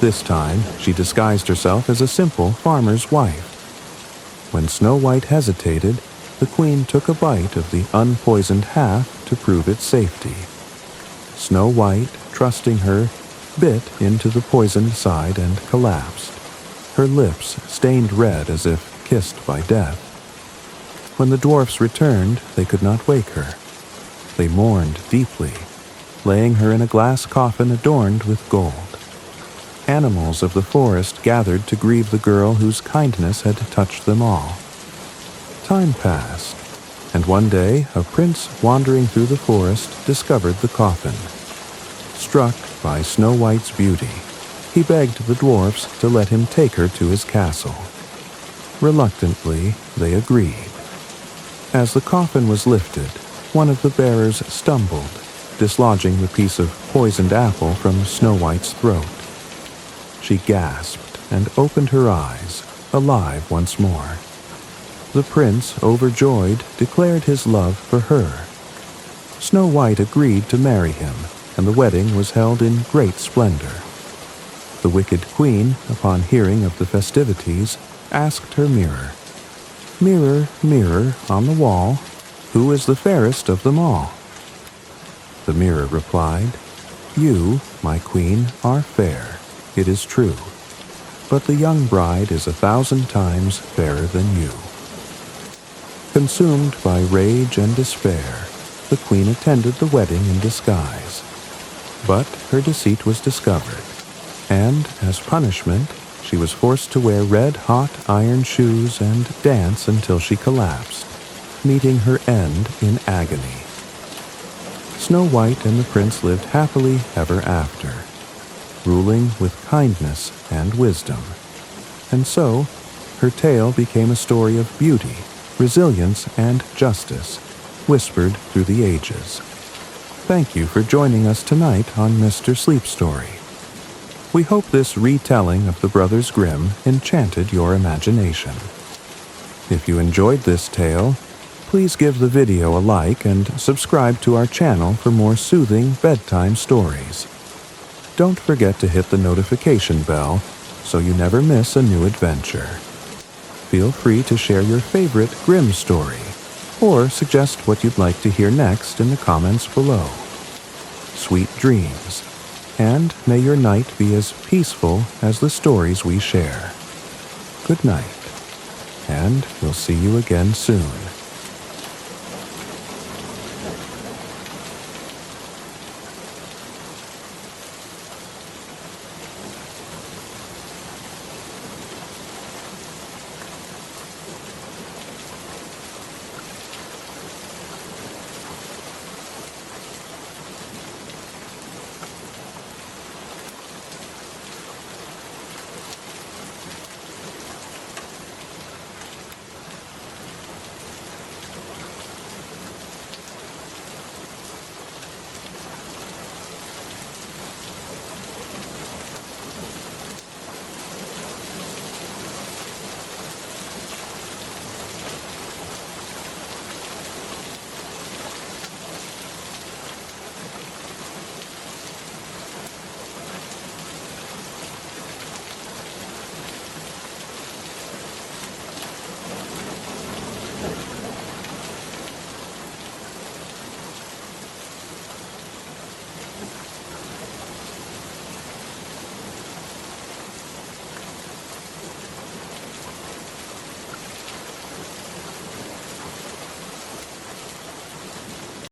This time, she disguised herself as a simple farmer's wife. When Snow White hesitated, the queen took a bite of the unpoisoned half to prove its safety. Snow White, trusting her, bit into the poisoned side and collapsed. Her lips stained red as if kissed by death. When the dwarfs returned, they could not wake her. They mourned deeply, laying her in a glass coffin adorned with gold. Animals of the forest gathered to grieve the girl whose kindness had touched them all. Time passed, and one day a prince wandering through the forest discovered the coffin. Struck by Snow White's beauty, he begged the dwarfs to let him take her to his castle. Reluctantly, they agreed. As the coffin was lifted, one of the bearers stumbled, dislodging the piece of poisoned apple from Snow White's throat. She gasped and opened her eyes, alive once more. The prince, overjoyed, declared his love for her. Snow White agreed to marry him, and the wedding was held in great splendor. The wicked queen, upon hearing of the festivities, asked her mirror, "Mirror, mirror on the wall, who is the fairest of them all?" The mirror replied, "You, my queen, are fair, it is true, but the young bride is 1,000 times fairer than you." Consumed by rage and despair, the queen attended the wedding in disguise. But her deceit was discovered, and, as punishment, she was forced to wear red-hot iron shoes and dance until she collapsed, meeting her end in agony. Snow White and the prince lived happily ever after, ruling with kindness and wisdom. And so, her tale became a story of beauty, resilience, and justice, whispered through the ages. Thank you for joining us tonight on Mr. Sleep Story. We hope this retelling of the Brothers Grimm enchanted your imagination. If you enjoyed this tale, please give the video a like and subscribe to our channel for more soothing bedtime stories. Don't forget to hit the notification bell so you never miss a new adventure. Feel free to share your favorite Grimm story, or suggest what you'd like to hear next in the comments below. Sweet dreams, and may your night be as peaceful as the stories we share. Good night, and we'll see you again soon.